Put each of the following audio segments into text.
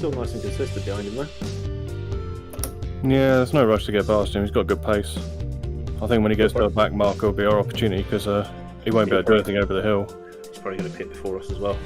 still nice and consistent behind him though. Yeah, there's no rush to get past him. He's got good pace. I think when he gets to the back mark, it'll be our opportunity because he won't be able to do anything over the hill. He's probably going to pit before us as well.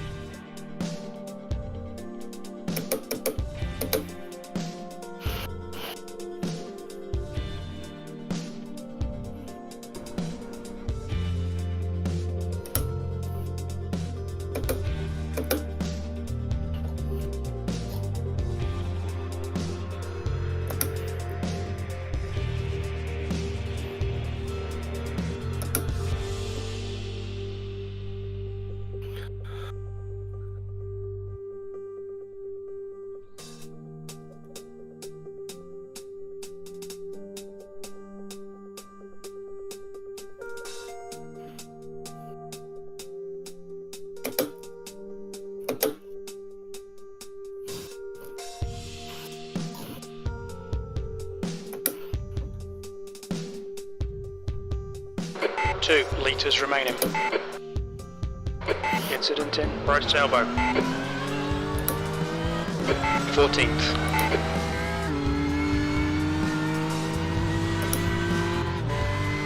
Two litres remaining. Incident in right elbow. 14th.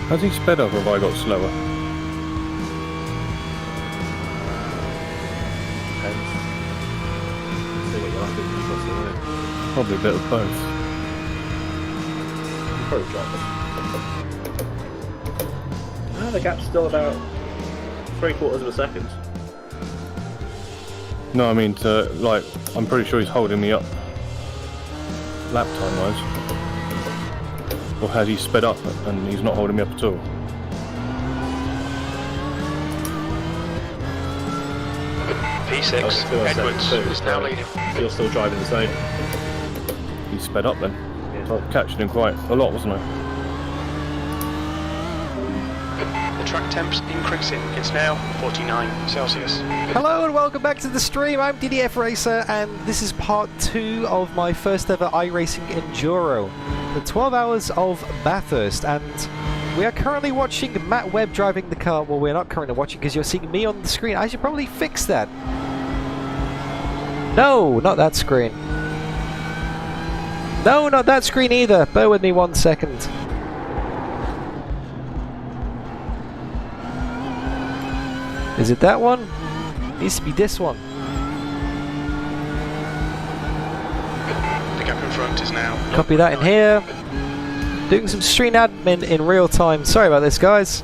Has he sped up or have I got slower? Depends. See what you're after if you've got somewhere. Probably a bit of both. You probably drop it. The gap's still about 3/4 of a second. No, I mean, like, I'm pretty sure he's holding me up lap time wise. Or has he sped up and he's not holding me up at all? P6, Edwards is now leading. You're still driving the same. He sped up then. Yeah. I was catching him quite a lot, wasn't I? Track temps increasing. It's now 49 Celsius. Hello and welcome back to the stream. I'm DDF Racer and this is part 2 of my first ever iRacing Enduro. The 12 hours of Bathurst, and we are currently watching Matt Webb driving the car. Well, we're not currently watching because you're seeing me on the screen. I should probably fix that. No, not that screen. No, not that screen either. Bear with me 1 second. Is it that one? It needs to be this one. The gap in front is now. Copy that in here. Doing some stream admin in real time. Sorry about this, guys.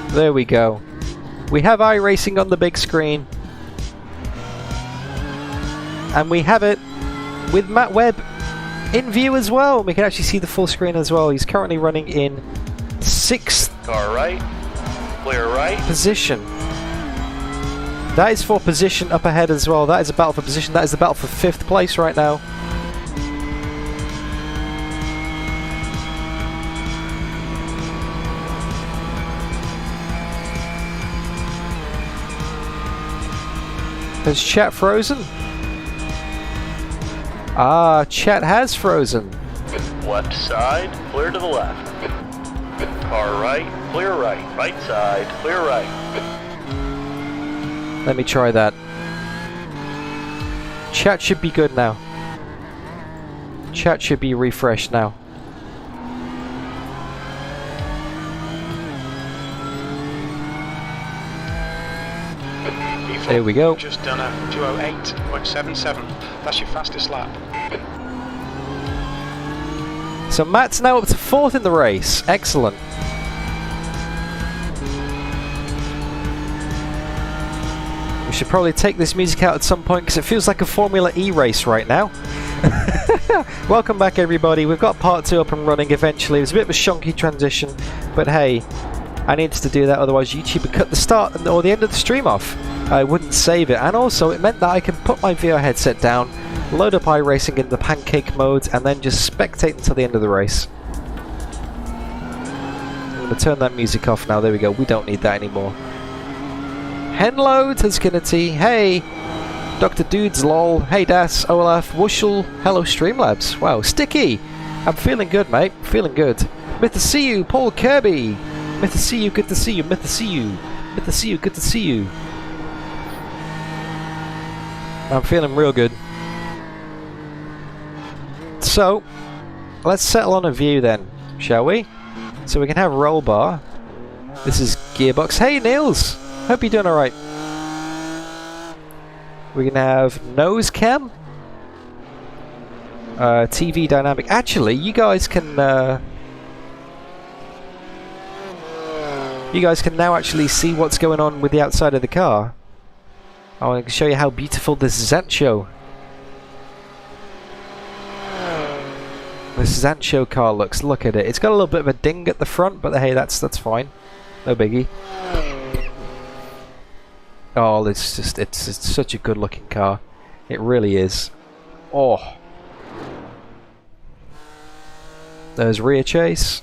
There we go. We have iRacing on the big screen. And we have it with Matt Webb in view as well. We can actually see the full screen as well. He's currently running in 6th Car right, clear right. position. That is for position up ahead as well. That is a battle for position. That is the battle for 5th place right now. Has chat frozen? Ah, chat has frozen. Left side, clear to the left. Car right, clear right. Right side, clear right. Let me try that. Chat should be good now. Chat should be refreshed now. There we go. Just done a 2:08.77. That's your fastest lap. So Matt's now up to 4th in the race. Excellent. We should probably take this music out at some point because it feels like a Formula E race right now. Welcome back, everybody. We've got part 2 up and running eventually. It was a bit of a shonky transition, but hey, I needed to do that, otherwise YouTube would cut the start or the end of the stream off. I wouldn't save it, and also it meant that I can put my VR headset down, load up iRacing in the pancake mode, and then just spectate until the end of the race. I'm going to turn that music off now. There we go. We don't need that anymore. Henlo, Tuskinity, hey, Dr. Dudes, lol, hey Das, Olaf, Wushel, hello Streamlabs, wow, Sticky, I'm feeling good, mate. Feeling good. Myth to see you, Paul Kirby. Myth to see you, good to see you. Myth to see you. Myth to see you, good to see you. I'm feeling real good. So, let's settle on a view then, shall we? So we can have roll bar. This is gearbox. Hey, Niels! Hope you're doing alright. We can have nose cam. TV dynamic. Actually, you guys can now actually see what's going on with the outside of the car. I want to show you how beautiful this Zansho car looks. Look at it. It's got a little bit of a ding at the front, but hey, that's fine. No biggie. Oh, it's such a good looking car. It really is. Oh. There's rear chase.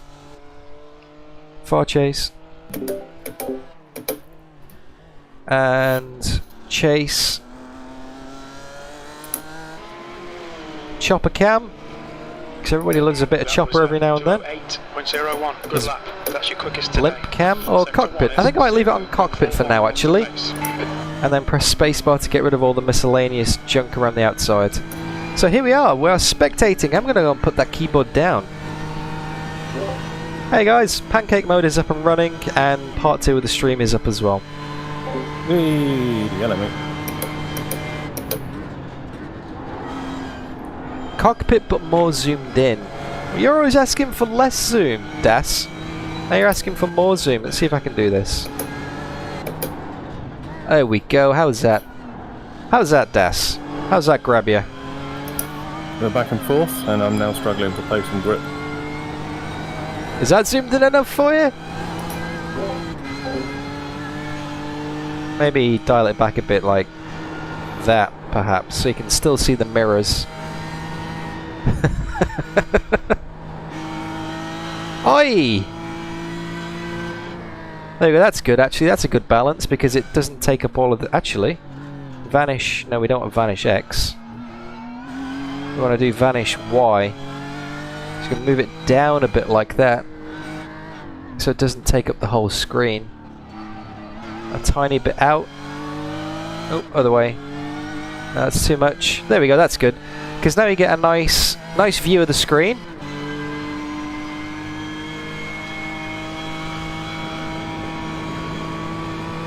Far chase. And chase. Chopper cam. Because everybody loves a bit of chopper every now and then. 8.01. Good lap. That's your quickest today. Blimp cam or cockpit. I think I might leave it on cockpit for now, actually. And then press spacebar to get rid of all the miscellaneous junk around the outside. So here we are. We're spectating. I'm going to go and put that keyboard down. Hey guys, pancake mode is up and running, and part 2 of the stream is up as well. Yell at me. Cockpit but more zoomed in. You're always asking for less zoom, Das. Now you're asking for more zoom. Let's see if I can do this. There we go. How's that? How's that, Das? How's that grab you? We're back and forth, and I'm now struggling to place some grip. Is that zoomed in enough for you? Maybe dial it back a bit like that, perhaps, so you can still see the mirrors. Oi! There you go, that's good actually, that's a good balance because it doesn't take up all of the... Actually, vanish... No, we don't want vanish X. We want to do vanish Y. Just going to move it down a bit like that so it doesn't take up the whole screen. A tiny bit out. Oh, other way. No, that's too much. There we go, that's good. Because now you get a nice view of the screen.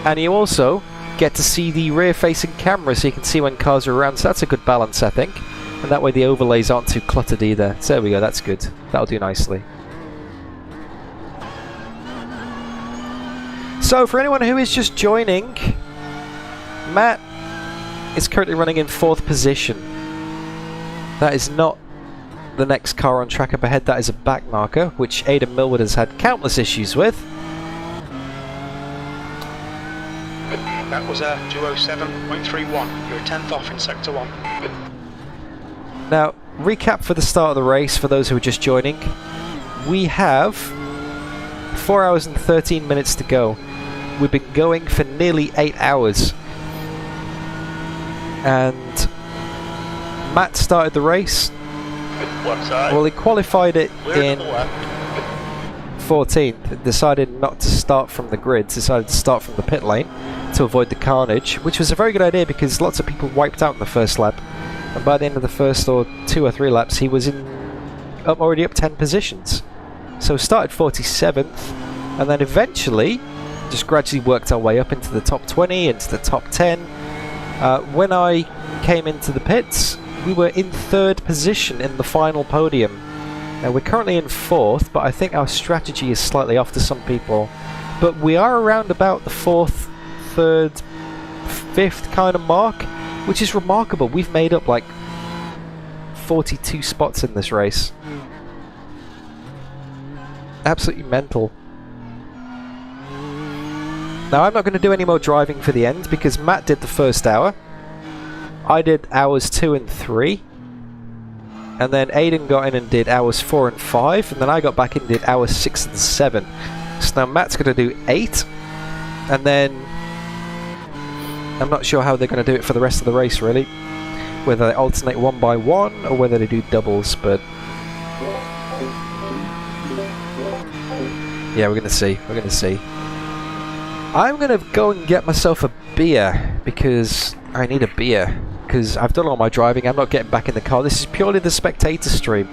And you also get to see the rear-facing camera so you can see when cars are around. So that's a good balance, I think. And that way the overlays aren't too cluttered either. So there we go, that's good. That'll do nicely. So for anyone who is just joining, Matt is currently running in 4th position. That is not the next car on track up ahead, that is a back marker, which Aidan Millward has had countless issues with. That was a 207.31. You're 10th off in Sector 1. Now, recap for the start of the race, for those who are just joining. We have 4 hours and 13 minutes to go. We've been going for nearly 8 hours. And Matt started the race. Left side. Well, he qualified it Clear in to the left. 14th. Decided not to start from the grids, decided to start from the pit lane to avoid the carnage, which was a very good idea because lots of people wiped out in the first lap. And by the end of the first or 2 or 3 laps, he was already up 10 positions. So started 47th, and then eventually just gradually worked our way up into the top 20, into the top 10. When I came into the pits, we were in 3rd position in the final podium. Now we're currently in 4th, but I think our strategy is slightly off to some people. But we are around about the 4th, 3rd, 5th kind of mark, which is remarkable. We've made up like 42 spots in this race. Absolutely mental. Now I'm not going to do any more driving for the end because Matt did the first hour. I did hours 2 and 3. And then Aidan got in and did hours 4 and 5. And then I got back in and did hours 6 and 7. So now Matt's going to do 8. And then I'm not sure how they're going to do it for the rest of the race really. Whether they alternate 1 by 1 or whether they do doubles, but Yeah, we're gonna see. We're gonna see. I'm gonna go and get myself a beer because I need a beer. Because I've done all my driving. I'm not getting back in the car. This is purely the spectator stream.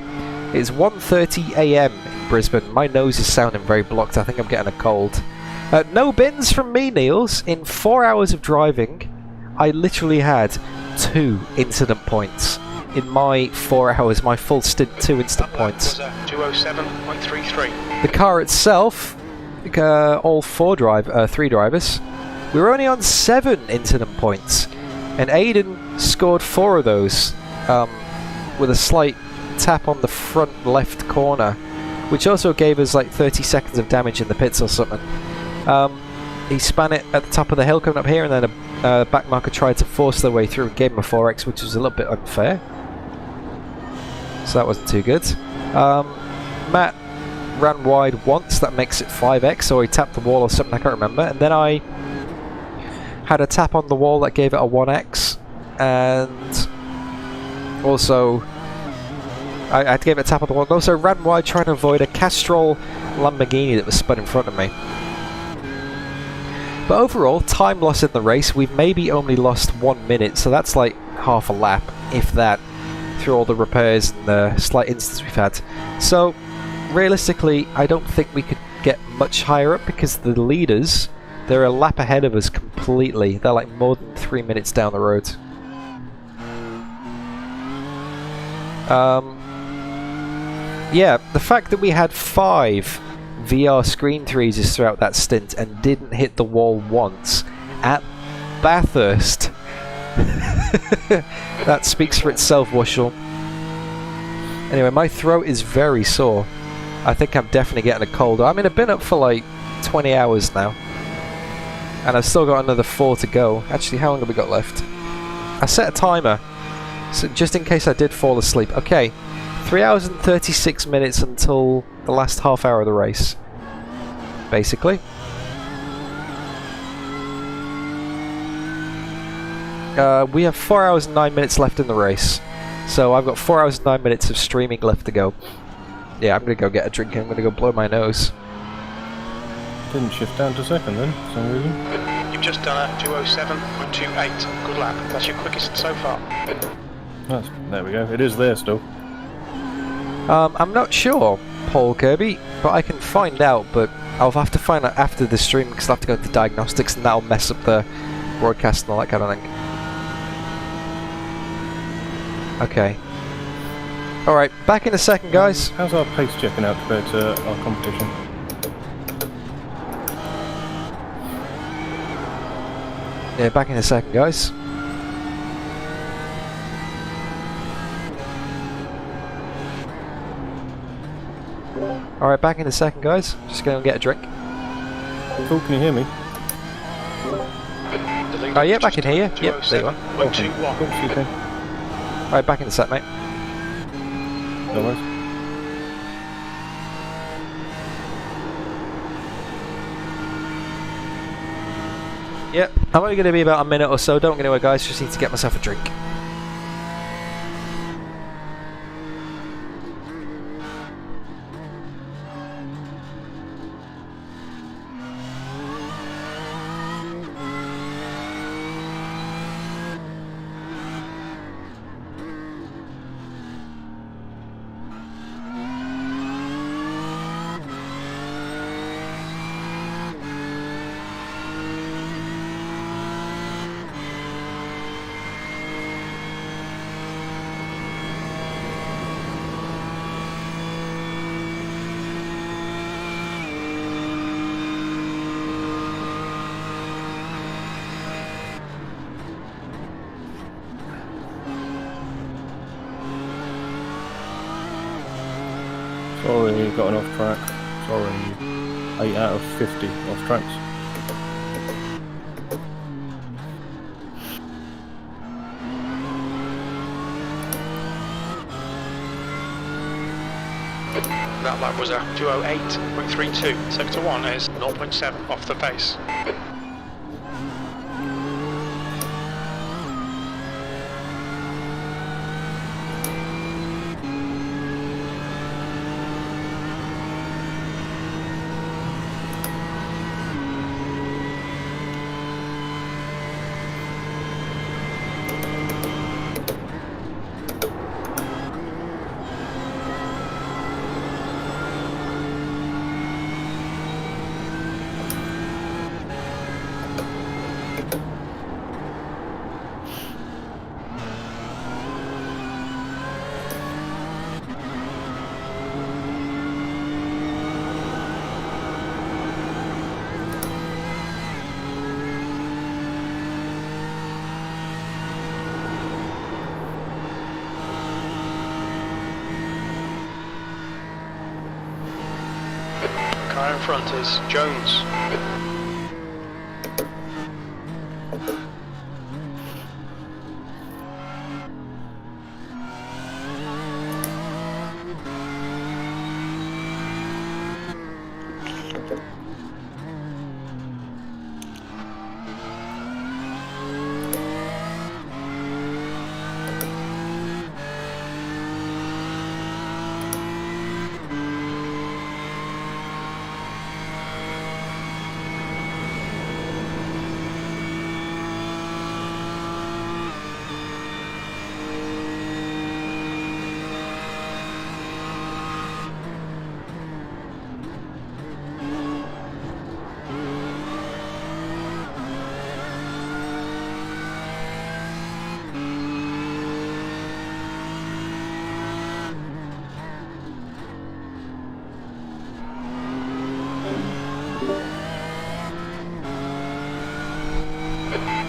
It's 1:30 AM in Brisbane. My nose is sounding very blocked. I think I'm getting a cold. No bins from me, Niels. In 4 hours of driving, I literally had 2 incident points. In my 4 hours, my full stint, 2 instant points. 207.33. The car itself, all 3 drivers, we were only on 7 incident points, and Aidan scored 4 of those with a slight tap on the front left corner, which also gave us like 30 seconds of damage in the pits or something. He span it at the top of the hill coming up here, and then a backmarker tried to force their way through and gave him a 4x, which was a little bit unfair. So that wasn't too good. Matt ran wide once, that makes it 5x, or he tapped the wall or something, I can't remember. And then I had a tap on the wall that gave it a 1x, and also I had to give it a tap on the wall, and also ran wide trying to avoid a Castrol Lamborghini that was spun in front of me. But overall, time loss in the race, we've maybe only lost 1 minute, so that's like half a lap, if that, through all the repairs and the slight incidents we've had. So, realistically, I don't think we could get much higher up because the leaders, they're a lap ahead of us completely. They're like more than 3 minutes down the road. Yeah, the fact that we had 5 VR screen freezes throughout that stint and didn't hit the wall once at Bathurst. That speaks for itself, Wushel. Anyway, my throat is very sore. I think I'm definitely getting a cold. I mean, I've been up for like 20 hours now, and I've still got another 4 to go. Actually, how long have we got left? I set a timer, so just in case I did fall asleep. Okay, 3 hours and 36 minutes until the last half hour of the race, basically. We have 4 hours and 9 minutes left in the race, so I've got 4 hours and 9 minutes of streaming left to go. Yeah, I'm gonna go get a drink and I'm gonna go blow my nose. Didn't shift down to second then, for some reason. You've just done a 207.28. Good lap. That's your quickest so far. There we go. It is there still. I'm not sure, Paul Kirby, but I can find out, but I'll have to find out after the stream because I'll have to go to diagnostics and that'll mess up the broadcast and all that kind of thing. Okay. Alright, back in a second, guys. How's our pace checking out compared to our competition? Yeah, back in a second, guys. Alright, back in a second, guys. Just gonna get a drink. Cool, can you hear me? Oh, yeah, back in here. Yep, there you are. Cool, see you then. Alright, back in a sec, mate. No worries. Yep, I'm only going to be about a minute or so. Don't go anywhere, guys. Just need to get myself a drink. Sorry, got an off track. Sorry. 8 out of 50 off tracks. That lap was a 208.32. Sector 1 is 0.7 off the pace. Car in front is Jones.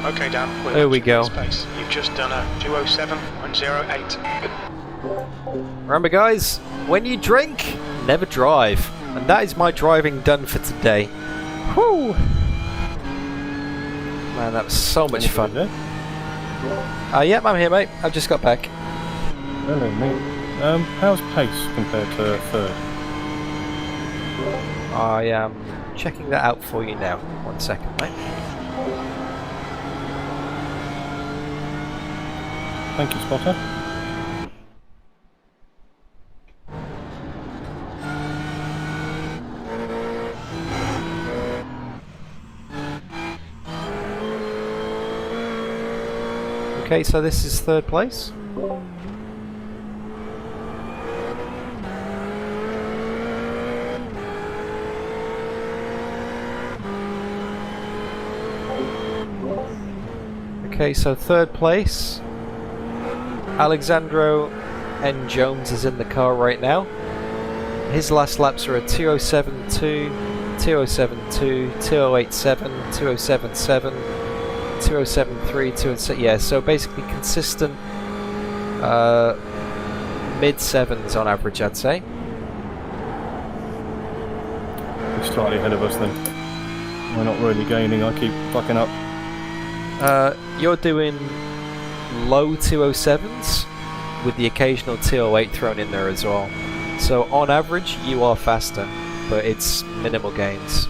Okay, Dan. There we go. Space. You've just done a 207.08. Remember, guys, when you drink, never drive. And that is my driving done for today. Whew! Man, that was so much fun. Yep, I'm here, mate. I've just got back. Hello, mate. How's pace compared to third? I am checking that out for you now. 1 second, mate. Thank you, Spotter. Okay, so this is third place. Okay, so third place. Alexandro N. Jones is in the car right now. His last laps are a 207.2, 207.2, 208.7, 207.7, 207.3, 207. Yeah, so basically consistent mid sevens on average, I'd say. He's slightly ahead of us then. We're not really gaining, I keep fucking up. You're doing low 207s with the occasional 208 thrown in there as well. So on average you are faster, but it's minimal gains.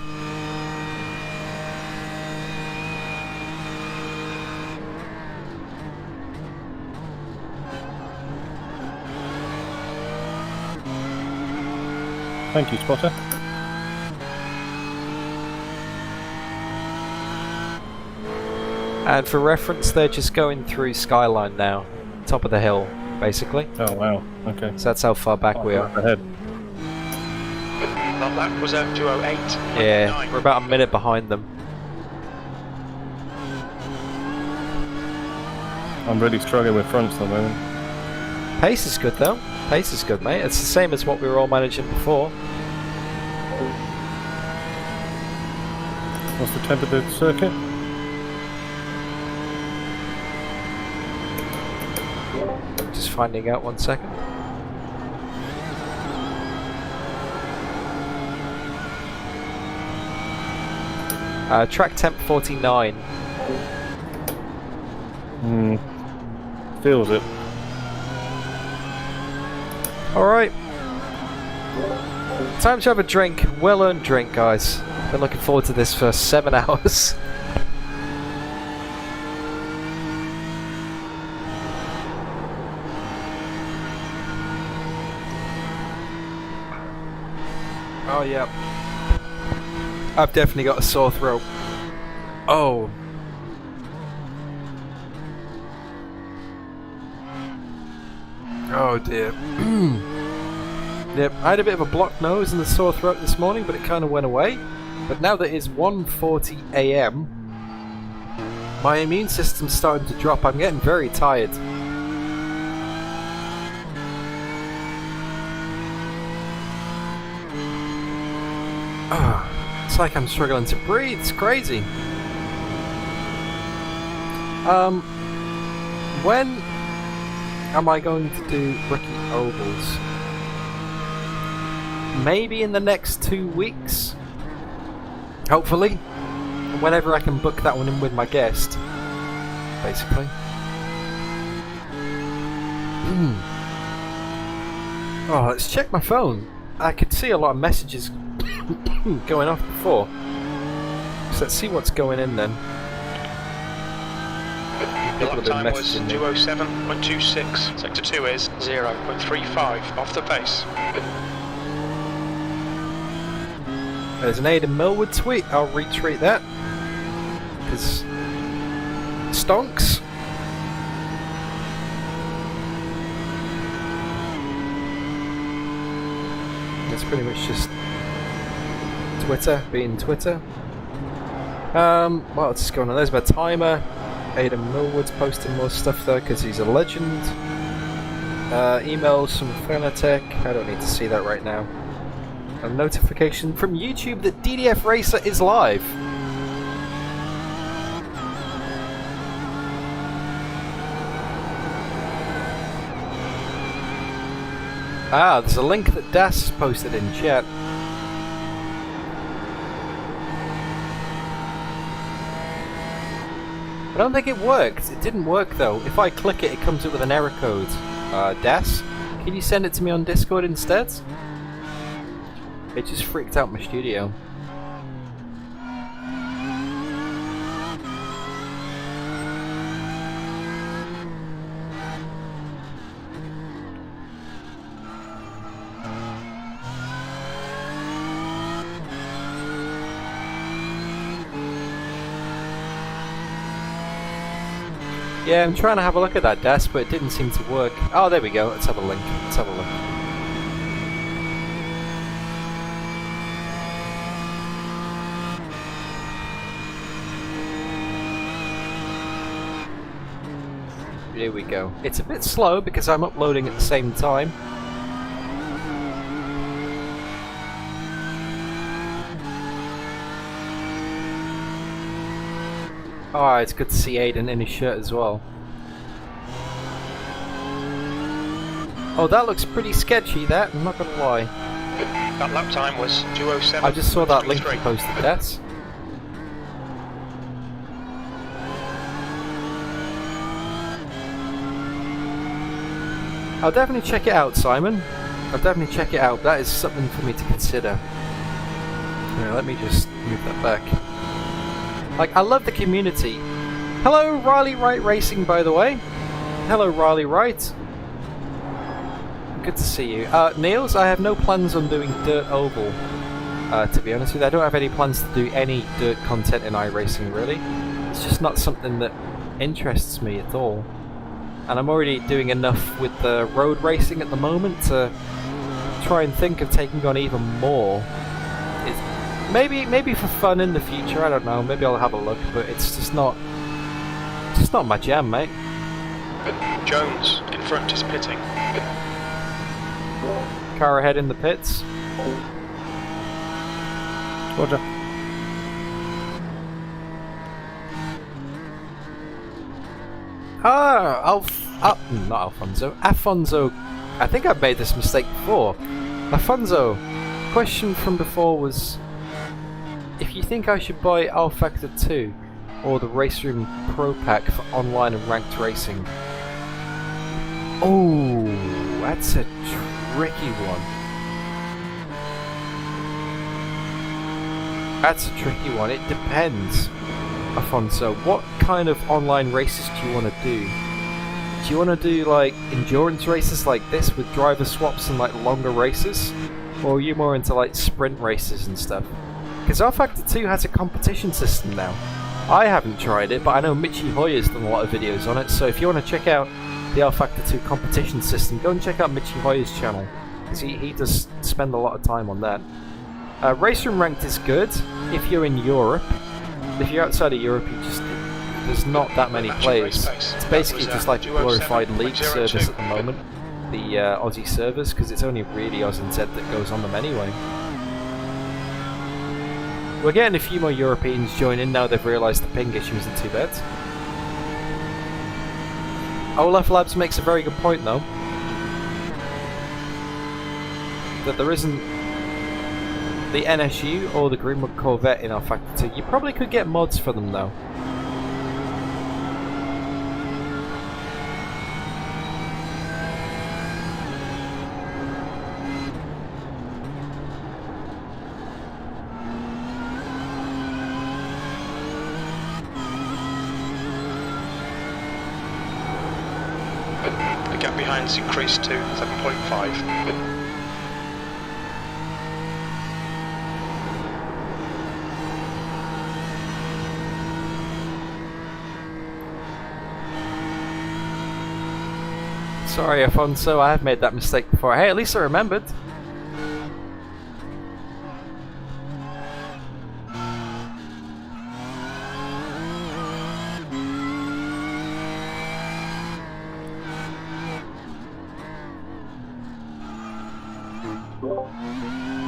Thank you, Spotter. And for reference, they're just going through Skyline now, top of the hill, basically. Oh wow, okay. So that's how far back we are. Ahead. Well, that was a 208. Yeah, we're about a minute behind them. I'm really struggling with fronts at the moment. Pace is good though. Pace is good, mate. It's the same as what we were all managing before. What's the temp of the circuit? Just finding out, 1 second. Track temp 49. Feels it. Alright. Time to have a drink. Well earned drink, guys. Been looking forward to this for 7 hours. Oh, yeah. I've definitely got a sore throat. Oh. Oh dear. Yep, I had a bit of a blocked nose and a sore throat this morning, but it kind of went away. But now that it's 1:40 AM, my immune system's starting to drop. I'm getting very tired. It's like I'm struggling to breathe. It's crazy. When am I going to do rookie ovals? maybe in the next 2 weeks. Hopefully. Whenever I can book that one in with my guest. Basically. Oh, let's check my phone. I could see a lot of messages going off before. So let's see what's going in then. The lap time was 2:07.26. Sector 2 is 0.35 off the pace. There's an Aidan Millward tweet. I'll retweet that. Because stonks. It's pretty much just Twitter being Twitter. What else is going on? There's my timer. Aidan Millward's posting more stuff there because he's a legend. Emails from Fanatec. I don't need to see that right now. A notification from YouTube that DDF Racer is live. Ah, there's a link that Das posted in chat. I don't think it worked. It didn't work though. If I click it, it comes up with an error code. Das, can you send it to me on Discord instead? It just freaked out my studio. Yeah, I'm trying to have a look at that desk, but it didn't seem to work. Oh, there we go. Let's have a link. Let's have a look. Here we go. It's a bit slow because I'm uploading at the same time. Oh, it's good to see Aidan in his shirt as well. Oh, that looks pretty sketchy, that. I'm not gonna lie. That lap time was 2:07. I just saw that link you posted, Des. I'll definitely check it out, Simon. I'll definitely check it out. That is something for me to consider. Yeah, let me just move that back. Like, I love the community. Hello, Riley Wright Racing, by the way. Hello, Riley Wright. Good to see you. Niels, I have no plans on doing Dirt Oval, to be honest with you. I don't have any plans to do any dirt content in iRacing, really. It's just not something that interests me at all. And I'm already doing enough with the road racing at the moment to try and think of taking on even more. Maybe for fun in the future, I don't know, maybe I'll have a look, but it's just not my jam, mate. Jones in front is pitting. Car ahead in the pits. Roger. Not Alfonso. Afonso. I think I've made this mistake before. Afonso, question from before was, if you think I should buy Alfactor 2 or the Race Room Pro Pack for online and ranked racing. Oh, that's a tricky one. That's a tricky one. It depends, Afonso. What kind of online races do you want to do? Do you want to do like endurance races like this with driver swaps and like longer races? Or are you more into like sprint races and stuff? Because Alfactor 2 has a competition system now. I haven't tried it, but I know Michi Hoyer's done a lot of videos on it, so if you want to check out the Alfactor 2 competition system, go and check out Michi Hoyer's channel, because he does spend a lot of time on that. Race Room Ranked is good if you're in Europe. If you're outside of Europe, there's not that many players. It's basically just like a glorified league service at the moment, the Aussie servers, because it's only really Oz and Zed that goes on them anyway. We're getting a few more Europeans join in now they've realised the ping issue isn't too bad. Olaf Labs makes a very good point though. That there isn't the NSU or the Greenwood Corvette in our Factor 2. You probably could get mods for them though. The gap behind has increased to 7.5. Sorry, Afonso, I have made that mistake before. Hey, at least I remembered.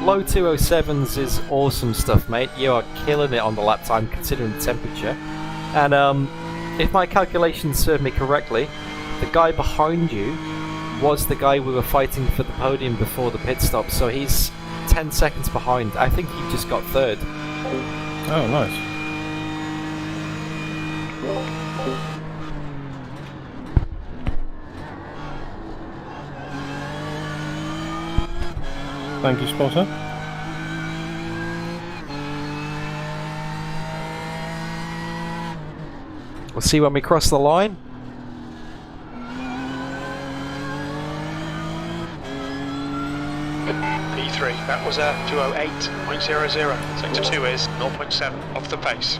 Low 207s is awesome stuff, mate. You are killing it on the lap time considering the temperature. And if my calculations serve me correctly, the guy behind you was the guy we were fighting for the podium before the pit stop, so he's 10 seconds behind. I think he just got third. Oh, nice. Thank you, spotter. We'll see when we cross the line. P3, that was a 208.00. Sector 2 is 0.7 off the pace.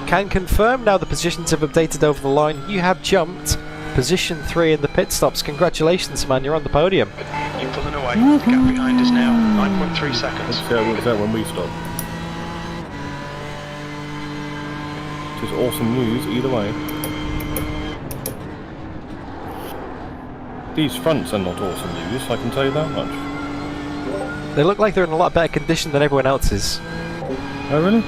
Can confirm now the positions have updated over the line. You have jumped position 3 in the pit stops. Congratulations, man, you're on the podium. You're pulling away. The gap behind is now 9.3 seconds. Let's see how it works out when we stop. Which is awesome news either way. These fronts are not awesome news, I can tell you that much. They look like they're in a lot better condition than everyone else's. Oh really?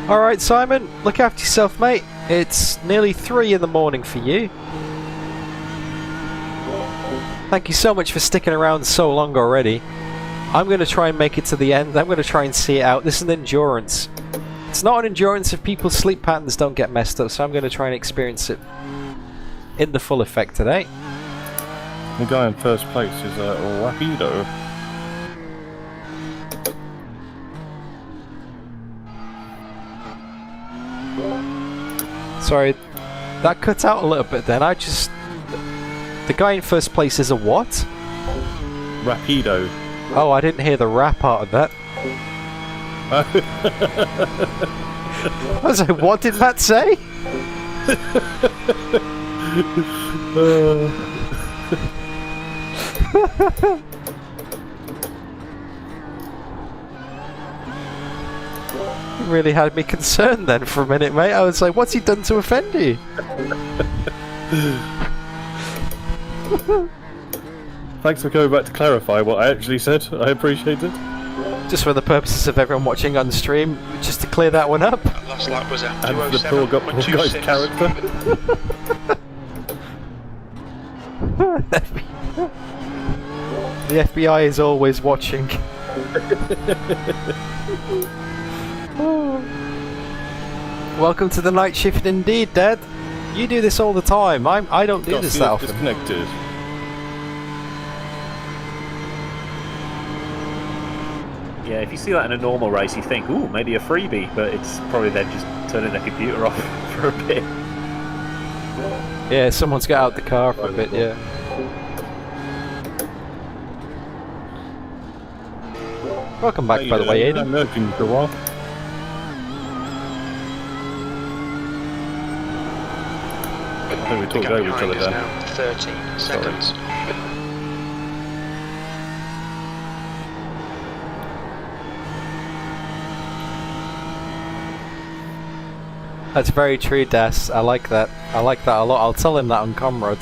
Alright, Simon, look after yourself, mate. It's nearly 3 in the morning for you. Thank you so much for sticking around so long already. I'm going to try and make it to the end. I'm going to try and see it out. This is an endurance. It's not an endurance if people's sleep patterns don't get messed up, so I'm going to try and experience it in the full effect today. The guy in first place is Rapido. Sorry, that cut out a little bit then. The guy in first place is a what? Rapido. Oh, I didn't hear the rap part of that. I was like, what did Matt say? You really had me concerned then for a minute, mate. I was like, what's he done to offend you? Thanks for coming back to clarify what I actually said. I appreciate it. Just for the purposes of everyone watching on stream, just to clear that one up. That last lap was a And the poor guy's 207.26. character. The FBI is always watching. Welcome to the night shift indeed, Dad. You do this all the time. I don't do this that often. Disconnected. Yeah, if you see that in a normal race, you think, ooh, maybe a freebie, but it's probably them just turning the computer off for a bit. Yeah, someone's got out the car for a bit, yeah. Welcome back, by the way, Aidan. I'm lurking for a while. I think we The talked gap over each behind other is there. now 13 seconds. That's very true, Das. I like that. I like that a lot. I'll tell him that on Comrade.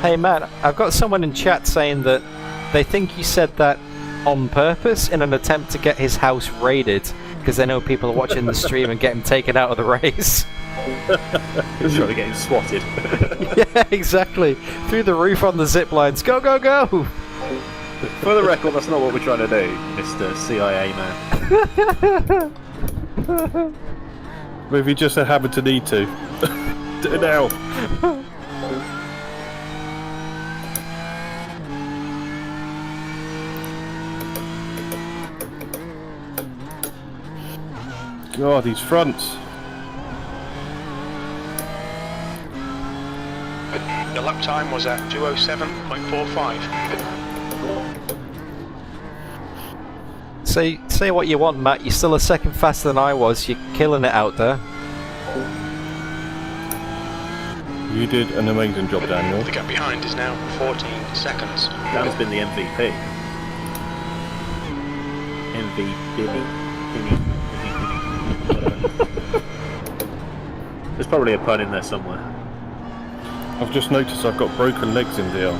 Hey Matt, I've got someone in chat saying that they think you said that on purpose in an attempt to get his house raided because they know people are watching the stream and get him taken out of the race. He's trying to get him swatted. Yeah, exactly. Through the roof on the zip lines. Go, go, go! For the record, that's not what we're trying to do, Mr. CIA man. But if you just so happen to need to. Do it now. God, these fronts. The lap time was at 2:07.45. Say what you want, Matt. You're still a second faster than I was. You're killing it out there. You did an amazing job, Daniel. The gap behind is now 14 seconds. That has been the MVP. There's probably a pun in there somewhere. I've just noticed I've got broken legs in VR.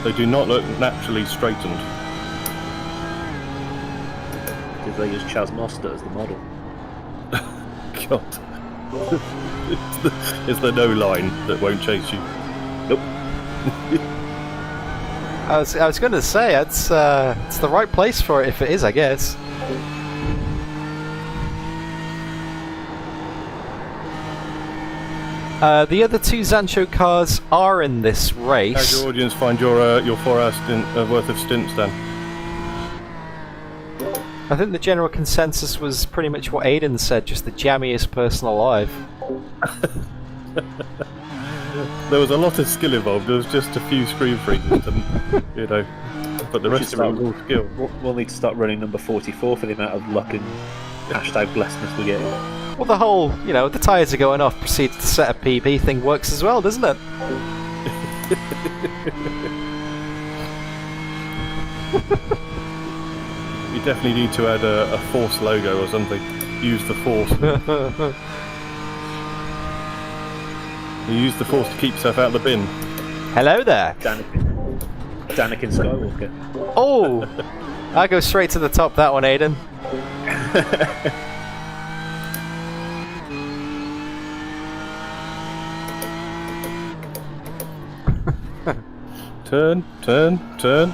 They do not look naturally straightened. Did they use Chaz Mostert as the model? God. It's the no line that won't chase you. Nope. I was going to say it's the right place for it if it is, I guess. The other two Zansho cars are in this race. How's your audience find your 4-hour stint worth of stints then? I think the general consensus was pretty much what Aidan said, just the jammiest person alive. There was a lot of skill involved. There was just a few screen freezes, and but the rest of it was all skill. We'll need to start running number 44 for the amount of luck and hashtag blessedness we're getting. Well, the whole, the tyres are going off, proceed to set a PB thing works as well, doesn't it? You definitely need to add a Force logo or something. Use the Force. You use the Force to keep yourself out of the bin. Hello there. Danikin Skywalker. Oh! I go straight to the top, that one, Aidan. Turn, turn, turn.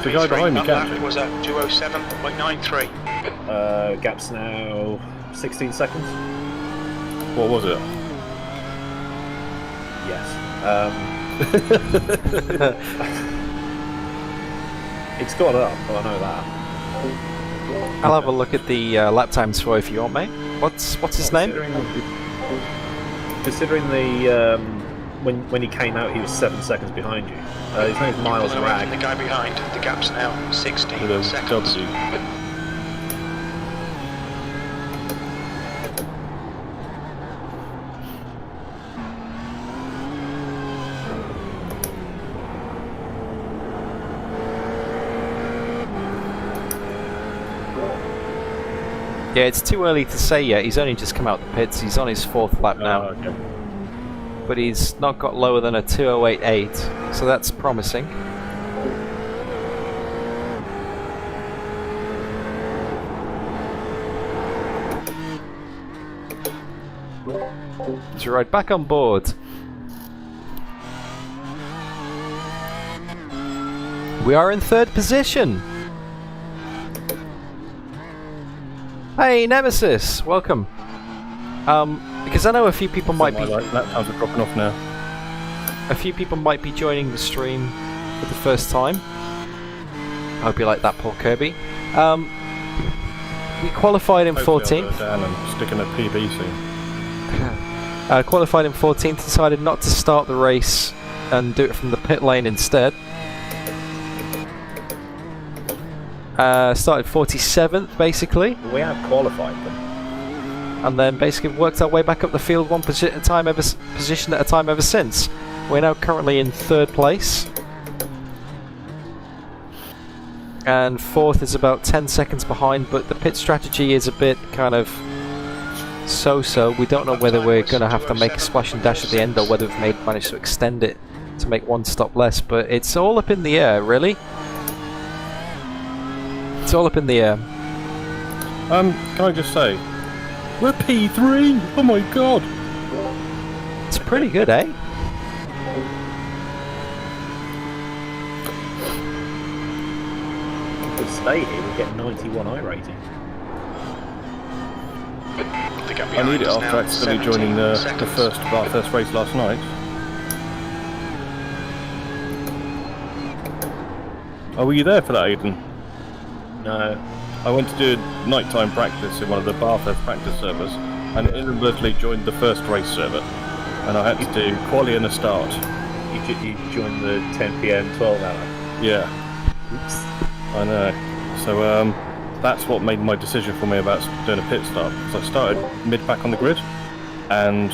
The guy behind me That was at 2:07.93. Gap's now 16 seconds. What was it? Yes. It's got up, I know that. I'll have a look at the lap times for you if you want, mate. What's his name? Considering the when he came out, he was 7 seconds behind you. His name's Miles Rag. The guy behind. The gap's now 16 With a seconds. W. Yeah, it's too early to say yet. He's only just come out the pits. He's on his 4th lap now. Okay. But he's not got lower than a 2:08.8, so that's promising. So right, back on board. We are in 3rd position. Hey, Nemesis, welcome. Because I know a few people might be. Lap times are dropping off now. A few people might be joining the stream for the first time. I hope you like that, Paul Kirby. We qualified in 14th. Down and sticking a PB soon. Qualified in 14th, decided not to start the race and do it from the pit lane instead. Started 47th, basically. We have qualified them. And then basically worked our way back up the field one position at a time ever since. We're now currently in 3rd place. And 4th is about 10 seconds behind, but the pit strategy is a bit kind of so-so. We don't know whether we're going to have to make a splash and dash at the end or whether we've managed to extend it to make one stop less, but it's all up in the air, really. It's all up in the air. Can I just say, we're P3! Oh my god! It's pretty good, eh? If we stay here, we'll get 91 iRating. I need it after accidentally joining the first Bathurst race last night. Oh, were you there for that, Aidan? No. I went to do nighttime practice in one of the Bathurst practice servers and inadvertently joined the first race server. And I had to do quali and a start. You joined the 10 PM 12 hour? Yeah. Oops. I know. So that's what made my decision for me about doing a pit stop. So I started mid-back on the grid, and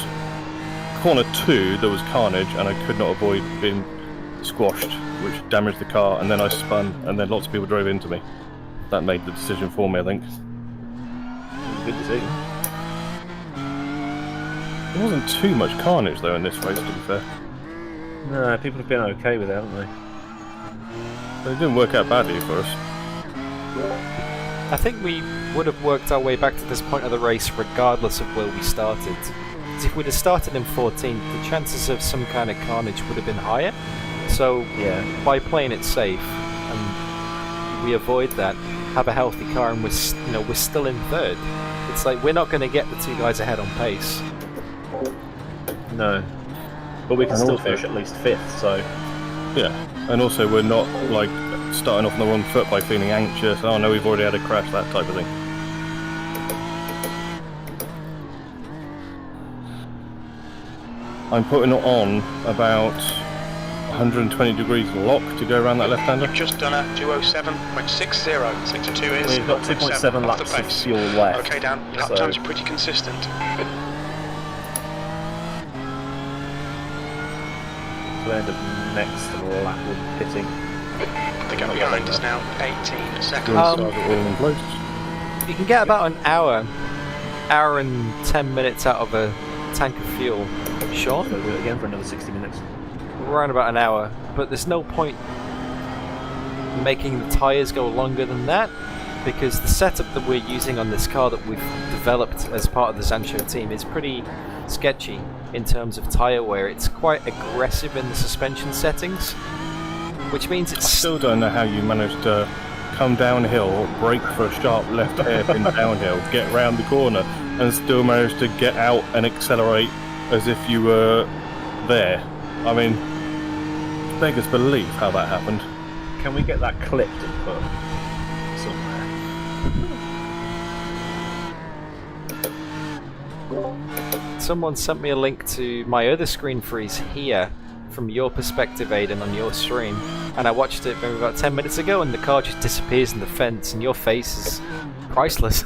corner 2 there was carnage and I could not avoid being squashed, which damaged the car, and then I spun and then lots of people drove into me. That made the decision for me, I think. Good decision. There wasn't too much carnage though in this race, to be fair. No, people have been okay with it, haven't they? But it didn't work out badly for us. I think we would have worked our way back to this point of the race regardless of where we started. Because if we'd have started in 14th, the chances of some kind of carnage would have been higher. So Yeah. by playing it safe, and we avoid that, have a healthy car, and we're still in third. It's like we're not going to get the 2 guys ahead on pace. No. But we can And still also- finish at least 5th, so... Yeah, and also we're not like starting off on the wrong foot by feeling anxious. Oh no, we've already had a crash, that type of thing. I'm putting it on about 120 degrees lock to go around that left-hander. You've just done a 207.60. Sector 2 is. We've got 2.7 off the laps of pace. fuel left. Okay, Dan, your lap so- times are pretty consistent. We'll end up next lap with pitting. The gap behind is now 18 seconds. All in place. You can get about an hour and 10 minutes out of a tank of fuel. Sean? So we'll do it again for another 60 minutes. Around about an hour, but there's no point making the tyres go longer than that, because the setup that we're using on this car that we've developed as part of the Zansho team is pretty sketchy in terms of tyre wear. It's quite aggressive in the suspension settings, which means I it's still don't know how you managed to come downhill, brake for a sharp left hairpin downhill, get round the corner, and still manage to get out and accelerate as if you were there. I mean, beggars belief how that happened. Can we get that clipped and put somewhere? Someone sent me a link to my other screen freeze here from your perspective, Aidan, on your stream, and I watched it maybe about 10 minutes ago, and the car just disappears in the fence and your face is priceless.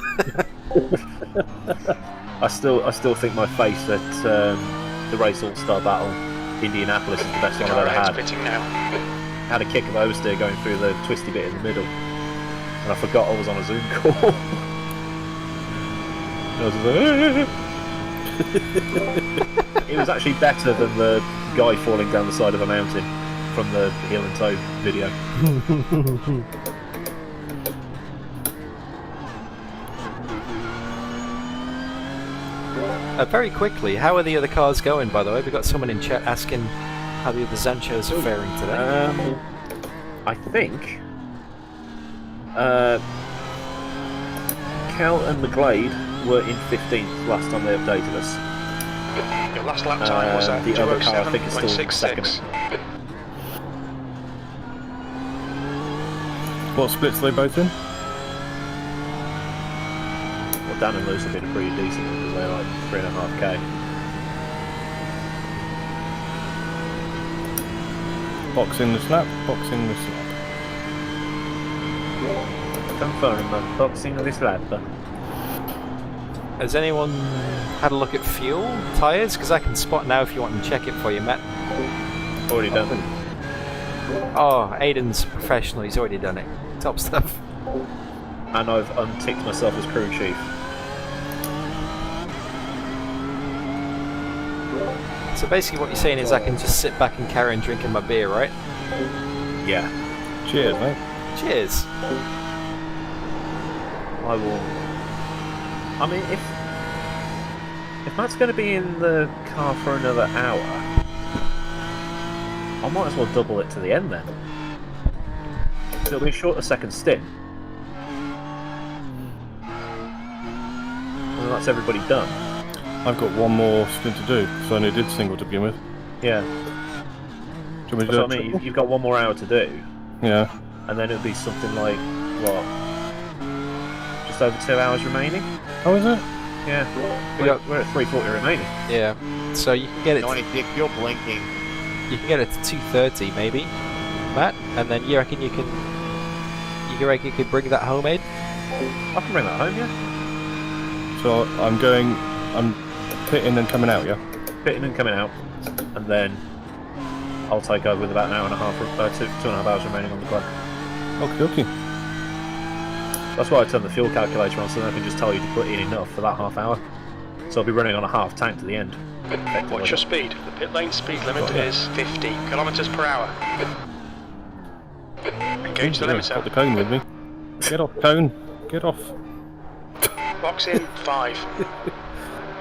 I still think my face at the Race All-Star Battle Indianapolis is the best one I've ever had. Pitting now. Had a kick of oversteer going through the twisty bit in the middle, and I forgot I was on a Zoom call. I was like, it was actually better than the guy falling down the side of a mountain from the heel and toe video. Very quickly, how are the other cars going, by the way? We've got someone in chat asking how the other Zanchos are faring today. I think Cal and McGlade were in 15th last time they updated us. Your last lap time was at the other car I think is still second. 207.66. What splits are they both in? Well, Dan and Lewis have been pretty decent because they're like 3.5k. Boxing the slap, boxing the slap. Confirm the boxing of this lap. Has anyone had a look at fuel tyres? Because I can spot now if you want to check it for you, Matt. Already done. Oh, Aidan's professional, he's already done it. Top stuff. And I've unticked myself as crew chief. So basically what you're saying is I can just sit back and carry on drinking my beer, right? Yeah. Cheers, mate. Cheers. I will. I mean, if Matt's going to be in the car for another hour, I might as well double it to the end then. It'll be a shorter second stint. And that's everybody done. I've got one more stint to do, because I only did single to begin with. Yeah. Do you want me to That's do what I mean. You've got one more hour to do, Yeah. and then it'll be something like, what? Just over 2 hours remaining? Oh, is it? Yeah. We're at 3:40 remaining. Yeah. So you can get it. Dick, you're blinking. You can get it to 2:30 maybe, Matt, and then you reckon you could bring that home, Aid? I can bring that home, yeah. So I'm pitting and coming out, yeah? Pitting and coming out, and then I'll take over with about an hour and a half, 2.5 hours remaining on the clock. Okay, okay. That's why I turned the fuel calculator on, so then I can just tell you to put in enough for that half hour. So I'll be running on a half tank to the end. What's your speed? The pit lane speed limit is 50 kilometers per hour. Engage the limiter. Got the cone with me. Get off, cone. Get off. Box in 5.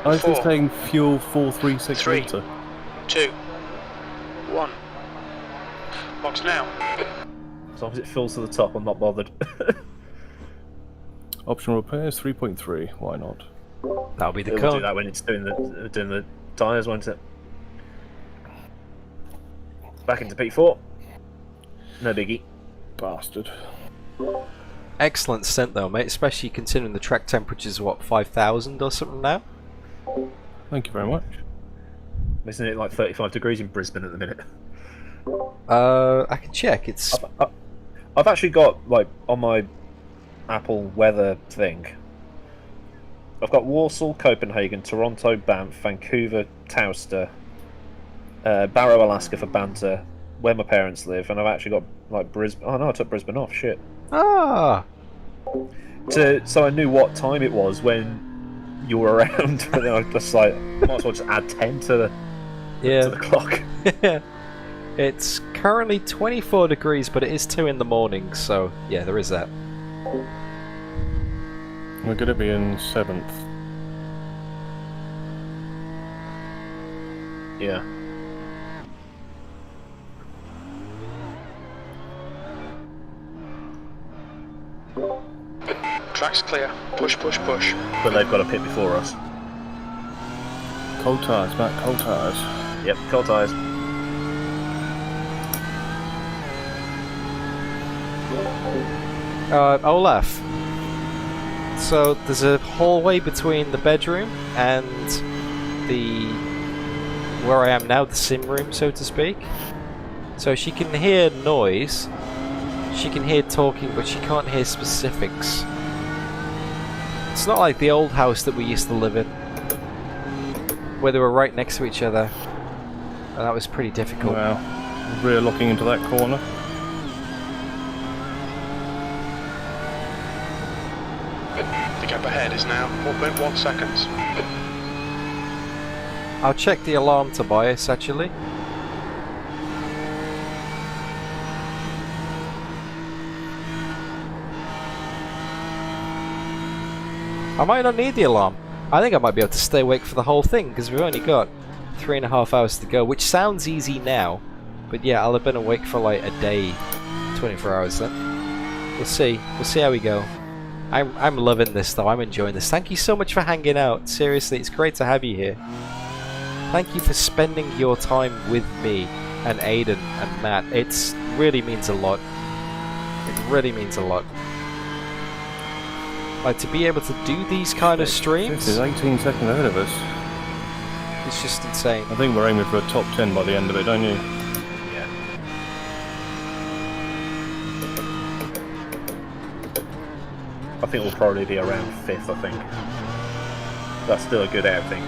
I was just 4, saying fuel 436 3, litre. 2, 1. Box now. As long as it fills to the top, I'm not bothered. Optional repairs 3.3. Why not? That'll be the We'll do cone. that when it's doing the tyres, won't it? Back into P4. No biggie. Bastard. Excellent stint though, mate, especially considering the track temperature's what, 5,000 or something now? Thank you very much. Isn't it like 35 degrees in Brisbane at the minute? I can check. It's I've actually got, like, on my Apple weather thing, I've got Warsaw, Copenhagen, Toronto, Banff, Vancouver, Towster, Barrow, Alaska for banter, where my parents live, and I've actually got, like, Brisbane. Oh no, I took Brisbane off, shit. ah. So I knew what time it was when you were around, but then I just like, might as well just add 10 to the Yeah. clock. It's currently 24 degrees, but it is 2 in the morning, so yeah, there is that. We're going to be in 7th. Yeah. Track's clear. Push, push, push. But they've got a pit before us. Cold tyres, Matt, cold tyres. Yep, cold tyres. Olaf. So there's a hallway between the bedroom and where I am now, the sim room, so to speak. So she can hear noise, she can hear talking, but she can't hear specifics. It's not like the old house that we used to live in, where they were right next to each other, and that was pretty difficult. Wow. Rear locking into that corner. The gap ahead is now 4.1 seconds. I'll check the alarm, Tobias, actually. I might not need the alarm. I think I might be able to stay awake for the whole thing, because we've only got 3.5 hours to go, which sounds easy now, but yeah, I'll have been awake for like a day, 24 hours then. We'll see how we go. I'm loving this though, I'm enjoying this. Thank you so much for hanging out, seriously, it's great to have you here. Thank you for spending your time with me and Aidan and Matt. It really means a lot. It really means a lot. Like, to be able to do these kind of streams, This is 18 seconds ahead of us. it's just insane. I think we're aiming for a top 10 by the end of it, don't you? Yeah. I think we'll probably be around 5th, I think. That's still a good outing.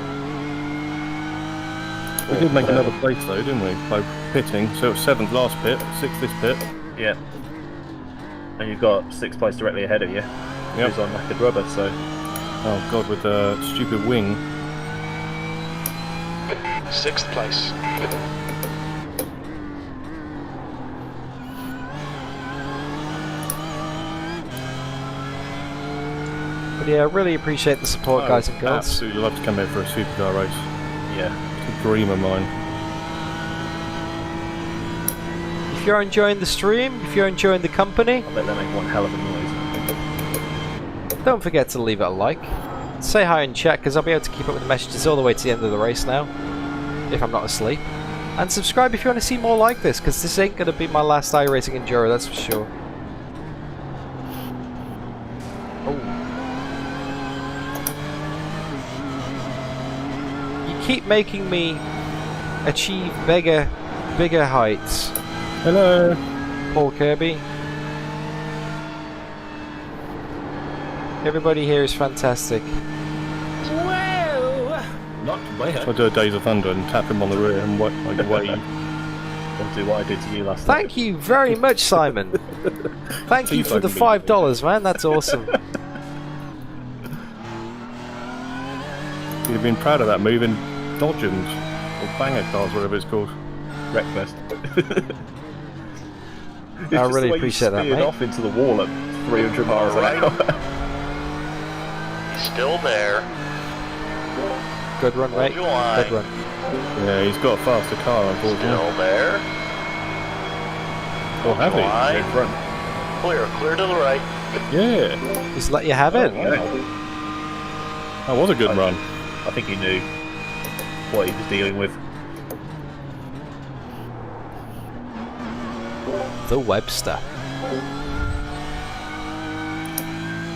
We did make another place though, didn't we? By pitting. So it was 7th last pit, 6th this pit. Yeah. And you've got 6th place directly ahead of you. Yep. Who's on knackered rubber, so... Oh god, with the stupid wing. 6th place. But yeah, I really appreciate the support, guys and girls. Absolutely love to come here for a supercar race. Yeah. It's a dream of mine. If you're enjoying the stream, if you're enjoying the company, I bet they make one hell of a noise. don't forget to leave it a like. Say hi in chat, because I'll be able to keep up with the messages all the way to the end of the race now, if I'm not asleep. And subscribe if you want to see more like this, because this ain't going to be my last iRacing Enduro, that's for sure. Keep making me achieve bigger heights. Hello. Paul Kirby. Everybody here is fantastic. Not way. So I do a Days of Thunder and tap him on the rear and wave. Don't do what I did to you last Thank you very much, Simon. Thank you for the $5, man. That's awesome. You'd have been proud of that move in Dodgems or Banger Cars, whatever it's called. Wreckfest. I really appreciate that, mate. Off into the wall at 300 miles an hour. He's still there. Good run, mate. Hold your line. Good run. Yeah, he's got a faster car, unfortunately. Still there. Oh, have he? Line. In front. Clear to the right. Yeah. Just let you have it. That was a good run. I think he knew what he was dealing with. The Webster.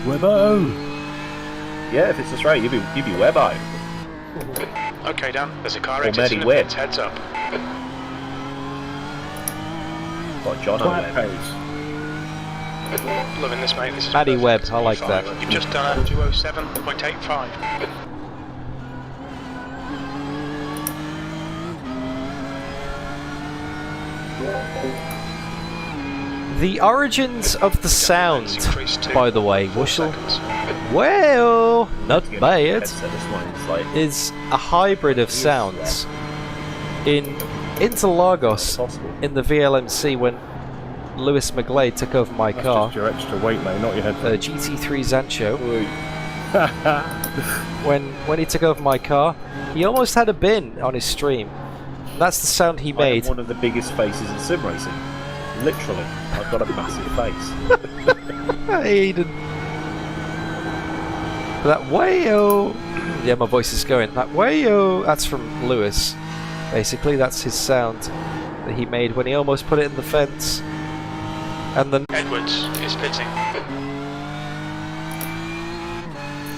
Webbo! Yeah, if it's a straight, you'd be Webbo. Okay, Dan, there's a car Or exiting the Webb. pits, heads up. Like John Webb. Loving this, mate. This is Maddie perfect. Webb, I like that. You've just done a 207.85. The origins of the sound, Increased to by the way, 4 Wushel. seconds. Well, not bad. Headset, this one is like Is a hybrid of sounds. In Interlagos, possible. in the VLMC, when Lewis McGlade took over my That's car, just your extra weight, mate, not your head. the GT3 Zansho, when he took over my car, he almost had a bin on his stream. And that's the sound he I made. am one of the biggest faces in sim racing. Literally, I've got a massive face. Aidan. That wayo. Yeah, my voice is going. That wayo. That's from Lewis. Basically, that's his sound that he made when he almost put it in the fence. And then Edwards is pitting.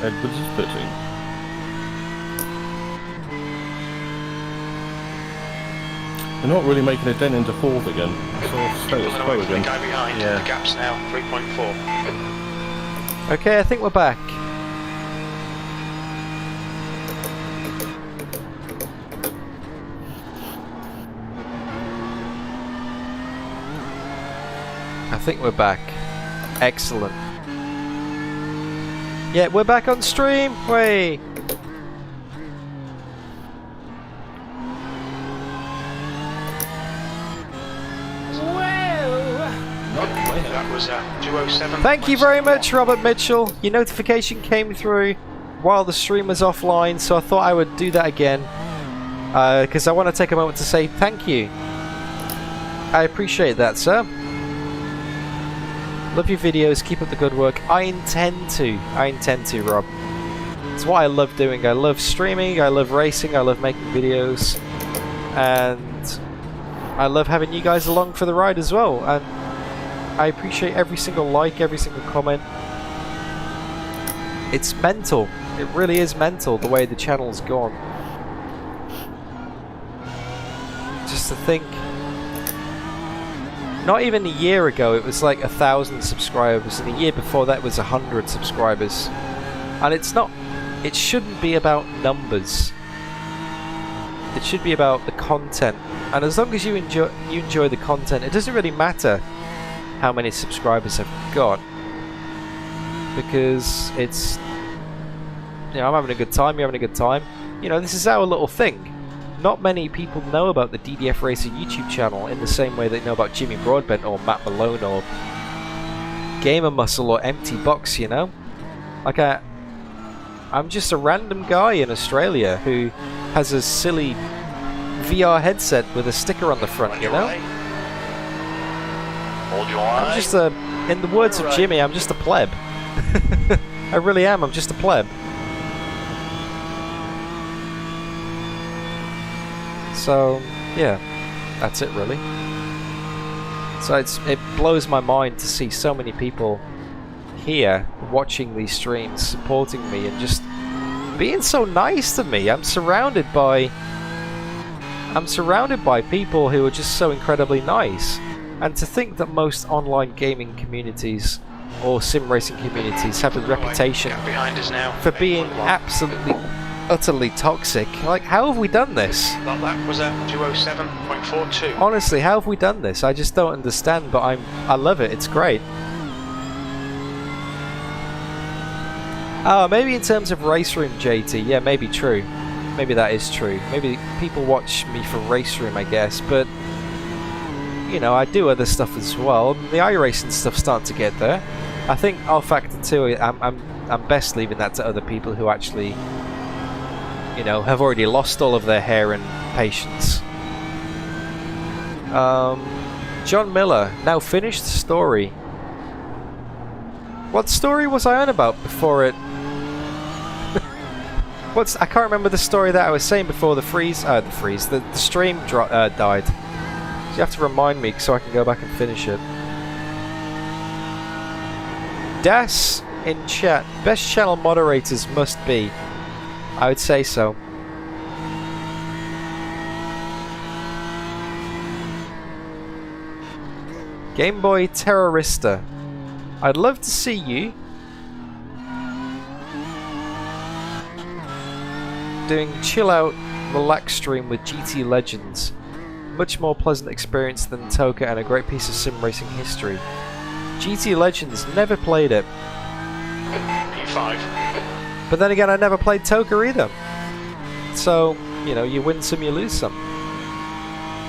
Edwards is pitting. They're not really making a dent into fourth again. It's all status Pulling quo away from the again. guy behind. Yeah. The gap's now 3.4. okay, I think we're back. I think we're back. Excellent. Yeah, we're back on stream. Way. That was 207. Thank you very much, Robert Mitchell. Your notification came through while the stream was offline, so I thought I would do that again. Because I want to take a moment to say thank you. I appreciate that, sir. Love your videos, keep up the good work. I intend to, Rob. It's what I love doing. I love streaming, I love racing, I love making videos. And I love having you guys along for the ride as well. And I appreciate every single like, every single comment. It's mental. It really is mental the way the channel's gone. Just to think, not even a year ago it was like 1,000 subscribers, and a year before that was 100 subscribers. And it's not, it shouldn't be about numbers. It should be about the content. And as long as you enjoy the content, it doesn't really matter how many subscribers I've got, because it's, you know, I'm having a good time, you're having a good time. You know, this is our little thing. not many people know about the DDF Racer YouTube channel in the same way they know about Jimmy Broadbent or Matt Malone or Gamer Muscle or Empty Box, you know? Like, I'm just a random guy in Australia who has a silly VR headset with a sticker on the front, you know? Hold your line. I'm just a, in the words of Jimmy, I'm just a pleb. I really am, I'm just a pleb. So, yeah, that's it really. So it blows my mind to see so many people here watching these streams, supporting me and just being so nice to me. I'm surrounded by people who are just so incredibly nice. And to think that most online gaming communities or sim racing communities have a reputation for being absolutely, utterly toxic. Like, how have we done this? That lap was at 207.42. Honestly, how have we done this? I just don't understand, but I love it. It's great. Oh, maybe in terms of race room, JT. Yeah, maybe true. Maybe that is true. Maybe people watch me for race room, I guess. But you know, I do other stuff as well. The iRacing stuff's starting to get there. I think Factor 2, I'm best leaving that to other people who actually, you know, have already lost all of their hair and patience. John Miller, now finished the story. What story was I on about before it? I can't remember the story that I was saying before the stream died. So you have to remind me so I can go back and finish it. Das in chat, best channel moderators must be. I would say so. Game Boy Terrorista, I'd love to see you doing chill out, relax stream with GT Legends. Much more pleasant experience than Toka and a great piece of sim racing history. GT Legends, never played it. P5. But then again, I never played Toka either. So, you know, you win some, you lose some.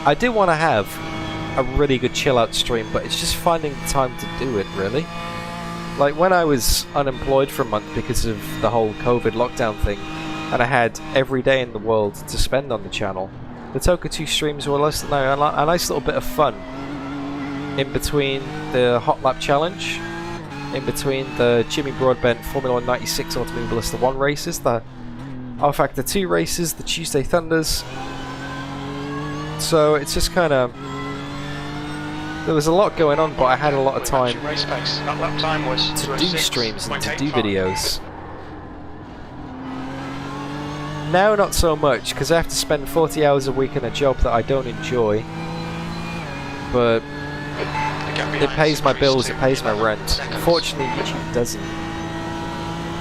I do want to have a really good chill out stream, but it's just finding the time to do it, really. Like when I was unemployed for a month because of the whole COVID lockdown thing, and I had every day in the world to spend on the channel, the Toka 2 streams were a nice little bit of fun. In between the Hot Lap Challenge, in between the Jimmy Broadbent Formula 1 96 Automobilista 1 races, the R-Factor 2 races, the Tuesday Thunders. So it's just kind of... There was a lot going on, but I had a lot of time to do streams and to do videos. Now not so much, because I have to spend 40 hours a week in a job that I don't enjoy. But it pays my bills, it pays my rent. Unfortunately, YouTube doesn't.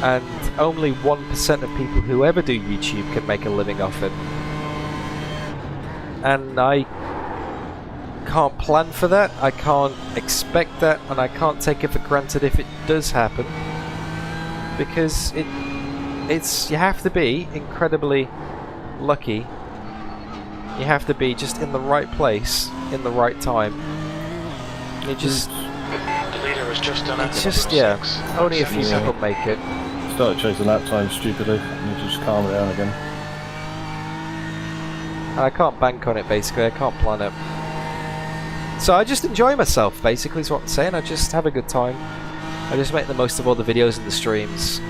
And only 1% of people who ever do YouTube can make a living off it. And I can't plan for that, I can't expect that, and I can't take it for granted if it does happen. Because you have to be incredibly lucky. You have to be just in the right place, in the right time. You just... The leader has just done it. It's just, yeah, only a few people make it. Started chasing lap time stupidly, and you just calm it down again. And I can't bank on it, basically, I can't plan it. So I just enjoy myself, basically, is what I'm saying. I just have a good time. I just make the most of all the videos and the streams.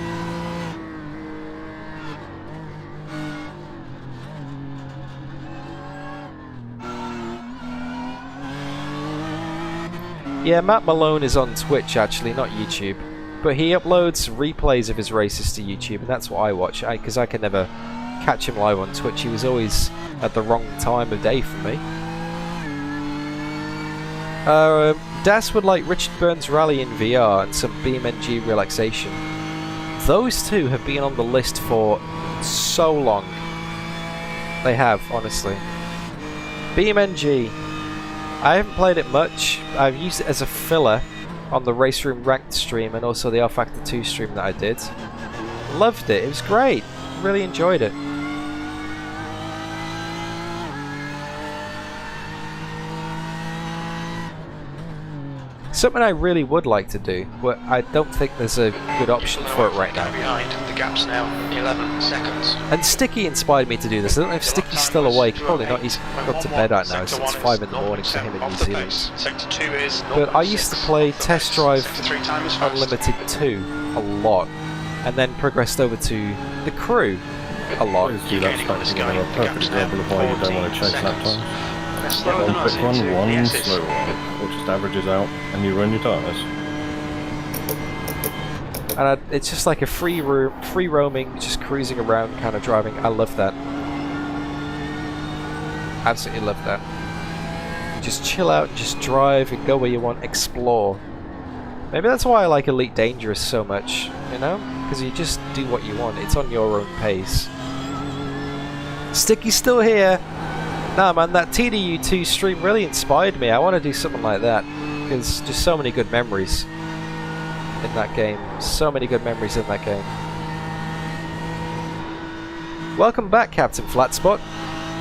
Yeah, Matt Malone is on Twitch actually, not YouTube. But he uploads replays of his races to YouTube, and that's what I watch, because I can never catch him live on Twitch. He was always at the wrong time of day for me. Das would like Richard Burns Rally in VR and some BMNG relaxation. Those two have been on the list for so long. They have, honestly. BMNG, I haven't played it much. I've used it as a filler on the Race Room Ranked stream and also the R-Factor 2 stream that I did. Loved it, it was great. Really enjoyed it. Something I really would like to do, but I don't think there's a good option for it right now. Behind. The gap's now 11 seconds. And Sticky inspired me to do this. I don't know if Sticky's still awake. Probably not. He's gone to bed right now. It's 5 in the morning for him in New Zealand. Sector 2 is But I used to play Test Drive 3 times fast. Unlimited 2 a lot, and then progressed over to the Crew a lot. Always do that stuff, you know, a perfect example of why you don't want to chase lap times. One quick one, one slow one, or just averages out, and you run your tyres. And it's just like a free roaming, just cruising around kind of driving. I love that. Absolutely love that. Just chill out, just drive and go where you want, explore. Maybe that's why I like Elite Dangerous so much, you know? Because you just do what you want, it's on your own pace. Sticky's still here! Nah man, that TDU2 stream really inspired me. I want to do something like that. Because just so many good memories in that game. So many good memories in that game. Welcome back, Captain Flatspot.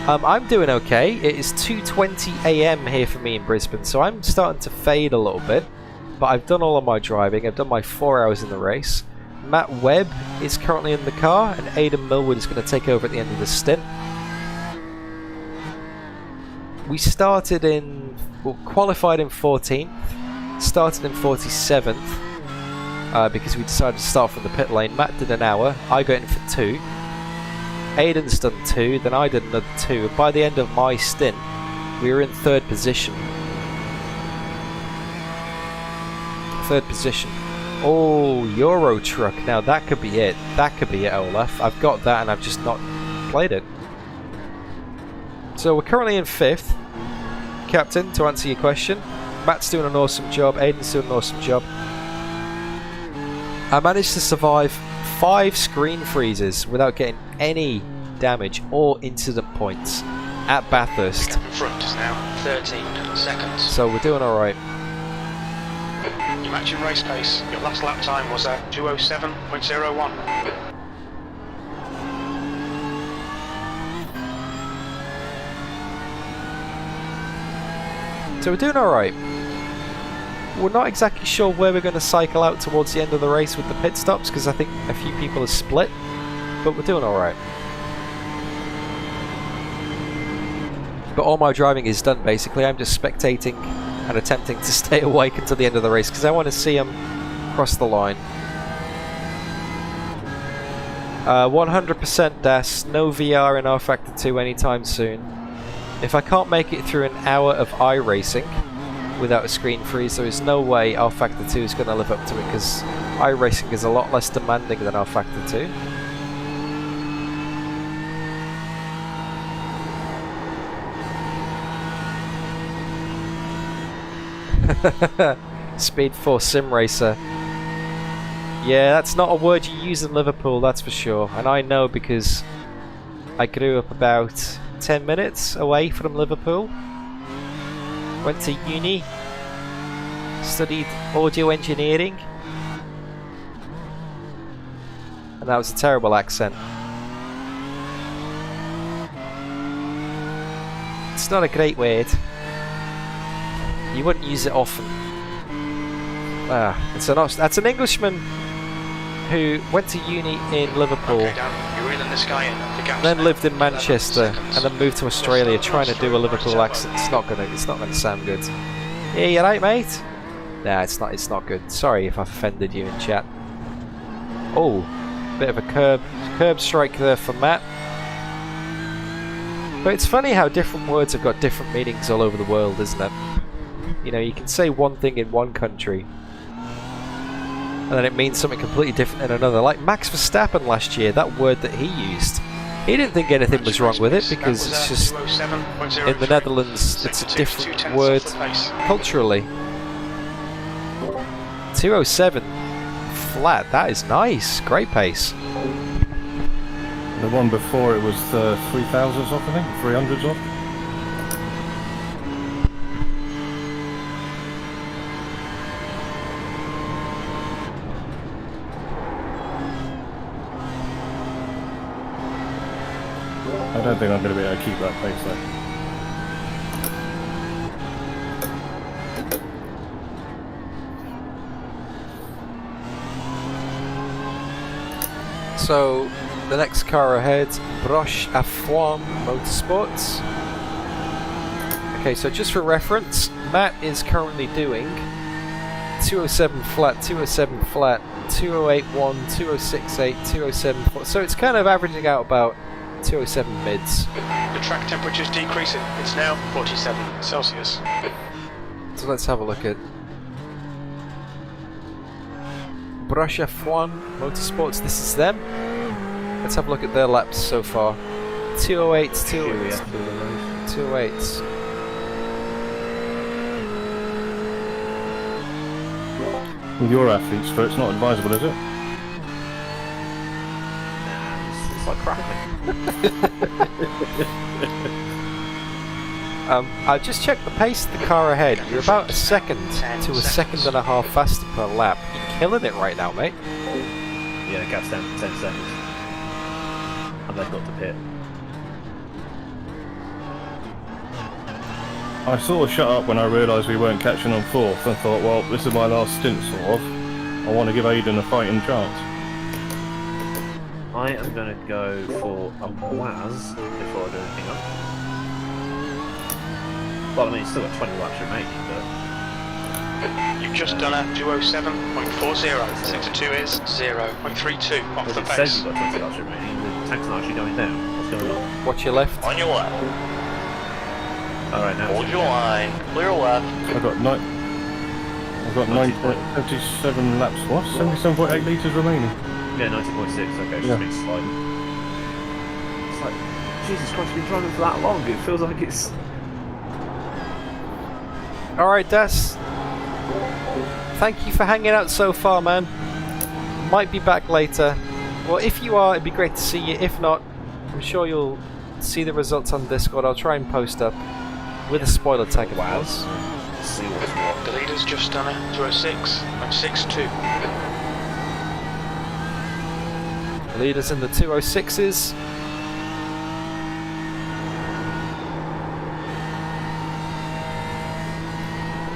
I'm doing okay. It is 2:20 AM here for me in Brisbane, so I'm starting to fade a little bit. But I've done all of my driving. I've done my 4 hours in the race. Matt Webb is currently in the car, and Aidan Millward is going to take over at the end of the stint. We started in, well, qualified in 14th, started in 47th, because we decided to start from the pit lane. Matt did an hour, I got in for 2. Aidan's done 2, then I did another 2, and by the end of my stint, we were in 3rd position. 3rd position. Oh, Euro Truck, now that could be it. That could be it, Olaf. I've got that and I've just not played it. So we're currently in 5th, Captain, to answer your question. Matt's doing an awesome job, Aidan's doing an awesome job. I managed to survive 5 screen freezes without getting any damage or incident points at Bathurst. The gap in front is now 13 seconds. So we're doing alright. You're matching race pace. Your last lap time was at 2:07.01. So we're doing alright. We're not exactly sure where we're going to cycle out towards the end of the race with the pit stops, because I think a few people are split, but we're doing alright. But all my driving is done basically. I'm just spectating and attempting to stay awake until the end of the race, because I want to see them cross the line. 100% DAS, no VR in rFactor 2 anytime soon. If I can't make it through an hour of iRacing without a screen freeze, there is no way rFactor 2 is going to live up to it, because iRacing is a lot less demanding than rFactor 2. Speed 4 Sim Racer. Yeah, that's not a word you use in Liverpool, that's for sure. And I know, because I grew up about 10 minutes away from Liverpool. Went to uni. Studied audio engineering. And that was a terrible accent. It's not a great word. You wouldn't use it often. That's an Englishman who went to uni in Liverpool, Okay, Dan, you're reeling this guy in. The gap's then now lived in 11 Manchester, seconds. and then moved to Australia trying to do a Liverpool accent. It's not gonna sound good. Yeah, you right, mate? Nah, it's not good. Sorry if I've offended you in chat. Oh, bit of a curb strike there for Matt. But it's funny how different words have got different meanings all over the world, isn't it? You know, you can say one thing in one country, and then it means something completely different in another. Like Max Verstappen last year, that word that he used, he didn't think anything was wrong with it, because it's just, in the Netherlands, it's a different word culturally. 207 flat, that is nice, great pace. The one before it was 3,000s off, I think, 300s off. I don't think I'm going to be able to keep that pace though. So the next car ahead, Broche à Foin Motorsports. Okay, so just for reference, Matt is currently doing 207 flat, 207 flat, 2081, 2068, 207. So it's kind of averaging out about 207 mids. The track temperature is decreasing. It's now 47 Celsius. So let's have a look at Broche à Foin Motorsports. This is them. Let's have a look at their laps so far. 208s, 208s, 208s. With your athlete's foot, it's not advisable, is it? It's like crackling. I just checked the pace of the car ahead. You're about a second to a second and a half faster per lap. You're killing it right now, mate. Yeah, the gap's down to 10 seconds. And they've got to pit. I sort of shut up when I realised we weren't catching on fourth and thought, well, this is my last stint, sort of. I want to give Aidan a fighting chance. I am going to go for a Waz before I do anything else. Well, I mean, it's still got 20 laps remaining, but... You've just done a 207.40. Sector 2 is 0.32 off the it pace. says you've got 20 laps remaining, the tank's not actually going down. What's going on? Watch your left. On your left. Alright, now Hold your line. Clear left. I've got 9.37 laps, what? 77.8 litres remaining. Yeah, 90.6, okay, Yeah. just been sliding. It's like, Jesus Christ, we've been driving for that long, it feels like it's... Alright, Das. Thank you for hanging out so far, man. Might be back later. Well, if you are, it'd be great to see you. If not, I'm sure you'll see the results on Discord. I'll try and post up with a spoiler tag, of course. Let's see what's what. The leader's just done a 206.62. Leaders in the 206s.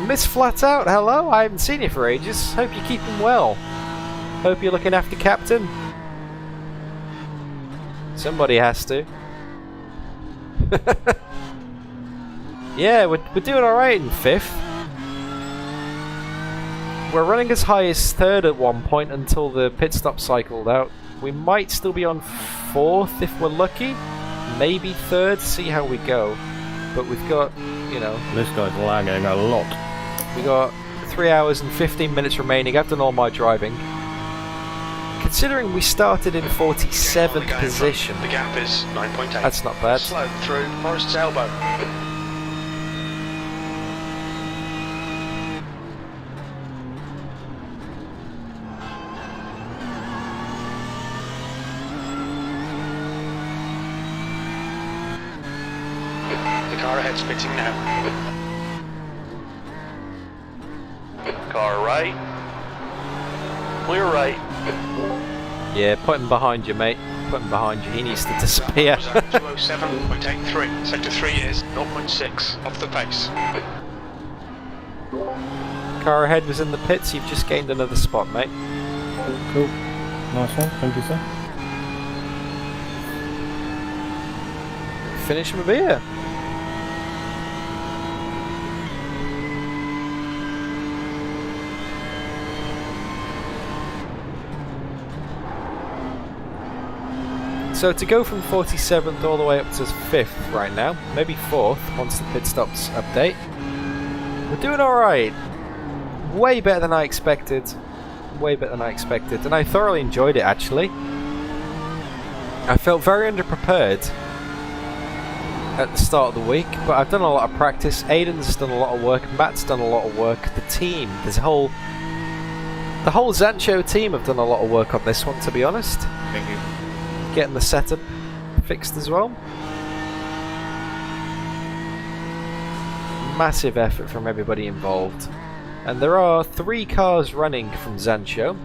Miss Flat Out, hello. I haven't seen you for ages. Hope you're keeping well. Hope you're looking after Captain. Somebody has to. Yeah, we're doing alright in 5th. We're running as high as 3rd at one point until the pit stop cycled out. We might still be on 4th if we're lucky. Maybe 3rd, see how we go. But we've got, you know... This guy's lagging a lot. We got 3 hours and 15 minutes remaining. I've done all my driving. Considering we started in 47th position, The gap is 9.8. that's not bad. Slow through Forest's elbow. The car ahead's pitting now. Car right. Clear right. Yeah, put him behind you, mate. Put him behind you. He needs to disappear. 207.83. Sector 3 is 0.6 off the pace. Car ahead was in the pits. You've just gained another spot, mate. Cool. Nice one, thank you, sir. Finish him a beer. So to go from 47th all the way up to 5th right now, maybe 4th once the pit stops update, we're doing alright. Way better than I expected. Way better than I expected, and I thoroughly enjoyed it actually. I felt very underprepared at the start of the week, but I've done a lot of practice. Aidan's done a lot of work, Matt's done a lot of work, the team, the whole Zansho team have done a lot of work on this one, to be honest. Thank you. Getting the setup fixed as well. Massive effort from everybody involved. And there are 3 cars running from Zansho.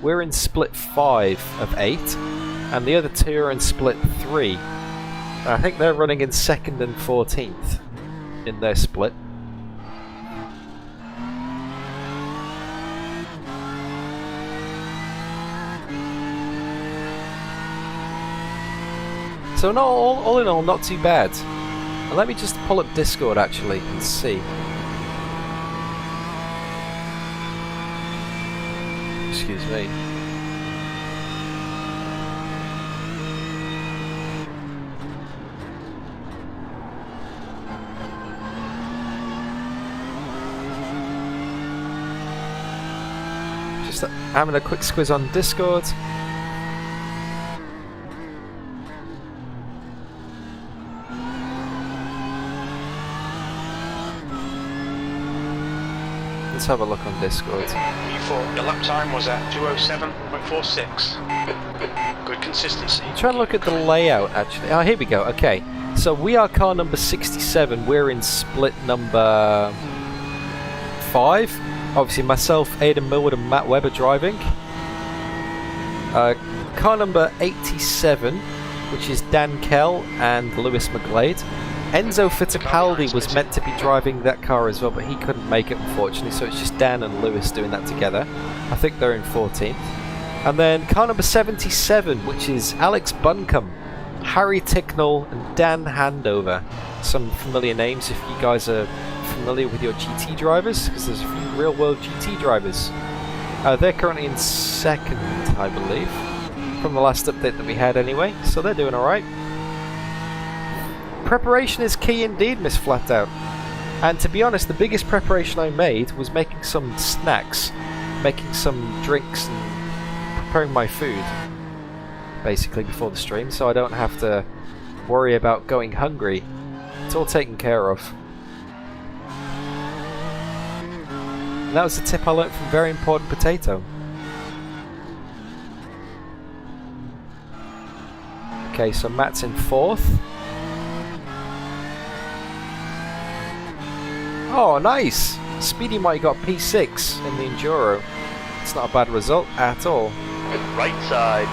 We're in split 5 of 8, and the other 2 are in split 3. I think they're running in 2nd and 14th in their split. So not all in all, not too bad. And let me just pull up Discord actually and see. Excuse me. Just having a quick squiz on Discord. Let's have a look on Discord. U4, your lap time was at 2:07.46. Good consistency. I'm trying to look at the layout actually. Oh, here we go. Okay. So we are car number 67. We're in split number 5. Obviously myself, Aidan Millward and Matt Webb are driving. Car number 87, which is Dan Kell and Lewis McGlade. Enzo Fittipaldi was meant to be driving that car as well, but he couldn't make it unfortunately, so it's just Dan and Lewis doing that together. I think they're in 14th. And then car number 77, which is Alex Buncombe, Harry Ticknell and Dan Handover. Some familiar names if you guys are familiar with your GT drivers, because there's a few real world GT drivers. They're currently in 2nd, I believe, from the last update that we had anyway, so they're doing alright. Preparation is key indeed, Miss Flatout. And to be honest, the biggest preparation I made was making some snacks, making some drinks and preparing my food, basically before the stream, so I don't have to worry about going hungry. It's all taken care of. And that was a tip I learnt from Very Important Potato. Okay, so Matt's in 4th. Oh, nice! Speedy Mike got P6 in the Enduro. It's not a bad result at all. Right side.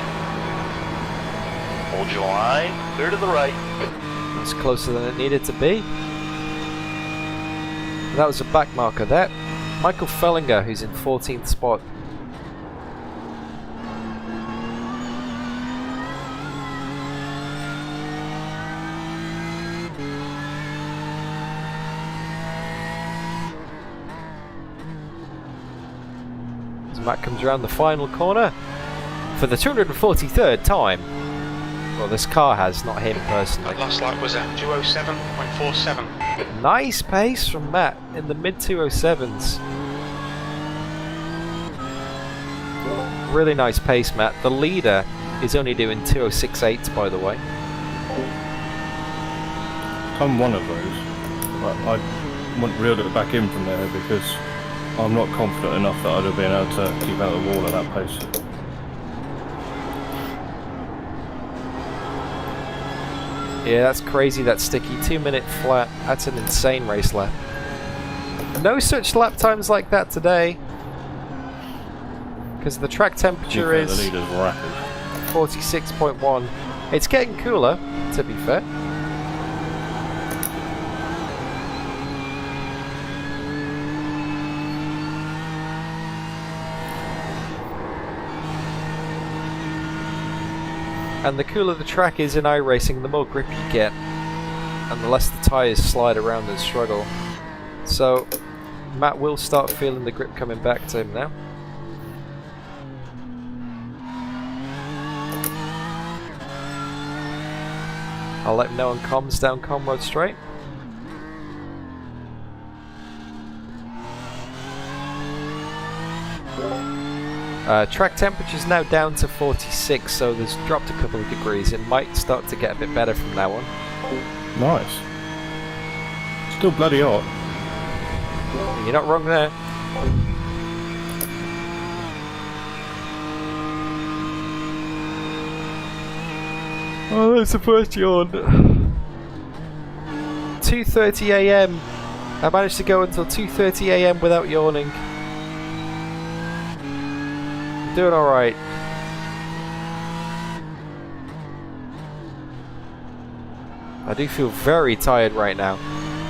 Hold your line. Clear to the right. It's closer than it needed to be. That was a back marker there. Michael Fellinger, who's in 14th spot. Matt comes around the final corner for the 243rd time. Well, this car has, not him personally. That last lap was at 2:07.47. Nice pace from Matt in the mid 207s. Really nice pace, Matt. The leader is only doing 2:06.8, by the way. I'm one of those, but I wouldn't reel it back in from there because I'm not confident enough that I'd have been able to keep out of the wall at that pace. Yeah, that's crazy, that sticky 2-minute flat. That's an insane race lap. No such lap times like that today, because the track temperature is the leader's rapid. 46.1. It's getting cooler, to be fair. And the cooler the track is in iRacing, the more grip you get, and the less the tyres slide around and struggle. So Matt will start feeling the grip coming back to him now. I'll let him know on comms down Comrade Straight. Track temperature's now down to 46, so there's dropped a couple of degrees. It might start to get a bit better from now on. Nice. Still bloody hot. You're not wrong there. Oh, that's the first yawn. 2:30 AM. I managed to go until 2:30 AM without yawning. Doing alright. I do feel very tired right now.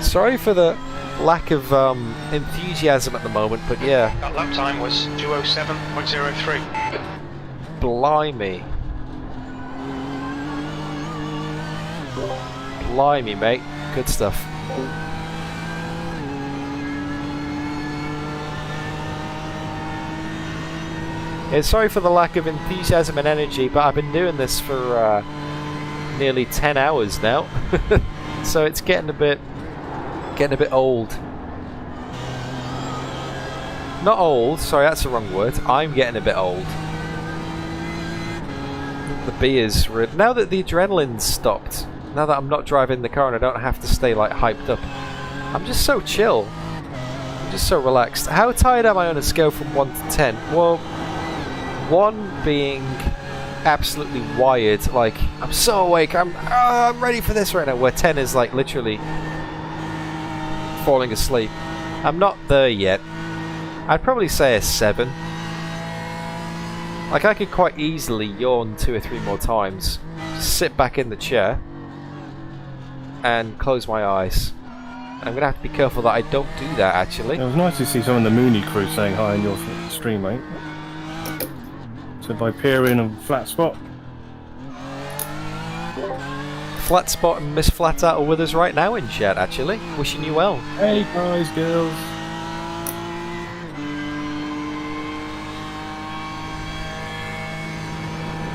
Sorry for the lack of enthusiasm at the moment, but yeah. That lap time was 2:07.03. Blimey. Blimey, mate. Good stuff. Yeah, sorry for the lack of enthusiasm and energy, but I've been doing this for nearly 10 hours now. So it's getting a bit old. Not old, sorry, that's the wrong word. I'm getting a bit old. The beer's now that the adrenaline's stopped, now that I'm not driving the car and I don't have to stay like hyped up, I'm just so chill. I'm just so relaxed. How tired am I on a scale from 1 to 10? Well, 1 being absolutely wired, like I'm so awake, I'm ready for this right now, where 10 is like literally falling asleep. I'm not there yet. I'd probably say a 7. Like I could quite easily yawn 2 or 3 more times, just sit back in the chair and close my eyes. I'm gonna have to be careful that I don't do that actually. It was nice to see some of the Mooney crew saying hi in your stream, mate. So by peering and flat spot. Flat Spot and Miss Flat Out are with us right now in chat actually. Wishing you well. Hey guys, girls.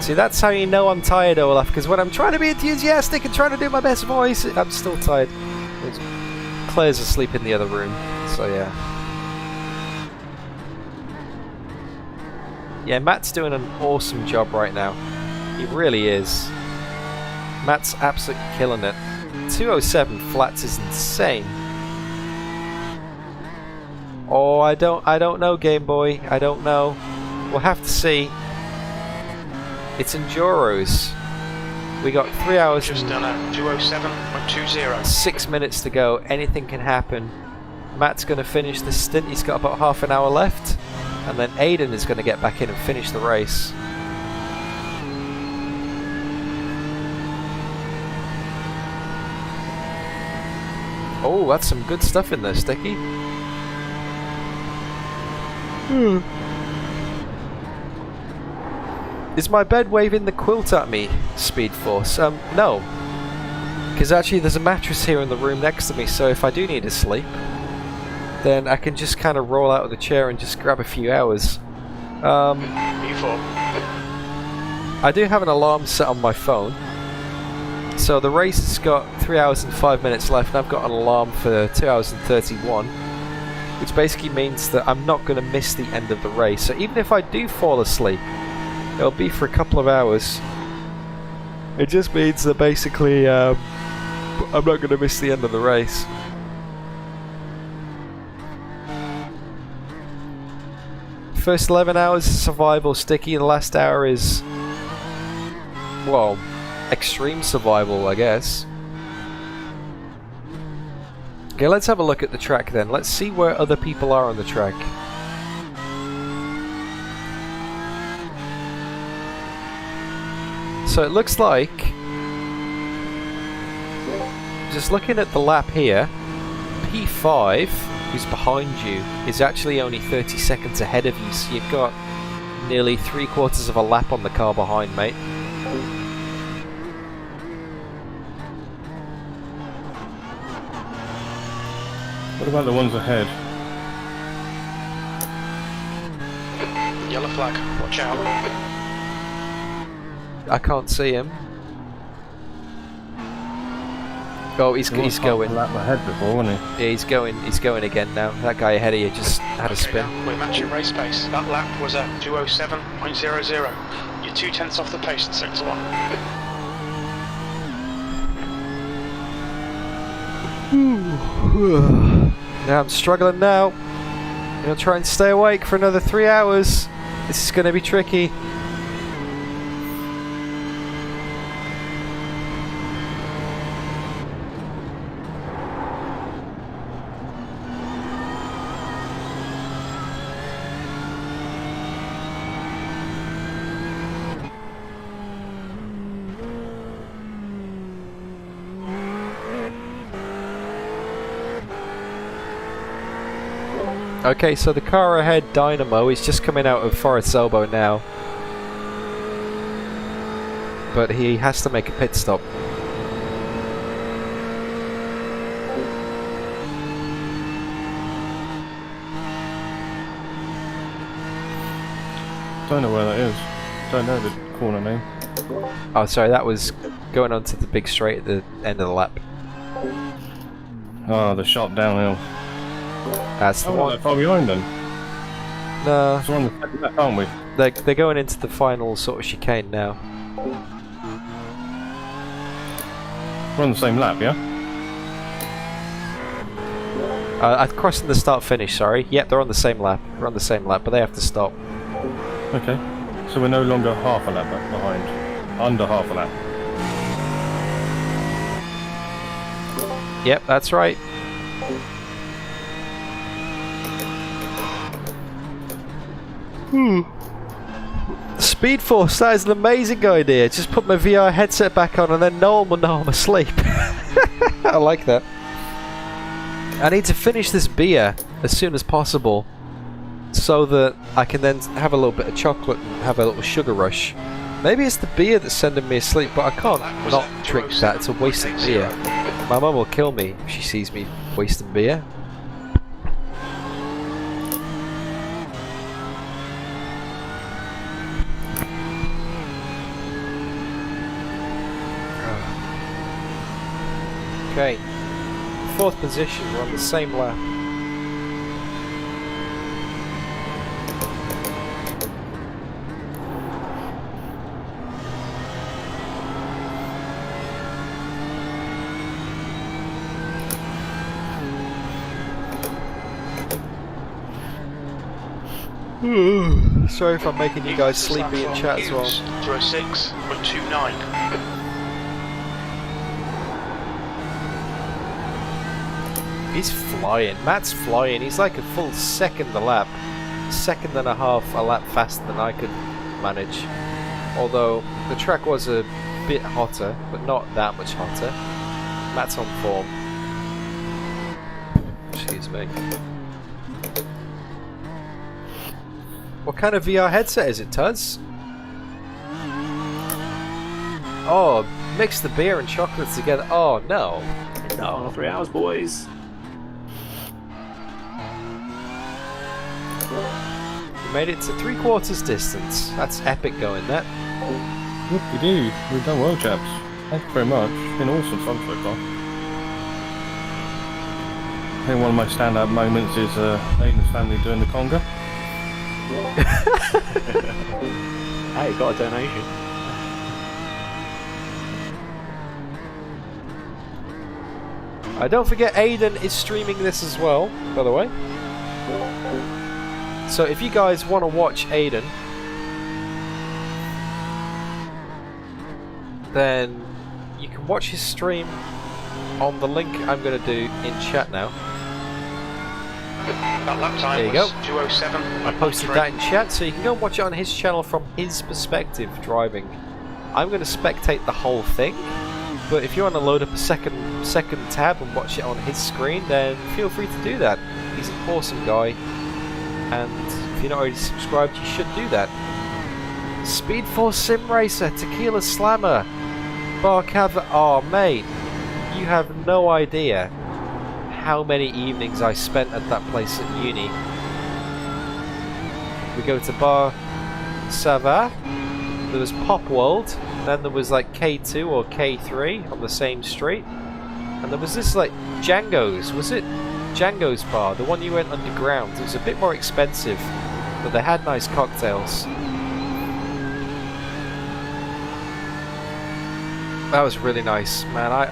See, that's how you know I'm tired, Olaf, because when I'm trying to be enthusiastic and trying to do my best voice, I'm still tired. Claire's asleep in the other room, so yeah. Yeah, Matt's doing an awesome job right now. He really is. Matt's absolutely killing it. 207 flats is insane. Oh, I don't know, Game Boy. I don't know. We'll have to see. It's Enduros. We got 3 hours Just done a 207.20. 6 minutes to go. Anything can happen. Matt's going to finish the stint. He's got about half an hour left. And then Aidan is going to get back in and finish the race. Oh, that's some good stuff in there, Sticky. Is my bed waving the quilt at me, Speed Force? No. Because actually there's a mattress here in the room next to me, so if I do need to sleep, then I can just kind of roll out of the chair and just grab a few hours. I do have an alarm set on my phone. So the race has got 3 hours and 5 minutes left, and I've got an alarm for 2 hours and 31. Which basically means that I'm not going to miss the end of the race. So even if I do fall asleep, it'll be for a couple of hours. It just means that basically I'm not going to miss the end of the race. First 11 hours is survival, Sticky. The last hour is, well, extreme survival, I guess. Okay, let's have a look at the track then. Let's see where other people are on the track. So it looks like, just looking at the lap here, P5, who's behind you, is actually only 30 seconds ahead of you, so you've got nearly 3/4 of a lap on the car behind, mate. What about the ones ahead? Yellow flag, watch out. I can't see him. Oh, he's going. Lap ahead before, wasn't he? Yeah, he's going again now. That guy ahead of you just had a spin. Now we're matching race pace. That lap was at 207.00. You're 2/10 off the pace in sector 1. Now I'm struggling now. I'm gonna try and stay awake for another 3 hours. This is gonna be tricky. Okay, so the car ahead, Dynamo, is just coming out of Forest's Elbow now. But he has to make a pit stop. Don't know where that is. Don't know the corner name. Oh, sorry, that was going onto the big straight at the end of the lap. Ah, the sharp downhill. That's the Oh, one. that far behind then. No, So we're on the second lap, aren't we? they're going into the final sort of chicane now. We're on the same lap, yeah? I'm crossing the start-finish, sorry. Yep, they're on the same lap. We're on the same lap, but they have to stop. Okay. So we're no longer half a lap behind. Under half a lap. Yep, that's right. Speed Force, that is an amazing idea. Just put my VR headset back on and then no one will know I'm asleep. I like that. I need to finish this beer as soon as possible so that I can then have a little bit of chocolate and have a little sugar rush. Maybe it's the beer that's sending me asleep, but I can't not drink that. It's a waste of beer. My mum will kill me if she sees me wasting beer. Okay, 4th position, we're on the same lap. Sorry if I'm making you guys sleepy in chat as well. 06.29. He's flying. Matt's flying. He's like a full second a lap. Second and a half a lap faster than I could manage. Although the track was a bit hotter, but not that much hotter. Matt's on form. Excuse me. What kind of VR headset is it, Tuz? Oh, mix the beer and chocolates together. Oh, no. No, 3 hours, boys. You made it to 3/4 distance. That's epic going, that. Yep, we do. We've done well, chaps. Thank you very much. It's been awesome fun so far. I think one of my standout moments is Aidan's family doing the conga. Hey, got a donation. Don't forget Aidan is streaming this as well, by the way. So if you guys want to watch Aidan, then you can watch his stream on the link I'm going to do in chat now. That lap time There you was go. 2:07. I posted that in chat, so you can go and watch it on his channel from his perspective driving. I'm going to spectate the whole thing, but if you want to load up a second tab and watch it on his screen, then feel free to do that. He's an awesome guy, and if you're not already subscribed, you should do that. Speed Force Sim Racer, Tequila Slammer, Bar Cava. Oh, mate, you have no idea how many evenings I spent at that place at uni. We go to Bar Sava, there was Pop World, then there was like K2 or K3 on the same street, and there was this like Django's, was it? Django's bar, the one you went underground. It was a bit more expensive, but they had nice cocktails. That was really nice, man.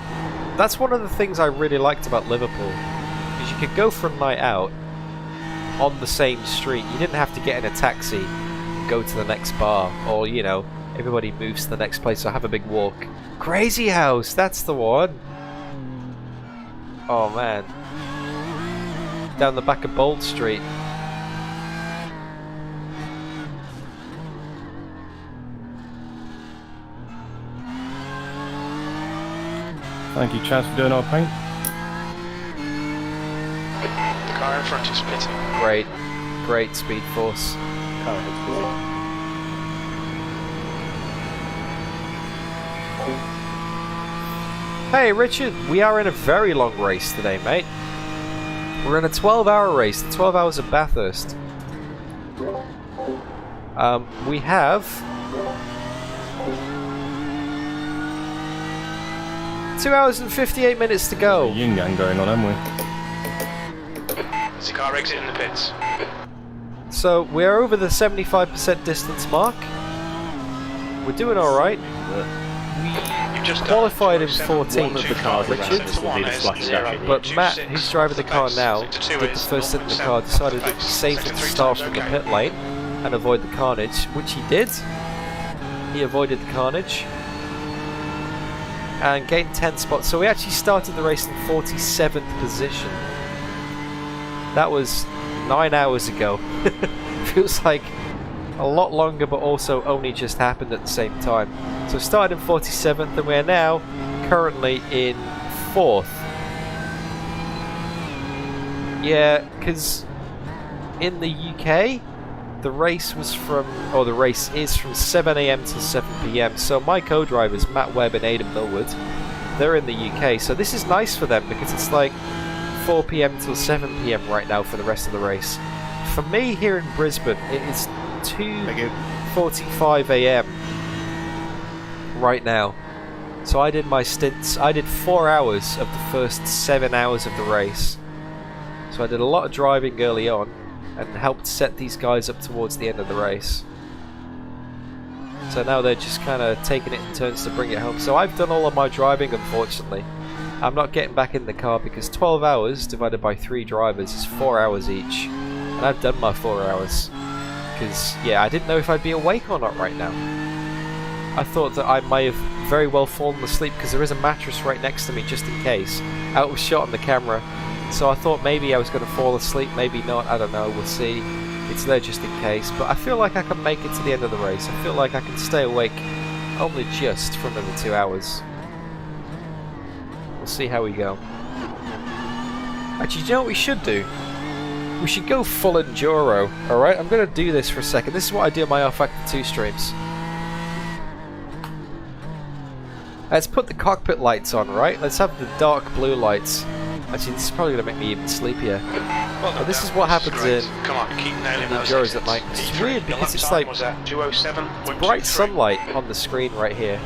That's one of the things I really liked about Liverpool, is you could go for a night out on the same street. You didn't have to get in a taxi and go to the next bar, or you know, everybody moves to the next place, so have a big walk. Crazy House, that's the one. Oh man, down the back of Bold Street. Thank you, Chaz, for doing our paint. The car in front is pitting. Great Speed Force. Car ahead's busy. Hey Richard, we are in a very long race today, mate. We're in a 12-hour race, 12 hours of Bathurst. We have 2 hours and 58 minutes to go. Yin yang going on, haven't we? There's a car exiting the pits. So we're over the 75% distance mark. We're doing alright. You've just Qualified in 14th. 14th of the cars Richard. will need a splash jacket. But Matt, who's driving the car now, did the first stint in the car, decided it was safer to start from the pit lane and avoid the carnage, which he did. He avoided the carnage and gained 10 spots. So we actually started the race in 47th position. That was 9 hours ago. Feels like a lot longer, but also only just happened at the same time. So started in 47th and we're now currently in 4th. Yeah, because in the UK the race was from, or the race is from 7 AM till 7 PM. So my co-drivers Matt Webb and Aidan Millward, they're in the UK, so this is nice for them because it's like 4 PM till 7 PM right now for the rest of the race. For me here in Brisbane, it is 2:45 AM right now. So I did my stints. I did 4 hours of the first 7 hours of the race. So I did a lot of driving early on and helped set these guys up towards the end of the race. So now they're just kind of taking it in turns to bring it home. So I've done all of my driving, unfortunately. I'm not getting back in the car because 12 hours divided by 3 drivers is 4 hours each. And I've done my 4 hours. Because, yeah, I didn't know if I'd be awake or not right now. I thought that I may have very well fallen asleep because there is a mattress right next to me just in case. Out was shot on the camera. So I thought maybe I was going to fall asleep, maybe not, I don't know, we'll see. It's there just in case. But I feel like I can make it to the end of the race. I feel like I can stay awake only just for another 2 hours. We'll see how we go. Actually, do you know what we should do? We should go full enduro, alright? I'm going to do this for a second. This is what I do on my R-Factor 2 streams. Let's put the cockpit lights on, right? Let's have the dark blue lights. Actually, this is probably going to make me even sleepier. But this is what happens in Come on, keep nailing those Enduros at night. It's weird because it's like bright sunlight on the screen right here.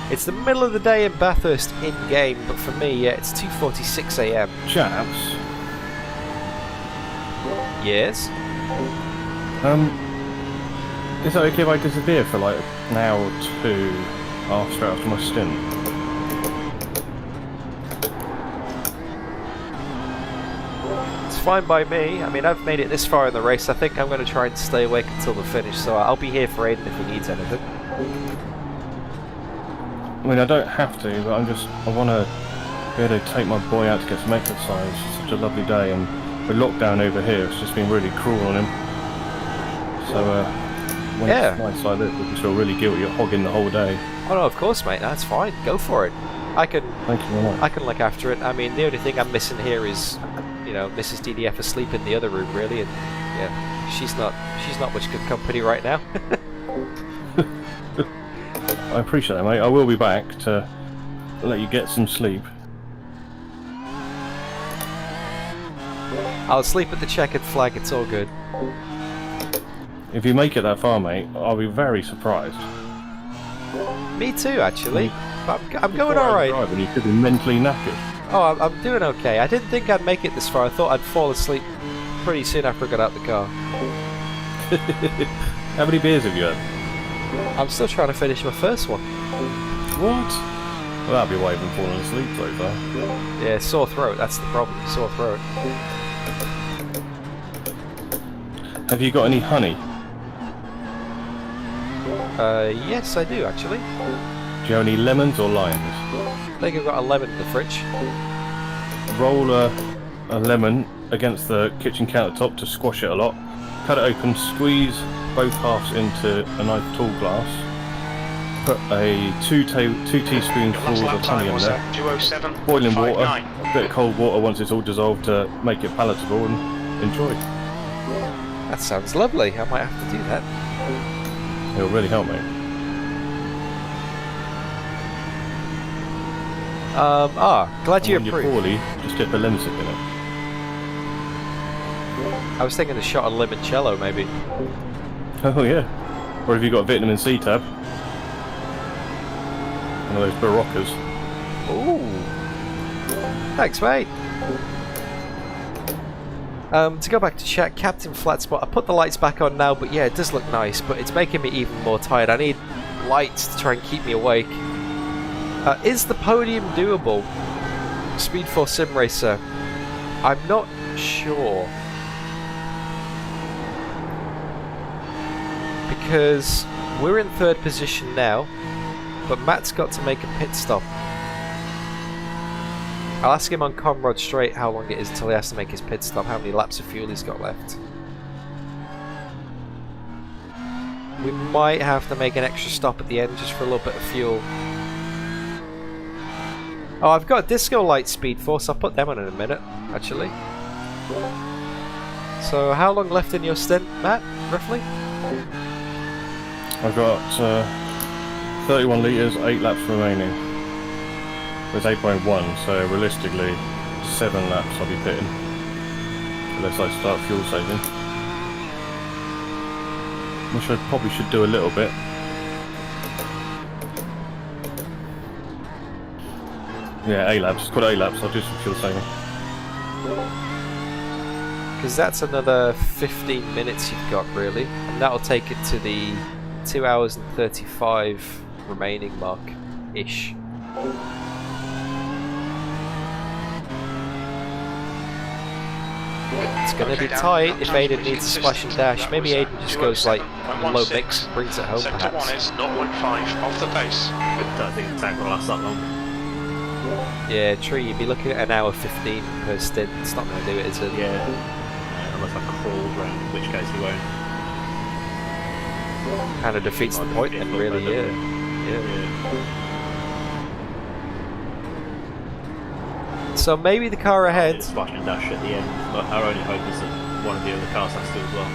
It's the middle of the day in Bathurst in-game, but for me, yeah, it's 2:46 AM. Chaps. Yes? Is it okay if I disappear for like an hour or two after my stint? It's fine by me. I mean, I've made it this far in the race. I think I'm going to try and stay awake until the finish, so I'll be here for Aidan if he needs anything. I mean, I don't have to, but I want to be able to take my boy out to get some exercise. It's such a lovely day, and the lockdown over here has just been really cruel on him. So, when it's nights like this, you feel really guilty. You're hogging the whole day. Oh no, of course, mate. That's fine. Go for it. I can. Thank you very much. I can look after it. I mean, the only thing I'm missing here is, you know, Mrs. DDF asleep in the other room, really, and yeah, she's not much good company right now. I appreciate that, mate. I will be back to let you get some sleep. I'll sleep at the checkered flag. It's all good. If you make it that far, mate, I'll be very surprised. Me too, actually. But I'm going all right. And you could be mentally knackered. Oh, I'm doing okay. I didn't think I'd make it this far. I thought I'd fall asleep pretty soon after I got out the car. How many beers have you had? I'm still trying to finish my first one. What? Well, that'll be why you've been falling asleep so far. Yeah, sore throat. That's the problem. Sore throat. Have you got any honey? Yes, I do actually. Do you have any lemons or limes? I think I've got a lemon in the fridge. Roll a lemon against the kitchen countertop to squash it a lot. Cut it open, squeeze both halves into a nice tall glass. Put a 2 teaspoonfuls of honey in there. Boiling water, a bit of cold water once it's all dissolved to make it palatable, and enjoy. That sounds lovely. I might have to do that. It'll really help me. Glad you when approve. you're poorly, just dip a lemon sip in it. I was thinking a shot of limoncello, maybe. Oh yeah. Or have you got a vitamin C tab? One of those Baroccas. Ooh. Thanks, mate. To go back to chat, Captain Flatspot, I put the lights back on now, but yeah, it does look nice, but it's making me even more tired. I need lights to try and keep me awake. Is the podium doable? Speed Force Sim Racer. I'm not sure. Because we're in 3rd position now, but Matt's got to make a pit stop. I'll ask him on Comrade straight how long it is until he has to make his pit stop, how many laps of fuel he's got left. We might have to make an extra stop at the end just for a little bit of fuel. Oh, I've got Disco Light Speed Force, I'll put them on in a minute, actually. So, how long left in your stint, Matt, roughly? I've got 31 litres, 8 laps remaining. With 8.1, so realistically 7 laps I'll be pitting. Unless I start fuel saving. Which I probably should do a little bit. Yeah, 8 laps. It's got 8 laps, I'll do some fuel saving. Because that's another 15 minutes you've got, really. And that'll take it to the 2 hours and 35 remaining mark-ish. It's going to be tight if Aidan needs a splash and dash. Maybe Aidan just goes like low mix and brings it home Sector perhaps. 1 is 0.5 off the pace. I don't think the tank will last that long. Yeah, true, you'd be looking at an hour 15 per stint. It's not going to do it, is it? Yeah. Unless I crawl around, in which case we won't. Kind of defeats the point then, really, yeah. So maybe the car ahead. Splash and dash at the end, but our only hope is that one of the other cars has to as well.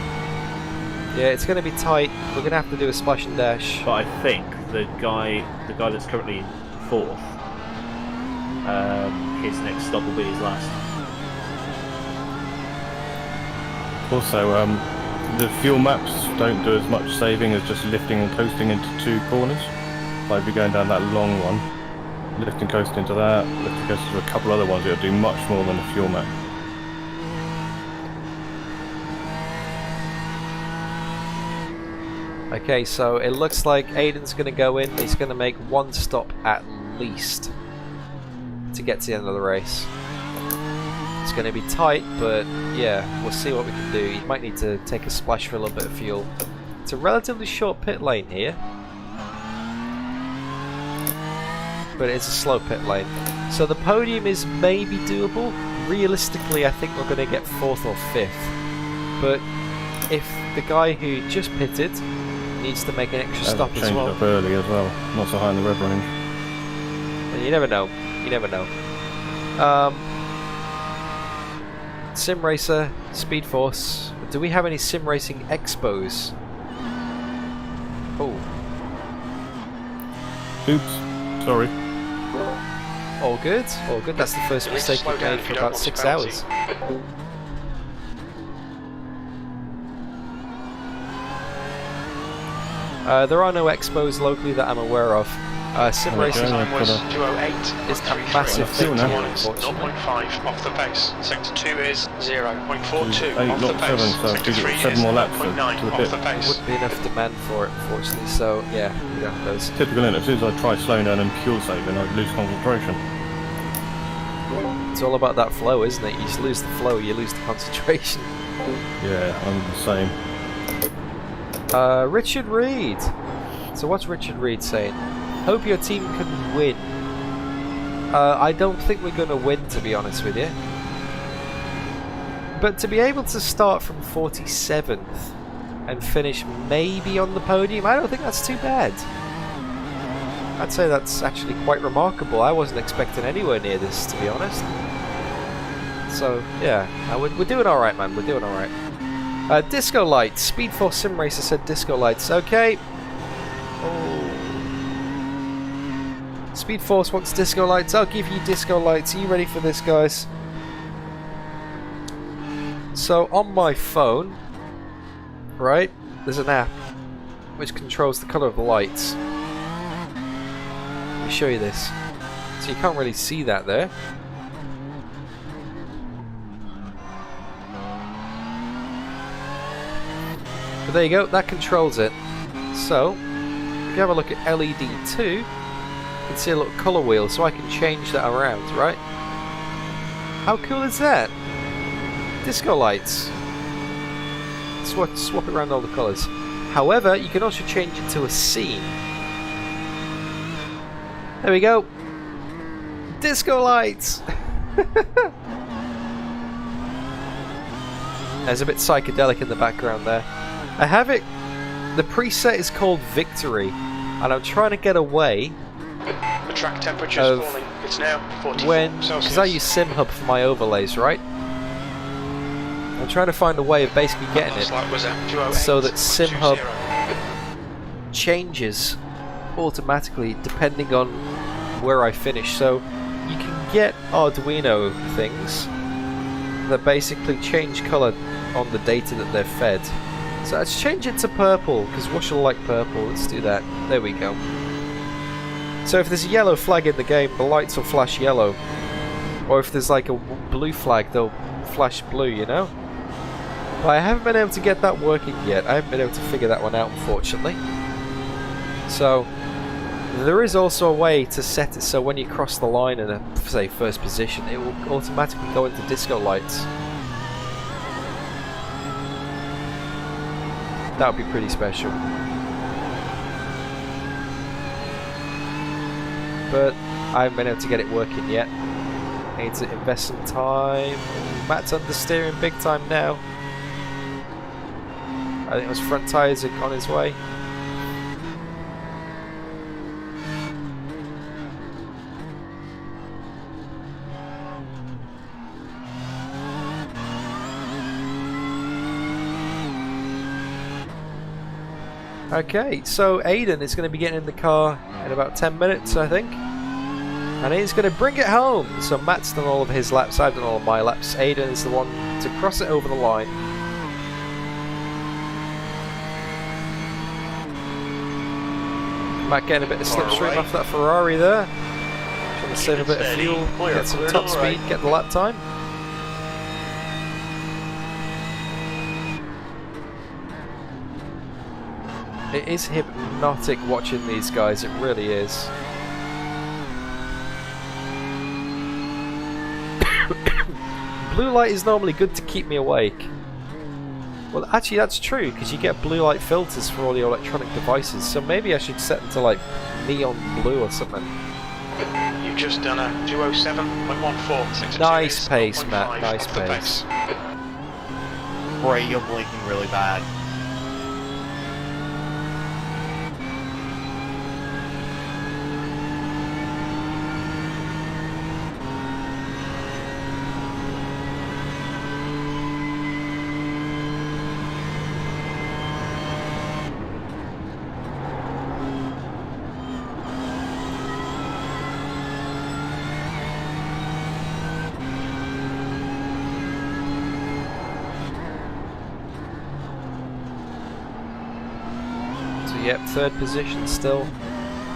Yeah, it's going to be tight. We're going to have to do a splash and dash. But I think the guy that's currently in 4th, his next stop will be his last. Also, the fuel maps don't do as much saving as just lifting and coasting into 2 corners. Like if you're going down that long one, lift and coast into that, lift and coast into a couple other ones, it'll do much more than a fuel map. Okay, so it looks like Aidan's going to go in. He's going to make 1 stop at least to get to the end of the race. It's going to be tight, but yeah, we'll see what we can do. He might need to take a splash for a little bit of fuel. It's a relatively short pit lane here, but it's a slow pit lane. So the podium is maybe doable. Realistically, I think we're going to get 4th or 5th. But if the guy who just pitted needs to make an extra stop as well. Changed up early as well, not so high in the rev range. And you never know. You never know. Sim Racer, Speed Force. Do we have any sim racing expos? Oh. Oops, sorry. All good. All good. That's the first mistake we've made for about 6 hours. There are no expos locally that I'm aware of. Sim racing Time was 208. is a massive thing here, 0.5 unfortunately. off the pace. Sector 2 is 0.42 8, off the not 7, pace. so Sector 3 7 is more laps 0.9 to the off pit. the pace. Wouldn't be enough demand for it, unfortunately. So yeah, we don't have those. Typical, innit? As soon as I try slowing down and fuel saving, I lose concentration. It's all about that flow, isn't it? You just lose the flow, you lose the concentration. Yeah, I'm the same. Richard Reed. So what's Richard Reed saying? Hope your team can win. I don't think we're going to win, to be honest with you. But to be able to start from 47th and finish maybe on the podium, I don't think that's too bad. I'd say that's actually quite remarkable. I wasn't expecting anywhere near this, to be honest. So, yeah, we're doing alright, man. We're doing alright. Disco Lights. Speed Force Sim Racer said Disco Lights. Okay. Oh. Speed Force wants Disco Lights. I'll give you Disco Lights. Are you ready for this, guys? So, on my phone, right, there's an app which controls the colour of the lights. Let me show you this. So you can't really see that there. But there you go, that controls it. So, if you have a look at LED 2, you can see a little colour wheel, so I can change that around, right? How cool is that? Disco lights. Swap it around all the colours. However, you can also change it to a scene. There we go. Disco lights! There's a bit psychedelic in the background there. I have it. The preset is called Victory, and I'm trying to get away. The track temperature is falling. It's now 44 Celsius. Because I use SimHub for my overlays, right? I'm trying to find a way of basically getting it so that SimHub changes automatically depending on where I finish. So you can get Arduino things that basically change colour on the data that they're fed. So let's change it to purple, because Wash will like purple. Let's do that. There we go. So if there's a yellow flag in the game, the lights will flash yellow. Or if there's like a blue flag, they'll flash blue, you know? But I haven't been able to get that working yet. I haven't been able to figure that one out, unfortunately. So there is also a way to set it so when you cross the line in a, say, first position, it will automatically go into disco lights. That would be pretty special. But I haven't been able to get it working yet. I need to invest some time. Matt's understeering big time now. I think those front tyres are on his way. Okay, so Aidan is going to be getting in the car in about 10 minutes, I think. And he's going to bring it home. So Matt's done all of his laps, I've done all of my laps. Aidan is the one to cross it over the line. Matt getting a bit of slipstream off that Ferrari there. Trying to save a bit of fuel, get some top speed, get the lap time. It is hypnotic watching these guys, it really is. Blue light is normally good to keep me awake. Well, actually that's true, because you get blue light filters for all the electronic devices, so maybe I should set them to like neon blue or something. You've just done a 207.14. Nice pace, Matt, nice pace. Ray, you're blinking really bad. Yep, third position still.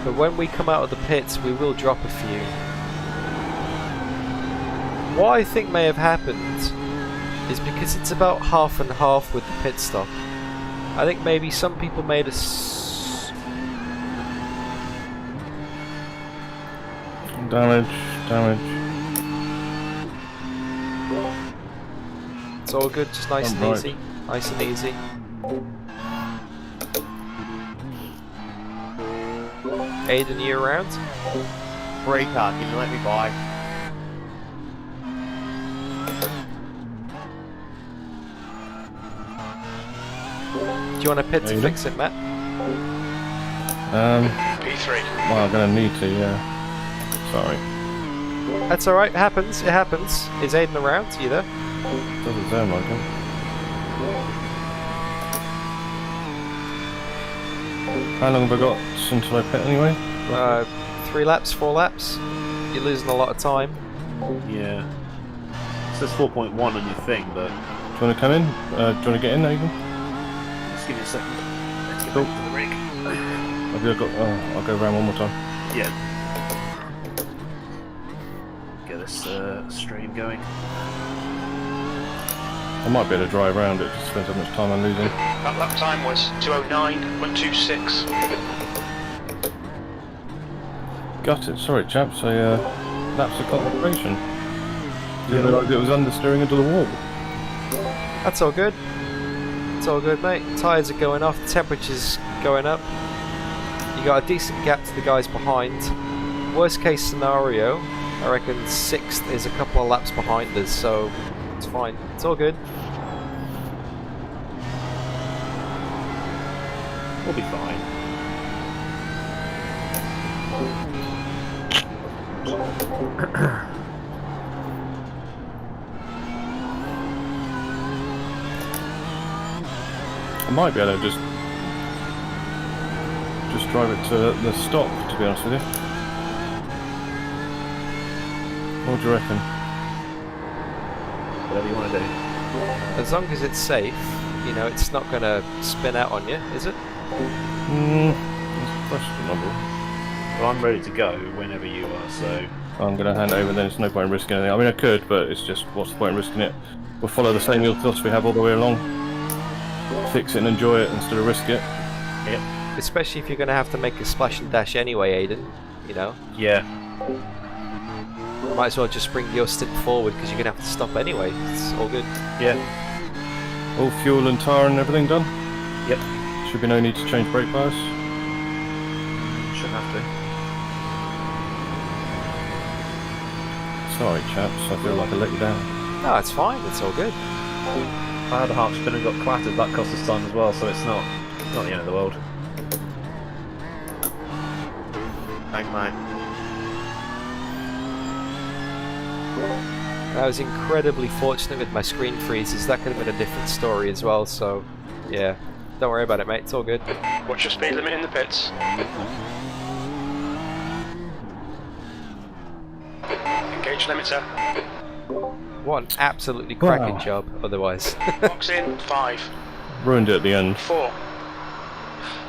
But when we come out of the pits, we will drop a few. What I think may have happened is because it's about half and half with the pit stop. I think maybe some people made a damage. It's all good, just nice and easy. Nice and easy. Aidan, you around? Free car, can you let me by? Do you want a pit to fix it, Matt? P3. Well, I'm gonna need to, yeah. Sorry. That's alright, it happens, it happens. Is Aidan around? You there? Doesn't sound like it. How long have I got until I pit anyway? 3 laps, 4 laps. You're losing a lot of time. Yeah. It says 4.1 on your thing, but... Do you want to come in? Do you want to get in, Aidan? Just give me a second. Cool. To the rig. I'll go around one more time. Yeah. Get this stream going. I might be able to drive around it, just depends how much time I'm losing. That lap time was 2:09.126. Got it, sorry chaps, lapse of concentration. Didn't realise it was understeering into the wall. That's all good. It's all good, mate. Tyres are going off, the temperature's going up. You got a decent gap to the guys behind. Worst case scenario, I reckon 6th is a couple of laps behind us, so it's fine. It's all good. We'll be fine. I might be able to just drive it to the stop, to be honest with you. What do you reckon? Whatever you want to do. As long as it's safe, you know, it's not going to spin out on you, is it? That's questionable. Well, I'm ready to go whenever you are, so... I'm going to hand it over, then it's no point in risking anything. I mean, I could, but it's just, what's the point in risking it? We'll follow the same ethos we have all the way along. Fix it and enjoy it instead of risk it. Yep. Especially if you're going to have to make a splash and dash anyway, Aidan, you know? Yeah. Might as well just bring your stint forward because you're going to have to stop anyway. It's all good. Yeah. All fuel and tyre and everything done? Yep. Should be no need to change brake bias. Shouldn't have to. Sorry chaps, I feel like I let you down. No, it's fine. It's all good. I had a half spin and got clattered. That cost us time as well, so it's not the end of the world. Thank mine. I was incredibly fortunate with my screen freezes. That could have been a different story as well, so yeah. Don't worry about it, mate. It's all good. What's your speed limit in the pits? Engage limiter. What an absolutely cracking job, otherwise. Box in, 5, Ruined it at the end. 4,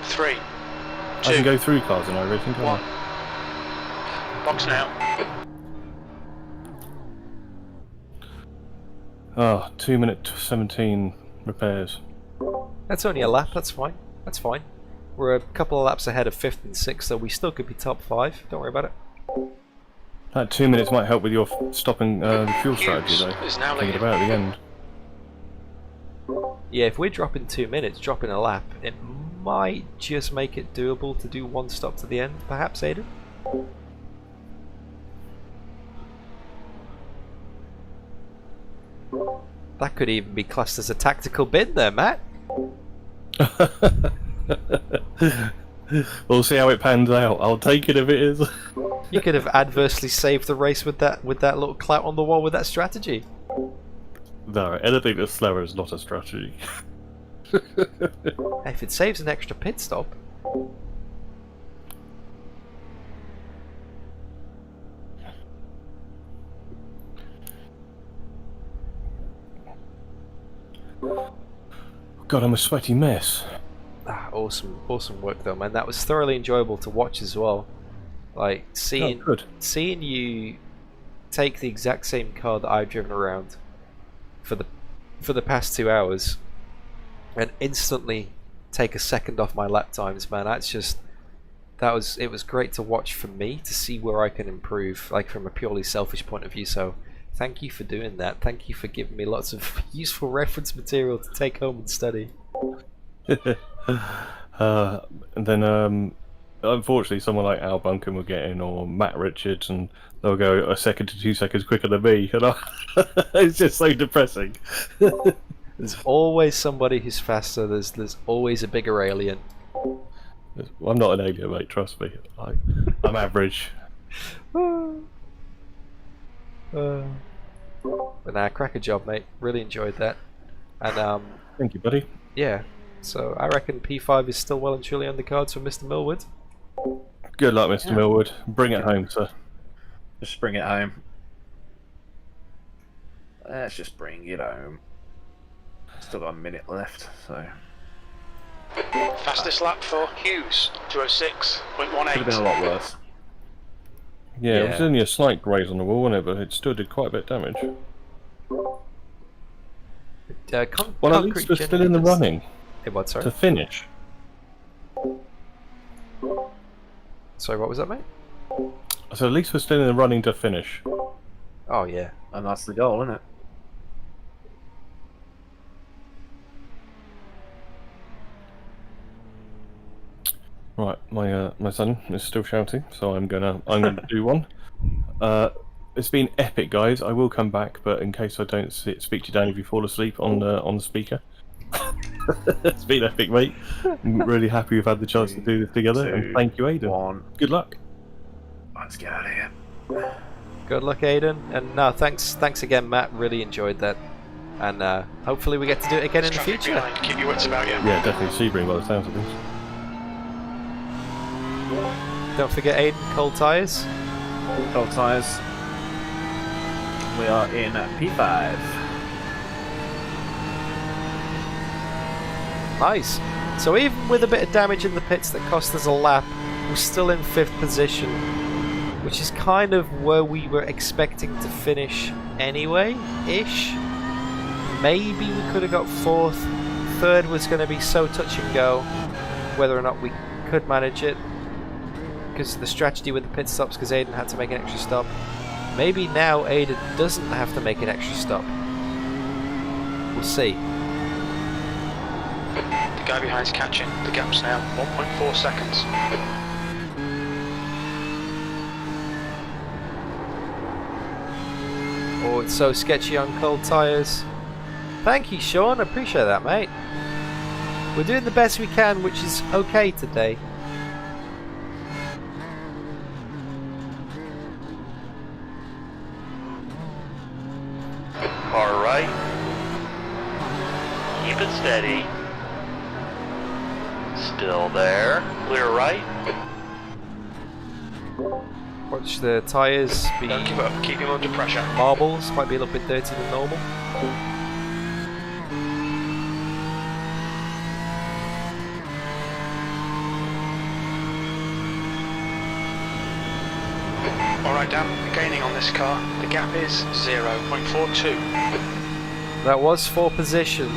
3, 2, I can go through cars in iRacing, can't 1. I? Box now. Oh, 2 minute 17 repairs. That's only a lap. That's fine. That's fine. We're a couple of laps ahead of 5th and 6th, so we still could be top 5. Don't worry about it. That 2 minutes might help with your stopping the fuel strategy though. Is now Thinking leading. about at the end. Yeah, if we're dropping 2 minutes, dropping a lap, it might just make it doable to do one stop to the end, perhaps, Aidan? That could even be classed as a tactical bin there, Matt. We'll see how it pans out. I'll take it if it is. You could have adversely saved the race with that little clout on the wall with that strategy. No, anything that's slower is not a strategy. Hey, if it saves an extra pit stop. God, I'm a sweaty mess. Ah, awesome work though, man. That was thoroughly enjoyable to watch as well. Like seeing you take the exact same car that I've driven around for the past 2 hours and instantly take a second off my lap times, man. It was great to watch for me to see where I can improve, like from a purely selfish point of view. So thank you for doing that. Thank you for giving me lots of useful reference material to take home and study. And then unfortunately someone like Al Buncan will get in, or Matt Richards, and they'll go a second to 2 seconds quicker than me, and it's just so depressing. There's always somebody who's faster. There's always a bigger alien. I'm not an alien, mate, trust me. I'm average. But nah, cracker job, mate. Really enjoyed that. And Thank you, buddy. yeah, so I reckon P5 is still well and truly on the cards for Mr. Millward. Good luck, Mr. Millward. Bring it home, sir. Just bring it home. Let's just bring it home. Still got a minute left, so... Fastest lap for Hughes, 206.18. Could have been a lot worse. Yeah, it was Yeah. only a slight graze on the wall, wasn't it? But it still did quite a bit of damage. Well, at least we're still in the running Hey, what, sorry? to finish. Sorry, what was that, mate? So at least we're still in the running to finish. Oh, yeah. And that's the goal, isn't it? Right, my son is still shouting, so I'm gonna do one. It's been epic, guys. I will come back, but in case I don't speak to you down if you fall asleep on the speaker. It's been epic, mate. I'm really happy we've had the chance to do this together, and thank you, Aidan. 1. Good luck. Let's get out of here. Good luck, Aidan. And no, thanks again, Matt. Really enjoyed that. And hopefully we get to do it again in the Traffic future. behind, keep your wits about you. Yeah, definitely Sebring by the sounds of things. Don't forget, Aidan, cold tyres. Cold tyres. We are in P5. Nice. So even with a bit of damage in the pits that cost us a lap, we're still in 5th position, which is kind of where we were expecting to finish anyway-ish. Maybe we could have got 4th. 3rd was going to be so touch and go whether or not we could manage it because of the strategy with the pit stops, because Aidan had to make an extra stop. Maybe now Aidan doesn't have to make an extra stop. We'll see. The guy behind's catching. The gap's now 1.4 seconds. Oh, it's so sketchy on cold tyres. Thank you, Sean. I appreciate that, mate. We're doing the best we can, which is okay today. Car right. Keep it steady. Still there. Clear right. Watch the tyres be Don't give up. Keep him under pressure. marbles. Might be a little bit dirtier than normal. Alright, Dan. Gaining on this car. The gap is 0.42. That was for position.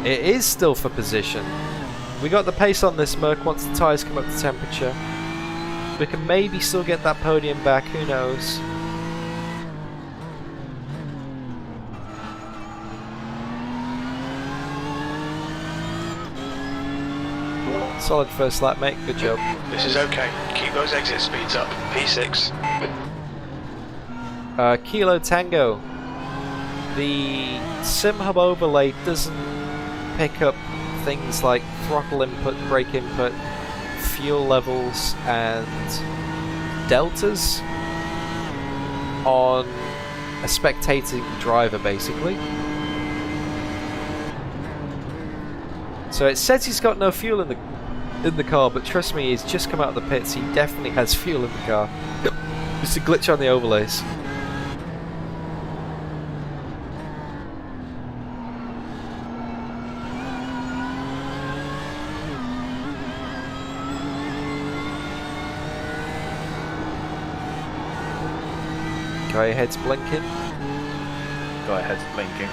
It is still for position. We got the pace on this Merc once the tyres come up to temperature. We can maybe still get that podium back, who knows. Solid first lap, mate. Good job. This is okay. Keep those exit speeds up. P6. Kilo Tango. The Sim Hub overlay doesn't pick up things like throttle input, brake input, fuel levels, and deltas on a spectating driver, basically. So it says he's got no fuel in the car, but trust me, he's just come out of the pits. He definitely has fuel in the car. Just a glitch on the overlays. Guy ahead's blinking. Guy ahead's blinking.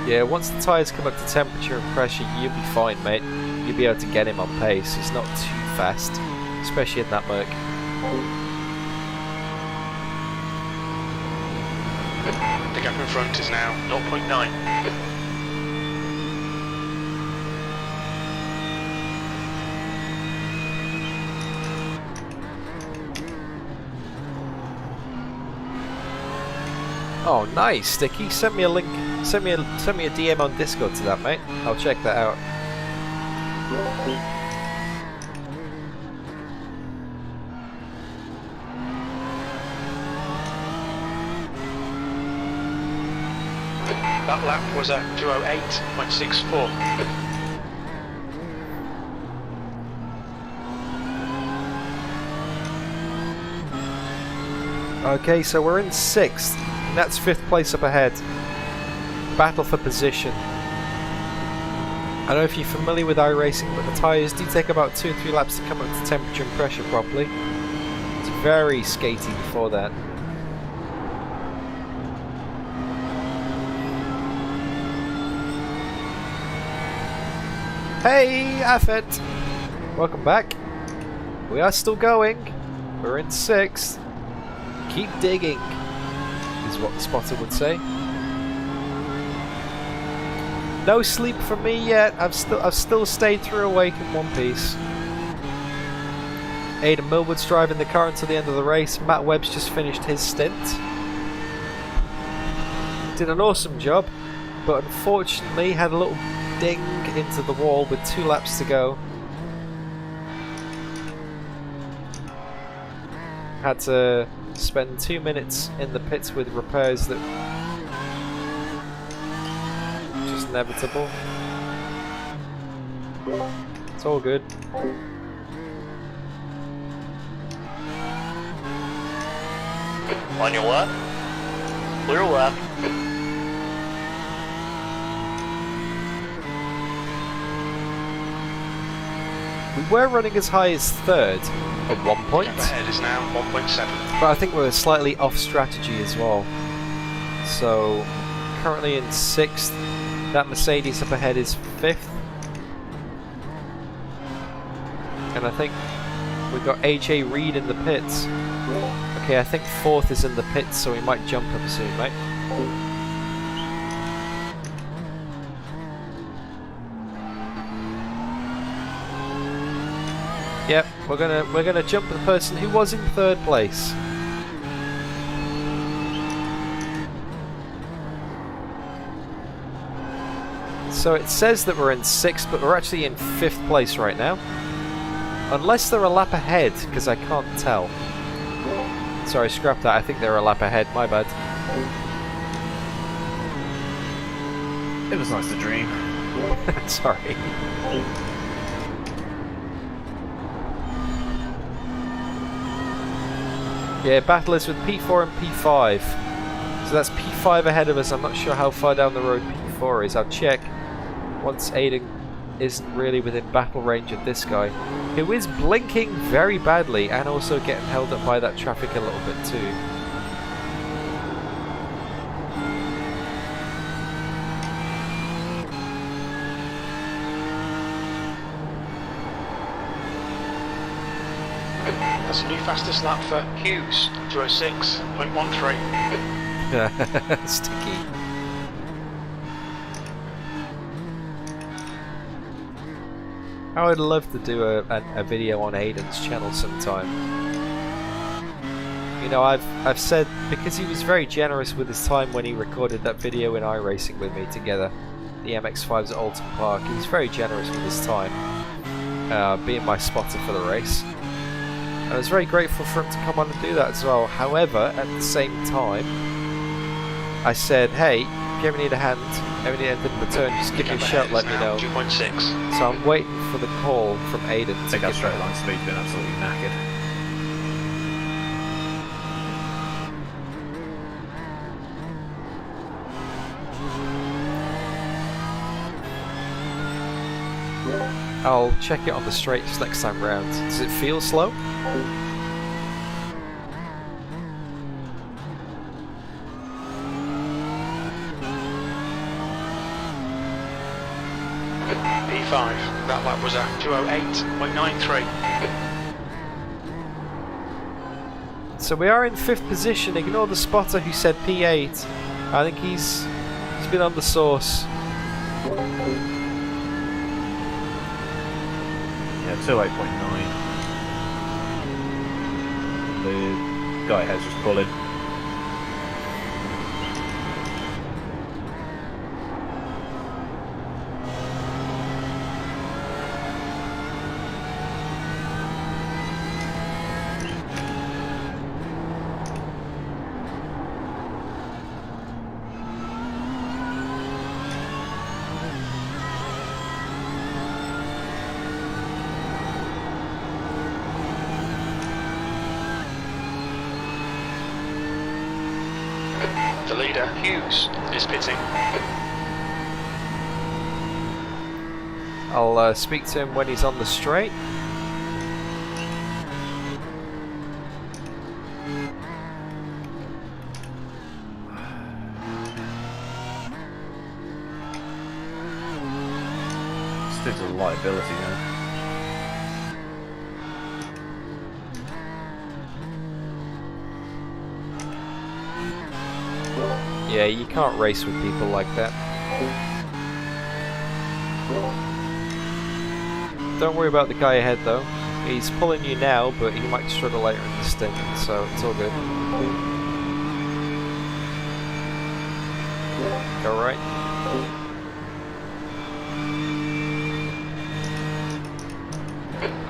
Yeah, once the tyres come up to temperature and pressure, you'll be fine, mate. You'll be able to get him on pace. He's not too fast, especially in that Merc. The gap in front is now 0.9. Oh, nice, Sticky. Send me a link. Send me a DM on Discord to that, mate. I'll check that out. That lap was a 2:08.64. Okay, so we're in 6th. That's 5th place up ahead. Battle for position. I don't know if you're familiar with iRacing, but the tyres do take about 2 or 3 laps to come up to temperature and pressure properly. It's very skatey before that. Hey, Affet! Welcome back. We are still going. We're in 6th. Keep digging, is what the spotter would say. No sleep for me yet. I've still stayed through awake in one piece. Aidan Millward's driving the car until the end of the race. Matt Webb's just finished his stint. Did an awesome job, but unfortunately had a little ding into the wall with 2 laps to go. Had to spend 2 minutes in the pits with repairs that just inevitable. It's all good. On your left. Clear left. We were running as high as 3rd at one point, Gap ahead is now 1.7. but I think we're slightly off strategy as well. So currently in 6th, that Mercedes up ahead is 5th, and I think we've got AJ Reid in the pits. Okay, I think 4th is in the pits, so we might jump up soon, mate. Yep, we're gonna jump the person who was in 3rd place. So it says that we're in 6th, but we're actually in 5th place right now. Unless they're a lap ahead, because I can't tell. Sorry, scrap that. I think they're a lap ahead. My bad. It was nice to dream. Sorry. Yeah, battle is with P4 and P5. So that's P5 ahead of us. I'm not sure how far down the road P4 is. I'll check once Aidan isn't really within battle range of this guy, who is blinking very badly and also getting held up by that traffic a little bit too. That's a new fastest lap for Hughes, 2:06.13. Sticky. I would love to do a video on Aidan's channel sometime. You know, I've said, because he was very generous with his time when he recorded that video in iRacing with me together, the MX-5s at Alton Park. He was very generous with his time, being my spotter for the race. I was very grateful for him to come on and do that as well. However, at the same time, I said, hey, if you ever need a hand, ever need anything in return, just give me a shout, let me know. 2.6. So I'm waiting for the call from Aidan I to think our give straight me. line speed's been absolutely knackered. I'll check it on the straights next time round. Does it feel slow? P5, that lap was at 2:08.93. So we are in 5th position. Ignore the spotter who said P8. I think he's been on the sauce. Yeah, 2:08.9. The guy has just pulling. leader, Hughes, is pitting. I'll speak to him when he's on the straight. Stint's a liability now. Yeah, you can't race with people like that. Don't worry about the guy ahead though. He's pulling you now, but he might struggle later in the stint, so it's all good. Go right.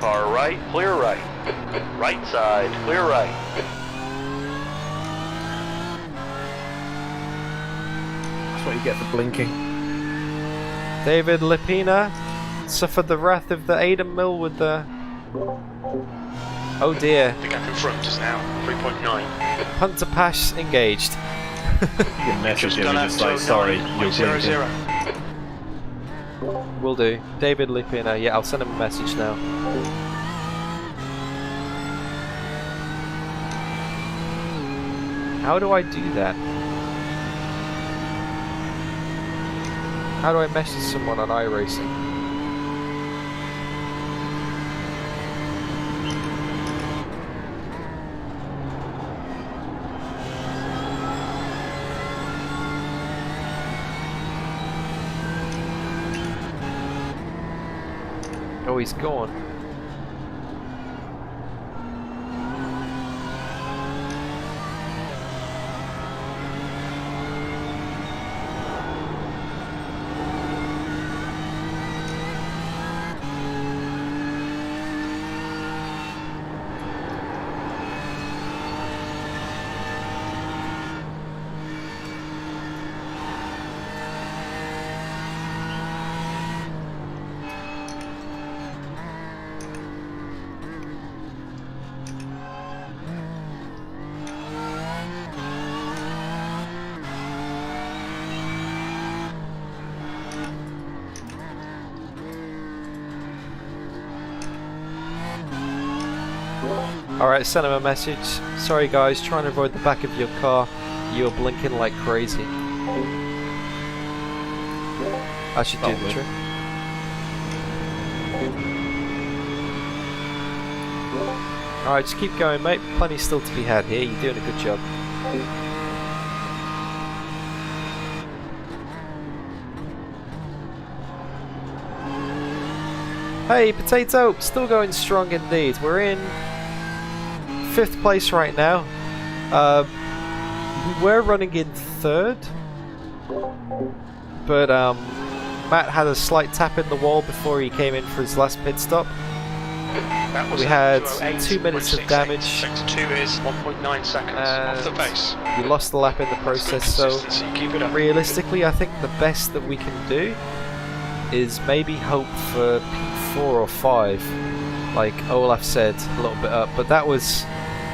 Car right, clear right. Right side, clear right. That's what you get for blinking. David Lipina suffered the wrath of the Aidan Millward there. Oh dear. The gap in front is now 3.9. Punt to pass engaged. You can message him and just like, sorry, you're blinking. Will do. David Lipina, yeah, I'll send him a message now. How do I do that? How do I message someone on iRacing? Oh, he's gone. Alright, send him a message. Sorry guys, trying to avoid the back of your car. You're blinking like crazy. I should do the trick. Alright, just keep going mate. Plenty still to be had here. You're doing a good job. Hey, Potato! Still going strong indeed. We're in 5th place right now. We're running in 3rd. But Matt had a slight tap in the wall before he came in for his last pit stop. We had 2 minutes of damage. Sector 2 is 1.9 seconds off the pace. We lost the lap in the process, so realistically I think the best that we can do is maybe hope for P4 or 5, like Olaf said, a little bit up. But that was,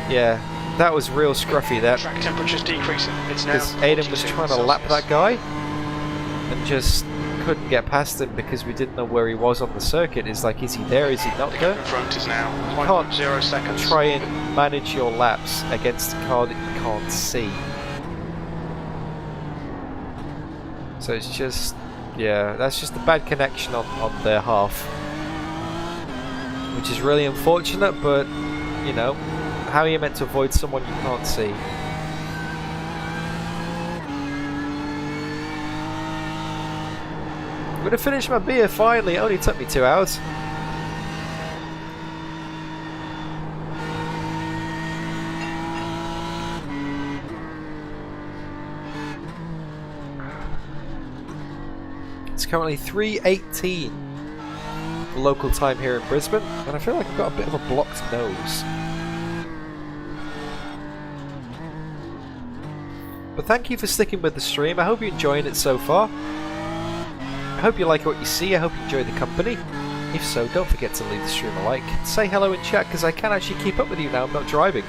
yeah, that was real scruffy. That track temperature's decreasing. It's now because Aidan was trying to lap that guy and just couldn't get past him because we didn't know where he was on the circuit. It's like, is he there? Is he not the there? gap in front is now You can't 5.0 seconds. try and manage your laps against a car that you can't see. So it's just, yeah, that's just a bad connection on their half, which is really unfortunate, but you know, how are you meant to avoid someone you can't see? I'm gonna finish my beer finally. It only took me 2 hours. It's currently 3:18 local time here in Brisbane, and I feel like I've got a bit of a blocked nose. But thank you for sticking with the stream. I hope you're enjoying it so far. I hope you like what you see. I hope you enjoy the company. If so, don't forget to leave the stream a like. Say hello in chat, because I can actually keep up with you now I'm not driving.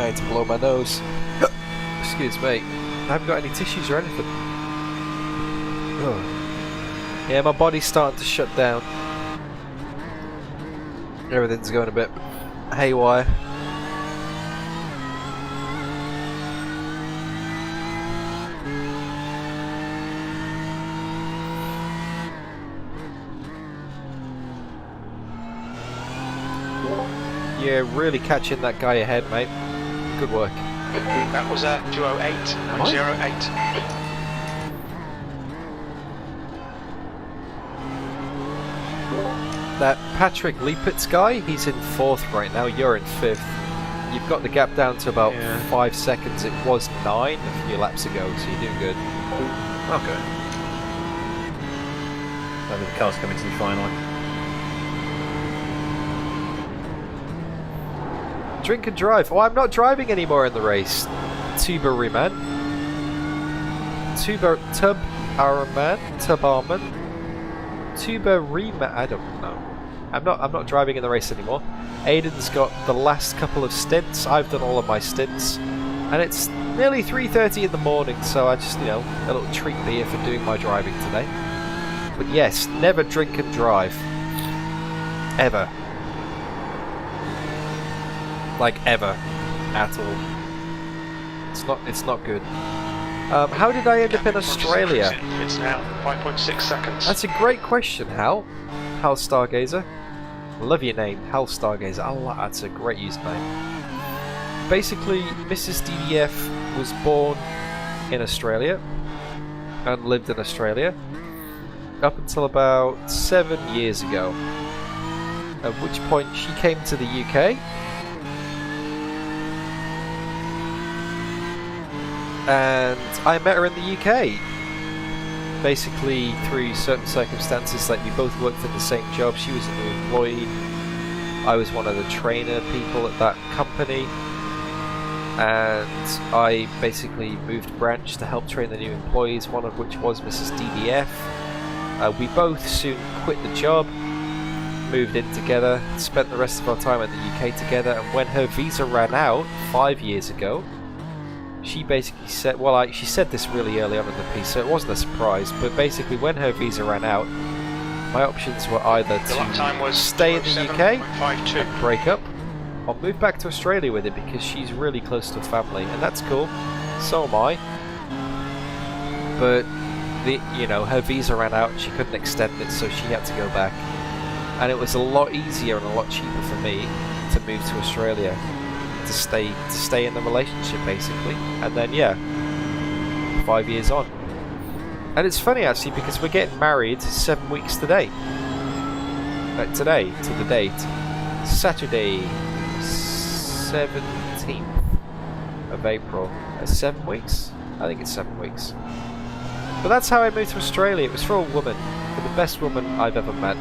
I need to blow my nose. Excuse me. I haven't got any tissues or anything. Oh. Yeah, my body's starting to shut down. Everything's going a bit haywire. You're really catching that guy ahead, mate. Good work. That was a 208.08. That Patrick Liepitz guy, he's in 4th right now. You're in 5th. You've got the gap down to about 5 seconds. It was 9 a few laps ago, so you're doing good. Okay. Maybe the car's coming to me finally. Drink and drive. Oh, I'm not driving anymore in the race. Tuberman. Tuberman. I don't know. I'm not driving in the race anymore. Aidan's got the last couple of stints. I've done all of my stints. And it's nearly 3:30 in the morning, so I just, a little treat beer for doing my driving today. But yes, never drink and drive. Ever. Like ever. At all. It's not good. How did I end up in Australia? It's now 5.6 seconds. That's a great question, Hal. Hal Stargazer. I love your name, Hal Stargazer. That's a great username. Basically, Mrs. DDF was born in Australia and lived in Australia up until about 7 years ago. At which point she came to the UK. And I met her in the UK. Basically through certain circumstances, like we both worked in the same job. She was a new employee. I was one of the trainer people at that company. And I basically moved branch to help train the new employees, one of which was Mrs. DDF. We both soon quit the job, moved in together, spent the rest of our time in the UK together, and when her visa ran out 5 years ago, she basically said, she said this really early on in the piece, so it wasn't a surprise, but basically when her visa ran out, my options were either to stay in the UK and break up, or move back to Australia with it because she's really close to family, and that's cool, so am I. But, her visa ran out and she couldn't extend it, so she had to go back. And it was a lot easier and a lot cheaper for me to move to Australia. To stay in the relationship basically, and then 5 years on. And it's funny actually because we're getting married 7 weeks today. Today to the date, Saturday 17th of April. 7 weeks? I think it's 7 weeks. But that's how I moved to Australia. It was for a woman, for the best woman I've ever met,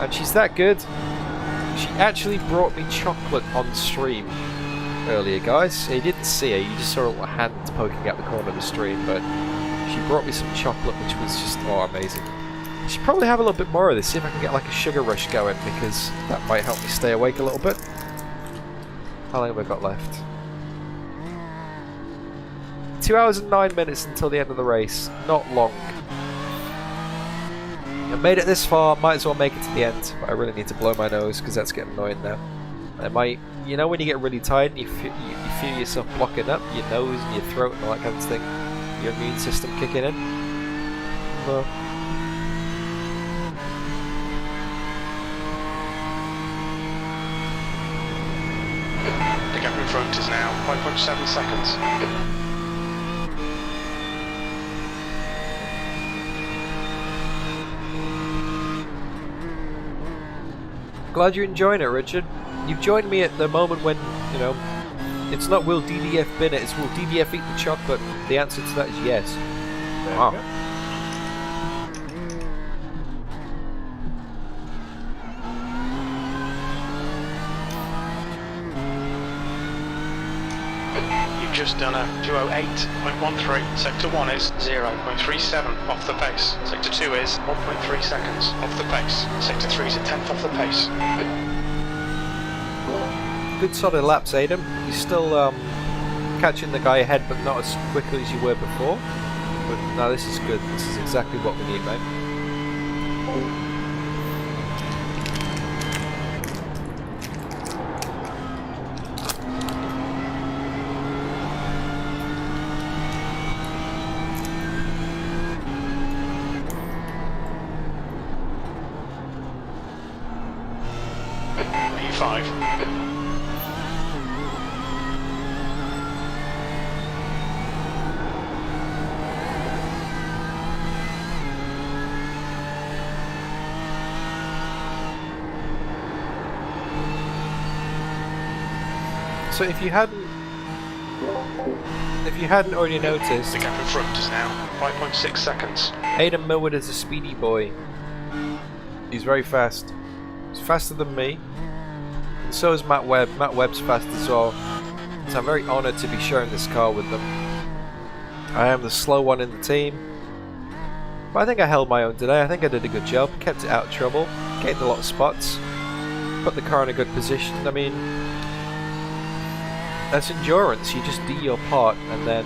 and she's that good. She actually brought me chocolate on stream earlier, guys. You didn't see her, you just saw a little hand poking out the corner of the stream, but she brought me some chocolate, which was just, amazing. I should probably have a little bit more of this, see if I can get like a sugar rush going, because that might help me stay awake a little bit. How long have I got left? 2 hours and 9 minutes until the end of the race. Not long. I made it this far, might as well make it to the end, but I really need to blow my nose because that's getting annoying now. I might, when you get really tired and you feel yourself blocking up, your nose and your throat and all that kind of thing, your immune system kicking in. The gap in front is now 5.7 seconds. Glad you're enjoying it, Richard. You've joined me at the moment when, it's not will DDF bin it, it's will DDF eat the chocolate. The answer to that is yes. Wow. You've just done a 208.13. Sector 1 is 0.37 off the pace. Sector 2 is 1.3 seconds off the pace. Sector 3 is a tenth off the pace. good solid laps, Aidan. You're still catching the guy ahead, but not as quickly as you were before. But no, this is good. This is exactly what we need, mate. P5. So if you hadn't already noticed, The gap in front is now 5.6 seconds. Aidan Millward is a speedy boy. He's very fast. He's faster than me. And so is Matt Webb. Matt Webb's fast as well. So I'm very honoured to be sharing this car with them. I am the slow one in the team. But I think I held my own today. I think I did a good job. Kept it out of trouble. Gained a lot of spots. Put the car in a good position. I mean, that's endurance. You just do your part and then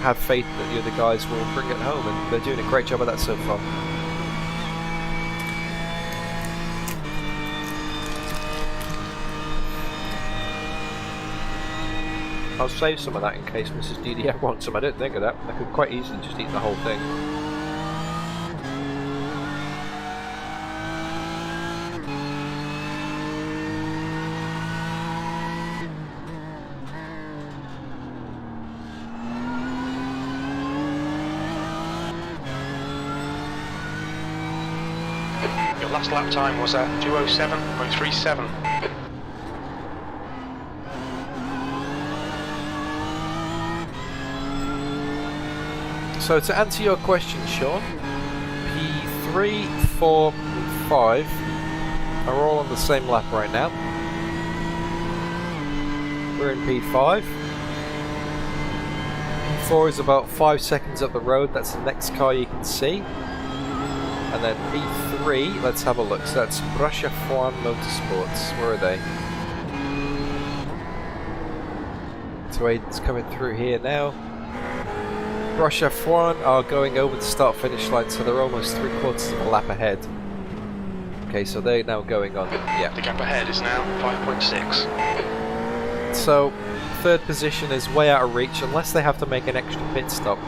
have faith that the other guys will bring it home, and they're doing a great job of that so far. I'll save some of that in case Mrs. DDF wants some. I didn't think of that. I could quite easily just eat the whole thing. Your last lap time was at 2:07.37. So to answer your question, Sean, P3, 4, and 5 are all on the same lap right now. We're in P5. P4 is about 5 seconds up the road. That's the next car you can see. And then P3, let's have a look. So that's Russia F1 Motorsports. Where are they? So Aidan's coming through here now. Russia F1 are going over the start-finish line, so they're almost 3/4 of a lap ahead. Okay, so they're now going on. Yeah. The gap ahead is now 5.6. So third position is way out of reach unless they have to make an extra pit stop.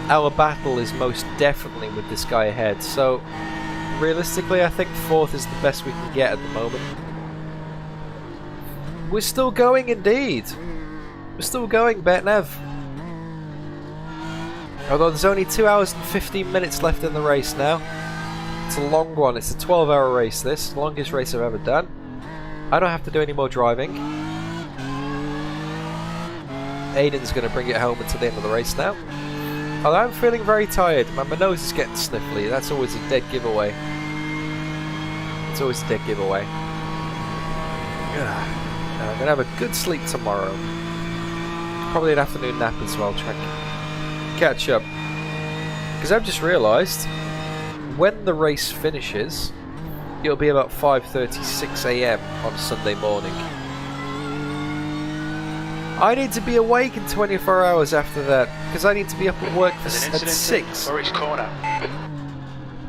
Our battle is most definitely with this guy ahead, so realistically I think fourth is the best we can get at the moment. We're still going indeed. We're still going, Betnev. Although there's only 2 hours and 15 minutes left in the race now. It's a long one, it's a 12-hour race this, the longest race I've ever done. I don't have to do any more driving. Aidan's going to bring it home until the end of the race now. Although I'm feeling very tired, my nose is getting sniffly, that's always a dead giveaway. It's always a dead giveaway. I'm going to have a good sleep tomorrow. Probably an afternoon nap as well, try and catch up. Because I've just realised, when the race finishes, it'll be about 5:36 AM on Sunday morning. I need to be awake in 24 hours after that, because I need to be up at work at 6. Norwich corner. I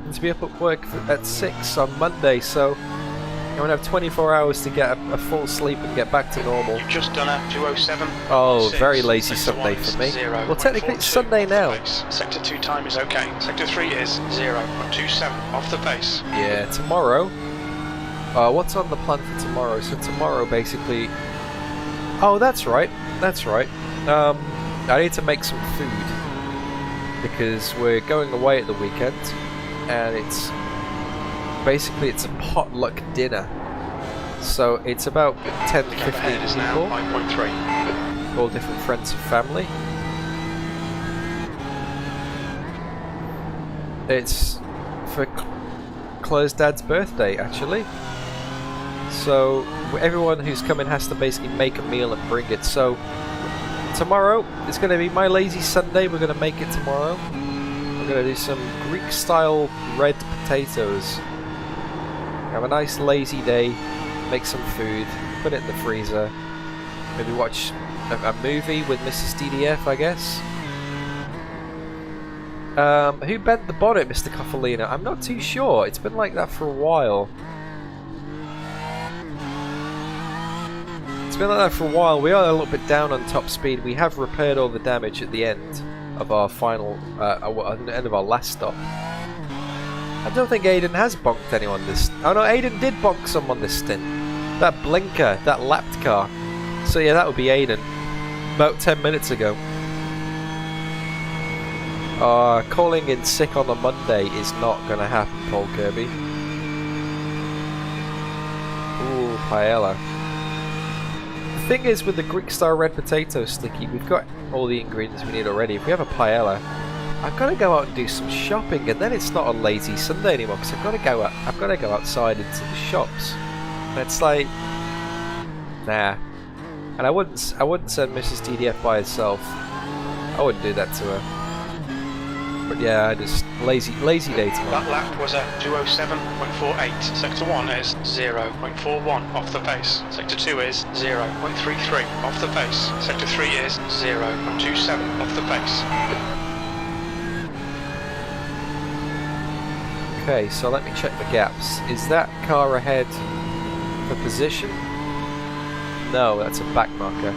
need to be up at work at 6 on Monday, so I'm going to have 24 hours to get a full sleep and get back to normal. You've just done a 2:07. Oh, very lazy Sunday for me. Well, technically it's Sunday now. Sector 2 time is okay. Sector 3 is 0.27 off the pace. Yeah, tomorrow. What's on the plan for tomorrow? So tomorrow, basically. Oh, that's right. That's right. I need to make some food because we're going away at the weekend, and it's basically it's a potluck dinner. So it's about 10 to 15 people, 5.3. all different friends and family. It's for Claire's dad's birthday, actually. So everyone who's coming has to basically make a meal and bring it. So tomorrow it's going to be my lazy Sunday. We're going to make it tomorrow. We're going to do some Greek-style red potatoes. Have a nice lazy day. make some food, put it in the freezer, maybe watch a movie with Mrs. DDF, I guess. Who bent the bonnet, Mr. Coffalina? I'm not too sure. It's been like that for a while. It's been like that for a while. We are a little bit down on top speed. We have repaired all the damage at the end of our final, at the end of our last stop. I don't think Aidan has bonked anyone this... Oh no, Aidan did bonk someone this stint. That blinker, that lapped car. So yeah, that would be Aidan. About 10 minutes ago. Calling in sick on a Monday is not going to happen, Paul Kirby. Ooh, paella. The thing is, with the Greek Star red potato sticky, we've got all the ingredients we need already. If we have a paella, I've got to go out and do some shopping, and then it's not a lazy Sunday anymore because I've got to go outside into the shops. And it's like, nah. And I wouldn't send Mrs. DDF by herself. I wouldn't do that to her. But yeah, I just lazy day tomorrow. That lap was a 207.48. Sector 1 is 0.41 off the pace. Sector 2 is 0.33 off the pace. Sector 3 is 0.27 off the pace. Okay, so let me check the gaps. Is that car ahead for position? No, that's a back marker.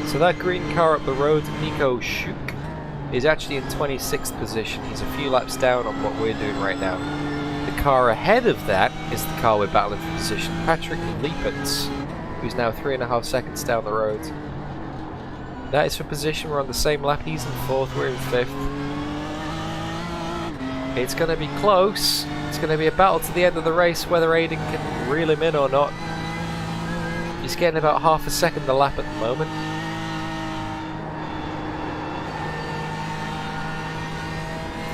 So that green car up the road, Nico Shuk, is actually in 26th position. He's a few laps down on what we're doing right now. The car ahead of that is the car we're battling for position, Patrick Liepitz, who's now 3.5 seconds down the road. That is for position. We're on the same lap. He's in 4th, we're in 5th. It's going to be close. It's going to be a battle to the end of the race, whether Aidan can reel him in or not. He's getting about half a second a lap at the moment.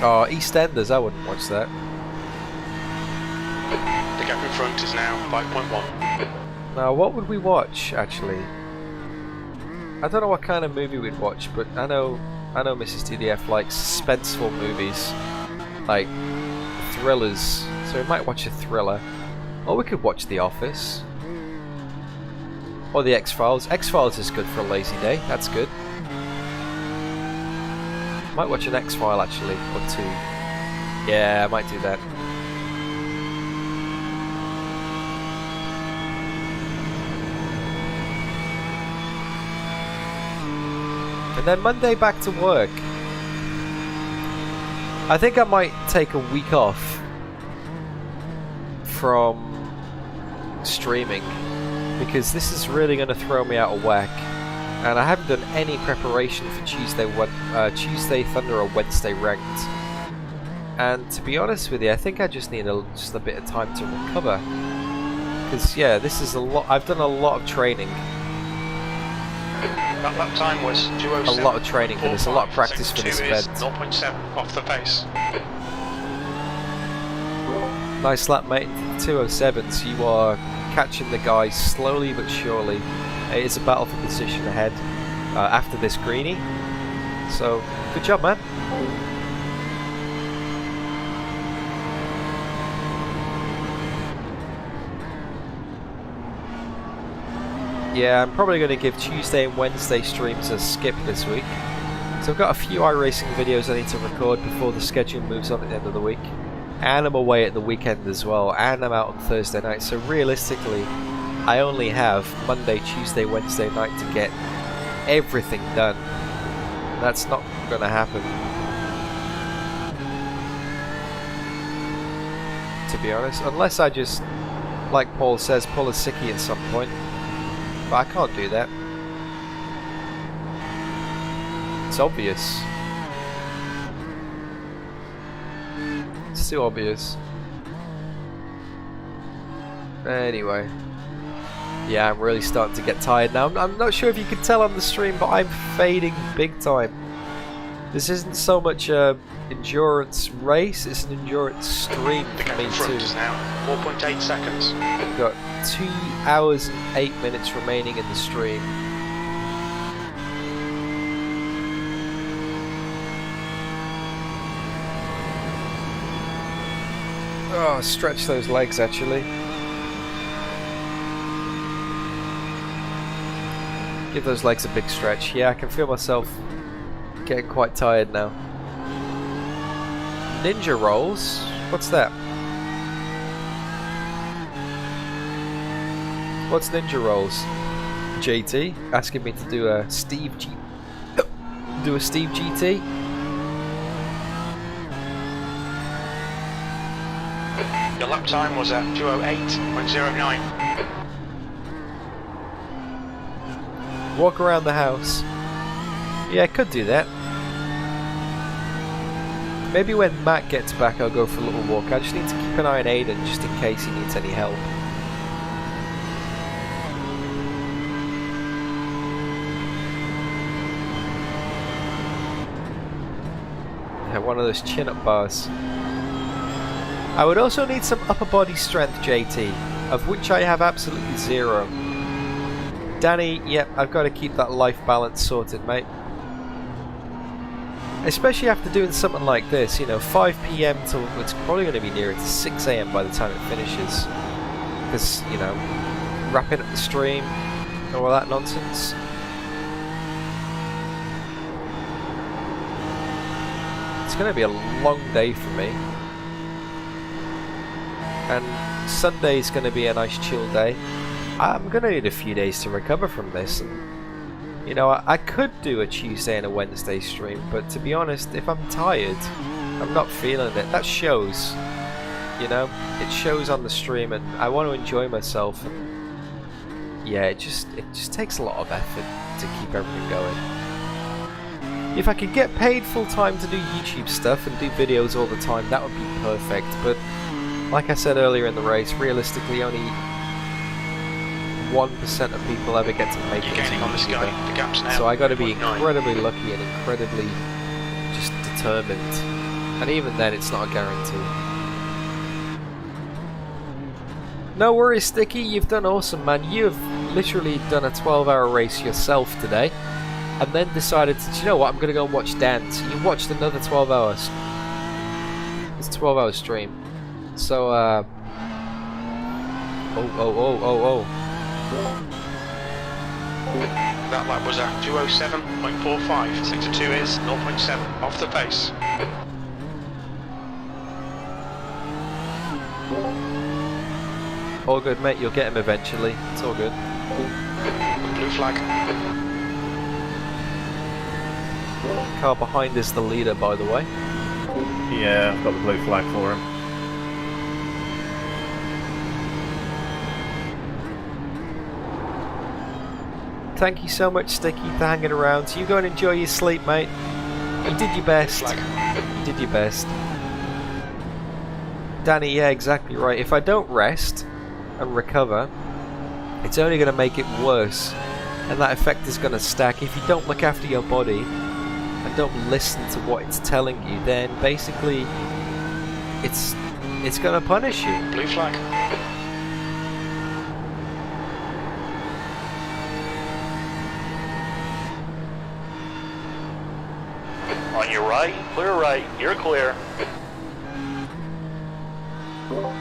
Oh, EastEnders, I wouldn't watch that. The gap in front is now 5.1. Now, what would we watch, actually? I don't know what kind of movie we'd watch, but I know Mrs. DDF likes suspenseful movies, like thrillers, so we might watch a thriller. Or we could watch The Office. Or The X-Files. X-Files is good for a lazy day, that's good. Might watch an X-File actually, or 2. Yeah, I might do that. And then Monday back to work. I think I might take a week off from streaming because this is really going to throw me out of whack. And I haven't done any preparation for Tuesday Thunder or Wednesday Ranked. And to be honest with you, I think I just need just a bit of time to recover. Because yeah, this is a lot. I've done a lot of training. That lap time was 207. A lot of training, and there's a lot of practice for this event. 0.7 off the pace. Nice lap, mate. 207. So you are catching the guys slowly but surely. It is a battle for position ahead after this greenie. So, good job, man. Yeah, I'm probably going to give Tuesday and Wednesday streams a skip this week. So I've got a few iRacing videos I need to record before the schedule moves on at the end of the week. And I'm away at the weekend as well, and I'm out on Thursday night. So realistically, I only have Monday, Tuesday, Wednesday night to get everything done. That's not going to happen, to be honest. Unless I just, like Paul says, pull a sickie at some point. But I can't do that. It's obvious. It's too obvious. Anyway. Yeah, I'm really starting to get tired now. I'm not sure if you can tell on the stream, but I'm fading big time. This isn't so much a endurance race, it's an endurance stream for me too. Now 4.8 seconds. We've got 2 hours and 8 minutes remaining in the stream. Oh, stretch those legs actually. Give those legs a big stretch. Yeah, I can feel myself getting quite tired now. Ninja rolls? What's that? What's ninja rolls? JT asking me to do a Steve GT. Your lap time was at 2:08.09. Walk around the house. Yeah, I could do that. Maybe when Matt gets back I'll go for a little walk. I just need to keep an eye on Aidan just in case he needs any help. Yeah, one of those chin-up bars. I would also need some upper body strength, JT, of which I have absolutely zero. Danny, yep, I've got to keep that life balance sorted, mate. Especially after doing something like this, you know, 5 PM till it's probably going to be nearer to 6 AM by the time it finishes. Because, you know, wrapping up the stream, all that nonsense. It's going to be a long day for me. And Sunday's going to be a nice chill day. I'm going to need a few days to recover from this. And, you know, I could do a Tuesday and a Wednesday stream, but to be honest, if I'm tired, I'm not feeling it. That shows, you know, it shows on the stream, and I want to enjoy myself. And yeah, it just takes a lot of effort to keep everything going. If I could get paid full time to do YouTube stuff and do videos all the time, that would be perfect. But like I said earlier in the race, realistically, only 1% of people ever get to make it. You're gaining on this guy. The gap's now. So I got to be incredibly lucky and incredibly just determined. And even then, it's not a guarantee. No worries, Sticky. You've done awesome, man. You've literally done a 12-hour race yourself today, and then decided to, you know what? I'm gonna go and watch Dan. So you watched another 12 hours. It's a 12-hour stream. So oh. That lap was at 2:07.45. Sector 2 is 0.7 off the pace. All good, mate. You'll get him eventually. It's all good. Blue flag. Car behind is the leader, by the way. Yeah, I've got the blue flag for him. Thank you so much, Sticky, for hanging around. So you go and enjoy your sleep, mate. You did your best. You did your best. Danny, yeah, exactly right. If I don't rest and recover, it's only going to make it worse. And that effect is going to stack. If you don't look after your body and don't listen to what it's telling you, then basically it's going to punish you. Blue flag. On your right, you're clear.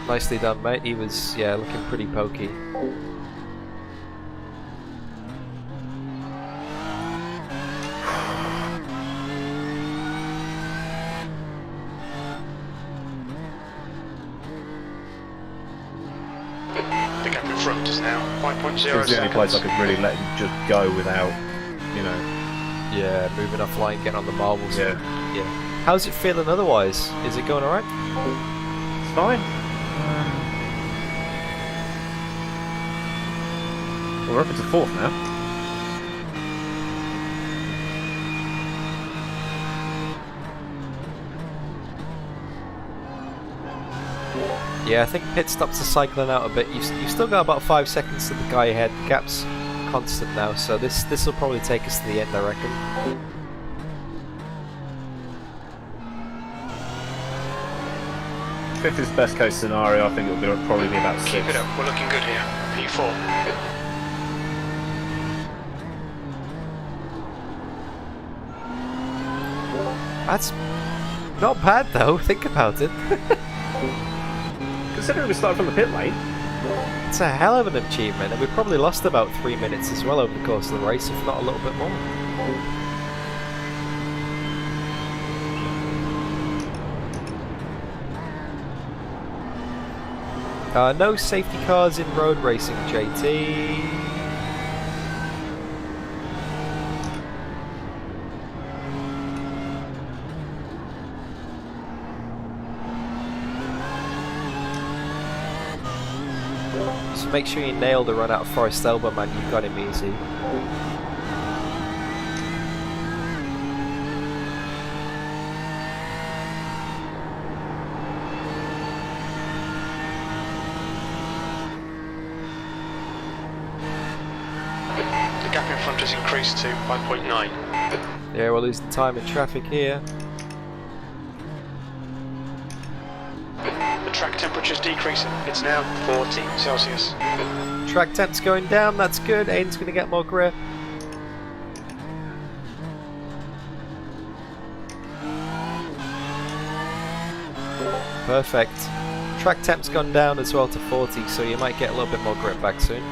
Nicely done, mate. He was, yeah, looking pretty pokey. The gap in front is now 5.0 It's the only place I could really let him just go without, you know. Yeah, moving offline, getting on the marbles. Yeah. Yeah. How's it feeling otherwise? Is it going alright? It's fine. Well, we're up into 4th now. Yeah, I think pit stops are cycling out a bit. You've still got about 5 seconds to the guy ahead. The gap's constant now, so this will probably take us to the end, I reckon. 5th is best case scenario. I think it'll probably be about 6th. Keep it up, we're looking good here. P4. That's not bad though, think about it. Considering we started from the pit lane. It's a hell of an achievement, and we probably lost about 3 minutes as well over the course of the race, if not a little bit more. No safety cars in road racing, JT. Just make sure you nail the run out of Forest Elbow, man. You've got him easy. The gap in front has increased to 5.9. Yeah, we're losing time in traffic here. The track temperature's decreasing. It's now 40 Celsius. Track temp's going down, that's good. Aidan's going to get more grip. Perfect. Track temp's gone down as well to 40, so you might get a little bit more grip back soon.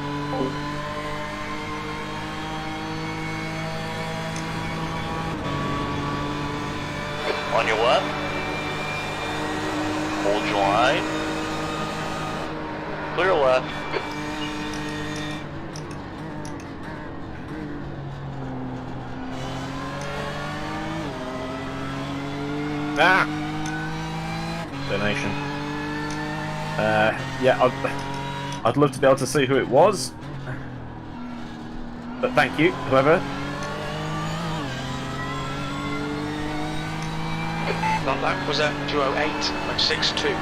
On your left. Hold your line. Clear left. Ah! Donation. Yeah, I'd love to be able to see who it was. But thank you, whoever. That lap was at 2:08.62.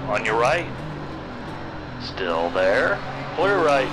On your right. Still there. Clear right.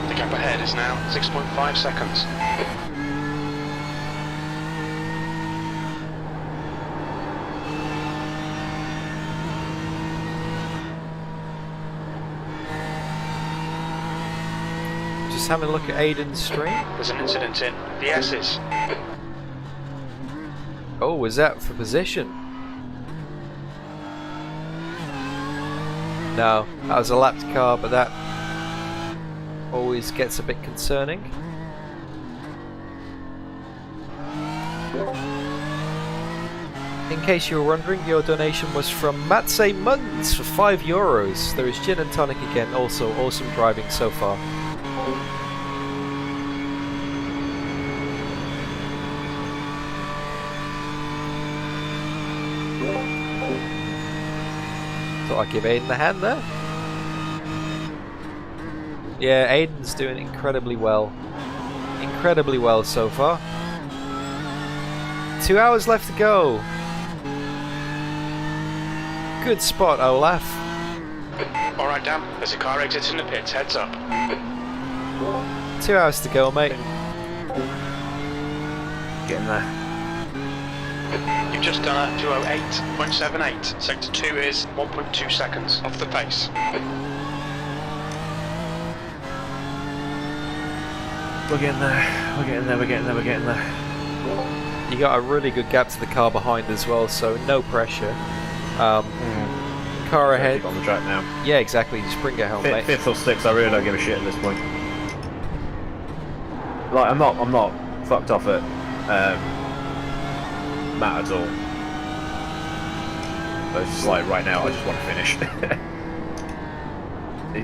The gap ahead is now 6.5 seconds. Just having a look at Aidan's stream. There's an incident in the S's. Oh, was that for position? No, that was a lapped car, but that always gets a bit concerning. In case you were wondering, your donation was from Matse Munz for €5. There is gin and tonic again, also awesome driving so far. Thought I'd give Aidan a hand there. Yeah, Aidan's doing incredibly well. Incredibly well so far. 2 hours left to go. Good spot, Olaf. Alright, Dan, there's a car exiting the pits, heads up. 2 hours to go, mate. Getting there. You've just done a 2:08.78. Sector 2 is 1.2 seconds off the pace. We're getting there. We're getting there. We're getting there. We're getting there. You got a really good gap to the car behind as well, so no pressure. Car ahead. On the track now. Yeah, exactly. Just bring it home, mate. Fifth or sixth, I really don't give a shit at this point. Like, I'm not fucked off at Matt at all. But it's just like right now, I just want to finish.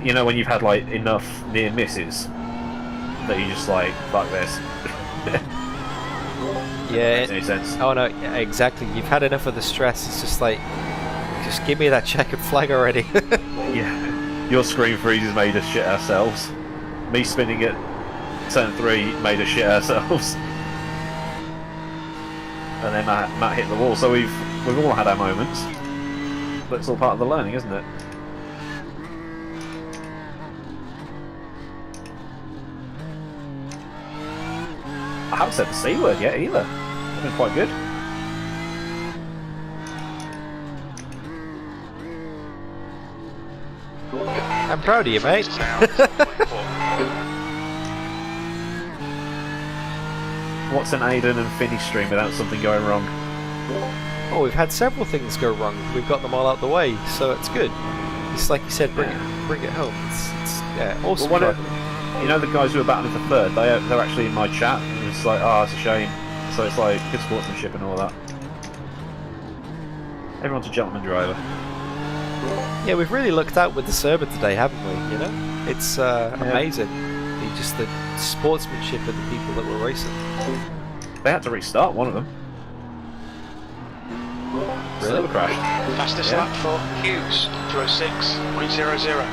You know when you've had like enough near misses that you just like fuck this. Yeah. Makes any sense? Oh no, yeah, exactly. You've had enough of the stress. It's just like, just give me that checkered flag already. Yeah. Your screen freezes made us shit ourselves. Me spinning at turn 3 made us shit ourselves. And then Matt hit the wall, so we've all had our moments. But it's all part of the learning, isn't it? I haven't said the C word yet either. I've been quite good. I'm proud of you, mate. What's an Aidan and Finney stream without something going wrong? Oh, we've had several things go wrong. We've got them all out the way, so it's good. It's like you said, bring it home. It's awesome. Well, you know the guys who are battling for third, they're actually in my chat, and it's like, oh, it's a shame. So it's like good sportsmanship and all that. Everyone's a gentleman driver. Yeah, we've really looked out with the Cerber today, haven't we? You know, it's amazing. Just the sportsmanship of the people that were racing. They had to restart one of them. Really? Crash. Fastest lap for Hughes, 206.00.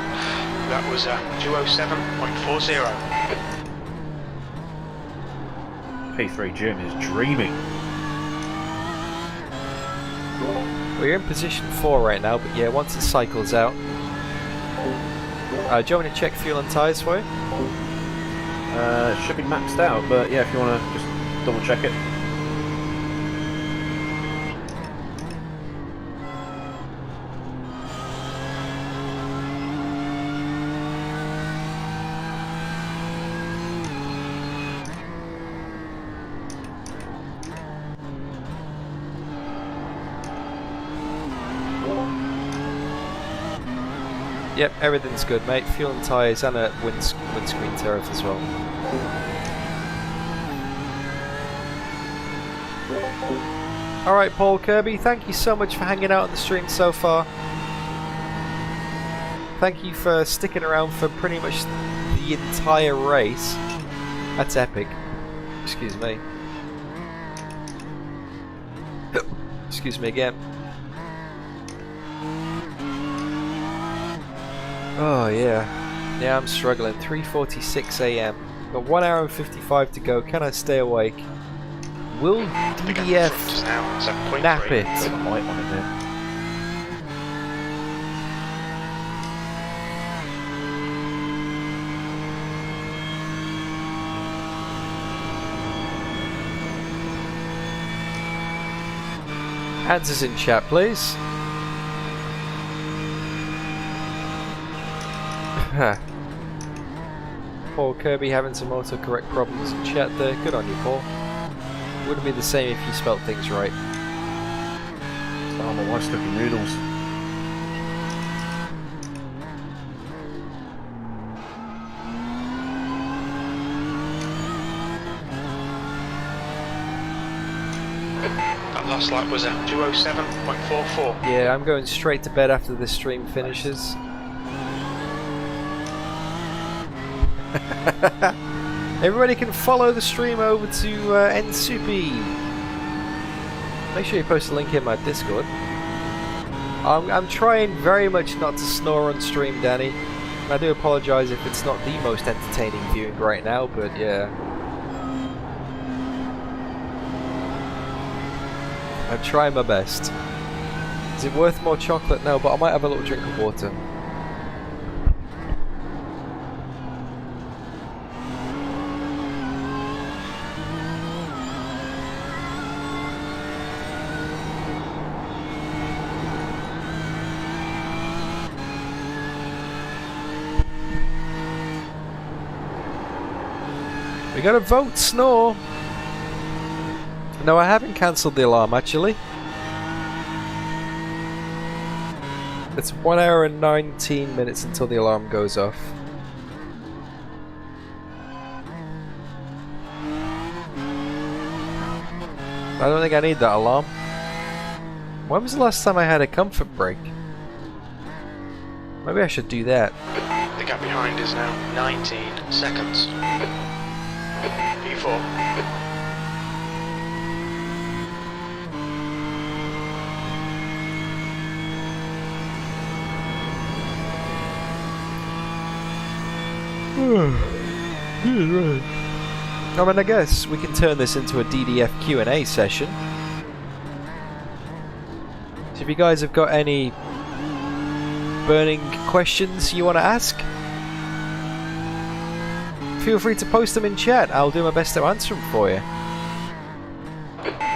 That was 207.40. P3 Jim is dreaming. We're in position 4 right now, but yeah, once it cycles out. Do you want me to check fuel and tyres for you? It should be maxed out, but yeah, if you want to just double check it. Yep, everything's good, mate. Fuel and tyres and a windscreen turret as well. Alright, Paul Kirby, thank you so much for hanging out on the stream so far. Thank you for sticking around for pretty much the entire race. That's epic. Excuse me. Excuse me again. Oh yeah. Yeah, I'm struggling. 3:46 AM. Got 1 hour and 55 to go. Can I stay awake? Will DDF nap it? Got a light on it there. Answers in chat, please. Paul Kirby having some autocorrect problems in chat there. Good on you, Paul. Wouldn't be the same if you spelt things right. Oh, my wife's cooking noodles. That last lap was at 207.44. Yeah, I'm going straight to bed after this stream finishes. Everybody can follow the stream over to NSupi. Make sure you post a link in my Discord. I'm trying very much not to snore on stream, Danny. And I do apologise if it's not the most entertaining viewing right now, but yeah. I'm trying my best. Is it worth more chocolate? No, but I might have a little drink of water. We gotta vote snore. No, I haven't cancelled the alarm actually. It's 1 hour and 19 minutes until the alarm goes off. I don't think I need that alarm. When was the last time I had a comfort break? Maybe I should do that. The gap behind is now 19 seconds. P4. Right. I mean, I guess we can turn this into a DDF Q&A session. So if you guys have got any burning questions you want to ask, feel free to post them in chat. I'll do my best to answer them for you.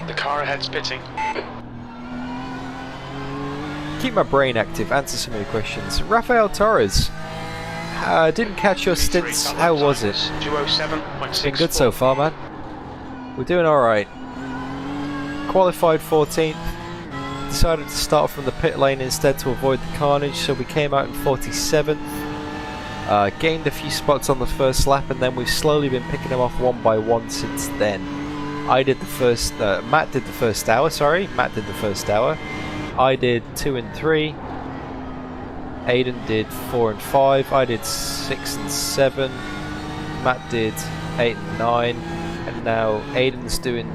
The car ahead's pitting. Keep my brain active, answer some of your questions. Rafael Torres, didn't catch your stints. How was it? 207.64. Been good so far, man. We're doing alright. Qualified 14th. Decided to start from the pit lane instead to avoid the carnage, so we came out in 47th. Gained a few spots on the first lap, and then we've slowly been picking them off one by one since then. Matt did the first hour. I did 2 and 3. Aidan did 4 and 5. I did 6 and 7. Matt did 8 and 9. And now Aidan's doing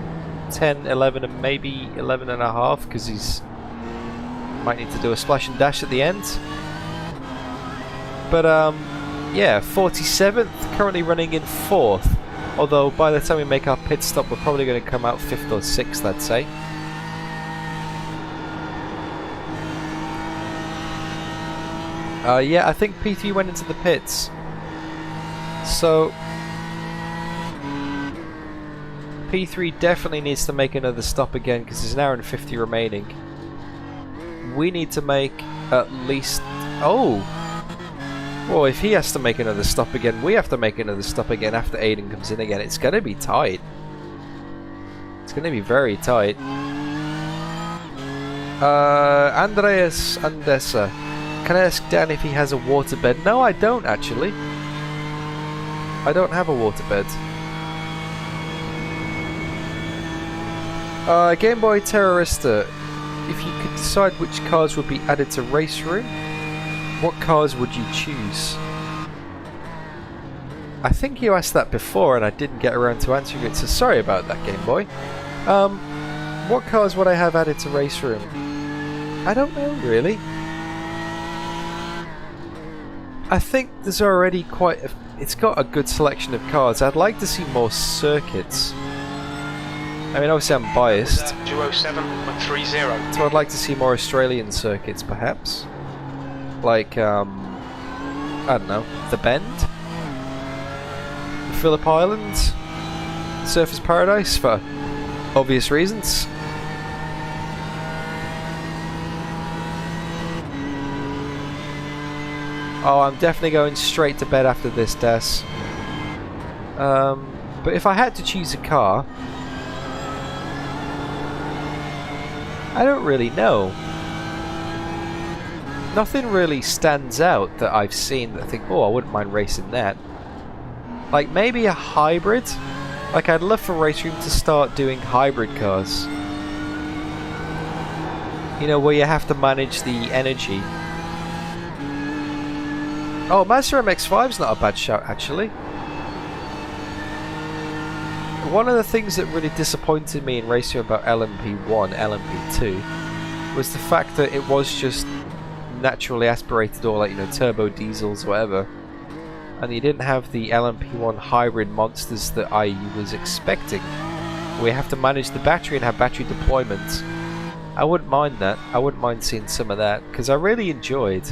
10, 11 and maybe 11 and a half because he's might need to do a splash and dash at the end. But yeah, 47th, currently running in 4th. Although by the time we make our pit stop, we're probably going to come out 5th or 6th, I'd say. Yeah, I think P3 went into the pits. So P3 definitely needs to make another stop again because there's an hour and 50 remaining. We need to make at least... Oh! Well, if he has to make another stop again, we have to make another stop again after Aidan comes in again. It's going to be tight. It's going to be very tight. Andreas Andessa. Can I ask Dan if he has a waterbed? No, I don't actually. I don't have a waterbed. Game Boy Terrorista. If you could decide which cars would be added to Race Room, what cars would you choose? I think you asked that before and I didn't get around to answering it, so sorry about that, Game Boy. What cars would I have added to Race Room? I don't know, really. I think there's already quite a... It's got a good selection of cars. I'd like to see more circuits. I mean, obviously I'm biased. 207.30. So I'd like to see more Australian circuits, perhaps. Like, I don't know, The Bend? The Phillip Island? Surfers Paradise, for obvious reasons. Oh, I'm definitely going straight to bed after this, Des. But if I had to choose a car, I don't really know. Nothing really stands out that I've seen that I think, oh, I wouldn't mind racing that. Like maybe a hybrid? Like I'd love for Race Room to start doing hybrid cars. You know, where you have to manage the energy. Oh, Mazda MX-5's not a bad shout, actually. One of the things that really disappointed me in Race Room about LMP1, LMP2, was the fact that it was just naturally aspirated or like, you know, turbo diesels or whatever. And you didn't have the LMP1 hybrid monsters that I was expecting. We have to manage the battery and have battery deployment. I wouldn't mind that. I wouldn't mind seeing some of that because I really enjoyed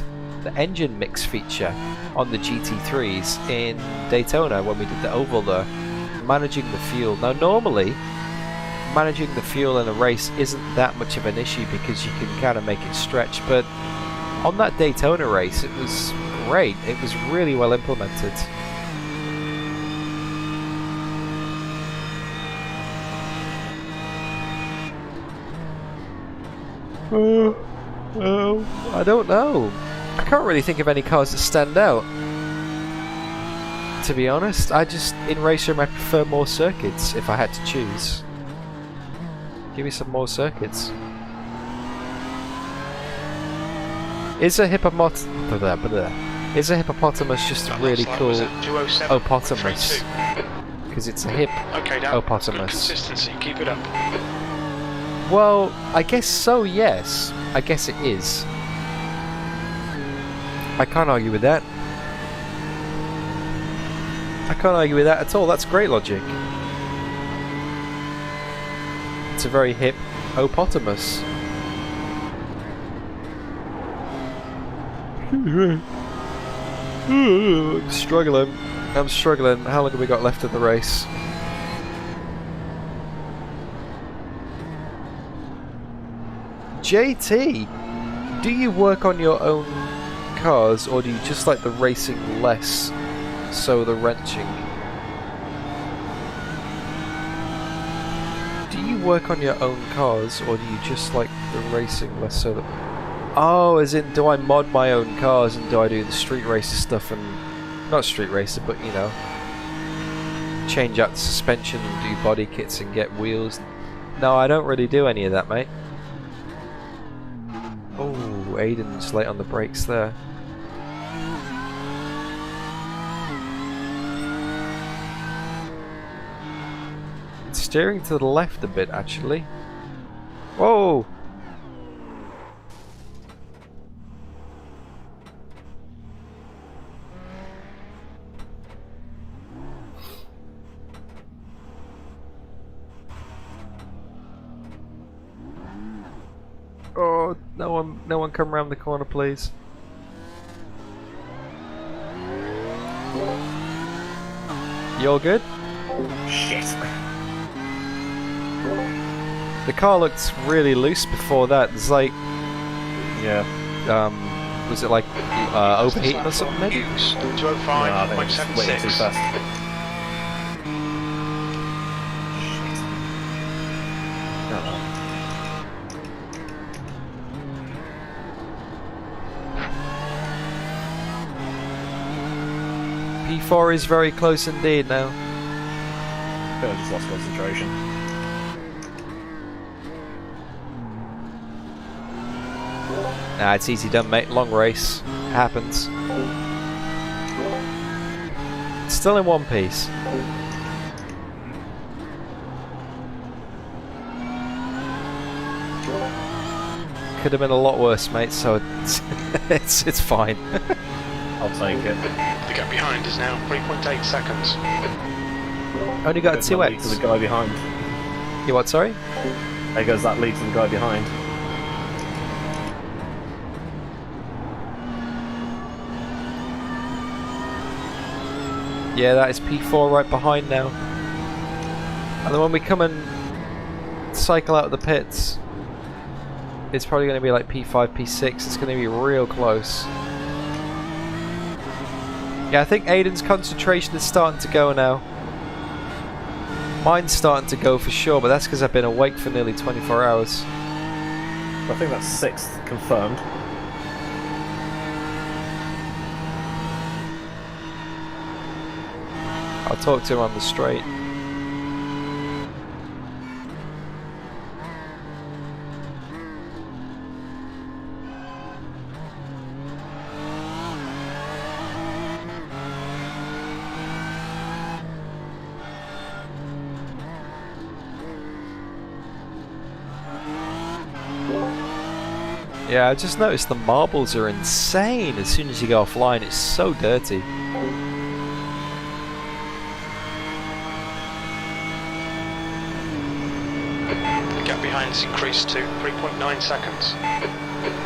the engine mix feature on the GT3s in Daytona when we did the oval there, managing the fuel. Now normally managing the fuel in a race isn't that much of an issue because you can kind of make it stretch, but on that Daytona race it was great. It was really well implemented. I don't know. I can't really think of any cars that stand out, to be honest. In Race Room I prefer more circuits if I had to choose. Give me some more circuits. Is a hippopotamus just a really cool opotamus? Because it's a hippopotamus. Consistency, keep it up. Well, I guess so, yes. I guess it is. I can't argue with that. I can't argue with that at all. That's great logic. a very hip opotamus. I'm struggling. How long have we got left in the race? JT, do you work on your own cars, or do you just like the racing less, so the wrenching? Do you work on your own cars, or do you just like the racing less, so the... Oh, as in, do I mod my own cars and do I do the street racer stuff and... Not street racer, but you know, change out the suspension and do body kits and get wheels? No, I don't really do any of that, mate. Oh, Aidan's late on the brakes there. It's steering to the left a bit, actually. Whoa! Oh, no one come around the corner, please. You all good? Shit. The car looked really loose before that. It's like, Yeah. was it like overheating or something maybe? No, I think it's just way too 205.76. fast. P4 is very close indeed now. I think I just lost concentration. Nah, it's easy done, mate. Long race. Happens. Still in one piece. Could have been a lot worse, mate, so it's fine. I'll take it. The gap behind is now 3.8 seconds. Only got Goes that lead to 2x. the guy behind. You what, sorry? There goes that lead to the guy behind. Yeah, that is P4 right behind now. And then when we come and cycle out of the pits, it's probably going to be like P5, P6. It's going to be real close. Yeah, I think Aidan's concentration is starting to go now. Mine's starting to go for sure, but that's because I've been awake for nearly 24 hours. I think that's 6th confirmed. I'll talk to him on the straight. Yeah, I just noticed the marbles are insane as soon as you go offline. It's so dirty. The gap behind has increased to 3.9 seconds.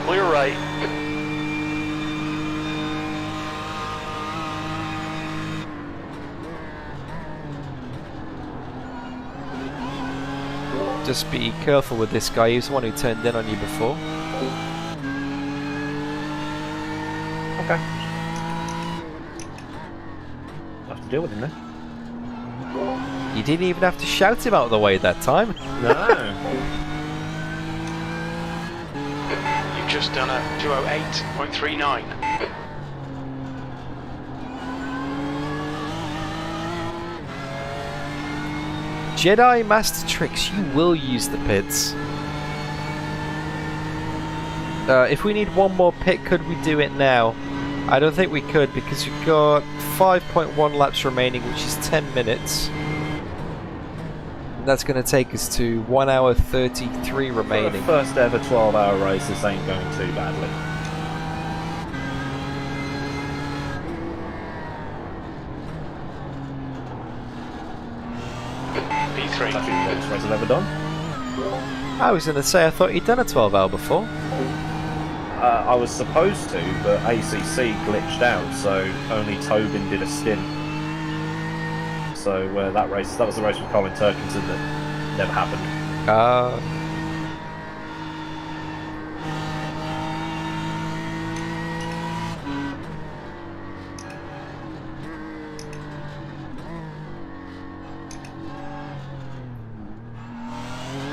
Clear right. Just be careful with this guy. He was the one who turned in on you before. Okay. I'll have to deal with him then. You didn't even have to shout him out of the way that time. No. You've just done a 208.39. Jedi Master Tricks, you will use the pits. If we need one more pit, could we do it now? I don't think we could because we've got 5.1 laps remaining, which is 10 minutes. And that's going to take us to 1 hour 33 remaining. For the first ever 12-hour race, this ain't going too badly. P3. That's the best race I've ever done. I was going to say, I thought you'd done a 12-hour before. I was supposed to, but ACC glitched out, so only Tobin did a stint. So that was the race with Colin Turkington that never happened.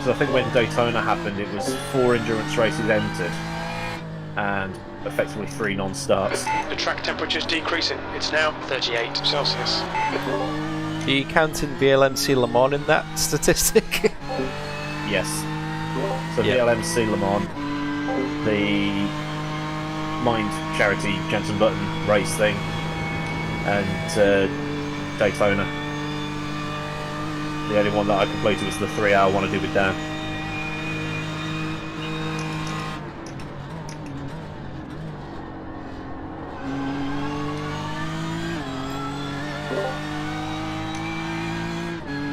So I think when Daytona happened, it was 4 endurance races entered and effectively 3 non-starts. The track temperature's decreasing. It's now 38 Celsius. Are you counting VLMC Le Mans in that statistic? Yes. So Yeah. VLMC Le Mans, the Mind Charity Jensen Button race thing, and Daytona. The only one that I completed was the 3-hour one I did with Dan.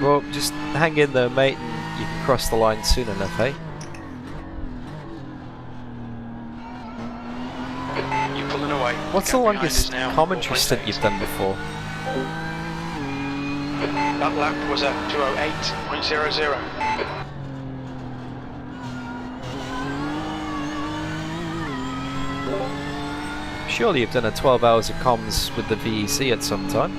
Well, just hang in there, mate, and you can cross the line soon enough, eh? You're pulling away. What's the longest commentary stint you've done before? That lap was a 2:08.00. Surely you've done a 12 hours of comms with the VEC at some time.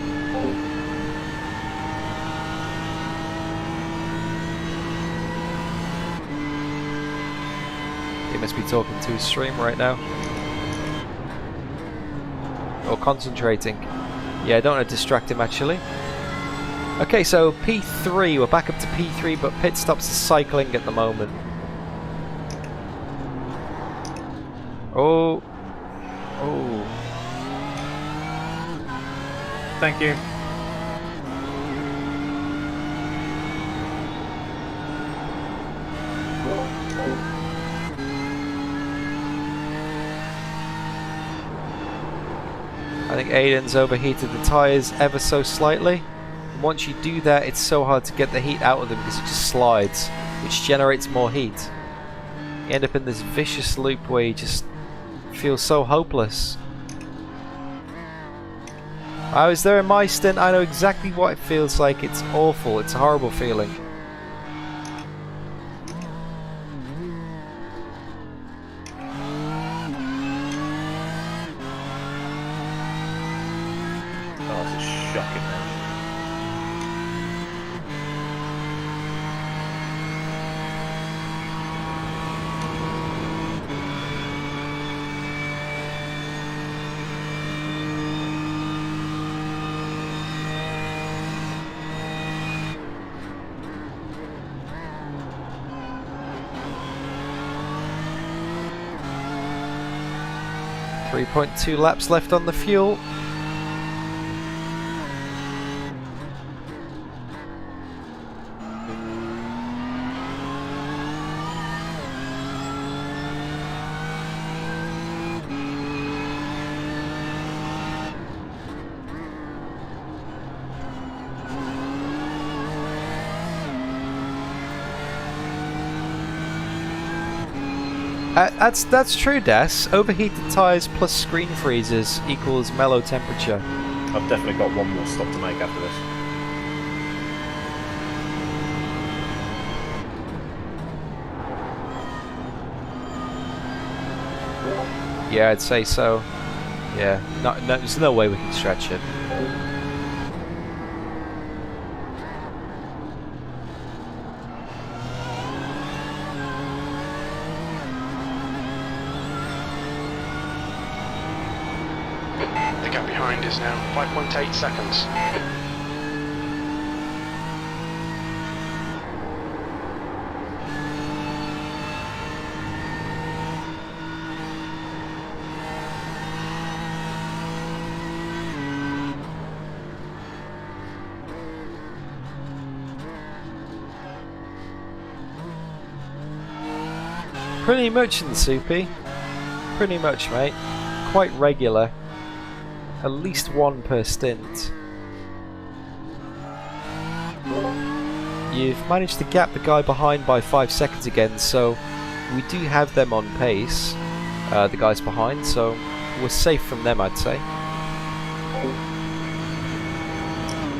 He must be talking to his stream right now. Or concentrating. Yeah, I don't want to distract him actually. Okay, so P3, we're back up to P3, but pit stops are cycling at the moment. Oh. Oh. Thank you. I think Aidan's overheated the tyres ever so slightly. And once you do that, it's so hard to get the heat out of them because it just slides, which generates more heat. You end up in this vicious loop where you just feel so hopeless. I was there in my stint, I know exactly what it feels like. It's awful, it's a horrible feeling. Oh, this is shocking, man. .2 laps left on the fuel. That's true, Des. Overheated tyres plus screen freezes equals mellow temperature. I've definitely got one more stop to make after this. Yeah, I'd say so. Yeah, no, there's no way we can stretch it. The gap behind is now 5.8 seconds. Pretty much in the soupy. Pretty much, mate. Quite regular. At least one per stint. You've managed to gap the guy behind by 5 seconds again, so we do have them on pace, the guys behind, so we're safe from them, I'd say.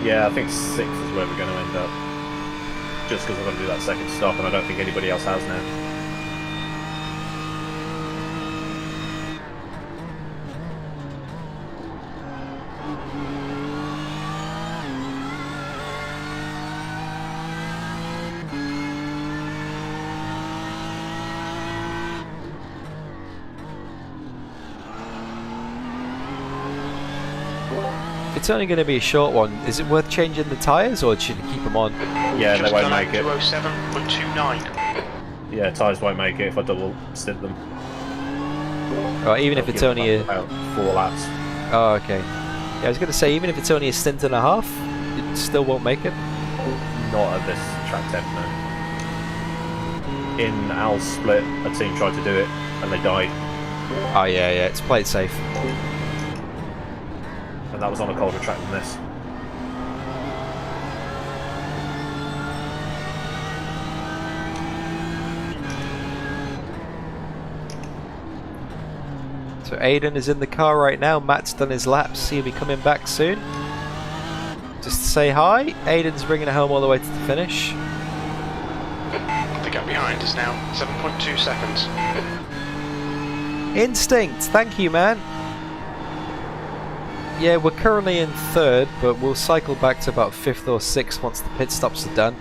Yeah, I think 6 is where we're going to end up. Just because I'm going to do that second stop, and I don't think anybody else has now. It's only going to be a short one. Is it worth changing the tyres, or should you keep them on? Yeah, Just they won't done make it. 207.29. Yeah, tyres won't make it if I double stint them. Right, even if They'll it's give only a... about 4 laps. Oh, okay. Yeah, I was going to say, even if it's only a stint and a half, it still won't make it. Not at this track temp, no. In Al's split, a team tried to do it, and they died. Oh, yeah, it's play it safe. And that was on a colder track than this. So Aidan is in the car right now. Matt's done his laps. He'll be coming back soon. Just to say hi. Aidan's bringing it home all the way to the finish. The gap behind is now 7.2 seconds. Instinct, thank you, man. Yeah, we're currently in 3rd, but we'll cycle back to about 5th or 6th once the pit stops are done.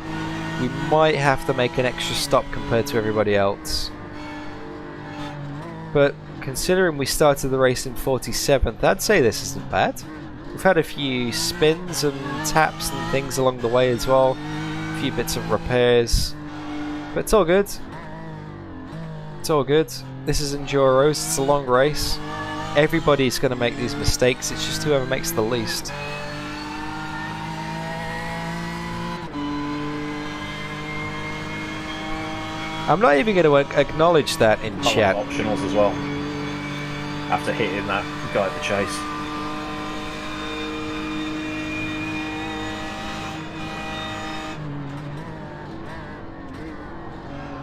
We might have to make an extra stop compared to everybody else. But considering we started the race in 47th, I'd say this isn't bad. We've had a few spins and taps and things along the way as well. A few bits of repairs. But it's all good. It's all good. This is Enduros, it's a long race. Everybody's going to make these mistakes, it's just whoever makes the least. I'm not even going to acknowledge that in chat. Optionals as well. After hitting that guy at the chase.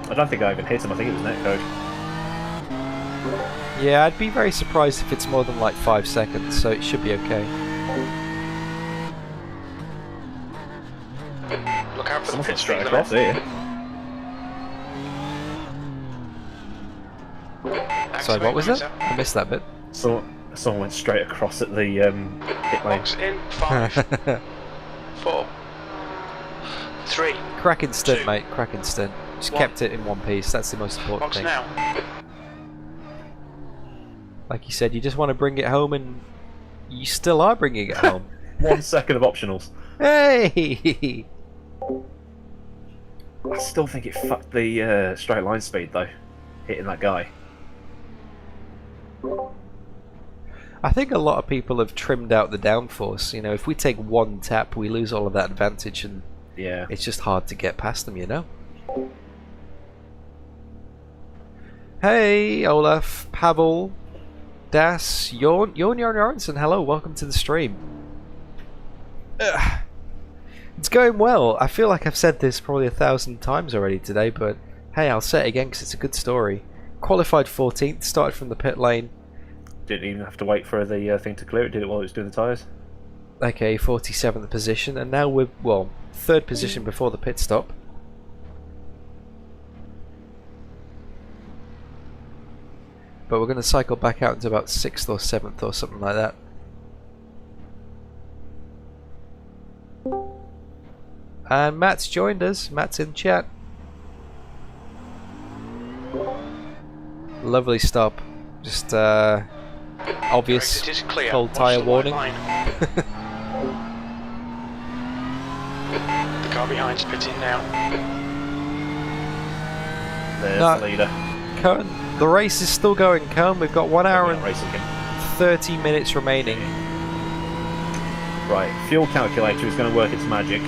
I don't think I even hit him, I think it was netcode. Yeah, I'd be very surprised if it's more than like 5 seconds, so it should be okay. Look out for Someone the got pit straight stream across there. here. Sorry, what was that? I missed that bit. So, someone went straight across at the pit lane. Box in 5, 4, 3. Cracking stint, 2, mate. Cracking stint. Just 1. kept it in one piece. That's the most important Box thing. now. Like you said, you just want to bring it home, and you still are bringing it home. 1 second of optionals. Hey! I still think it fucked the straight line speed though, hitting that guy. I think a lot of people have trimmed out the downforce. You know, if we take 1 tap, we lose all of that advantage, and Yeah. it's just hard to get past them, you know? Hey, Olaf, Pavel, Das, Jorn Jornsson, hello, welcome to the stream. Ugh. It's going well. I feel like I've said this probably 1,000 times already today, but hey, I'll say it again because it's a good story. Qualified 14th, started from the pit lane. Didn't even have to wait for the thing to clear it, did it while it was doing the tyres? Okay, 47th position, and now we're, well, 3rd position before the pit stop. But we're going to cycle back out into about 6th or 7th or something like that. And Matt's joined us. Matt's in chat. Lovely stop. Just obvious Correct, it is clear. cold Watch tyre the white warning. line. The car behind's pitting now. There's No. the leader. Cohen, the race is still going, Cohen. We've got 1 hour and Racing him. 30 minutes remaining. Right, fuel calculator is going to work its magic.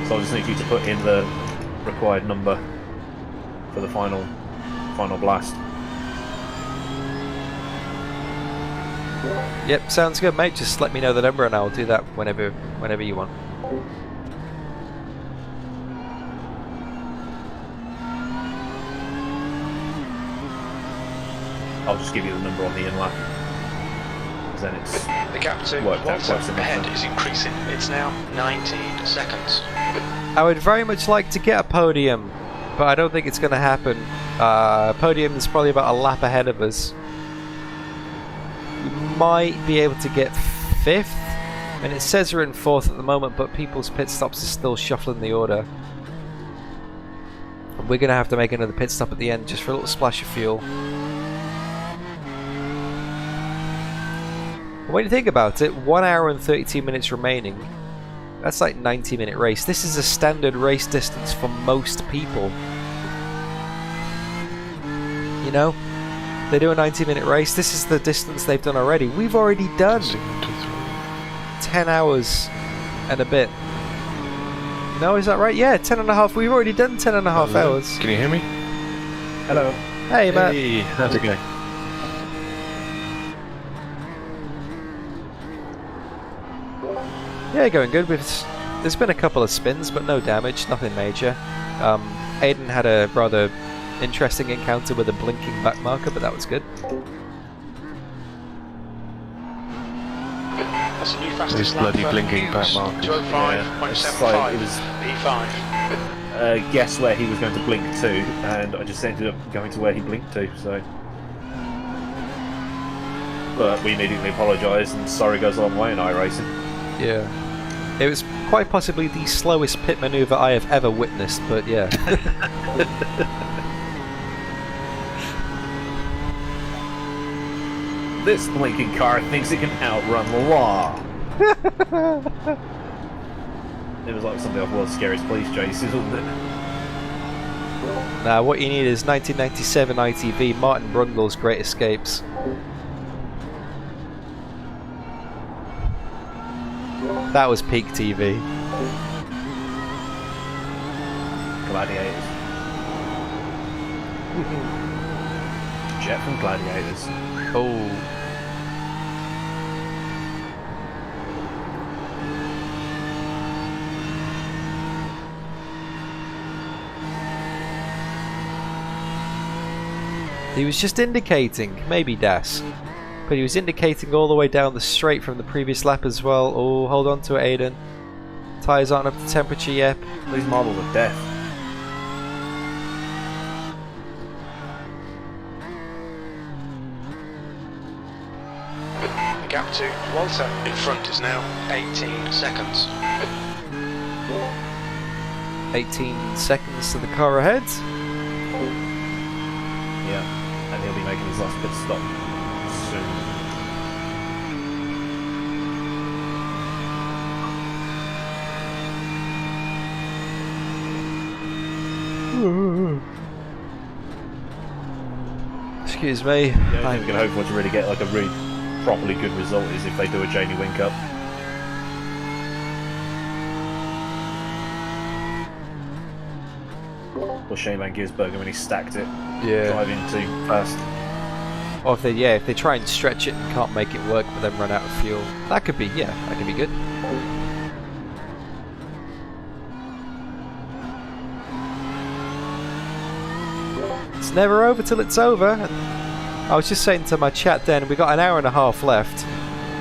So I just need you to put in the required number for the final blast. Yep, sounds good, mate. Just let me know the number and I'll do that whenever you want. I'll just give you the number on the in-lap. Because then it's The gap to worked out quite Walter similar. ahead is increasing. It's now 19 seconds. I would very much like to get a podium, but I don't think it's going to happen. Podium is probably about a lap ahead of us. We might be able to get 5th, and it says we're in 4th at the moment, but people's pit stops are still shuffling the order. We're going to have to make another pit stop at the end just for a little splash of fuel. When you think about it, 1 hour and 32 minutes remaining. That's like 90-minute race. This is a standard race distance for most people. You know? They do a 90-minute race. This is the distance they've done already. We've already done 10 hours and a bit. No, is that right? Yeah, 10 and a half. We've already done 10 and a half hours. Can you hear me? Hello. Hey, Matt. Hey, how's it going? Yeah, going good. There's been a couple of spins, but no damage, nothing major. Aidan had a rather interesting encounter with a blinking back marker, but that was good. That's a new Those fastest lap bloody for blinking Hughes, back markers. 205.75 It was P5. guess where he was going to blink to, and I just ended up going to where he blinked to, so... But we immediately apologise, and sorry goes a long way in iRacing. Yeah. It was quite possibly the slowest pit manoeuvre I have ever witnessed, but yeah. This blinking car thinks it can outrun the law. It was like something off World's Scariest Police Chases, wasn't it? Now, what you need is 1997 ITV Martin Brundle's Great Escapes. That was peak TV. Gladiators. Jet from Gladiators. Oh. He was just indicating, maybe Das, but he was indicating all the way down the straight from the previous lap as well. Oh, hold on to it, Aidan. Tyres aren't up to temperature yet. These models are death. The gap to Walter in front is now 18 seconds. 18 seconds to the car ahead. Yeah, and he'll be making his last pit stop soon. Excuse me. The only thing we can hope for to really get like a really properly good result is if they do a Jamie Wink up. Or Shane Van Gisbergen when he stacked it, Yeah. driving too fast. Or if they try and stretch it and can't make it work, but then run out of fuel. That could be, yeah, that could be good. It's never over till it's over. And I was just saying to my chat then, we got an hour and a half left.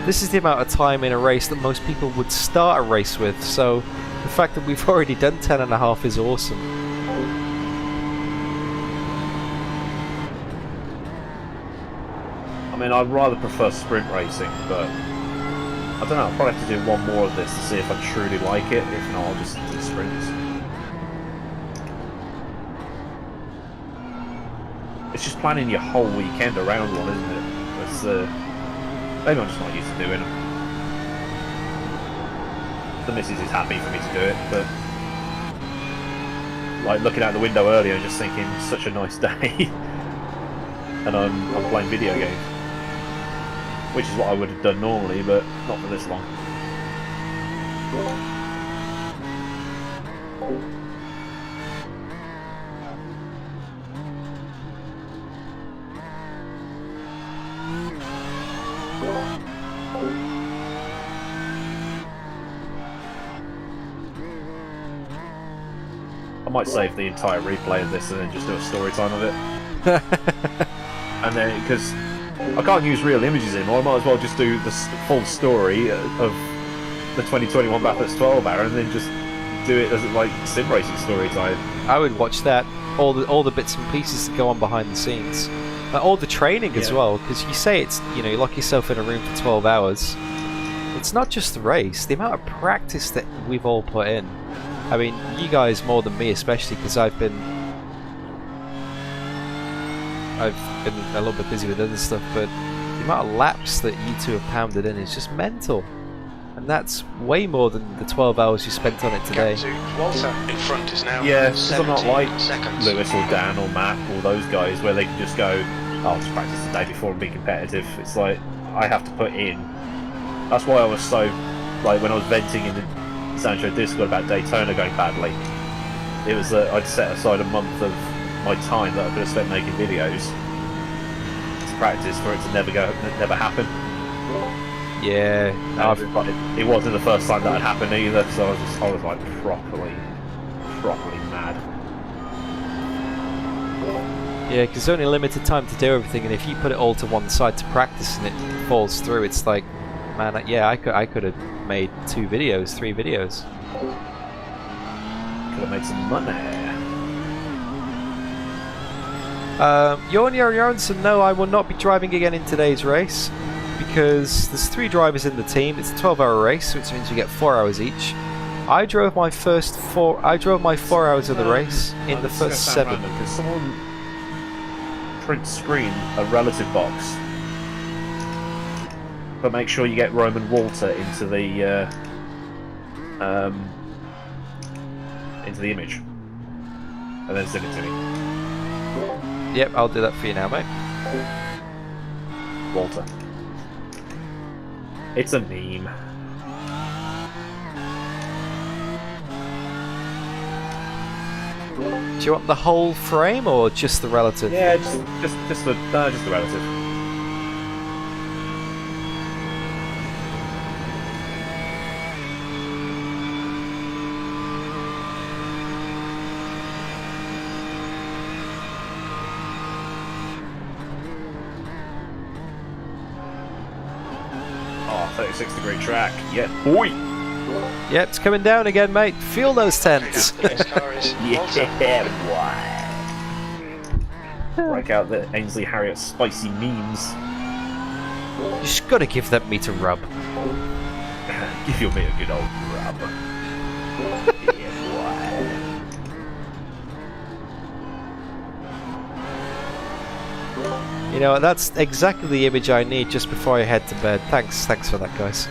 This is the amount of time in a race that most people would start a race with, so the fact that we've already done 10 and a half is awesome. I mean, I'd rather prefer sprint racing, but I don't know, I'll probably have to do one more of this to see if I truly like it. If not, I'll just do sprints. It's just planning your whole weekend around one, isn't it? It's, maybe I'm just not used to doing them. The missus is happy for me to do it, but like looking out the window earlier and just thinking, such a nice day. And I'm playing video games. Which is what I would have done normally, but not for this long. I might save the entire replay of this and then just do a story time of it. and then because I can't use real images anymore, I might as well just do the full story of the 2021 Bathurst 12 hour, and then just do it as like sim racing story time. I would watch that. All the bits and pieces that go on behind the scenes, all the training as well. Because you say it's, you know, you lock yourself in a room for 12 hours. It's not just the race. The amount of practice that we've all put in. I mean, you guys more than me, especially because I've been a little bit busy with other stuff. But the amount of laps that you two have pounded in is just mental. And that's way more than the 12 hours you spent on it today. Walter in front is now. Yeah, because I'm not like seconds. Lewis or Dan or Matt or those guys where they can just go, oh, I'll just practice the day before and be competitive. It's like, I have to put in. That's why I was so, like, when I was venting in the Zansho Discord about Daytona going badly, it was that I'd set aside a month of my time that I could have spent making videos to practice for it to never happen. Yeah, it wasn't the first time that had happened either, so I was like properly mad. Yeah, because there's only limited time to do everything, and if you put it all to one side to practice and it falls through, it's like, man, yeah, I could have made 2 videos, 3 videos. Could have made some money. Jorn Jørgensen, no, I will not be driving again in today's race because there's 3 drivers in the team. It's a 12-hour race, which means you get 4 hours each. I drove my 4 hours of the race in the first 7. Because someone print screen a relative box, but make sure you get Roman Walter into the image, and then send it to me. Yep, I'll do that for you now, mate. Walter. It's a meme. Do you want the whole frame or just the relative? Yeah, just the relative. Oh, 36-degree track. Yeah, boy. Yep, it's coming down again, mate. Feel those tents. This car is Walter. Yeah, boy. Break out the Ainsley Harriott spicy memes. You just gotta give that meat a rub. Give your mate a good old rub. Yeah, boy. You know what, that's exactly the image I need just before I head to bed. Thanks for that, guys.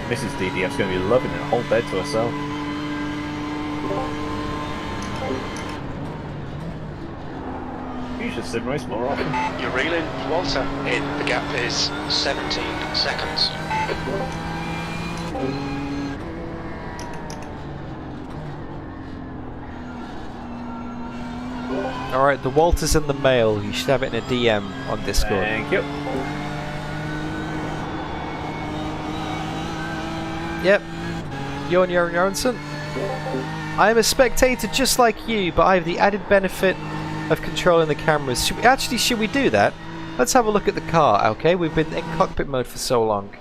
Mrs. DDF's going to be loving it. Whole bed to herself. You should sim race more often. You're reeling Walter in. The gap is 17 seconds. Alright, the Walters and the mail. You should have it in a DM on Discord. Thank you. Yep. Jorn Jørgensen. I am a spectator just like you, but I have the added benefit of controlling the cameras. Should we do that? Let's have a look at the car, okay? We've been in cockpit mode for so long.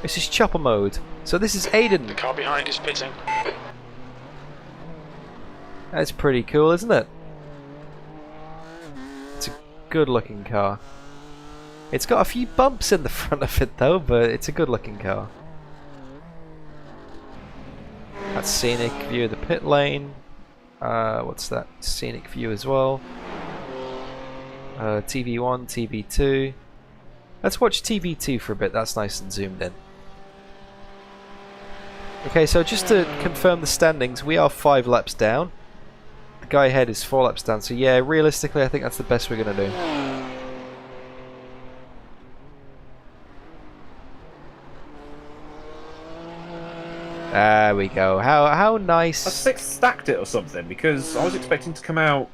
This is chopper mode. So this is Aidan. The car behind is pitting. That's pretty cool, isn't it? It's a good looking car. It's got a few bumps in the front of it though, but it's a good looking car. That's scenic view of the pit lane. What's that? Scenic view as well. TV1, TV2. Let's watch TV2 for a bit. That's nice and zoomed in. Okay, so just to confirm the standings, we are 5 laps down. The guy ahead is 4 laps down. So yeah, realistically, I think that's the best we're gonna do. There we go. How nice. I stacked it or something because I was expecting to come out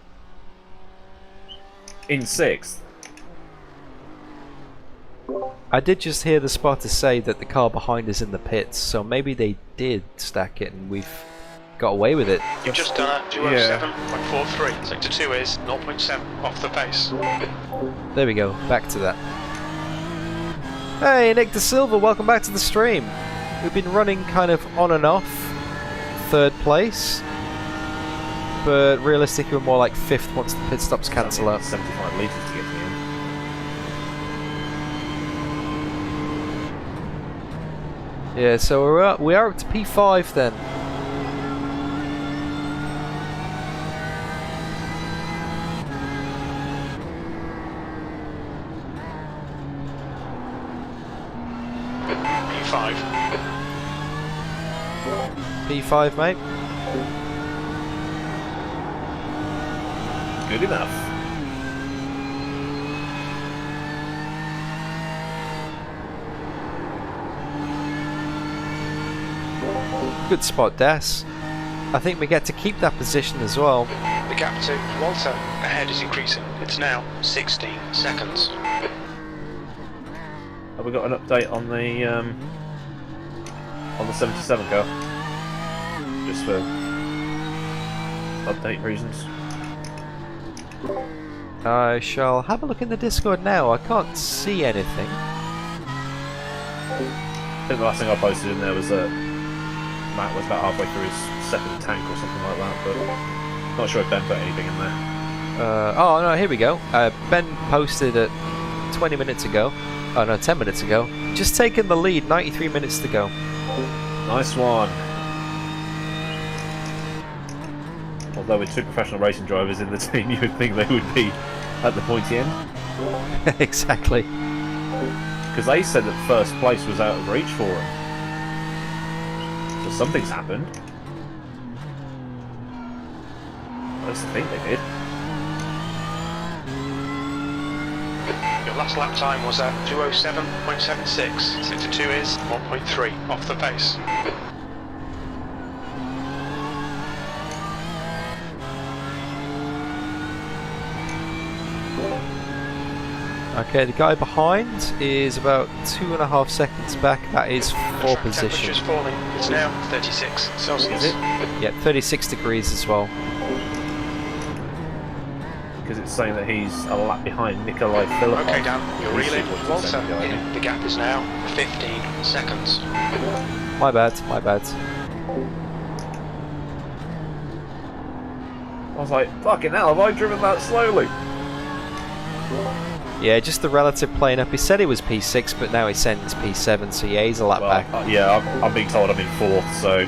in 6th. I did just hear the spotter say that the car behind is in the pits, so maybe they did stack it and we've got away with it. You've just done a 207.43. Sector 2 is 0.7 off the pace. There we go, back to that. Hey, Nick De Silva, welcome back to the stream. We've been running kind of on and off 3rd place, but realistically we're more like 5th once the pit stops cancel out. 75 litres to get to the end. Yeah, so we are up to P5 then. P5, mate. Good enough. Good spot, Das. I think we get to keep that position as well. The gap to Walter ahead is increasing. It's now 16 seconds. Have we got an update on the 77 car? Just for update reasons. I shall have a look in the Discord now. I can't see anything. I think the last thing I posted in there was that Matt was about halfway through his 2nd tank or something like that, but not sure if Ben put anything in there. Oh no, here we go. Ben posted it 20 minutes ago. Oh no, 10 minutes ago. Just taking the lead, 93 minutes to go. Nice one. Although with 2 professional racing drivers in the team, you would think they would be at the pointy end. Exactly. Because they said that 1st place was out of reach for them. So something's happened. At least I think they did. Your last lap time was at 207.76. Sector 2 is 1.3 off the pace. Okay, the guy behind is about 2.5 seconds back. That is for position. Temperature's falling. It's now 36 Celsius. Is it? Yeah, 36 degrees as well. Because it's saying that he's a lap behind Nikolai Philippov. Okay, Dan, you're reeling. Walter, behind me. the gap is now 15 seconds. My bad, my bad. I was like, fucking hell, have I driven that slowly? Yeah, just the relative playing up. He said he was P6, but now he's saying it's P7, so yeah, he's a lap back. Yeah, I'm being told I'm in 4th, so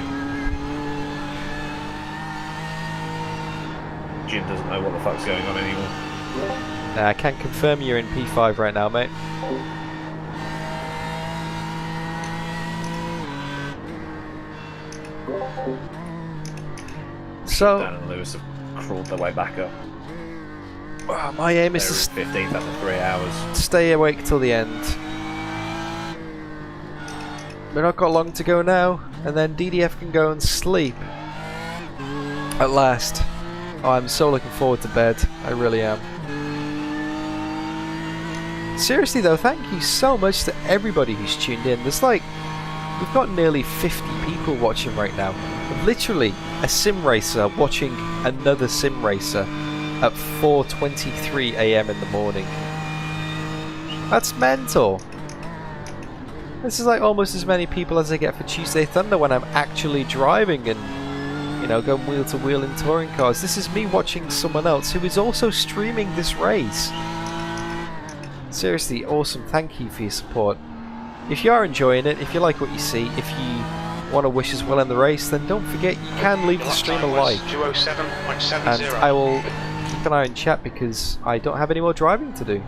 Jim doesn't know what the fuck's going on anymore. I can confirm you're in P5 right now, mate. So, Dan and Lewis have crawled their way back up. my aim is They're to 15th after 3 hours. stay awake till the end. We've not got long to go now, and then DDF can go and sleep. At last. Oh, I'm so looking forward to bed. I really am. Seriously though, thank you so much to everybody who's tuned in. There's like, we've got nearly 50 people watching right now. Literally, a sim racer watching another sim racer at 4:23 AM in the morning. That's mental. This is like almost as many people as I get for Tuesday Thunder when I'm actually driving and, you know, going wheel to wheel in touring cars. This is me watching someone else who is also streaming this race. Seriously, awesome. Thank you for your support. If you are enjoying it, if you like what you see, if you want to wish us well in the race, then don't forget you can leave the stream a like. 207.70. And I will keep an eye on chat because I don't have any more driving to do.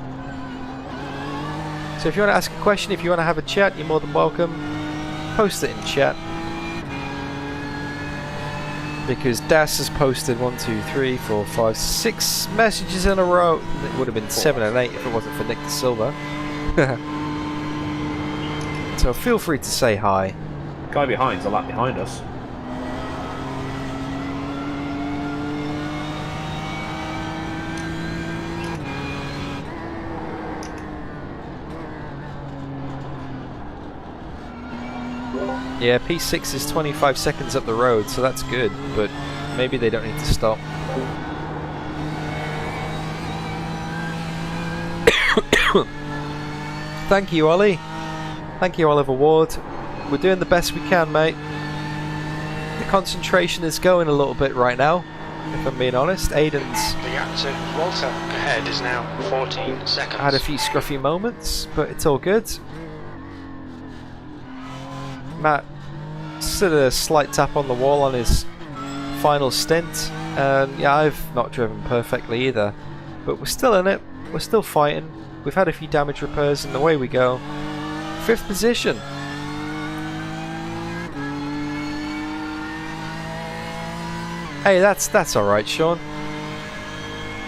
So if you want to ask a question, if you want to have a chat, you're more than welcome. Post it in chat. Because Das has posted 1, 2, 3, 4, 5, 6 messages in a row. It would have been 7 and 8 if it wasn't for Nick De Silva. So feel free to say hi. Guy behind's a lap behind us. Yeah, P6 is 25 seconds up the road, so that's good, but maybe they don't need to stop. Thank you, Ollie. Thank you, Oliver Ward. We're doing the best we can, mate. The concentration is going a little bit right now, if I'm being honest. Aidan's The gap to Walter ahead is now 14 seconds. had a few scruffy moments, but it's all good. Matt stood a slight tap on the wall on his final stint, and yeah, I've not driven perfectly either, but we're still in it, we're still fighting. We've had a few damage repairs and away we go. 5th position. Hey, that's alright, Sean.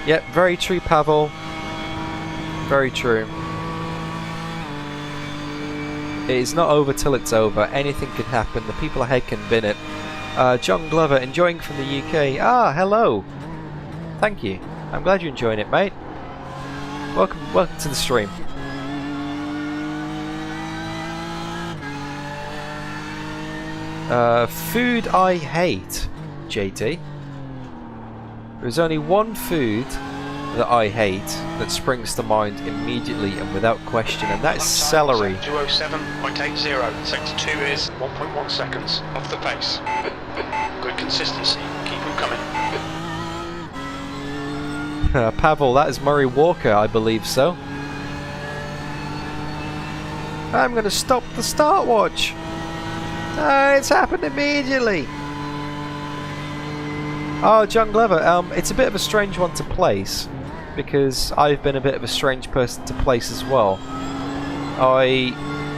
Yep, very true, Pavel. Very true. It is not over till it's over. Anything can happen. The people ahead can bin it. John Glover, enjoying from the UK. Ah, hello. Thank you. I'm glad you're enjoying it, mate. Welcome to the stream. Food I hate, JT. There's only one food that I hate that springs to mind immediately and without question, and that's celery. 207.80. Sector 2 is 1.1 seconds off the pace. Good consistency. Keep them coming. Pavel, that is Murray Walker, I believe so. I'm going to stop the start watch. It's happened immediately. Oh, John Glover, it's a bit of a strange one to place, because I've been a bit of a strange person to place as well. I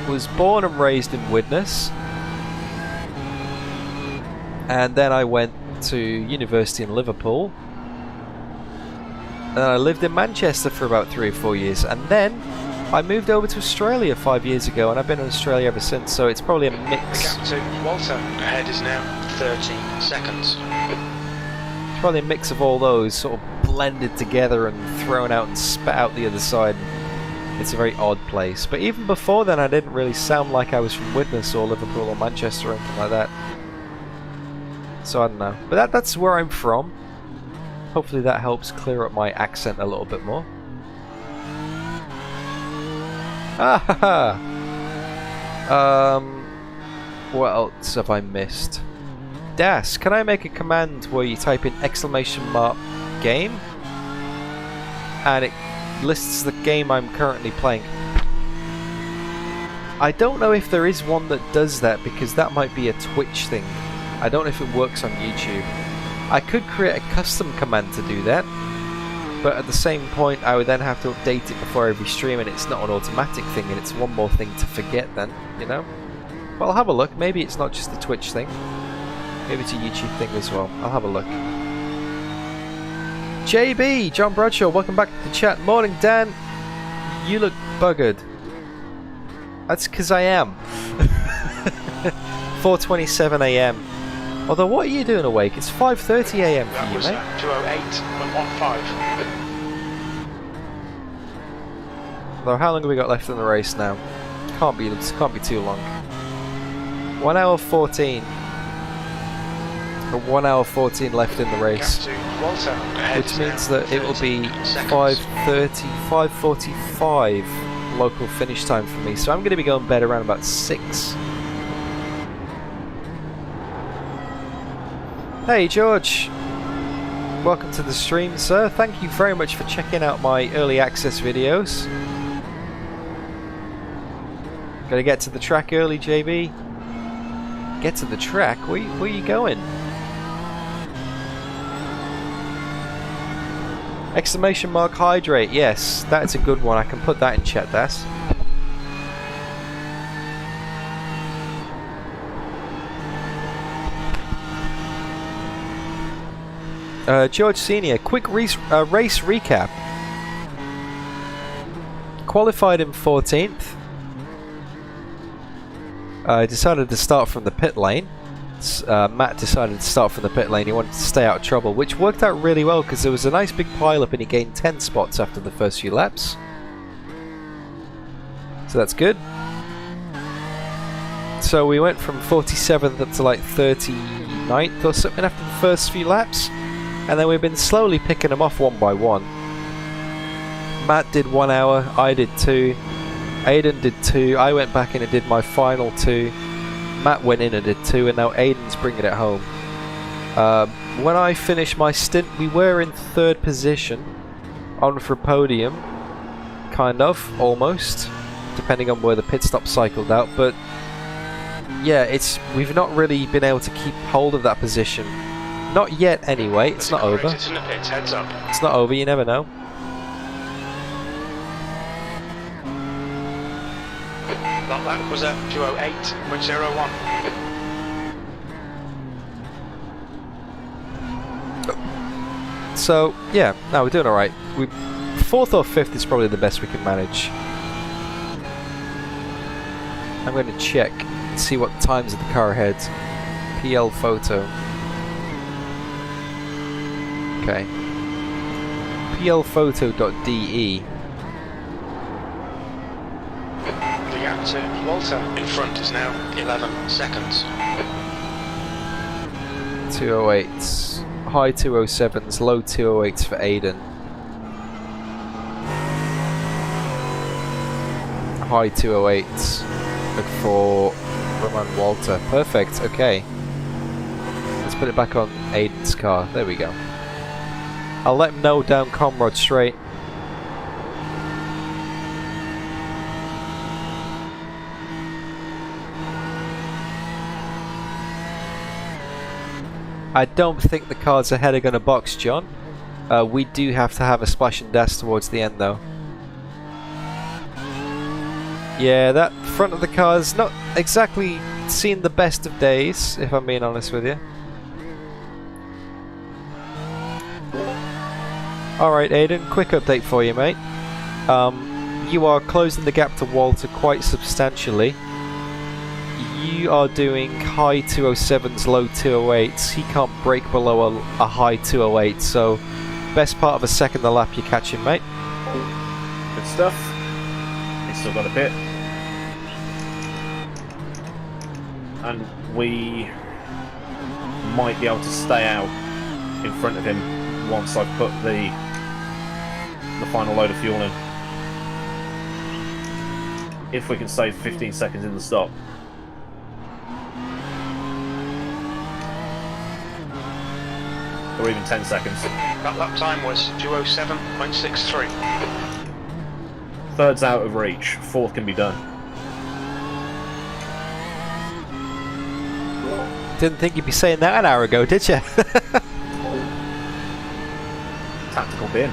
was born and raised in Widnes, and then I went to university in Liverpool, and I lived in Manchester for about 3 or 4 years, and then I moved over to Australia 5 years ago, and I've been in Australia ever since, so it's probably a mix. The gap to Walter ahead is now 13 seconds. It's probably a mix of all those sort of blended together and thrown out and spat out the other side. It's a very odd place. But even before then, I didn't really sound like I was from Widnes or Liverpool or Manchester or anything like that. So I don't know. But that's where I'm from. Hopefully that helps clear up my accent a little bit more. Ah, what else have I missed? Das, can I make a command where you type in !game and it lists the game I'm currently playing? I don't know if there is one that does that, because that might be a Twitch thing. I don't know if it works on YouTube. I could create a custom command to do that, but at the same point I would then have to update it before every stream, and it's not an automatic thing, and it's one more thing to forget then, you know? But I'll have a look. Maybe it's not just a Twitch thing. Maybe it's a YouTube thing as well. I'll have a look. JB, John Bradshaw, welcome back to the chat. Morning, Dan. You look buggered. That's because I am. 4:27 AM. Although, what are you doing awake? It's 5:30 AM for That you, was mate. 208.15. Although, how long have we got left in the race now? Can't be too long. 1 hour 14. 1 hour 14 left in the race, which means that it will be 5:30, 5:45 local finish time for me. So I'm going to be going to bed around about 6. Hey George, welcome to the stream, sir. Thank you very much for checking out my early access videos. Gotta get to the track early, JB. Get to the track? Where are you going? Exclamation mark hydrate. Yes, that's a good one. I can put that in chat, Das. George Senior, quick race recap. Qualified in 14th. I decided to start from the pit lane. Matt decided to start from the pit lane. He wanted to stay out of trouble, which worked out really well because there was a nice big pile up and he gained 10 spots after the first few laps. So that's good. So So we went from 47th up to like 39th or something after the first few laps, and then we've been slowly picking them off one by one. Matt did 1 hour, I did 2, Aidan did 2, I went back in and did my final 2, Matt went in and did 2, and now Aidan's bringing it home. When I finished my stint, we were in 3rd position, on for podium, kind of, almost, depending on where the pit stop cycled out, but yeah, we've not really been able to keep hold of that position. Not yet anyway, it's not over. It's in the pits, heads up. It's not over, you never know. That lap was at 2:08.01. So, yeah, no, we're doing alright. 4th or 5th is probably the best we can manage. I'm going to check, see what times of the car ahead. PL photo. Okay. plphoto.de. The gap to Walter in front is now 11 seconds. 208s. High 207s, low 208s for Aidan. High 208s. Look for Roman Walter. Perfect, okay. Let's put it back on Aidan's car. There we go. I'll let him know down Comrade straight. I don't think the cars ahead are going to box, John. We do have to have a splash and dash towards the end, though. Yeah, that front of the car's not exactly seen the best of days, if I'm being honest with you. Alright, Aidan, quick update for you, mate. You are closing the gap to Walter quite substantially. You are doing high 207s, low 208s. He can't break below a high 208, so best part of a second a lap you're catching, mate. Good stuff. He's still got a bit. And we might be able to stay out in front of him once I've put the final load of fuel in. If we can save 15 seconds in the stop. Or even 10 seconds. That lap time was 2:07.63. Third's out of reach. Fourth can be done. Didn't think you'd be saying that an hour ago, did you? Tactical bin.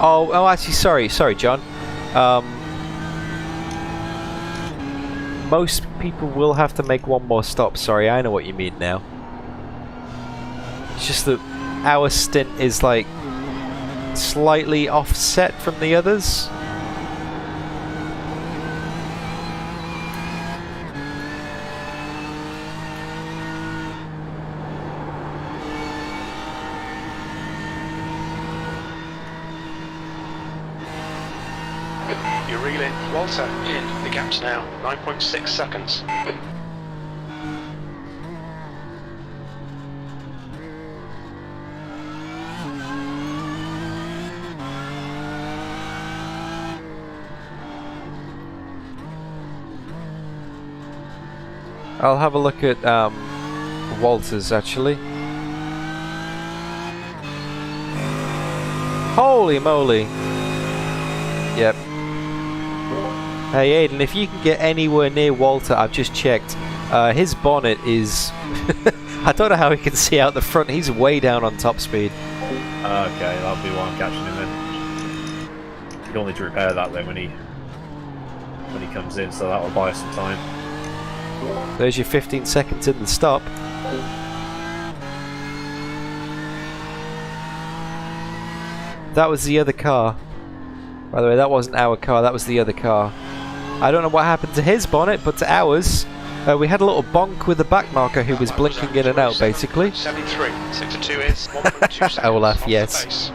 Oh, actually, sorry, John. Most people will have to make one more stop. Sorry, I know what you mean now. It's just that our stint is like slightly offset from the others. You're reeling Walter in. The gap's now 9.6 seconds. I'll have a look at Walters actually. Holy moly! Yep. Hey Aidan, if you can get anywhere near Walter, I've just checked. His bonnet is... I don't know how he can see out the front. He's way down on top speed. Okay, that'll be why I'm catching him then. You'll need to repair that then when he comes in, so that'll buy us some time. There's your 15 seconds in the stop. That was the other car. By the way, that wasn't our car, that was the other car. I don't know what happened to his bonnet, but to ours, We had a little bonk with the back marker who was blinking in and out, basically. 73. Sector 2 is 1.2 seconds. Olaf, off yes. the base.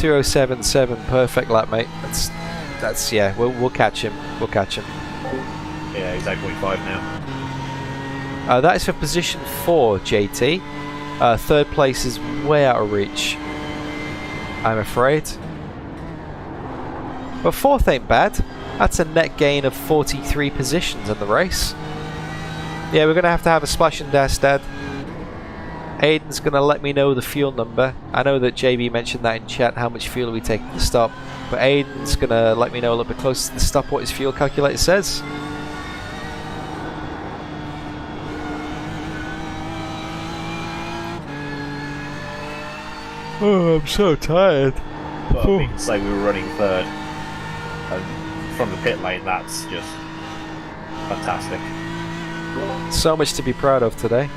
2077, perfect lap, mate. That's yeah. We'll catch him. We'll catch him. Yeah, he's 8.5 now. That is for position 4, JT. Third place is way out of reach, I'm afraid. But fourth ain't bad. That's a net gain of 43 positions in the race. Yeah, we're going to have a splash and dash, Dad. Aidan's going to let me know the fuel number. I know that JB mentioned that in chat, how much fuel we take at the stop. But Aidan's going to let me know a little bit closer to the stop what his fuel calculator says. Oh, I'm so tired. Well, we can say we were running third. And from the pit lane, that's just fantastic. So much to be proud of today.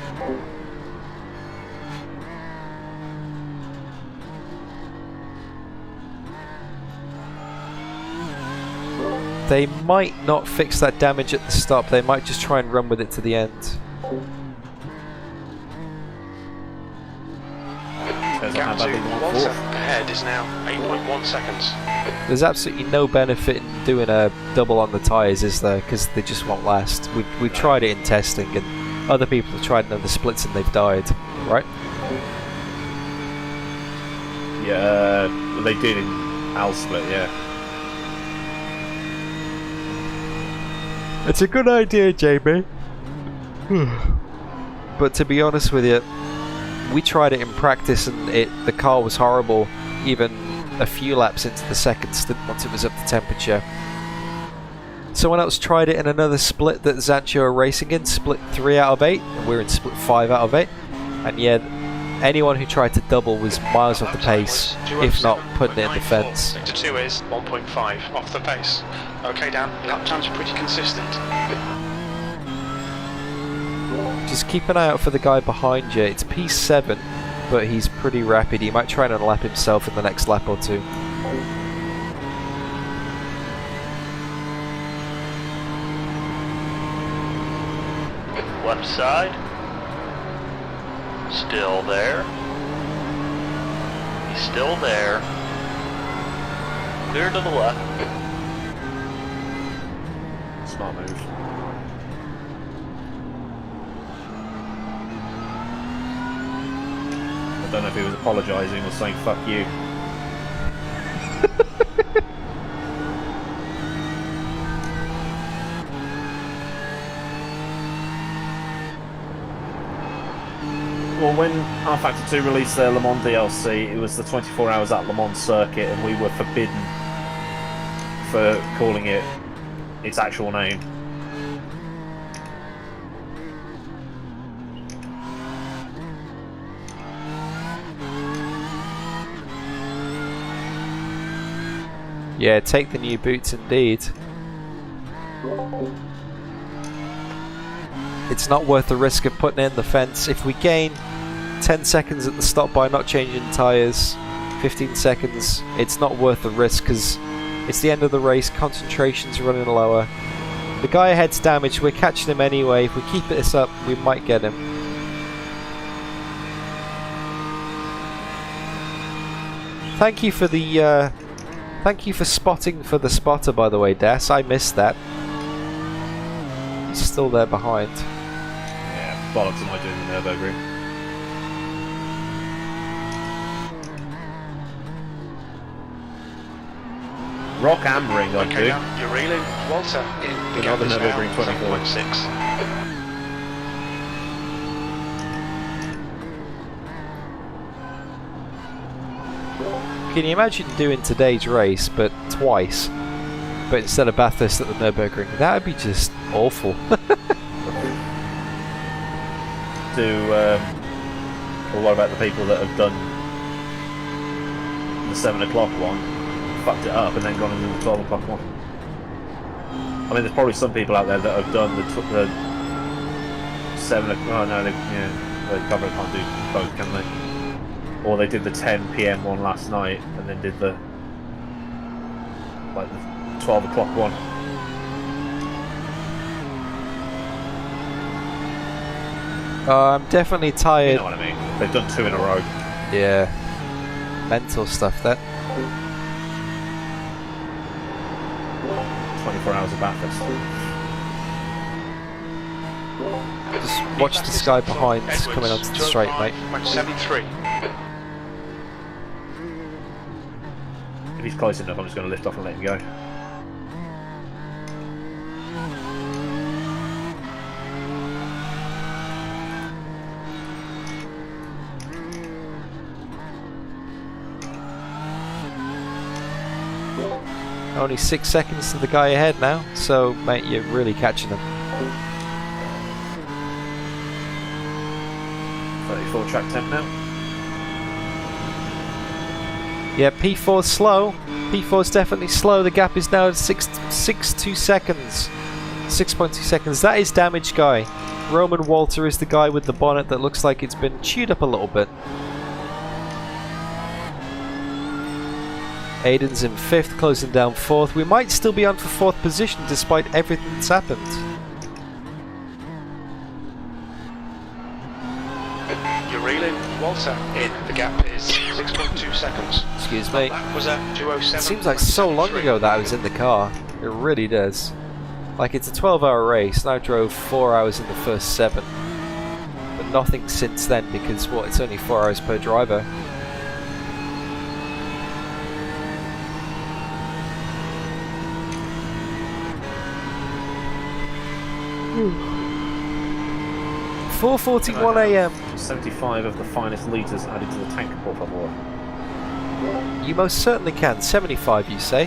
They might not fix that damage at the stop, they might just try and run with it to the end. Gap to Walter ahead is now 8.1 seconds. There's absolutely no benefit in doing a double on the tyres, is there? Because they just won't last. We've tried it in testing, and other people have tried another splits and they've died, right? Yeah, they did in Al split, yeah. It's a good idea, JB. But to be honest with you, we tried it in practice and the car was horrible even a few laps into the second stint once it was up to temperature. Someone else tried it in another split that Zansho are racing in, split 3 out of 8, and we're in split 5 out of 8. And yeah, anyone who tried to double was miles off the pace, if not putting it in the fence. Sector 2 is 1.5 off the pace. Okay, Dan, lap times are pretty consistent. Just keep an eye out for the guy behind you. It's P7, but he's pretty rapid. He might try and unlap himself in the next lap or two. Left side. Still there. He's still there. Clear to the left. Smart move. I don't know if he was apologising or saying fuck you. Well, when rFactor 2 released their Le Mans DLC, it was the 24 hours at Le Mans circuit, and we were forbidden for calling it its actual name. Yeah, take the new boots indeed. It's not worth the risk of putting in the fence. If we gain 10 seconds at the stop by not changing tyres, 15 seconds, it's not worth the risk because it's the end of the race, concentration's running lower. The guy ahead's damaged, we're catching him anyway. If we keep this up, we might get him. Thank you for the thank you for spotting for the spotter, by the way, Das. I missed that. He's still there behind. Yeah, bollocks am I doing the Nürburgring? Rock hammering, I Okay, do. now you're reeling. Walter in the gap Another is now Nürburgring 24. 7.6. Can you imagine doing today's race, but twice? But instead of Bathurst at the Nürburgring, that would be just awful. Well, what about the people that have done the 7 o'clock one, fucked it up, and then gone into the 12 o'clock one? I mean, there's probably some people out there that have done the 7 o'clock. Oh no, they probably can't do both, can they? Or they did the 10 PM one last night, and then did the 12 o'clock one. I'm definitely You tired. know what I mean? They've done 2 in a row. Yeah. Mental stuff, that. 24 hours of Bathurst. Just watch this guy behind coming onto the straight, mate. 73. If he's close enough, I'm just going to lift off and let him go. Only 6 seconds to the guy ahead now, so mate, you're really catching him. 34 track temp now. Yeah, P4's slow. P4's definitely slow. The gap is now at 6.2 seconds. 6.2 seconds. That is damaged guy. Roman Walter is the guy with the bonnet that looks like it's been chewed up a little bit. Aidan's in 5th, closing down 4th. We might still be on for 4th position despite everything that's happened. You're reeling. Walter in. The gap is 6.2 seconds. Excuse me. That was a 207. It seems like so long ago that I was in the car. It really does. Like, it's a 12-hour race, and I drove 4 hours in the first 7. But nothing since then because, what, it's only 4 hours per driver. Hmm. 4:41 AM. 75 of the finest litres added to the tank, por favor. You most certainly can. 75, you say?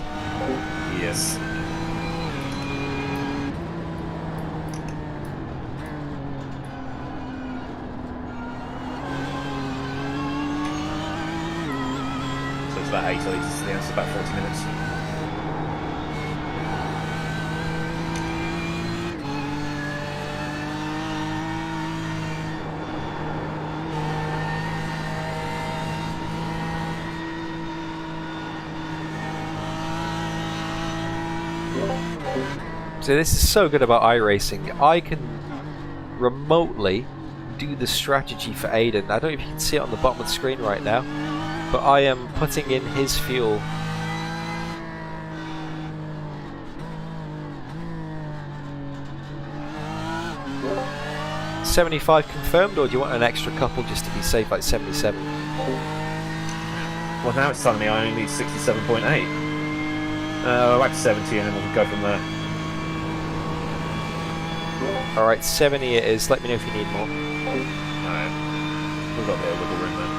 Yes. So it's about 80 litres to the end, so about 40 minutes. So this is so good about iRacing. I can remotely do the strategy for Aidan. I don't know if you can see it on the bottom of the screen right now, but I am putting in his fuel. $75 confirmed, or do you want an extra couple just to be safe, like 77? Well, now it's telling me I only need 67.8. Back to 70 and then we'll go from there. Alright, 70 it is. Let me know if you need more. Alright. We've got a bit of wiggle room then.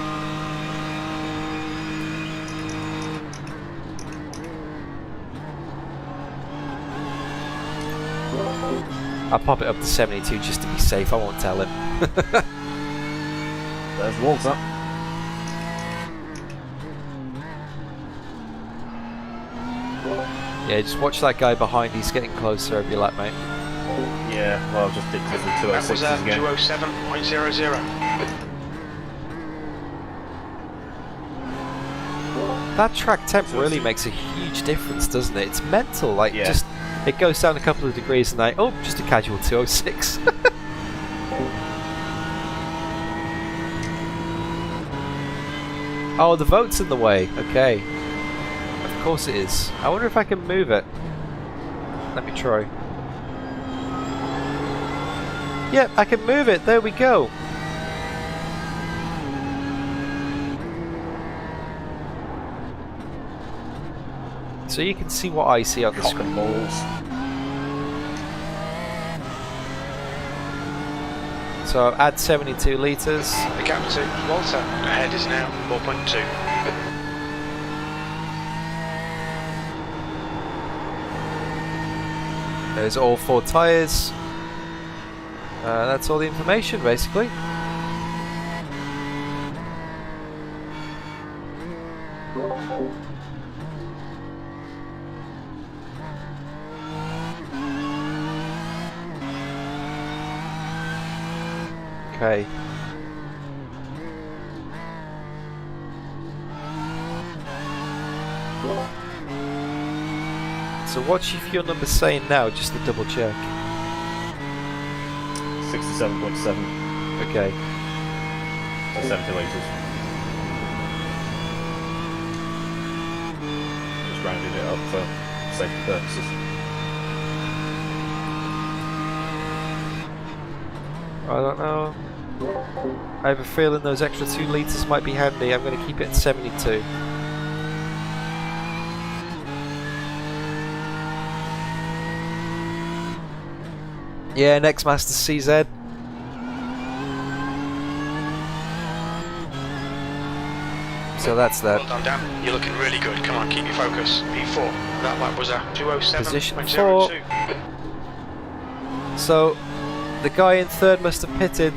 I'll pop it up to 72 just to be safe. I won't tell him. There's Walter. Yeah, just watch that guy behind. He's getting closer every lap, mate. Yeah, well, I've just dipped into the That was 206s again. 207.00. That track temp really makes a huge difference, doesn't it? It's mental. Like, Yeah. just it goes down a couple of degrees and like, oh, just a casual 206. Oh, the vote's in the way. Okay. Of course it is. I wonder if I can move it. Let me try. Yep, I can move it. There we go. So you can see what I see on the Cock screen. and balls. So add 72 litres. The gap to Walter ahead is now 4.2. There's all 4 tyres. That's all the information, basically. Okay. So what's your fuel number saying now, just to double check? 67.7. Okay. So 70 litres. Just rounding it up for safety purposes. I don't know. I have a feeling those extra 2 litres might be handy. I'm going to keep it at 72. Yeah, next Master CZ. So that's that. Well done, Dan. You're looking really good. Come on, keep your focus. P4. That lap was a Position 207.02. So the guy in third must have pitted,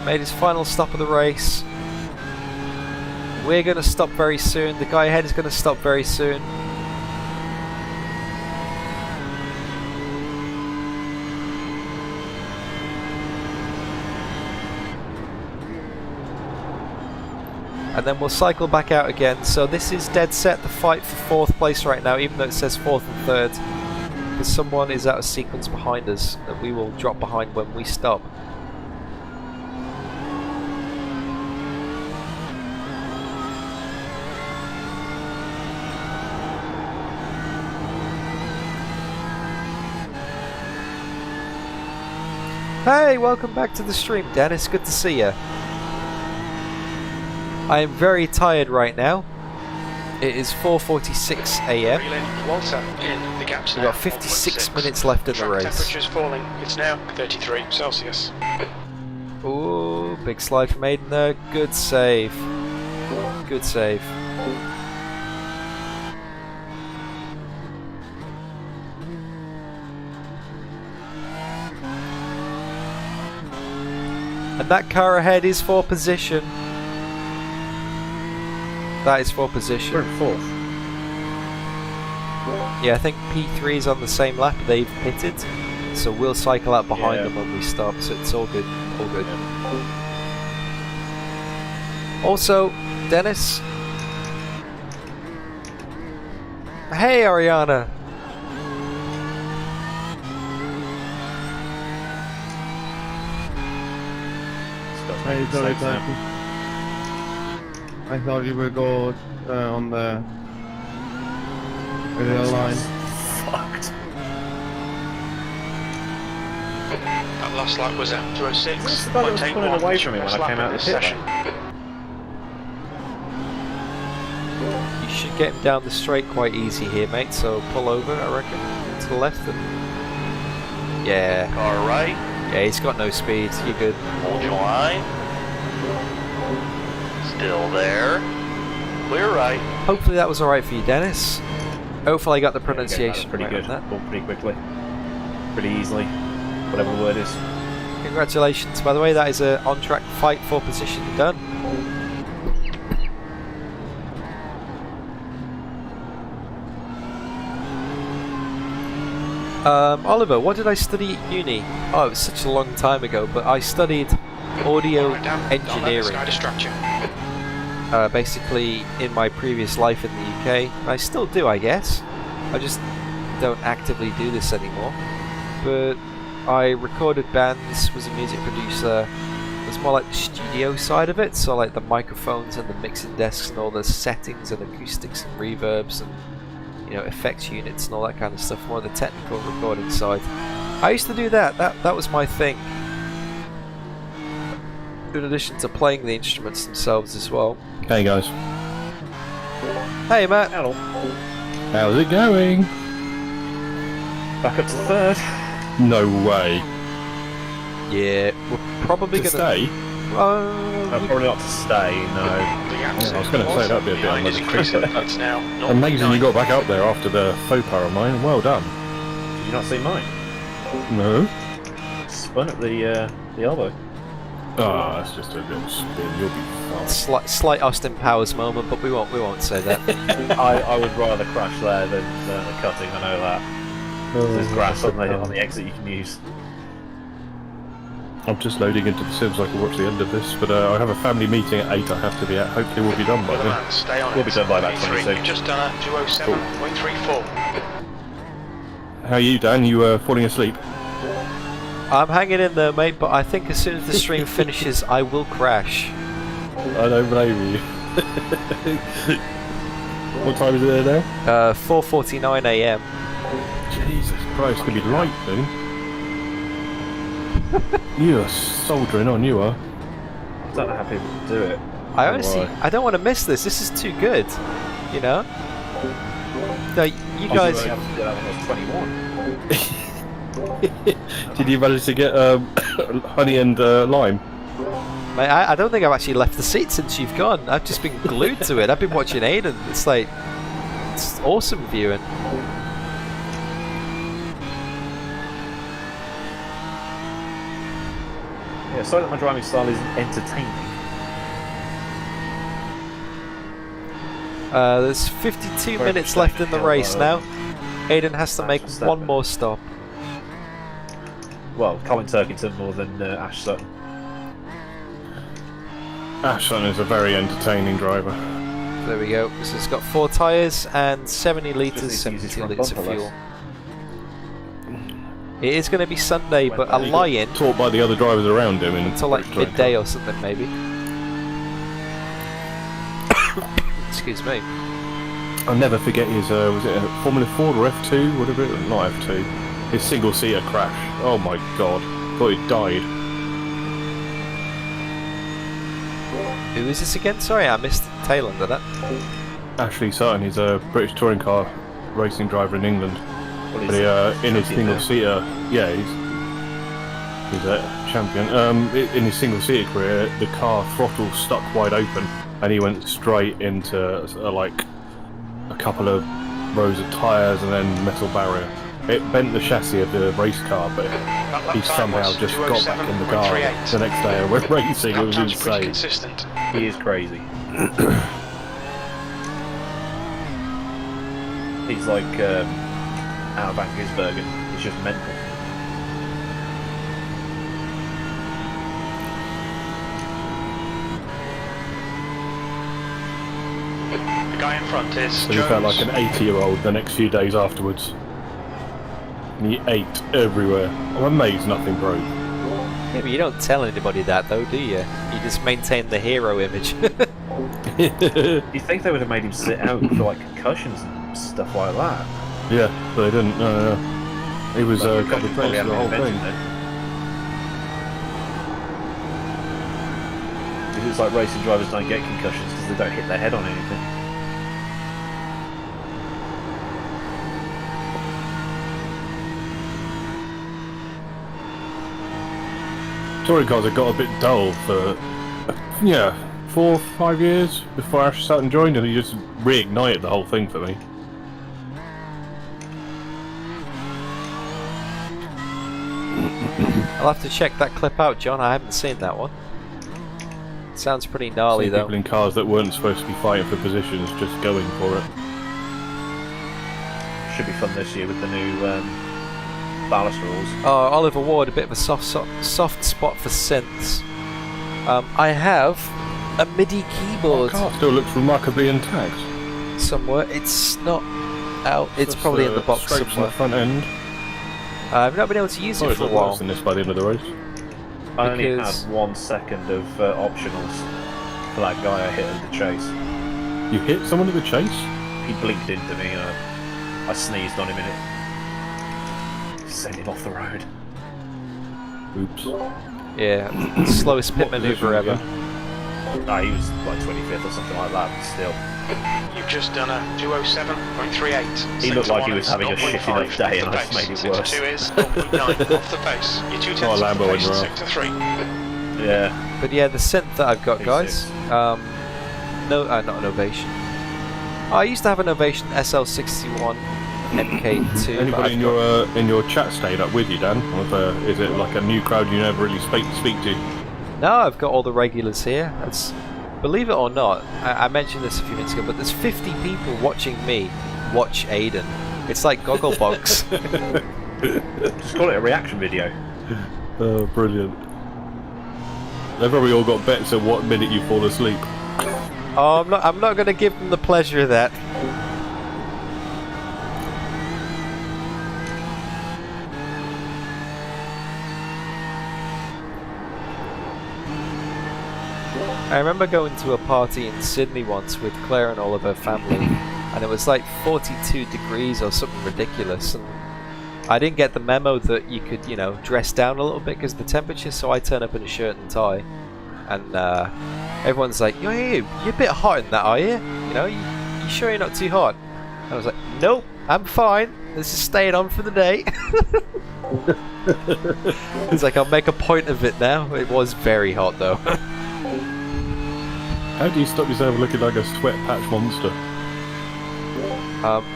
made his final stop of the race. We're going to stop very soon. The guy ahead is going to stop very soon. And then we'll cycle back out again. So this is dead set the fight for 4th place right now, even though it says 4th and 3rd. Because someone is out of sequence behind us that we will drop behind when we stop. Hey, welcome back to the stream, Dennis. Good to see you. I am very tired right now. It is 4:46 a.m. Walter in the gaps We've now. got 56 minutes left in the Track race. temperature's falling. It's now 33 Celsius. Ooh, big slide from Aidan there. Good save. Good save. And that car ahead is for position. That is for position. We're in 4th. Yeah, I think P3 is on the same lap. They've pitted. So we'll cycle out behind them when we stop. So it's all good. All good. Also, Dennis. Hey, Ariana. Hey, sorry, thank you. I thought you would go on the radio line. Fucked. That last lap was a 206. What's the guy that was pulling away from me when I came out of the pit lane? You should get him down the straight quite easy here, mate. So pull over, I reckon, to the left. And yeah. Car right. Yeah, he's got no speed. You're good. Hold your line. Still there. Clear right. Hopefully that was alright for you, Dennis. Hopefully I got the There you go, pronunciation that was pretty right good. on that. Pulled pretty quickly. Pretty easily. Whatever the word is. Congratulations, by the way. That is a on-track fight for position done. Oliver, what did I study at uni? Oh, it was such a long time ago, but I studied audio Alright, Dan, don't let this engineering. guy distract you. Basically, in my previous life in the UK, I still do, I guess. I just don't actively do this anymore. But I recorded bands, was a music producer. It was more like the studio side of it, so like the microphones and the mixing desks and all the settings and acoustics and reverbs and effects units and all that kind of stuff, more the technical recording side. I used to do that. That was my thing. In addition to playing the instruments themselves as well. Hey guys, Hey Matt. Hello. how's it going? Back up to 3rd. No way. Yeah, we're probably To gonna stay? Probably not to stay, no. The gaps Yeah, I was gonna say, that'd be a bit behind is unnecessary. increasing. It's now Amazing you 0.9. got back up there after the faux pas of mine. Well done. Did you not see mine? No. Spun at the elbow. Ah, that's just a little spin. You'll be fine. slight Austin Powers moment, but we won't say that. I would rather crash there than the cutting, I know that. There's grass on the exit you can use. I'm just loading into the Sims so I can watch the end of this, but I have a family meeting at 8 I have to be at. Hopefully we'll be done by Well then. done, stay on We'll it. be done by about 23. 22. You've just done a 207.34. How are you, Dan? You falling asleep? I'm hanging in there, mate, but I think as soon as the stream finishes, I will crash. I don't blame you. What time is it there now? 4:49 AM. Jesus Christ, it's going to be light soon. You are soldiering on, you are. I don't know how people do it. I honestly, I don't want to miss this. This is too good, you know. No, you guys. I have to do that when I was 21. Did you manage to get honey and lime? Mate, I don't think I've actually left the seat since you've gone. I've just been glued to it. I've been watching Aidan. It's like, it's awesome viewing. Yeah, sorry that my driving style isn't entertaining. There's 52 minutes left in the race now. Aidan has to make one more stop. Well, Colin Turkington more than Ash Sutton. Ash Sutton is a very entertaining driver. There we go. So it's got 4 tyres and 70 litres, Just needs to 72 use litres of bumper fuel. It is going to be Sunday, but a lie-in Taught by the other drivers around him until like midday or something, maybe. Excuse me. I'll never forget his, was it a Formula Ford or F2? Whatever it was, not F2. His single-seater crash. Oh my god. Thought he died. Who is this again? Sorry, I missed the tail end of that. Ashley Sutton, he's a British touring car racing driver in England. Well, But he, in his single-seater, yeah, he's a champion. In his single-seater career, the car throttle stuck wide open, and he went straight into like a couple of rows of tyres and then metal barrier. It bent the chassis of the race car, but he somehow just got back in the car the next day and went racing. It was insane. Consistent. He is crazy. He's like out of Angersbergen. He's just mental. The guy in front is So he felt like an 80-year-old the next few days afterwards. And he ate everywhere. I'm amazed nothing broke. Yeah, but you don't tell anybody that though, do you? You just maintain the hero image. You think they would have made him sit out for like concussions and stuff like that? Yeah, but they didn't. No. He was Like, a couple of probably times the haven't whole invented thing. it. It's like racing drivers don't get concussions because they don't hit their head on anything. Touring cars have got a bit dull for, 4 or 5 years before Ash Sutton joined, and he just reignited the whole thing for me. I'll have to check that clip out, John. I haven't seen that one. Sounds pretty gnarly See though. people in cars that weren't supposed to be fighting for positions just going for it. Should be fun this year with the new ballast rules. Oh, Oliver Ward, a bit of a soft spot for synths. I have a MIDI The keyboard car still looks remarkably intact. somewhere. It's not out. It's Just, probably in the box scrapes on somewhere. the front end. I've not been able to use Oh, it it's for a not while. worse than this by the end of the race. I only had Because- 1 second of optionals for that guy I hit at the chase. You hit someone at the chase? He blinked into me and I sneezed on him and it sent him off the road. Oops. Yeah, slowest pit What manoeuvre position ever. again? No, he was like 25th or something like that, but still. You've just done a 207.38. He looked like he was having a shit enough day and I just made it worse. Sector 2 is 0.9 off the pace. Your 2 tenths Oh, off the Lambo when pace, you're off. sector 3. Yeah. But yeah, the synth that I've got, Who's guys. No, not an Ovation. I used to have an Ovation SL61 MK2. but Anybody in your chat stayed up with you, Dan? Or is it like a new crowd you never really speak to? No, I've got all the regulars here. Believe it or not, I mentioned this a few minutes ago, but there's 50 people watching me watch Aidan. It's like Gogglebox. Just call it a reaction video. Oh, brilliant. They've probably all got bets at what minute you fall asleep. Oh, I'm not going to give them the pleasure of that. I remember going to a party in Sydney once with Claire and all of her family, and it was like 42 degrees or something ridiculous, and I didn't get the memo that you could, you know, dress down a little bit because of the temperature, so I turn up in a shirt and tie, and everyone's like, you're a bit hot in that, are you? You know, you sure you're not too hot? I was like, nope, I'm fine, this is staying on for the day. It's like, I'll make a point of it now. It was very hot though. How do you stop yourself looking like a sweat patch monster?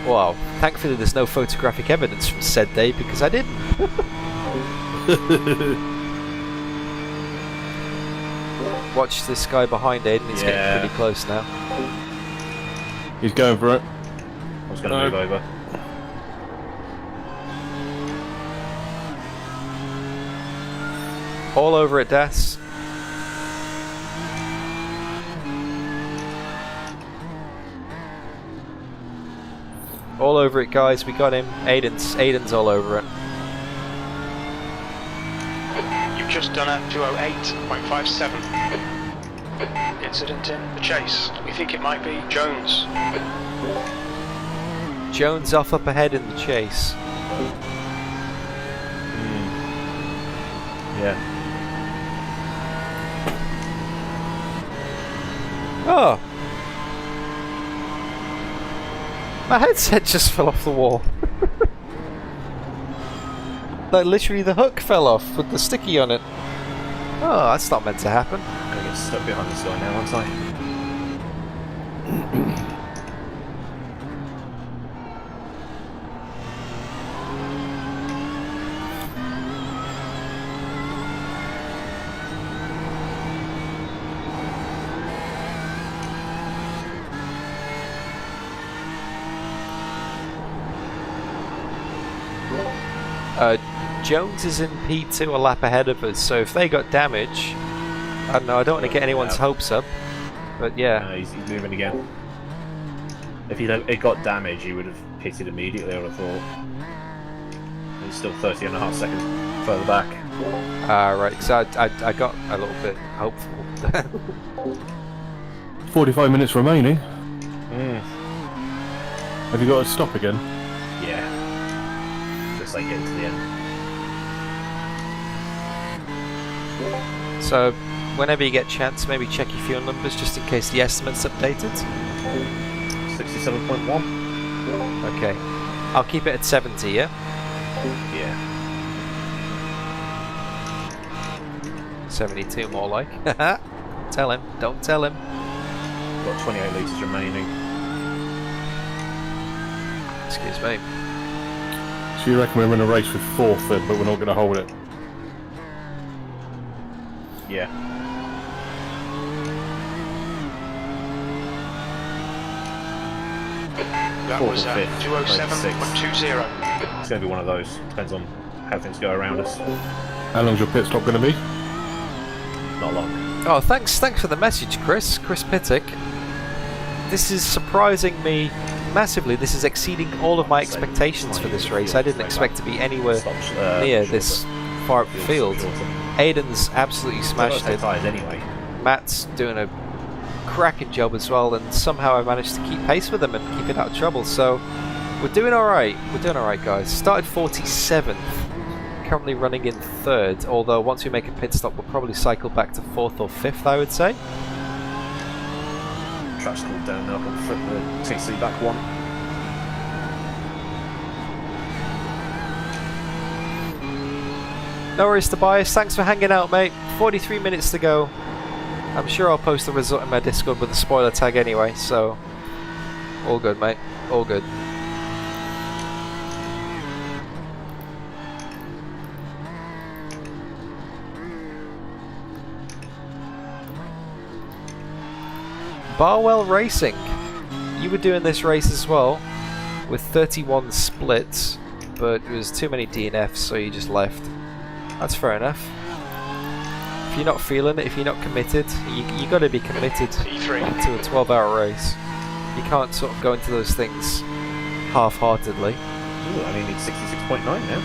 Well, thankfully there's no photographic evidence from said day because I didn't. Watch this guy behind Aidan, he's getting pretty close now. He's going for it. I was going to move over. All over it, Das. All over it, guys. We got him. Aidan's all over it. You've just done a 208.57. Incident in the chase. We think it might be Jones. Jones off up ahead in the chase. Yeah. Oh! My headset just fell off the wall. Like literally the hook fell off with the sticky on it. Oh, that's not meant to happen. I'm going to get stuck behind this guy now, aren't I? Jones is in P2 a lap ahead of us, so if they got damage, I don't know, I don't want to get anyone's hopes up, but yeah. He's moving again. If it got damage, he would have hit it immediately, I would have thought. He's still 30.5 seconds further back. Right, so I got a little bit hopeful. 45 minutes remaining. Mm. Have you got to stop again? Yeah. Just like getting to the end. So, whenever you get a chance, maybe check your fuel numbers just in case the estimate's updated. 67.1. Okay. I'll keep it at 70, yeah? Yeah. 72 more like. Tell him. Don't tell him. Got 28 litres remaining. Excuse me. So you reckon we're in a race with fourth then, but we're not going to hold it? Yeah. That Fourth was or fifth, 207.20. It's going to be one of those. Depends on how things go around us. How long's your pit stop going to be? Not long. Oh, thanks for the message, Chris Pittick. This is surprising me massively. This is exceeding all of my expectations for this race. I didn't expect to be anywhere near this far up the field. Aidan's absolutely smashed it. Tyres anyway. Matt's doing a cracking job as well, and somehow I managed to keep pace with him and keep it out of trouble. So we're doing alright. We're doing alright, guys. Started 47th. Currently running in 3rd, although once we make a pit stop we'll probably cycle back to 4th or 5th, I would say. Track's cooled down now, I'll flip the TC back one. No worries, Tobias, thanks for hanging out, mate. 43 minutes to go. I'm sure I'll post the result in my Discord with a spoiler tag anyway, so all good, mate, all good. Barwell Racing, you were doing this race as well with 31 splits, but it was too many DNFs, so you just left. That's fair enough. If you're not feeling it, if you're not committed, you got to be committed to a 12-hour race. You can't sort of go into those things half-heartedly. Ooh, I mean, it's 66.9 now.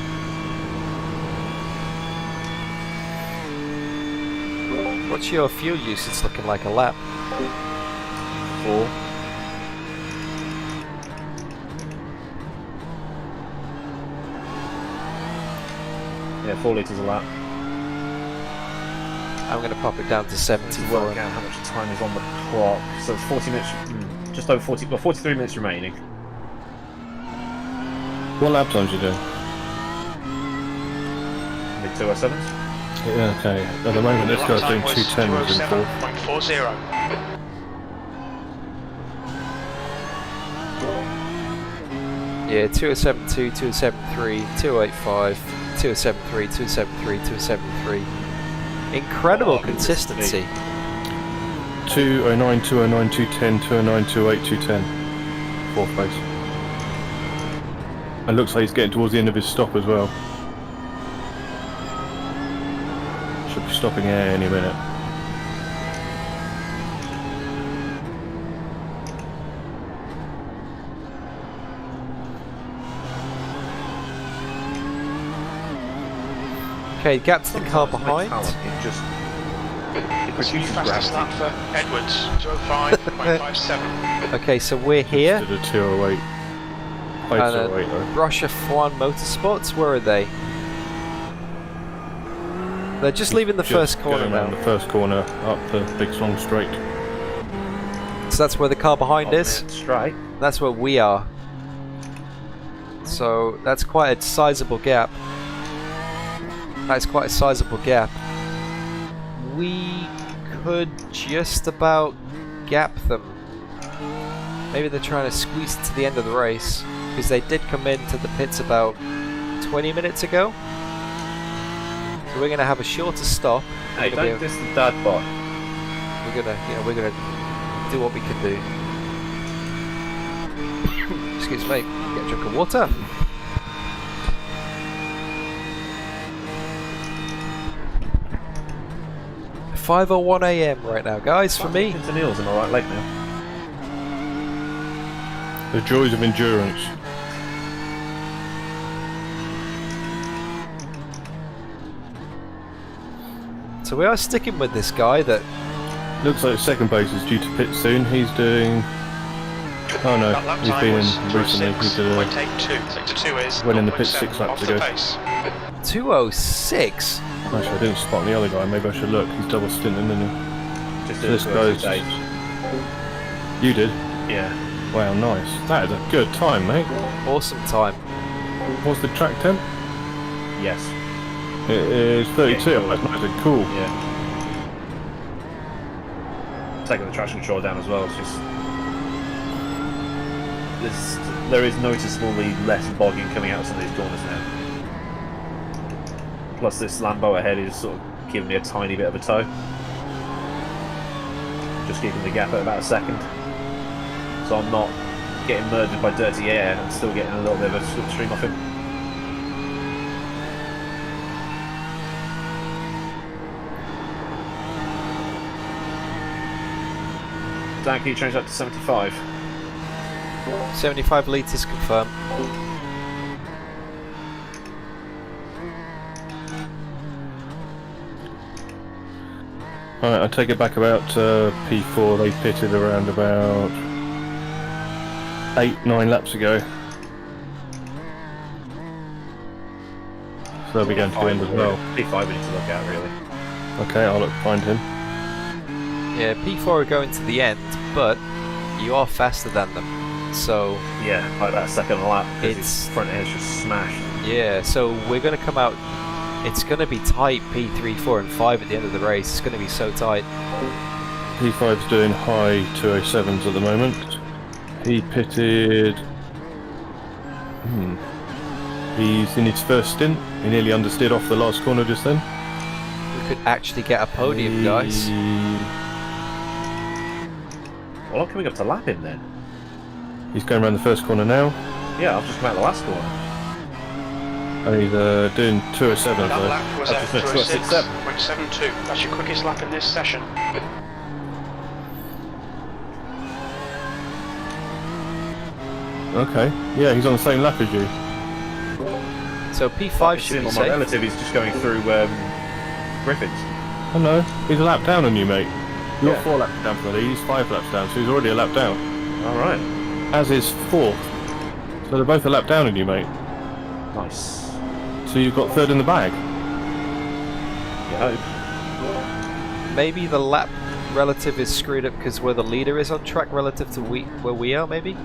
What's your fuel usage looking like a lap? 4. Yeah, 4 litres a lap. I'm going to pop it down to 74. Work out how much time is on the clock. So it's 40 minutes, just over 40, well, 43 minutes remaining. What lap times you doing? Mid 207s. Yeah, okay. At the moment, this guy's doing 210s in 4. 207.40. Yeah, 2072, 273, 285, 273, 273, 273. Incredible consistency. 209, 209, 210, 209, 208, 210. 4th place. It looks like he's getting towards the end of his stop as well. Should be stopping any minute. Okay, gap to the car behind. It just it That's the produces fastest lap gravity. for Edwards, 205.57. Okay, so we're here. Did a 208. Played 208 though. Brush F1 Motorsports, where are they? They're just leaving the first corner going around now. the first corner up the big long straight. So that's where the car behind is. Straight. That's where we are. So that's quite a sizable gap. That's quite a sizable gap. We could just about gap them. Maybe they're trying to squeeze it to the end of the race, because they did come into the pits about 20 minutes ago. So we're gonna have a shorter stop. Hey, don't diss the dad bot. We're gonna do what we can do. Excuse me. Get a drink of water. .5:01 AM right now, guys. For me, Into Neil's in my right leg now. The joys of endurance. so we are sticking with this guy that Looks like second base is due to pit soon. He's doing. Oh no, That lap he's time been was in recently. He did a 206.82. Sector 2 is went in the pit 0.7 6 laps off the ago. pace. 206. Actually, I didn't spot the other guy. Maybe I should look. He's double stinting, isn't he? Just So this did guy's. 208. You did? Yeah. Wow, nice. That is a good time, mate. Awesome time. What's the track temp? Yes. It is 32. Yeah, That's nice and cool. Yeah. Taking the traction control down as well. It's just there is noticeably less bogging coming out of some of these corners now. Plus, this Lambo ahead is sort of giving me a tiny bit of a tow. Just keeping the gap at about a second. So I'm not getting murdered by dirty air and still getting a little bit of a slipstream off him. Dan, can you change that to 75? 75 litres confirmed. Alright, I take it back about P4. They pitted around about 8-9 laps ago. So they'll be going to the end as well. P5 we need to look at, really. Okay, I'll look find him. Yeah, P4 are going to the end, but you are faster than them. So Yeah, like that second lap, because It's- his front air's just smashed. yeah, so we're going to come out. It's going to be tight. P3, 4, and 5 at the end of the race. It's going to be so tight. P5's doing high 207s at the moment. He pitted. He's in his first stint. He nearly understeered off the last corner just then. We could actually get a podium, guys. Well, I'm coming up to lap him then. He's going around the first corner now. Yeah, I've just come out the last corner. And he's doing 207 That though. lap was That's at just 206.72. That's your quickest lap in this session. Okay. Yeah, he's on the same lap as you. So P5 It's should in be on my safe. relative, he's just going through Griffins. Oh no, he's a lap down on you, mate. You're Yeah. 4 laps down from me, he's 5 laps down, so he's already a lap down. Alright. As is 4th. So they're both a lap down on you, mate. Nice. So you've got 3rd in the bag. You hope. Maybe the lap relative is screwed up because where the leader is on track relative to where we are, maybe?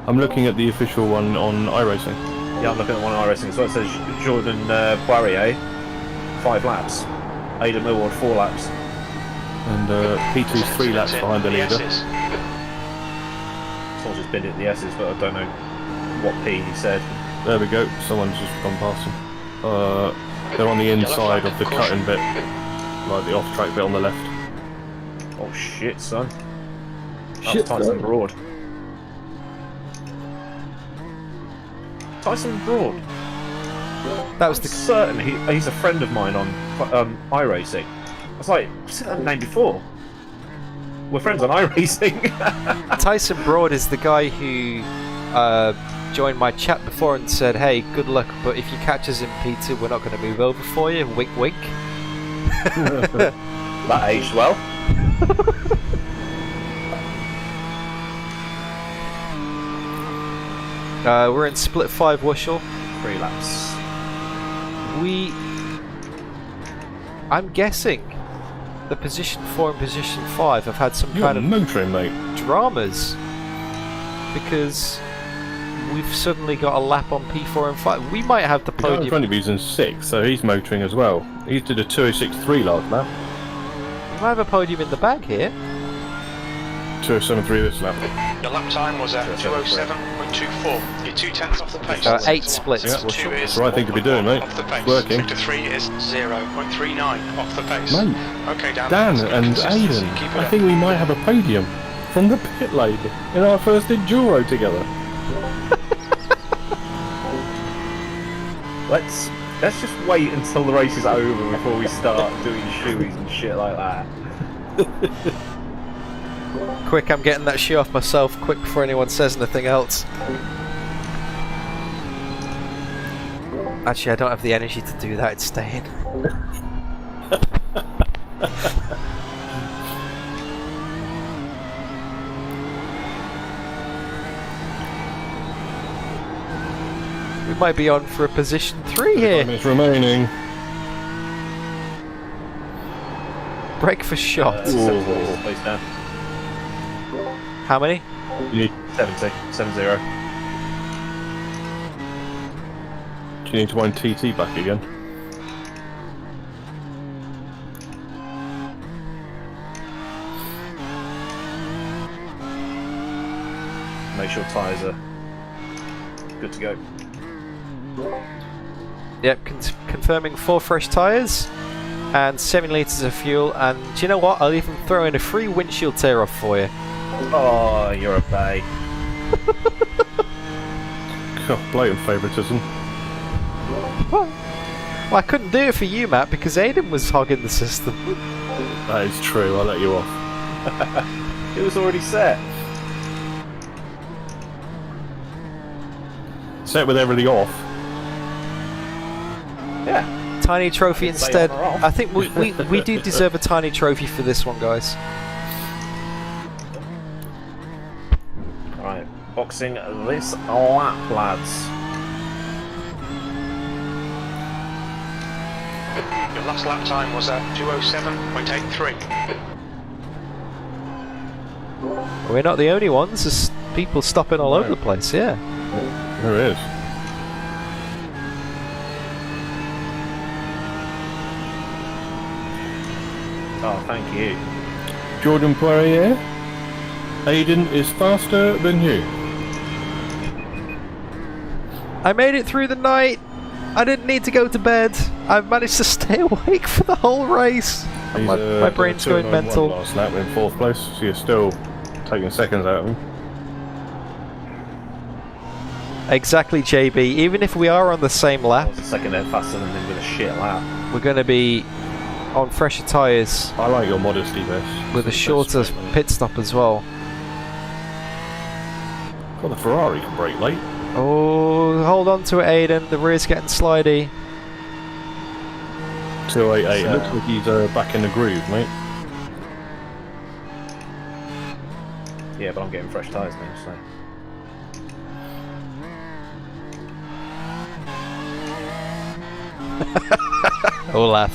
I'm looking at the official one on iRacing. Yeah, I'm looking at one of iRacing. So it says Jordan Poirier, 5 laps. Aidan Millward, 4 laps. And P2's 3 laps behind the leader. Someone's just binned at the S's, but I don't know what P he said. There we go, someone's just gone past him. They're on the inside of the cutting bit. Like the off-track bit on the left. Oh shit, son. Shit, That's Tyson Broad. Tyson Broad. That was I'm the certain he's a friend of mine on iRacing. I was like, I've seen that name before. We're friends on iRacing. Tyson Broad is the guy who joined my chat before and said, "Hey, good luck, but if you catch us in P2, we're not going to move over for you." Wink, wink. That aged well. We're in split 5 Wushel. 3 laps. I'm guessing the position 4 and position 5 have had some You're kind of motoring, mate. dramas because we've suddenly got a lap on P4 and 5. We might have the The guy in podium. front of you's in 6th, so he's motoring as well. He did a 206.3 last lap. We might have a podium in the bag here. 207.3 this lap. Your lap time was at 207.24. You're 2/10 off the pace. 8 splits. Yeah. Sector 2 is That's the right thing to be doing, mate. off the pace. Working. Sector 3 is 0.39 off the pace. Mate, Okay, Dan. Dan That's good and consistency. Aidan, Keep it I up. think we might have a podium from the pit lane in our first Enduro together. Let's just wait until the race is over before we start doing shoeies and shit like that. Quick, I'm getting that shoe off myself, quick before anyone says anything else. Actually, I don't have the energy to do that, it's staying. We might be on for a position 3 5 here. minutes remaining. Break for shot. 70, please, Dan. How many? You need, 70. 70. do you need to wind TT back again? Make sure tyres are good to go. Yep, confirming 4 fresh tyres and 7 litres of fuel, and do you know what? I'll even throw in a free windshield tear off for you. Oh, you're a bay. God, blatant favouritism. Well, I couldn't do it for you, Matt, because Aidan was hogging the system. That is true, I'll let you off. It was already set. Set with everything off. Yeah. Tiny trophy Say instead. on or off. I think we do deserve a tiny trophy for this one, guys. Right, boxing this lap, lads. Your last lap time was at 207.83. We're not the only ones. There's people stopping all over the place. Yeah. There is. Oh, thank you. Jordan Poirier, Aidan is faster than you. I made it through the night. I didn't need to go to bed. I've managed to stay awake for the whole race. He's, My brain's going 2:01 mental. last lap in 4th place, so you're still taking seconds out of him. Exactly, JB. Even if we are on the same I lap, was a second then faster than him with a shit lap. we're going to be on fresher tyres I like your modesty best. with a shorter pit stop as well. God, the Ferrari can brake late. Oh, hold on to it, Aidan. The rear's getting slidey. 288. It looks like he's back in the groove, mate. Yeah, but I'm getting fresh tyres now, so. Olaf.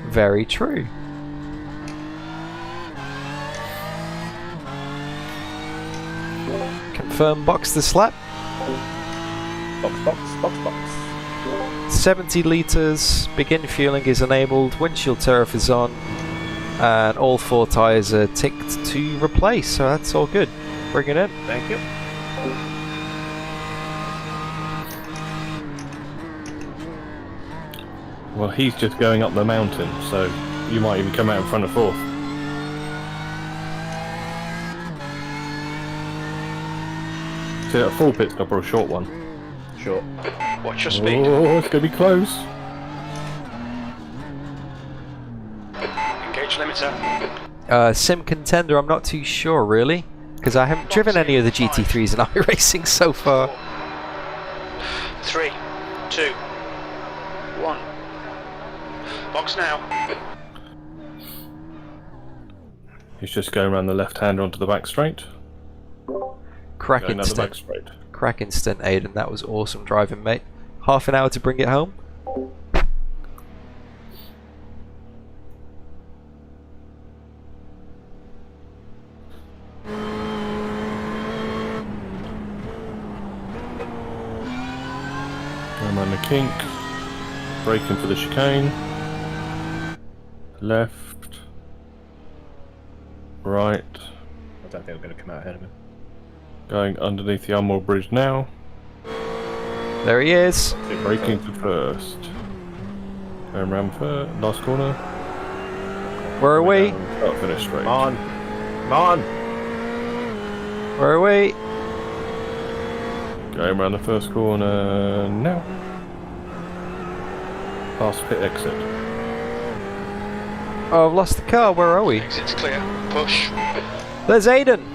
Very true. Confirm box the slap. Box. 70 litres, begin fueling is enabled, windshield turf is on, and all 4 tyres are ticked to replace, so that's all good. Bring it in. Thank you. Well, he's just going up the mountain, so you might even come out in front of 4th. Is it a full pit stop or a short one? Sure. Watch your speed. Oh, it's going to be close. Engage limiter. Sim contender, I'm not too sure really, because I haven't driven any of the GT3s in iRacing so far. 3, 2, 1. Box now. He's just going around the left-hander onto the back straight. Cracking Going down the back stint. straight. Cracking stint, Aidan. That was awesome driving, mate. Half an hour to bring it home. Going around the kink. Braking for the chicane. Left. Right. I don't think we're going to come out ahead of him. Going underneath the Armour Bridge now. There he is. Braking to first. Going round for last corner. Where are we? Start finish straight. Come on. Come on. Where are we? Going around the first corner now. Past pit exit. Oh, I've lost the car. Where are we? Exit's clear. Push. There's Aidan.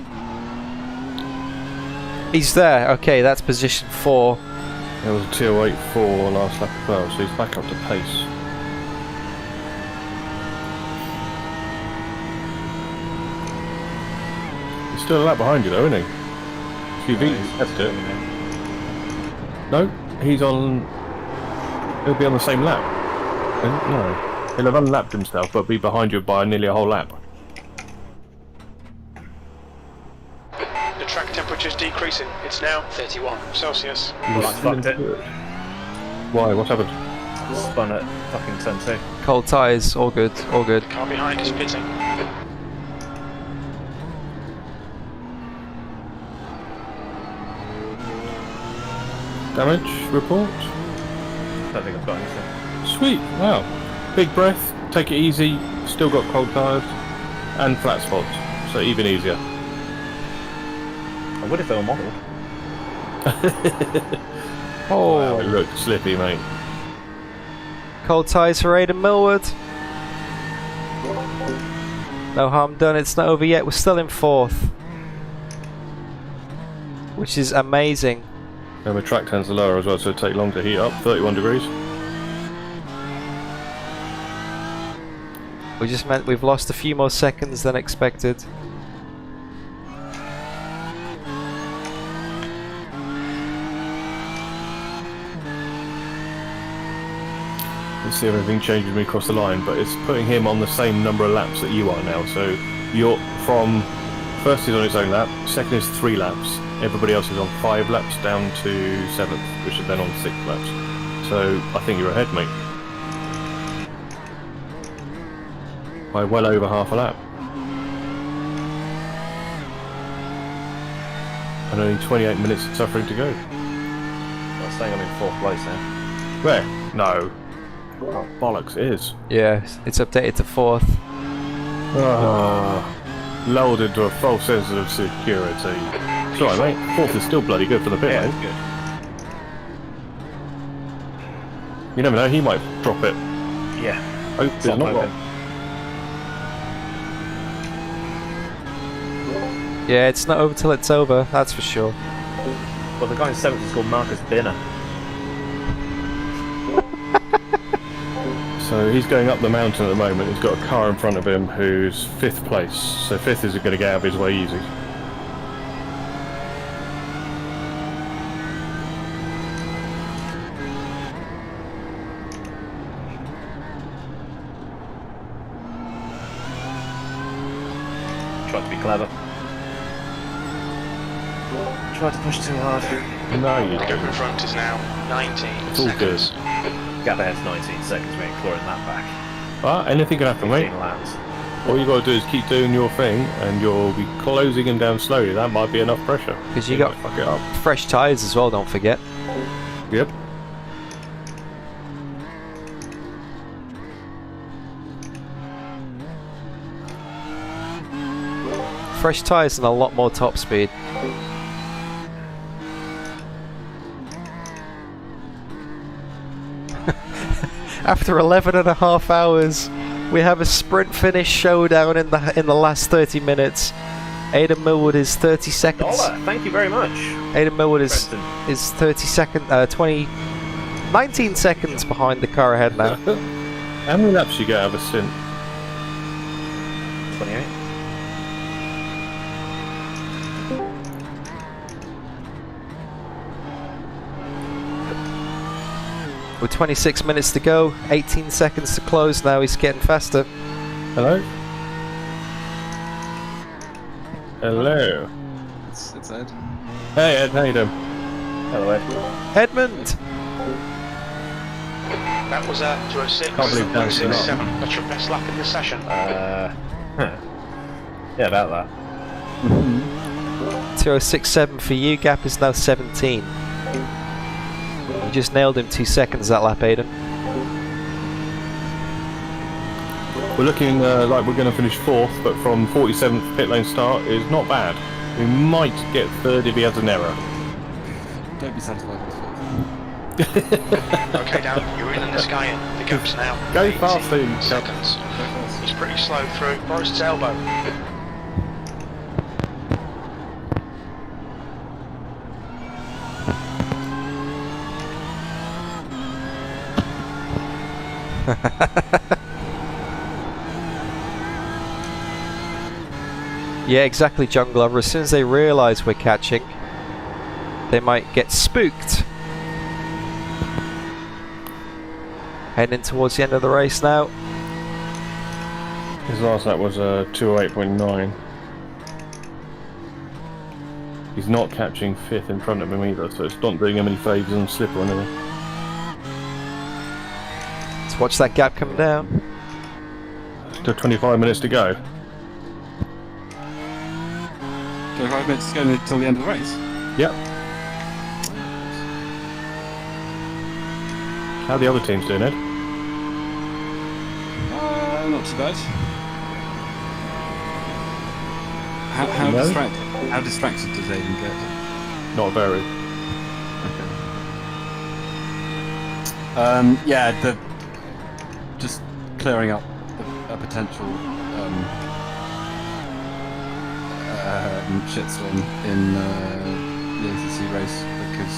He's there. Okay, that's position 4. There was a 284 last lap as well, so he's back up to pace. He's still a lap behind you though, isn't he? QV's left it. No, he's on... He'll be on the same lap. No, he'll have unlapped himself, but be behind you by nearly a whole lap. The track temperature's decreasing. It's now 31 Celsius. I fucked it. Why? What happened? Spun at fucking turn 2. Cold tyres. All good. All good. Car behind is pitting. Damage report? I don't think I've got anything. Sweet, wow. Big breath, take it easy, still got cold tyres, and flat spots, so even easier. I would if they were modelled. Oh, Wow, it looked slippy, mate. cold tyres for Aidan Millward. No harm done. It's not over yet. We're still in 4th, which is amazing. And the track turns are lower as well, so it'll take long to heat up, 31 degrees. We just meant we've lost a few more seconds than expected. Let's see if everything changes when we cross the line, but it's putting him on the same number of laps that you are now, so you're from... First is on his own lap, second is 3 laps, everybody else is on 5 laps down to 7th, which is then on 6 laps. So I think you're ahead, mate. By well over half a lap. And only 28 minutes of suffering to go. I'm saying I'm in 4th place now. Where? No. Oh, bollocks, it is. Yeah, it's updated to 4th. Lulled into a false sense of security. Sorry, mate. 4th is still bloody good for the pit Yeah, lane. it's good. You never know, he might drop it. Yeah. Hope it's not hoping. wrong. Yeah, it's not over till it's over. That's for sure. Well, the guy in 7th is called Marcus Binner. So he's going up the mountain at the moment. He's got a car in front of him who's 5th place. So 5th isn't going to get out of his way easy. Tried to be clever. Tried to push too hard. No, you The gap in don't. front is now 19 It's all good. seconds. Gap ahead's 19 seconds, we ain't clawing that back. But anything can happen, mate. 15 laps. All you got to do is keep doing your thing, and you'll be closing him down slowly. That might be enough pressure. Because you got fuck it up. fresh tyres as well, don't forget. Yep. Fresh tyres and a lot more top speed. After 11.5 hours, we have a sprint finish showdown in the last 30 minutes. Aidan Millward is 30 seconds. Thank you very much. Aidan Millward is Preston. 19 seconds behind the car ahead now. How many laps you get out of a stint? 28. With 26 minutes to go, 18 seconds to close now, he's getting faster. Hello? Hello. It's Ed. Hey Ed, how you doing? Hello, Ed. Edmund! That was a 206, Can't believe that's 167. That's your best lap in the session. Yeah, about that. 2067 for you, gap is now 17. You just nailed him 2 seconds that lap, Aidan. We're looking like we're going to finish 4th, but from 47th pit lane start is not bad. We might get 3rd if he has an error. Don't be satisfied with Okay, Dan, you're in the sky in. The gap's now Go 18 faster, you chap. seconds. He's pretty slow through Forrest's elbow. Yeah, exactly, Jungler. As soon as they realise we're catching, they might get spooked. Heading towards the end of the race now. His last lap was 208.9. He's not catching 5th in front of him either, so it's not doing him any favours on slip or anything. Let's watch that gap come down. Still 25 minutes to go. 25 minutes to go until the end of the race. Yep. How are the other teams doing, Ed? Not too bad. How No? distracted does Aidan get? Not very. Yeah, just clearing up a potential shitstorm in the ACC race because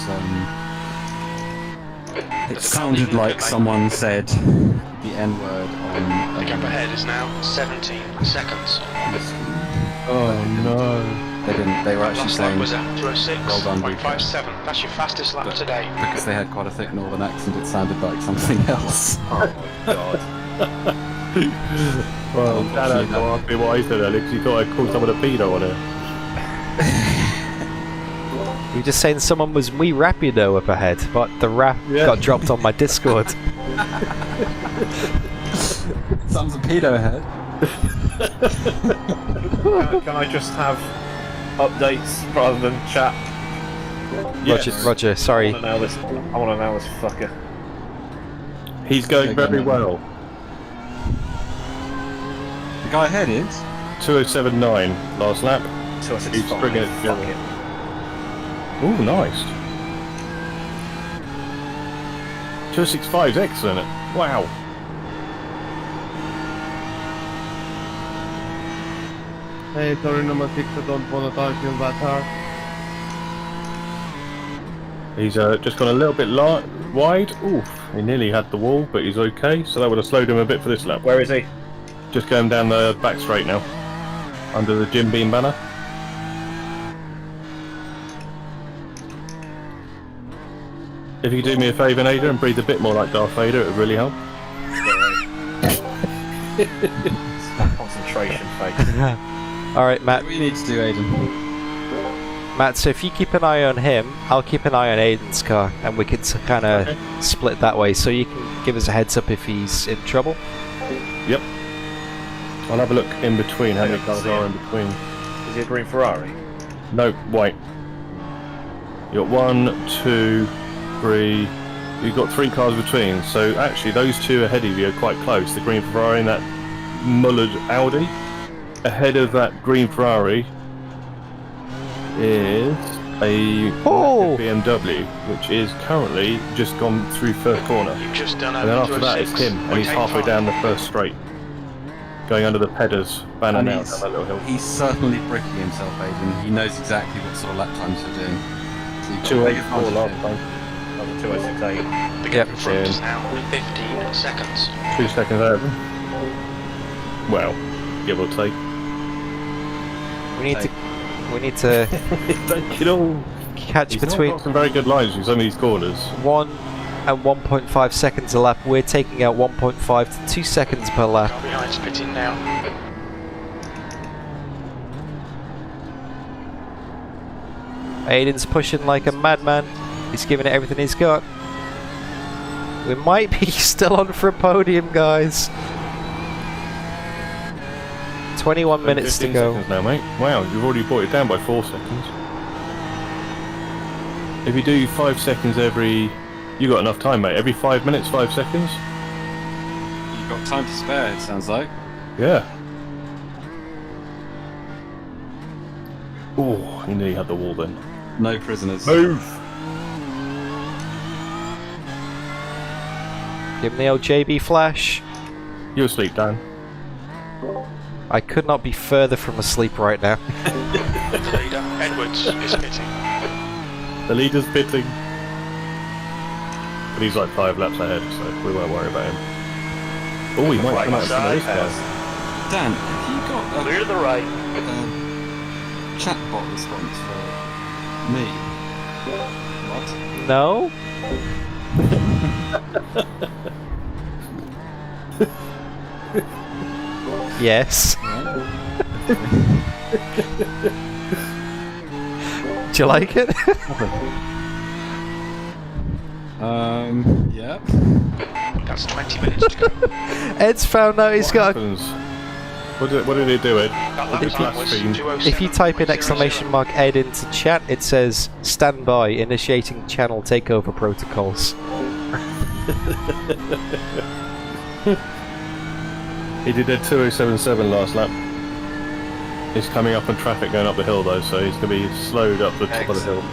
it sounded like someone said the N-word on. The gap ahead is now 17 seconds. Oh no. They didn't. They were actually Last lap saying was a 206.57. Well done, Rico. That's your fastest lap today. because they had quite a thick northern accent, it sounded like something else. Oh my god. Well, Dad had to ask me what I said, Alex. He thought I called someone a pedo on it. We were just saying someone was muy rapido up ahead, but the rap got dropped on my Discord. Some's a pedo head. Can I just have updates rather than chat? Roger, sorry. I want to know this fucker. He's going very well. The guy ahead is 207.9 last lap. He's bringing it Fuck together. it. Ooh, nice. 265 is excellent. Wow. Hey, sorry number 6, I don't want to talk to you about her. He's just gone a little bit wide. Oof, he nearly had the wall, but he's okay. So that would have slowed him a bit for this lap. Where is he? Just going down the back straight now, under the Jim Beam banner. If you could do me a favour, Aidan, and breathe a bit more like Darth Vader, it would really help. Concentration face. Alright, Matt. What do we need to do, Aidan? Matt, so if you keep an eye on him, I'll keep an eye on Aidan's car, and we can kind of split that way, so you can give us a heads up if he's in trouble. Yep. I'll have a look in between, how many cars are in between. Is he a green Ferrari? No, white. You got 1, 2, 3. You've got 3 cars between, so actually those two ahead of you are quite close. The green Ferrari and that Millward Audi. Ahead of that green Ferrari is a BMW, which is currently just gone through first corner. You've just done And then after that it's him, and he's halfway down the first straight. Going under the Pedders banner And now he's- down that little hill. He's certainly bricking himself, Aidan. He knows exactly what sort of lap times you're doing. So you've got a big 284 advantage last here. time. That was 2068. The Yep. gap in front is now 15 seconds. 2 seconds out of him. Well, give or take. We need to Don't get all. catch He's between not got some very good lines in some of these corners. 1 and 1.5 seconds a lap. We're taking out 1.5 to 2 seconds per lap. Car behind spitting now. Aidan's pushing like a madman. He's giving it everything he's got. We might be still on for a podium, guys. 21 minutes to 15 go. seconds now, mate. Wow, you've already brought it down by 4 seconds. If you do 5 seconds every... You got enough time, mate. Every 5 minutes, 5 seconds? You've got time to spare, it sounds like. Yeah. Oh, you nearly had the wall then. No prisoners. Move! Give him the old JB flash. You're asleep, Dan. I could not be further from asleep right now. The leader, Edwards, is pitting. The leader's pitting. But he's like 5 laps ahead, so we won't worry about him. Oh, he might come out from this guy. Dan, have you got Clear to the right. a chatbot response for me? What? No? Yes. Do you like it? Yeah. That's 20 minutes to go. Ed's found out he's got a... What did he do, Ed? That lap It's time was blaspheme. 2:07.00. If you type in exclamation mark Ed into chat, it says stand by, initiating channel takeover protocols. He did a 2077 last lap. He's coming up on traffic going up the hill though, so he's going to be slowed up the top of the hill.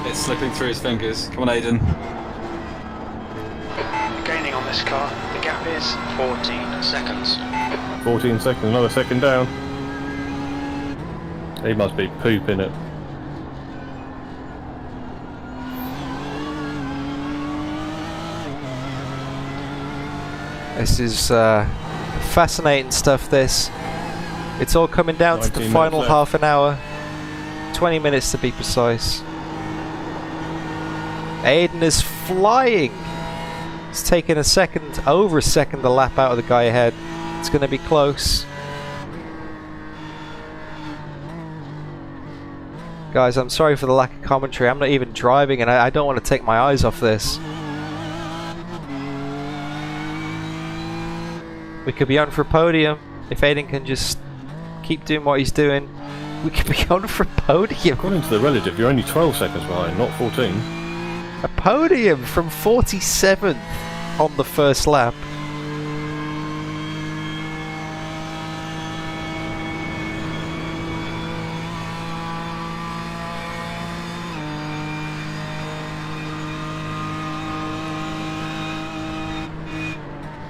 It's slipping through his fingers. Come on, Aidan. Gaining on this car, the gap is 14 seconds. 14 seconds, another second down. He must be pooping it. This is fascinating stuff, this. It's all coming down to the 19 final minutes half an hour. 20 minutes to be precise. Aidan is flying! He's taking a second, over a second a lap out of the guy ahead. It's going to be close. Guys, I'm sorry for the lack of commentary. I'm not even driving and I don't want to take my eyes off this. We could be on for a podium if Aidan can just keep doing what he's doing. We could be on for a podium. According to the relative, you're only 12 seconds behind, not 14. A podium from 47th on the first lap.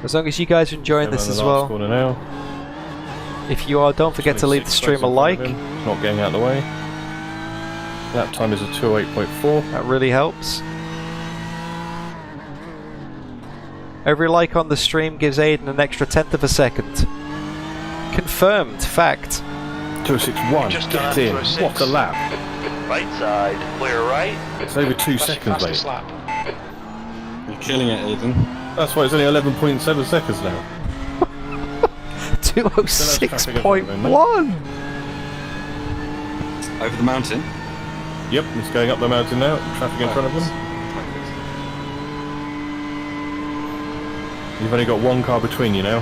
As long as you guys are enjoying this as well. Corner now. If you are, don't forget to leave the stream a like. Not getting out of the way. Lap time is a 208.4. That really helps. Every like on the stream gives Aidan an extra 1/10 of a second. Confirmed. Fact. 261. Just Get done in. 206. What a lap. Right side, clear right. It's over 2 seconds, Fastest mate. lap. You're killing it, Aidan. That's why it's only 11.7 seconds now. 206.1. Over the mountain. Yep, it's going up the mountain now. Traffic in front of him. You've only got one car between you now.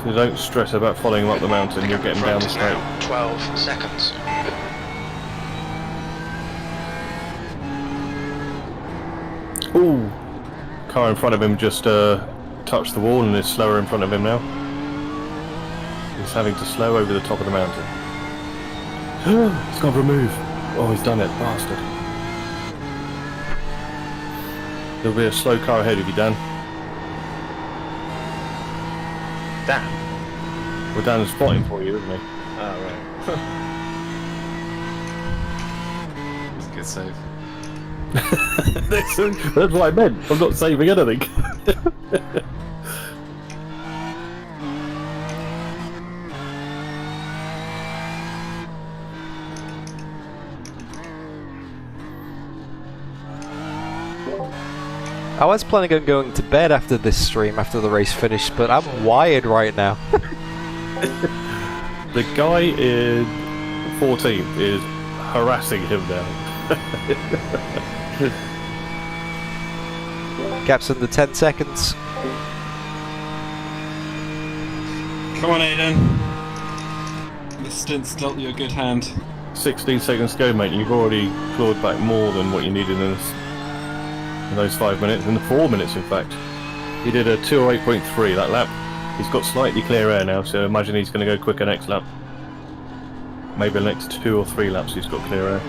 So don't stress about following him up the mountain. You're getting down the straight. Now 12 seconds. Ooh! Car in front of him just touched the wall and is slower in front of him now. He's having to slow over the top of the mountain. He's gone for a move. Oh, he's done it, bastard. There'll be a slow car ahead of you, Dan. Dan. Well, Dan is spotting for you, isn't he? Oh, right. It's a good save. That's what I meant. I'm not saving anything. I was planning on going to bed after this stream, after the race finished, but I'm wired right now. The guy in 14th is harassing him now. Gaps under 10 seconds. Come on, Aidan. The stint's dealt you a good hand. 16 seconds to go, mate. You've already clawed back more than what you needed in those 5 minutes, in the 4 minutes in fact. He did a 208.3 that lap. He's got slightly clear air now, so imagine he's going to go quicker next lap. Maybe the next 2 or 3 laps he's got clear air.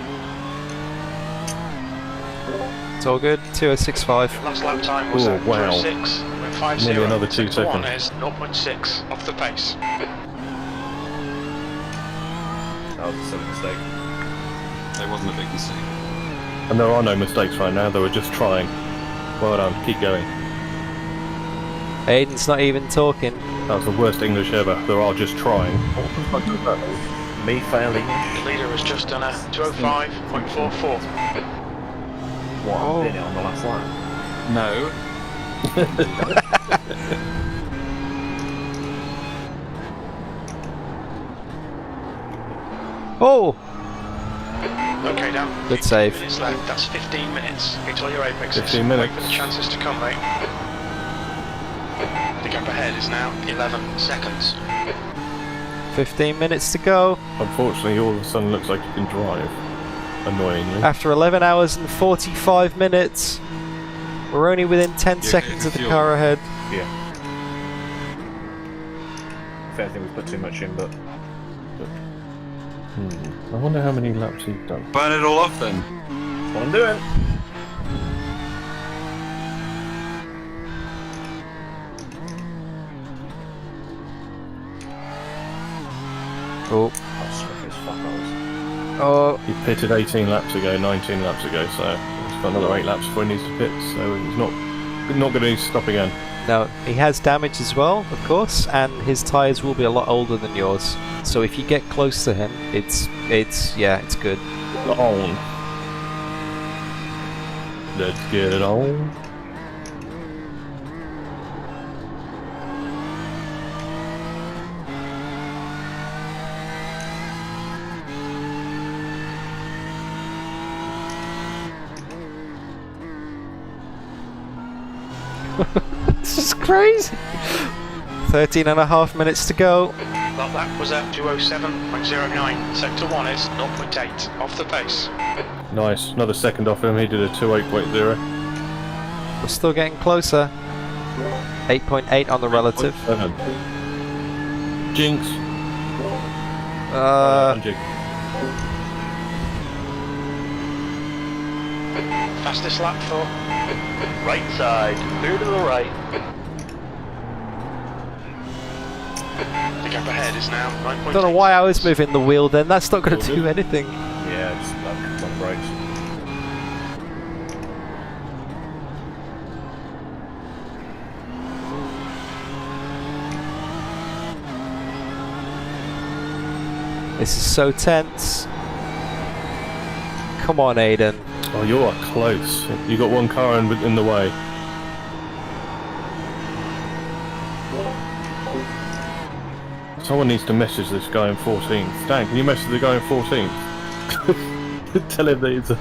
It's all good. 206.5. Last lap time was Oh, at wow. 206.50. Nearly another 2 Sector 1 seconds. is 0.6 off the pace. That was a silly mistake. It wasn't a big mistake. And there are no mistakes right now, they were just trying. Well done, keep going. Aidan's not even talking. That was the worst English ever. There are just trying. Me failing. The leader has just done a 205.44. What? I did it on the last lap. No. Oh! Okay, Dan. Good save. 15 minutes left. That's 15 minutes. Hit all your apexes. 15 minutes. Wait for the chances to come, mate. The gap ahead is now 11 seconds. 15 minutes to go. Unfortunately, all of a sudden looks like you can drive. Annoyingly. After 11 hours and 45 minutes, we're only within 10 seconds of the car ahead. Yeah. If anything, we've put too much in, but... I wonder how many laps he's done. Burn it all off then. That's what I'm doing. Oh. That's slick as fuck, I was. Oh. He pitted 18 laps ago, 19 laps ago, so he's got another 8 laps before he needs to pit, so he's not going to need to stop again. No, he has damage as well, of course, and his tyres will be a lot older than yours. So if you get close to him, it's good. On. Let's get it on. This is crazy. 13 and a half minutes to go. That lap was at 207.09. Sector 1 is 0.8 off the pace. Nice, another second off him, he did a 28.0. We're still getting closer. 8.8 on the relative. Jinx. Jinx. Fastest lap for Right side, clear to the right. The gap ahead is now 9.8. Don't know why I was moving the wheel then, that's not going to do anything. Yeah, just on brakes. This is so tense. Come on, Aidan. Oh, you are close. You got one car in the way. Someone needs to message this guy in 14th. Dan, can you message the guy in 14th? Tell him that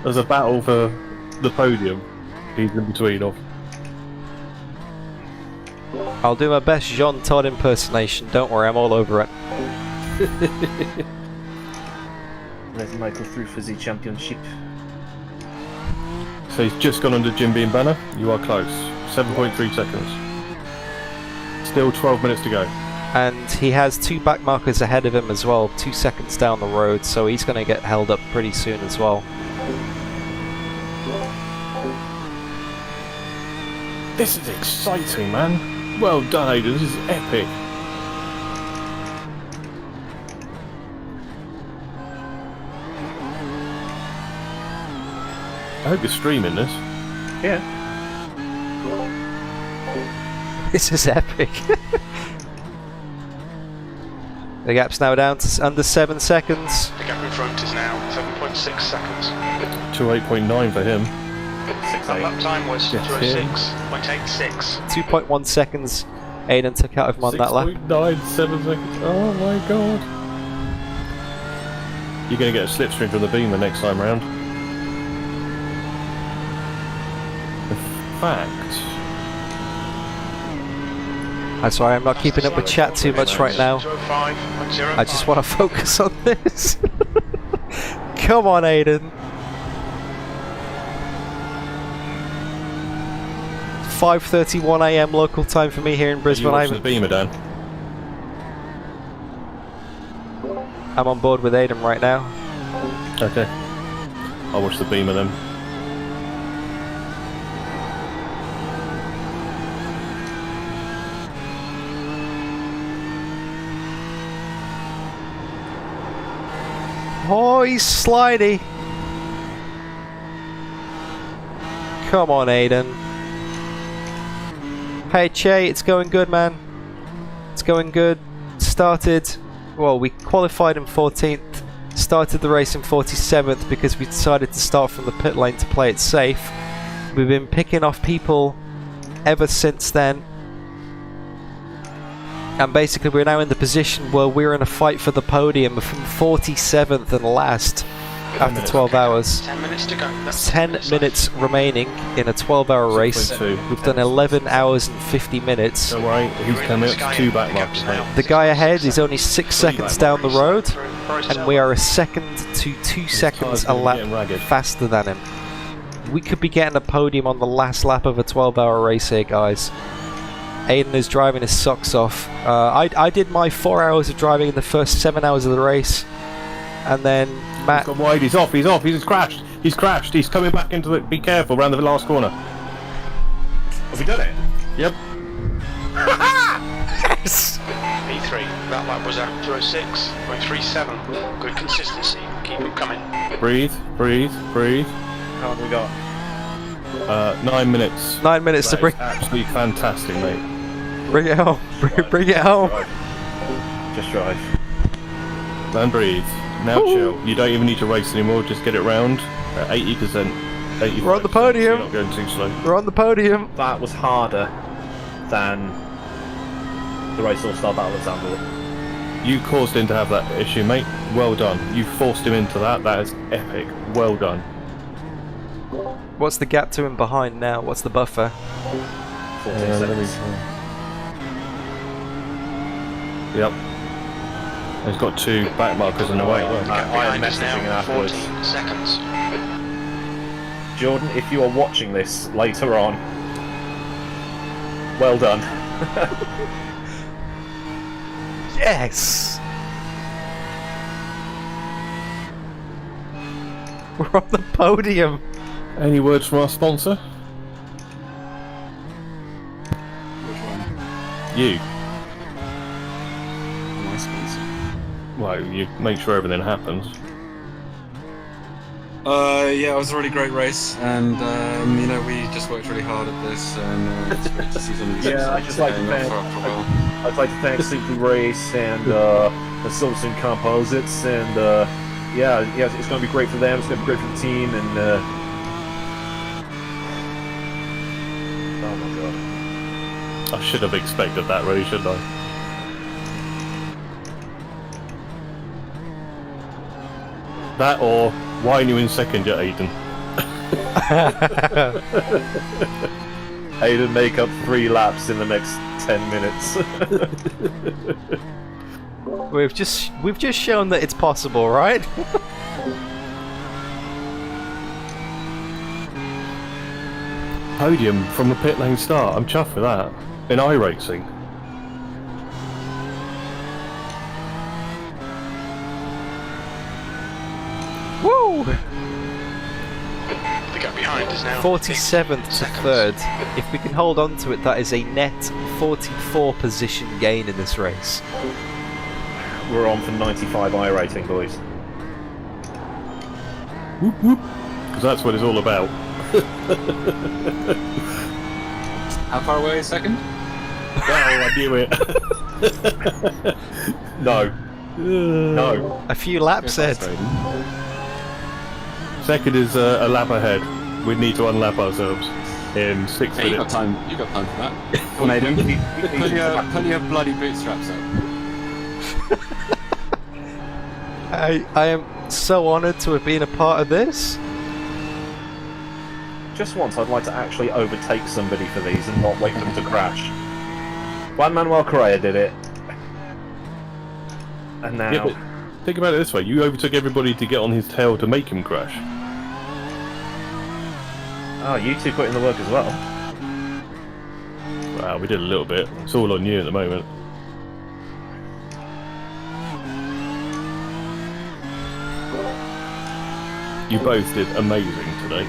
there's a battle for the podium. He's in between of. I'll do my best Jean Todt impersonation, don't worry, I'm all over it. There's Michael through Fizzy Championship. So he's just gone under Jim Beam banner. You are close. 7.3 seconds. Still 12 minutes to go. And he has 2 back markers ahead of him as well, 2 seconds down the road, so he's going to get held up pretty soon as well. This is exciting, man. Well done, Aidan. This is epic. I hope you're streaming this. Yeah. This is epic. The gap's now down to under 7 seconds. The gap in front is now 7.6 seconds. 2:08.9 for him. That lap time was Yes, 2:06.86. 2.1 seconds Aidan took out of him on that lap. 6.97 seconds. Oh my god. You're going to get a slipstream from the Beamer next time round. In fact... I'm sorry, I'm not keeping up with chat too much right now. 2:05.05. I just want to focus on this. Come on, Aidan. 5:31 AM local time for me here in Brisbane. You watch the Beamer, Dan. I'm on board with Aidan right now. Okay. I'll watch the Beamer then. Oh, he's slidey. Come on, Aidan. Hey, Che, it's going good, man. It's going good. Started, well, we qualified in 14th. Started the race in 47th because we decided to start from the pit lane to play it safe. We've been picking off people ever since then. And basically we're now in the position where we're in a fight for the podium from 47th and last after 12 hours. 10 minutes to go. That's 10 minutes remaining in a 12-hour race. 6.2. We've done 11 hours and 50 minutes. Don't worry, he's coming up to 2 back markers now. The guy ahead is only 6 seconds down the road, and we are a second to 2 seconds a lap faster than him. We could be getting a podium on the last lap of a 12-hour race here, guys. Aidan is driving his socks off. I did my 4 hours of driving in the first 7 hours of the race, and then Matt... He's gone wide, he's off, he's crashed, he's coming back into the... Be careful, round the last corner. Have we done it? Yep. Yes! P3, that lap was at 2:06.37. Good consistency, keep it coming. Breathe. How long have we got? 9 minutes. 9 minutes to That bring... is absolutely fantastic, mate. Bring it home. Bring it home. Just drive. And breathe. Now chill. You don't even need to race anymore, just get it round at 80%. 85%. We're on the podium. You're not going too slow. We're on the podium. That was harder than the race all-star battle at Zandvoort. You caused him to have that issue, mate. Well done. You forced him into that. That is epic. Well done. What's the gap to him behind now? What's the buffer? 14 seconds. Yep. He's got 2 back markers in the way. The gap I am behind is messaging now afterwards. 14 seconds. Jordan, if you are watching this later on, well done. Yes! We're on the podium. Any words from our sponsor? You. I suppose. Well, you make sure everything happens. Yeah, it was a really great race, and you know, we just worked really hard at this, and it's great to see some of these Yeah, I'd just like to thank, I'd like to thank Simply Race and the Silverstone Composites, and yeah, it's going to be great for them. It's going to be great for the team, and oh my god, I should have expected that, really, shouldn't I? That or why are you in second yet, Aidan? Aidan make up 3 laps in the next 10 minutes. We've just shown that it's possible, right? Podium from the pit lane start. I'm chuffed with that. In iRacing. Woo! The gap behind is now 47th to seconds. 3rd. If we can hold on to it, that is a net 44 position gain in this race. We're on for 95 iRacing, boys. Whoop whoop. Because that's what it's all about. How far away is second? Oh, I knew it. No. No. A few laps Ed. Second is a lap ahead. We need to unlap ourselves in 6 Hey, you got minutes. time. You got time for that. Come on, Aidan. Pull your bloody bootstraps up. I am so honoured to have been a part of this. Just once, I'd like to actually overtake somebody for these and not wait for them to crash. Juan Manuel Correa did it. And now... Yeah, but think about it this way. You overtook everybody to get on his tail to make him crash. Oh, you two put in the work as well. Wow, we did a little bit. It's all on you at the moment. You both did amazing today.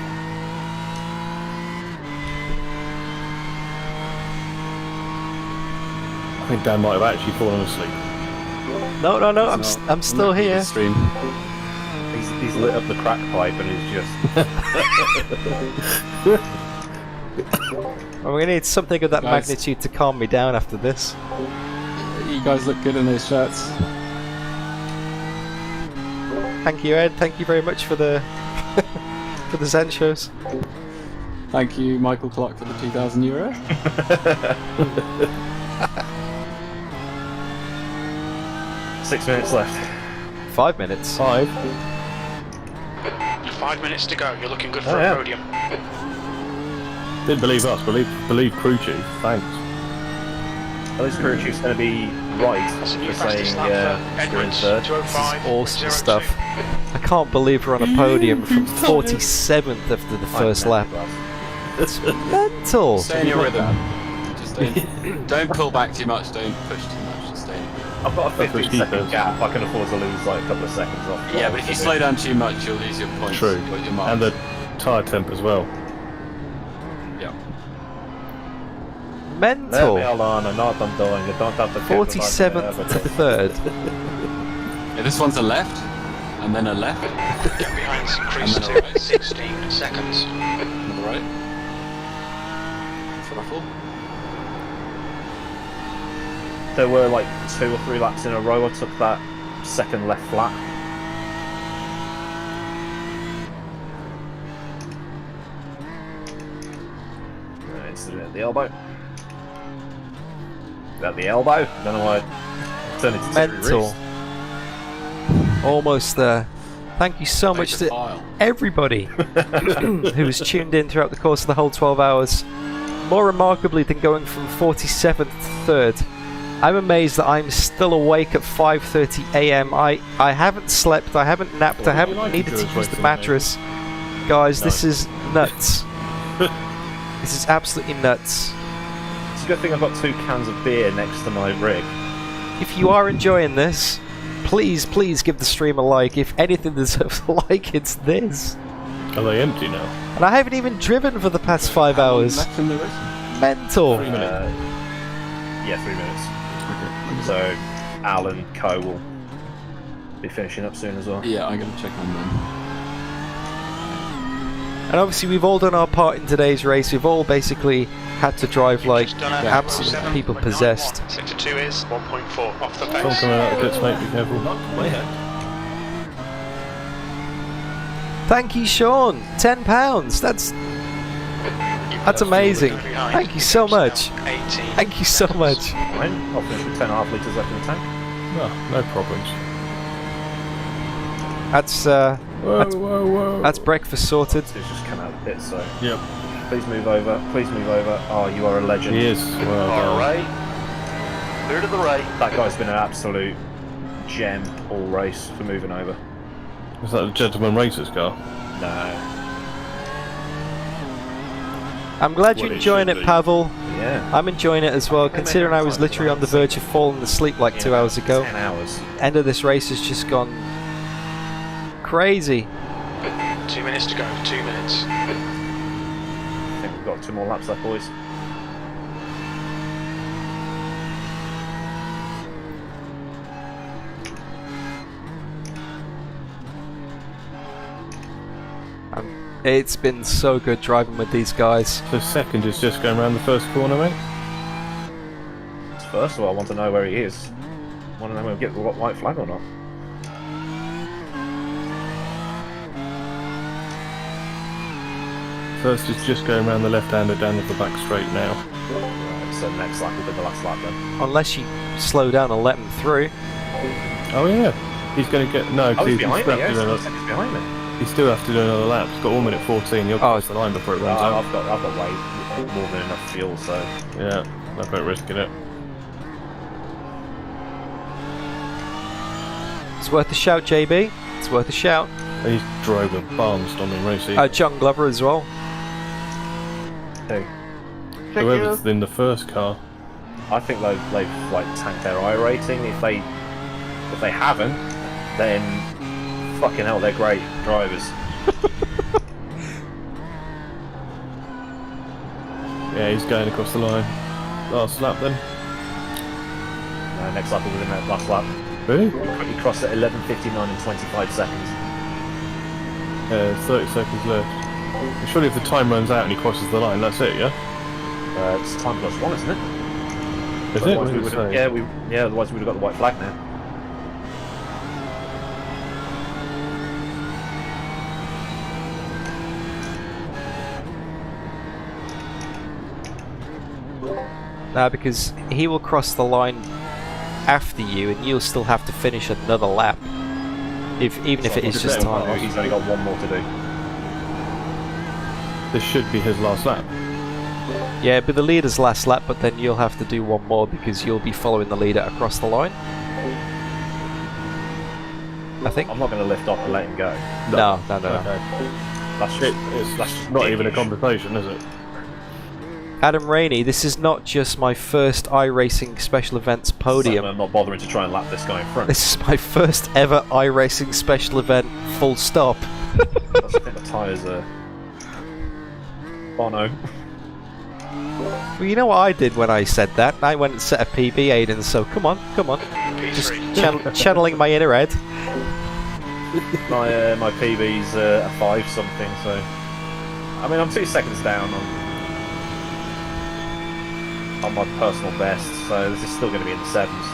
I think Dan might have actually fallen asleep. No, I'm still here. Stream. He's lit up the crack pipe and he's just... Well, we're gonna need something of that Guys. magnitude to calm me down after this. You guys look good in those shirts. Thank you, Ed. Thank you very much for the for the Zanshos. Thank you, Michael Clark, for the €2,000. 6 minutes left. 5 minutes. 5. 5 minutes to go. You're looking good for Oh, a yeah. podium. Didn't believe us. Believe crew chief. Thanks. At least crew chief's going to be right That's a for new saying fastest lap for we're in Edwards. 3rd. 205. Awesome 02. stuff. I can't believe we're on a podium from 47th after the first lap. It's mental. Stay in your rhythm. Just don't pull back too much. Don't push too much. Just stay. I've got a That's what 15-second he gap. I can afford to lose like a couple of seconds off. Yeah, but if you slow down too much, you'll lose your points. True. Your marks. And the tyre temp as well. Yeah. Let me Mental. alone, I know what I'm doing. You don't have to... 47th to 3rd. Yeah, this one's a left, and then a left, Gap behind's increased And then to a right. 16 seconds. another right. Throttle. There were like 2 or 3 laps in a row I took that second left flat. Incident at the elbow. At the elbow? Don't know why I turned it to Mental. Almost there. Thank you so much Take the to file. everybody who was tuned in throughout the course of the whole 12 hours. More remarkably than going from 47th to 3rd, I'm amazed that I'm still awake at 5:30 AM. I haven't slept, I haven't napped, I haven't needed to use the mattress. Guys, this is nuts. This is absolutely nuts. It's a good thing I've got 2 cans of beer next to my rig. If you are enjoying this, please give the stream a like. If anything deserves a like, it's this. Are they empty now? And I haven't even driven for the past 5 hours. Left in the race. Mental. 3 minutes. Yeah, 3 minutes. So, Al and Co will be finishing up soon as well. Yeah, I'm going to check on them. And obviously we've all done our part in today's race. We've all basically had to drive like absolute people possessed. Sector 2 is 1.4 off the Don't pace. come out of the pits, mate, be careful. Thank you, Sean. £10. That's amazing. Thank you so much. 18. Thank you so much. Right, I'll finish with 10.5 litres left in the tank. No problems. That's breakfast sorted. He's just come out of the pit, so Yep. please move over. Please move over. Oh, you are a legend. He is. Well Car done. right. Clear to the right. That guy's been an absolute gem all race for moving over. Is that a gentleman racer's car? No. I'm glad you're What it enjoying should it, be. Pavel. Yeah. I'm enjoying it as well, considering I was literally on the verge of falling asleep like 2 hours ago. 10 hours. End of this race has just gone crazy. 2 minutes to go. 2 minutes. I think we've got 2 more laps left, boys. It's been so good driving with these guys. So second is just going around the first corner, mate. First of all, I want to know where he is. I want to know whether we get the white flag or not. First is just going around the left-hander down the back straight now. Right, so next lap will be the last lap then. Unless you slow down and let them through. Oh yeah, he's going to get Oh, he's he's behind me. still have to do Yeah, another, he's behind me. he still have to do another lap. He's got 1 minute 14. He'll cross the line before it runs out. I've got way more than enough fuel, so Yeah, no point risking it. It's worth a shout, JB. It's worth a shout. He's drove a barnstorming race. John Glover as well. hey, Whoever's in the first car. I think they've like tanked their iRacing. If they haven't, then fucking hell, they're great drivers. Yeah, he's going across the line. Last lap then. Next lap will be the last lap. Really? He crossed at 11:59 and 25 seconds. 30 seconds left. Surely if the time runs out and he crosses the line, that's it, yeah? It's time plus 1, isn't it? Is it? Otherwise What we does it would say? yeah, otherwise we would have got the white flag now. No, because he will cross the line after you, and you'll still have to finish another lap. Even if it is just time. He's only got 1 more to do. This should be his last lap. Yeah, but the leader's last lap, but then you'll have to do 1 more because you'll be following the leader across the line. I think. I'm not going to lift off and let him go. No. Okay. That's It's that's not even a dickish. conversation, is it? Adam Rainey, this is not just my first iRacing special events podium. So I'm not bothering to try and lap this guy in front. This is my first ever iRacing special event, full stop. I think the tyres are... Oh no. Well, you know what I did when I said that? I went and set a PB, Aidan, so come on. Just P3. channeling my inner head. My PB's a 5 something, so... I mean, I'm 2 seconds down on my personal best, so this is still going to be in the 7s.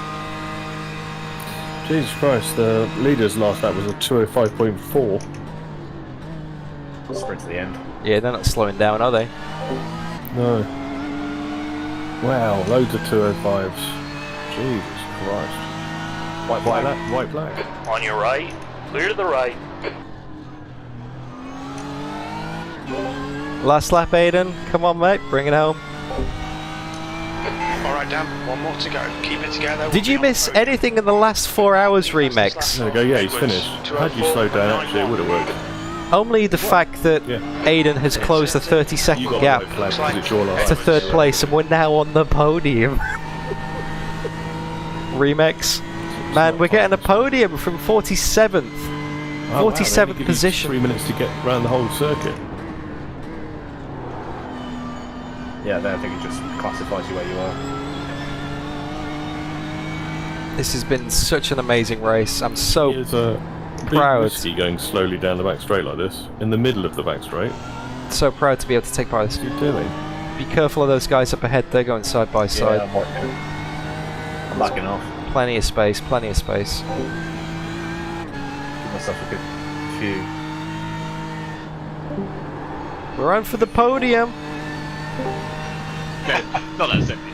Jesus Christ, the leader's last lap was a 205.4. Sprint to the end. Yeah, they're not slowing down, are they? No. Wow, loads of 205s. Jesus Christ. White flag. White flag. On your right. Clear to the right. Last lap, Aidan. Come on, mate. Bring it home. Alright, Dan, 1 more to go. Keep it together. Did you miss anything in the last 4 hours remix? There we go, yeah, he's finished. Had you slowed down, actually, it would have worked. Only the fact that Yeah. Aidan has closed the 30-second You got gap the white flag because it's your last to lap. 3rd place, and we're now on the podium. Remix. Man, we're getting a podium from 47th. Oh, wow, 47th they give you position. 3 minutes to get around the whole circuit. Yeah, I think it just classifies you where you are. This has been such an amazing race. I'm so Here's a proud. Whiskey going slowly down the back straight like this, in the middle of the back straight. So proud to be able to take part in What's he doing? this. Be careful of those guys up ahead. They're going side by side. I'm backing off. Plenty of space. Plenty of space. Give myself a good few. We're on for the podium. Not that simple.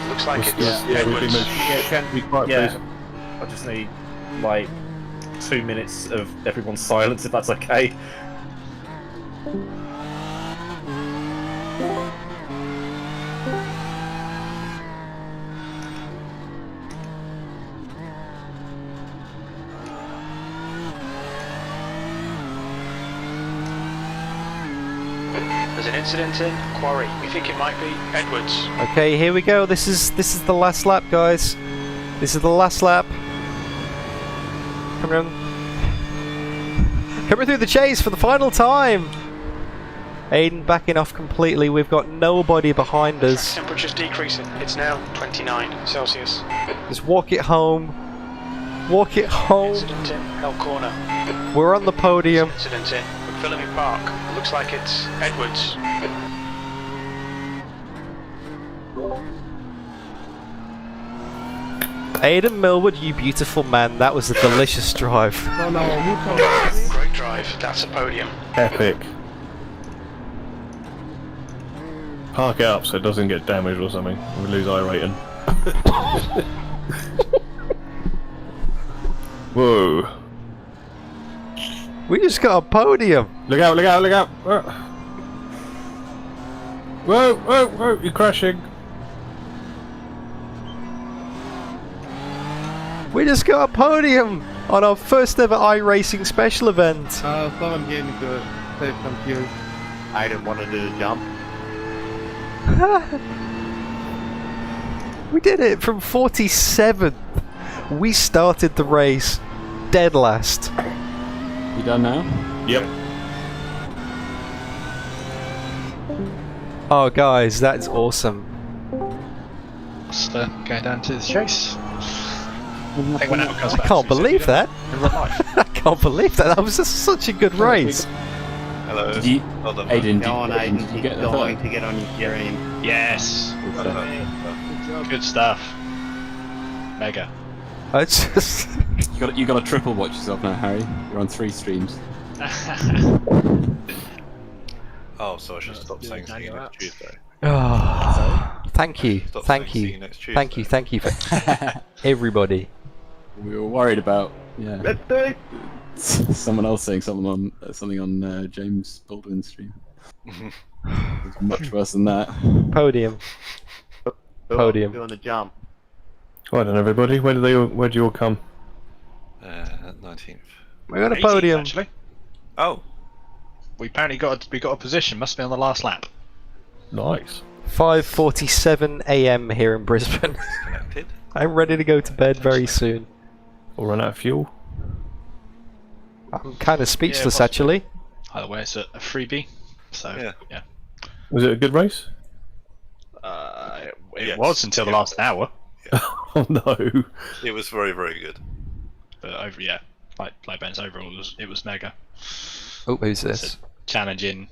Looks like it's Yeah, we've been Edwards. be quite Yeah. pleased. I just need like 2 minutes of everyone's silence, if that's okay. There's an incident in Quarry. We think it might be Edwards. Okay, here we go. This is the last lap, guys. This is the last lap. Coming through the chase for the final time. Aidan backing off completely. We've got nobody behind us. Temperature's decreasing. It's now 29 Celsius. Just walk it home. Walk it home. Incident in Hell Corner. We're on the podium. Incident in McPhillamy Park. Looks like it's Edwards. Aidan Millward, you beautiful man. That was a delicious drive. No, no, who told me? Great drive. That's a podium. Epic. Park it up so it doesn't get damaged or something. We lose iRacing. Whoa. We just got a podium. Look out, look out, look out! Whoa, whoa, whoa, you're crashing. We just got a podium on our first ever iRacing special event. Someone gave me the safe confused. I didn't want to do the jump. We did it from 47th. We started the race dead last. You done now? Yep. Oh, guys, that's awesome. Just going down to the chase. I think when Al comes I back, can't believe that. in real life. I can't believe that. That was just such a good race. Hello. Did you, Well done, Aiden, Go on, Aiden. did you Keep get the going third? to get on your screen. Yes. Good stuff. Mega. I just... You got to triple watch yourself now, Harry. You're on 3 streams. Oh, so I should stop saying see you next Tuesday. Oh, thank you. Stop Thank saying see you. you next Tuesday. Thank you for everybody. We were worried about, yeah, Let's do it. someone else saying something on James Baldwin's stream. It's much worse than that. Podium. Podium. Doing the jump. Well done, everybody. Where do you all come? 19th. We got a 18th, podium. Actually, Oh, we apparently got a position. Must be on the last lap. Nice. 5:47 a.m. here in Brisbane. connected. I'm ready to go to bed very soon. Or run out of fuel. I'm kind of speechless, possibly. actually. Either way, it's a freebie. So Yeah. yeah. Was it a good race? It Yes. was until the Yeah. last hour, Oh no. It was very, very good. but like Ben's overall, it was mega. Oh, who's this? So challenging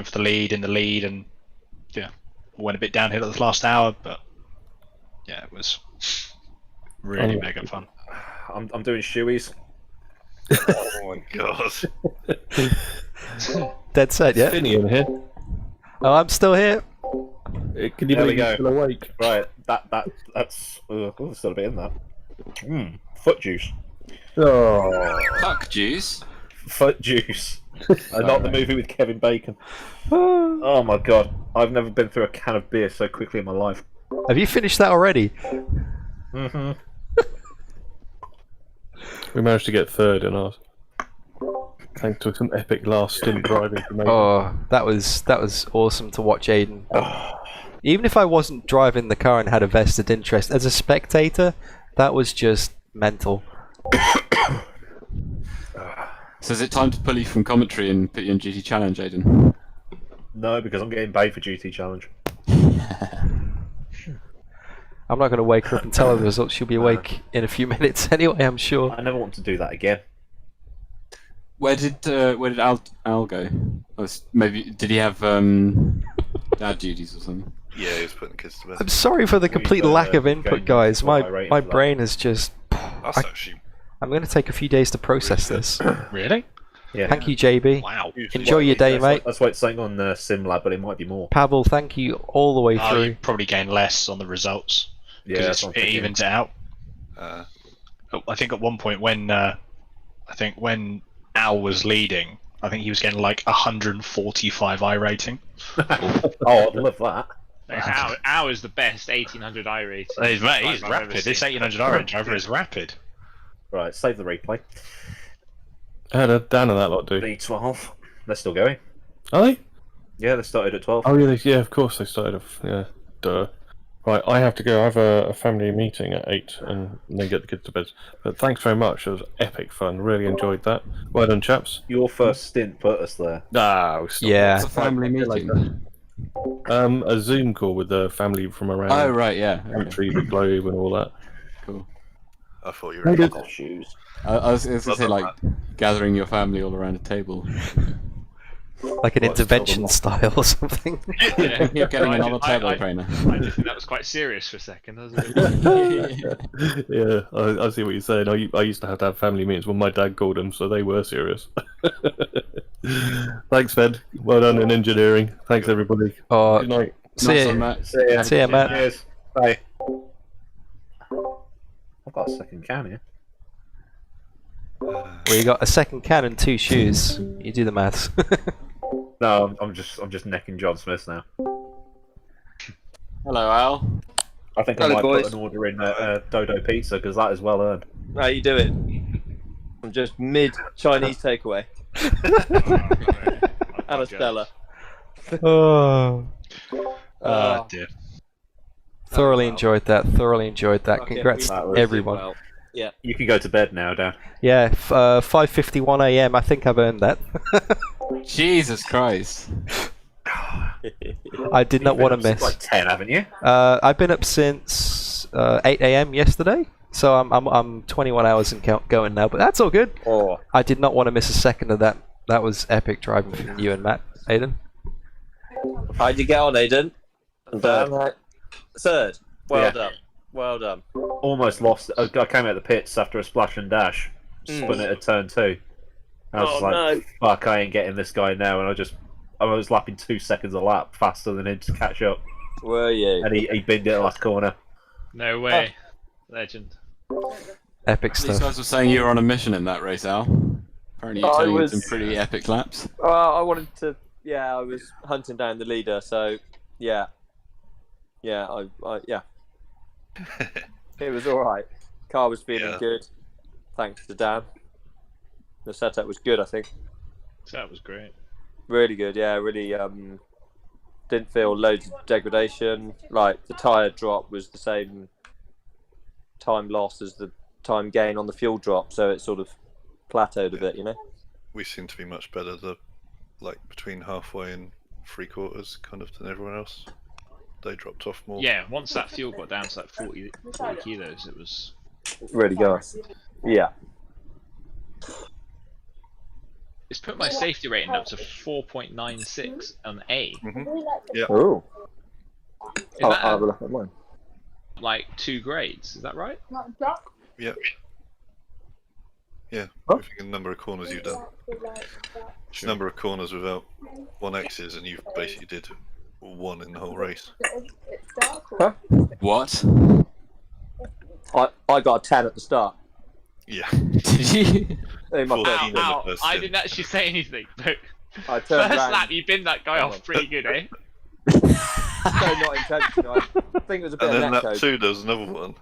for the lead, and yeah, went a bit downhill at the last hour, but yeah, it was really mega fun. I'm doing shoeies. Oh my god. Dead set, yeah? Finny in here. Oh, I'm still here. Can you There we believe go. he's still awake? Right, that's there's still a bit in that. Foot juice. Oh. Fuck juice. Foot juice. Not the movie with Kevin Bacon. Oh my god, I've never been through a can of beer so quickly in my life. Have you finished that already? Mm-hmm. We managed to get third in ours. Thanks to some epic last stint driving from Aidan. Oh, that was awesome to watch Aidan. Even if I wasn't driving the car and had a vested interest as a spectator, that was just mental. So is it time to pull you from commentary and put you in GT Challenge, Aiden? No, because I'm getting paid for GT Challenge. I'm not going to wake her up and tell her the results. She'll be awake in a few minutes anyway, I'm sure. I never want to do that again. Where did Al go? Maybe did he have dad duties or something? Yeah, he was putting kids to bed. I'm sorry for the complete lack of input, guys. My brain is just... That's actually... I'm going to take a few days to process this. Really? Yeah. Thank you, JB. Wow. Enjoy your day, mate. That's why it's saying on SimLab, but it might be more. Pavel, thank you all the way Oh, through. you probably gain less on the results. Yeah, Because it evens it out. Uh, I think at one point when Al was leading, I think he was getting like 145 iRating. Oh, I'd love that. Al is the best 1800 iRating. He's rapid. This 1800 iRating driver is rapid. Right, save the replay. How did Dan and that lot do? B12. They're still going. Are they? Yeah, they started at 12. Oh yeah, yeah. Of course they started off. Yeah, duh. Right, I have to go. I have a family meeting at 8 and then get the kids to bed. But thanks very much. It was epic fun. Really enjoyed that. Well done, chaps. Your first stint put us there. Ah, Yeah. It's a family meeting. A Zoom call with the family from around Oh right, yeah. the country, the globe, and all that. Cool. I thought you were in my shoes. I was going to Well say done, like gathering your family all around a table. Like an Well, intervention it's still style or something. Yeah. You're getting another I turbo trainer. just think that was quite serious for a second, wasn't it? Yeah, I see what you're saying. I used to have family meetings when my dad called them, so they were serious. Thanks, Fed. Well done in engineering. Thanks, everybody. Good night. See Nice ya. one, Matt. See ya, Matt. Cheers. Bye. I've got a second can here. Well, you got a second can and 2 shoes. You do the maths. No, I'm just necking John Smith now. Hello, Al. I think I might put an order in Dodo Pizza because that is well earned. How you doing? I'm just mid Chinese takeaway. And a Stella. Oh. Dear. Thoroughly enjoyed that. Thoroughly enjoyed that. Okay, Congrats that to was- everyone. Well, yeah. You can go to bed now, Dan. Yeah, 5:51 a.m. I think I've earned that. Jesus Christ. I did not You've been want to up since miss. like 10, haven't you? I've been up since 8 a.m. yesterday, so I'm 21 hours and going now. But that's all good. Oh. I did not want to miss a second of that. That was epic driving from you and Matt, Aidan. How'd you get on, Aidan? Third. Third. Well Yeah. done. Well done. Almost lost. I came out of the pits after a splash and dash, spun it at turn 2. I was Oh, like, no. fuck, I ain't getting this guy now. And I was lapping 2 seconds a lap faster than him to catch up. Were you? And he binned it at the last corner. No way. Legend. Epic These stuff. guys were saying you were on a mission in that race, Al. Apparently you're I taking was- some pretty epic laps. I wanted to. Yeah, I was hunting down the leader, so yeah. Yeah, yeah. It was all right. Car was feeling Yeah. good, thanks to Dan. The setup was good, I think. So that was great. Really good, yeah. Really didn't feel loads of degradation. Like the tyre drop was the same time loss as the time gain on the fuel drop, so it sort of plateaued a bit, you know. We seem to be much better, like between halfway and 3/4 kind of than everyone else. They dropped off more. Yeah, once that fuel got down to like 40 kilos, it was... Really good. Yeah. It's put my safety rating up to 4.96 on A. Yeah. Oh. Is I'll that have a look at mine. like 2 grades? Is that right? Yeah. Yeah. Huh? I think the number of corners you've done. It's the number of corners without 1X's, and you've basically did 1 in the whole race. Huh? What? I got a 10 at the start. Yeah. Did you? In my Ow, first ow. stint. Ow, first I stint. didn't actually say anything, but I turned first around. lap you binned that guy off pretty good, eh? So not intentional. I think it was a bit And of then net lap code. 2, there was another one.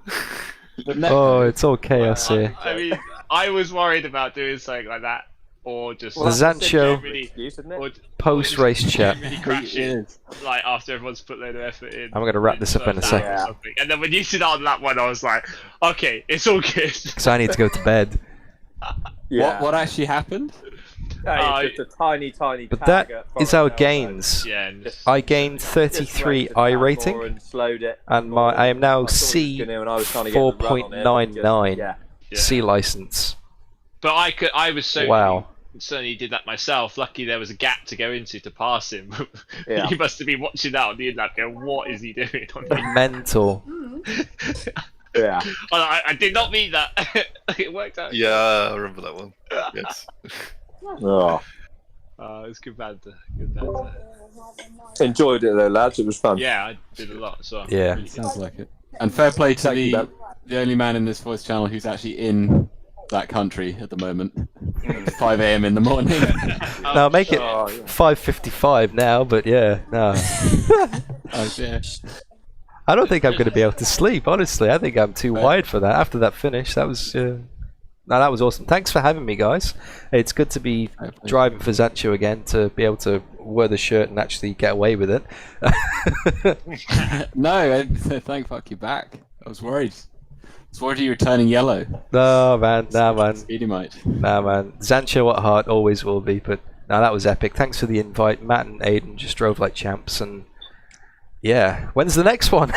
Oh, it's all chaos here. I mean, I was worried about doing something like that, or just Well, that's the Zansho really, excuse, isn't or, it? post-race chat. really crashing, like after everyone's put a load of effort in. I'm gonna wrap this up in a first second. lap or something. And then when you sit on lap 1, I was like, okay, it's all good. Because I need to go to bed. Yeah. What actually happened? It's just a tiny But tag that at is Forest our Hill, gains. Yeah, and I gained 33 iRating, and slowed it. and I am now I thought it was C gonna, and I was trying to get the run on it, but it just- 4.99 Yeah. C license. but I was so Wow. certainly did that myself. Lucky there was a gap to go into to pass him. Yeah. You must have been watching that on the internet going, what is he doing on the Mental. Yeah. I did not mean that. It worked out. Yeah, I remember that one. Yes. Oh. It was good banter. Good banter. Enjoyed it though, lads. It was fun. Yeah, I did a lot as well. Yeah. It sounds like it. And fair play to Thank you, Ben. the only man in this voice channel who's actually in that country at the moment. 5 a.m. in the morning. Now make it Oh, yeah. 5:55 now, but yeah, no. Oh, yeah. I don't think I'm going to be able to sleep, honestly. I think I'm too wired for that. After that finish, that was... no, that was awesome. Thanks for having me, guys. It's good to be driving for Zansho again, to be able to wear the shirt and actually get away with it. No, thank fuck you back. I was worried. I was worried you were turning yellow. No, man. Nah, man. Speedy might. Nah, man. Zansho at heart always will be, but no, that was epic. Thanks for the invite. Matt and Aidan just drove like champs, and yeah. When's the next one?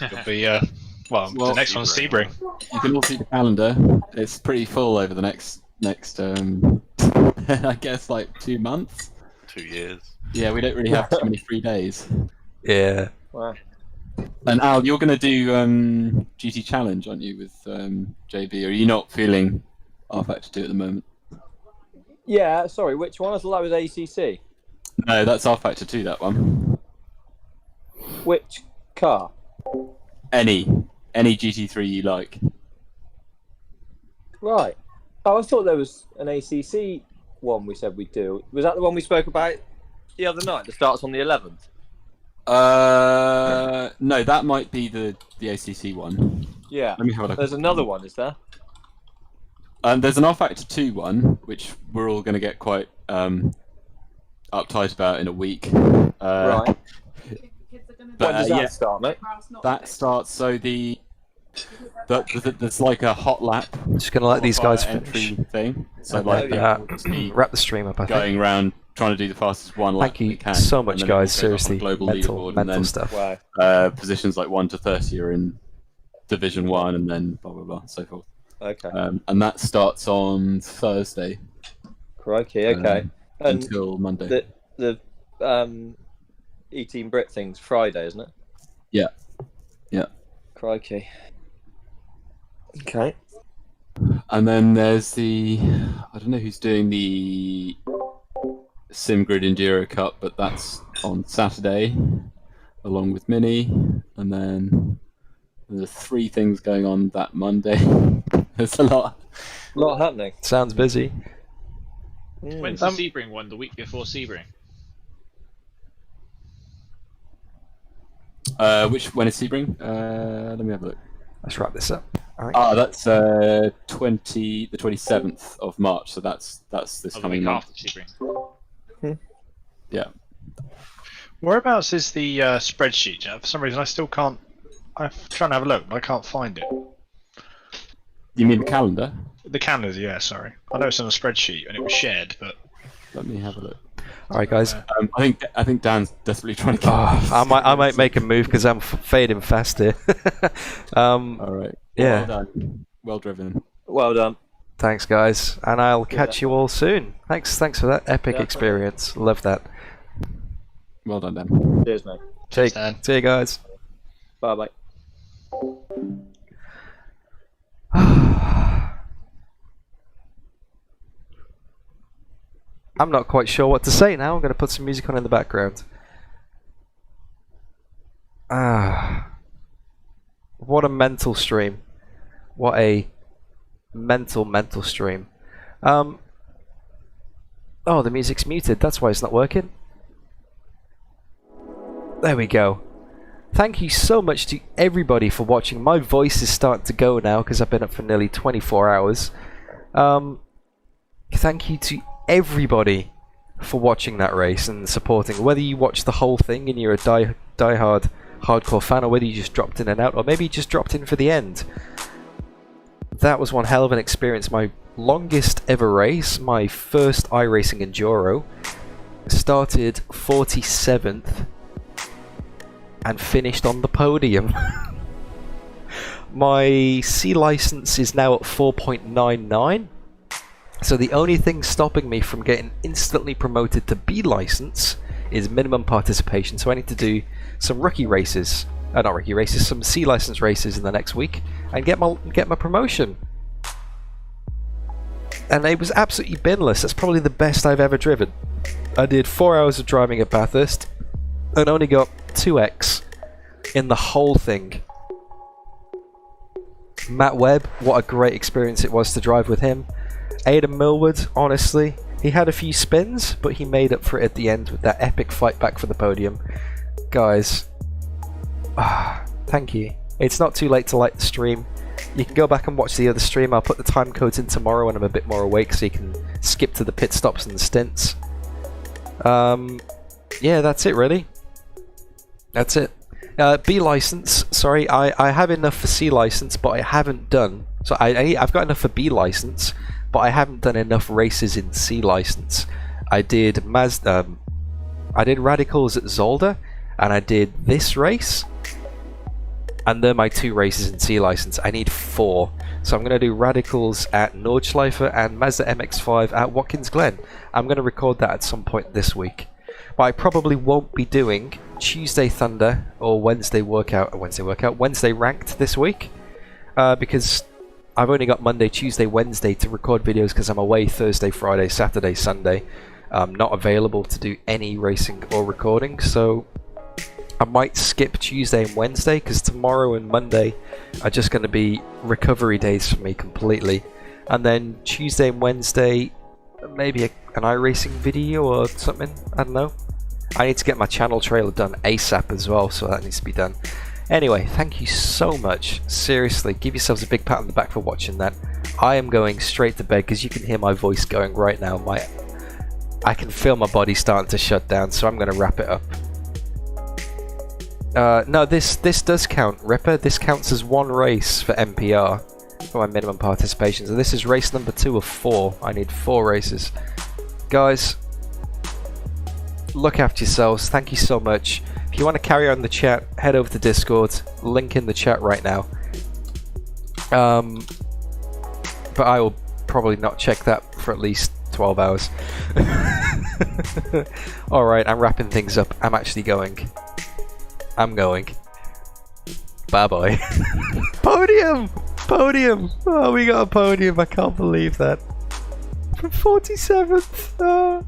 It'll be the next one's Sebring. You can all see the calendar. It's pretty full over the next I guess like 2 months. 2 years. Yeah, we don't really have too many free days. Yeah. Wow. And Al, you're going to do GT Challenge, aren't you, with JB? Or are you not feeling R-Factor 2 at the moment? Yeah, sorry, which one? I thought that was ACC. No, that's R-Factor 2, that one. Which car? Any GT3 you like. Right. Oh, I thought there was an ACC one we said we'd do. Was that the one we spoke about the other night that starts on the 11th? No, that might be the ACC one. Yeah. Let me have a look. There's another one, is there? There's an R-Factor 2 one, which we're all going to get quite uptight about in a week. Right. But, When does that start, mate? That starts, so there's like a hot lap. Just gonna let these guys entry finish. thing. So like Wrap the stream up, I think. going around trying to do the fastest one lap. Thank you they can, so much, and then it guys. goes up on Seriously, global mental leaderboard, and then, stuff. Wow. Positions like 1 to 30 are in Division 1, and then blah blah blah, and so forth. Okay. And that starts on Thursday. Crikey, okay. And until Monday. The E-Team Brit thing's Friday, isn't it? Yeah. Yeah. Crikey. Okay. And then there's I don't know who's doing the SimGrid Enduro Cup, but that's on Saturday, along with Mini. And then there's 3 things going on that Monday. There's a lot happening. Sounds busy. When's the Sebring one? The week before Sebring? When is Sebring? Let me have a look. Let's wrap this up. All right. That's the 27th of March. So that's this Oh, the coming week month. after Sebring. Yeah. Whereabouts is the spreadsheet? For some reason, I still can't. I'm trying to have a look, but I can't find it. You mean the calendar? The calendar, yeah. Sorry, I know it's on a spreadsheet and it was shared, but Let me have a look. All right, guys. I think Dan's desperately trying to get I might make a move because I'm fading fast here. All right. Yeah. Well done. Well driven. Well done. Thanks, guys, and I'll catch you all soon. Thanks for that epic experience. Love that. Well done, Dan. Cheers, mate. See you guys. Bye bye. I'm not quite sure what to say now. I'm going to put some music on in the background. What a mental stream. What a mental stream. Oh, the music's muted. That's why it's not working. There we go. Thank you so much to everybody for watching. My voice is starting to go now because I've been up for nearly 24 hours. Thank you to everybody for watching that race and supporting. Whether you watch the whole thing and you're a die-hard hardcore fan, or whether you just dropped in and out, or maybe you just dropped in for the end. That was one hell of an experience. My longest ever race, my first iRacing Enduro, started 47th and finished on the podium. My C license is now at 4.99, so the only thing stopping me from getting instantly promoted to B license is minimum participation. So I need to do some rookie races, not rookie races, some C license races in the next week and get my promotion. And it was absolutely binless. That's probably the best I've ever driven. I did 4 hours of driving at Bathurst and only got 2x in the whole thing. Matt Webb, what a great experience it was to drive with him. Aidan Millward, honestly, he had a few spins, but he made up for it at the end with that epic fight back for the podium. Guys, thank you. It's not too late to like the stream. You can go back and watch the other stream. I'll put the time codes in tomorrow when I'm a bit more awake, so you can skip to the pit stops and the stints. Yeah, that's it really. That's it. B license, sorry, I have enough for C license, but I haven't done. So I've got enough for B license, but I haven't done enough races in C license. I did Mazda, I did Radicals at Zolder, and I did this race, and they're my 2 races in C license. I need 4, so I'm going to do Radicals at Nordschleife and Mazda MX-5 at Watkins Glen. I'm going to record that at some point this week, but I probably won't be doing Tuesday Thunder or Wednesday Ranked this week, because I've only got Monday, Tuesday, Wednesday to record videos because I'm away Thursday, Friday, Saturday, Sunday. I'm not available to do any racing or recording, so I might skip Tuesday and Wednesday because tomorrow and Monday are just going to be recovery days for me completely. And then Tuesday and Wednesday, maybe an iRacing video or something, I don't know. I need to get my channel trailer done ASAP as well, so that needs to be done. Anyway, thank you so much. Seriously, give yourselves a big pat on the back for watching that. I am going straight to bed because you can hear my voice going right now. I can feel my body starting to shut down, so I'm going to wrap it up. No, this does count, Ripper. This counts as 1 race for MPR, for my minimum participation. So this is race number 2 of 4. I need 4 races. Guys, look after yourselves. Thank you so much. If you want to carry on the chat, head over to Discord. Link in the chat right now. But I will probably not check that for at least 12 hours. Alright, I'm wrapping things up. I'm actually going. I'm going. Bye-bye. Podium! Podium! Oh, we got a podium. I can't believe that. From 47th. Oh.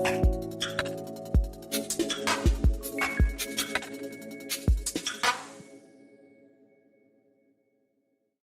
bye.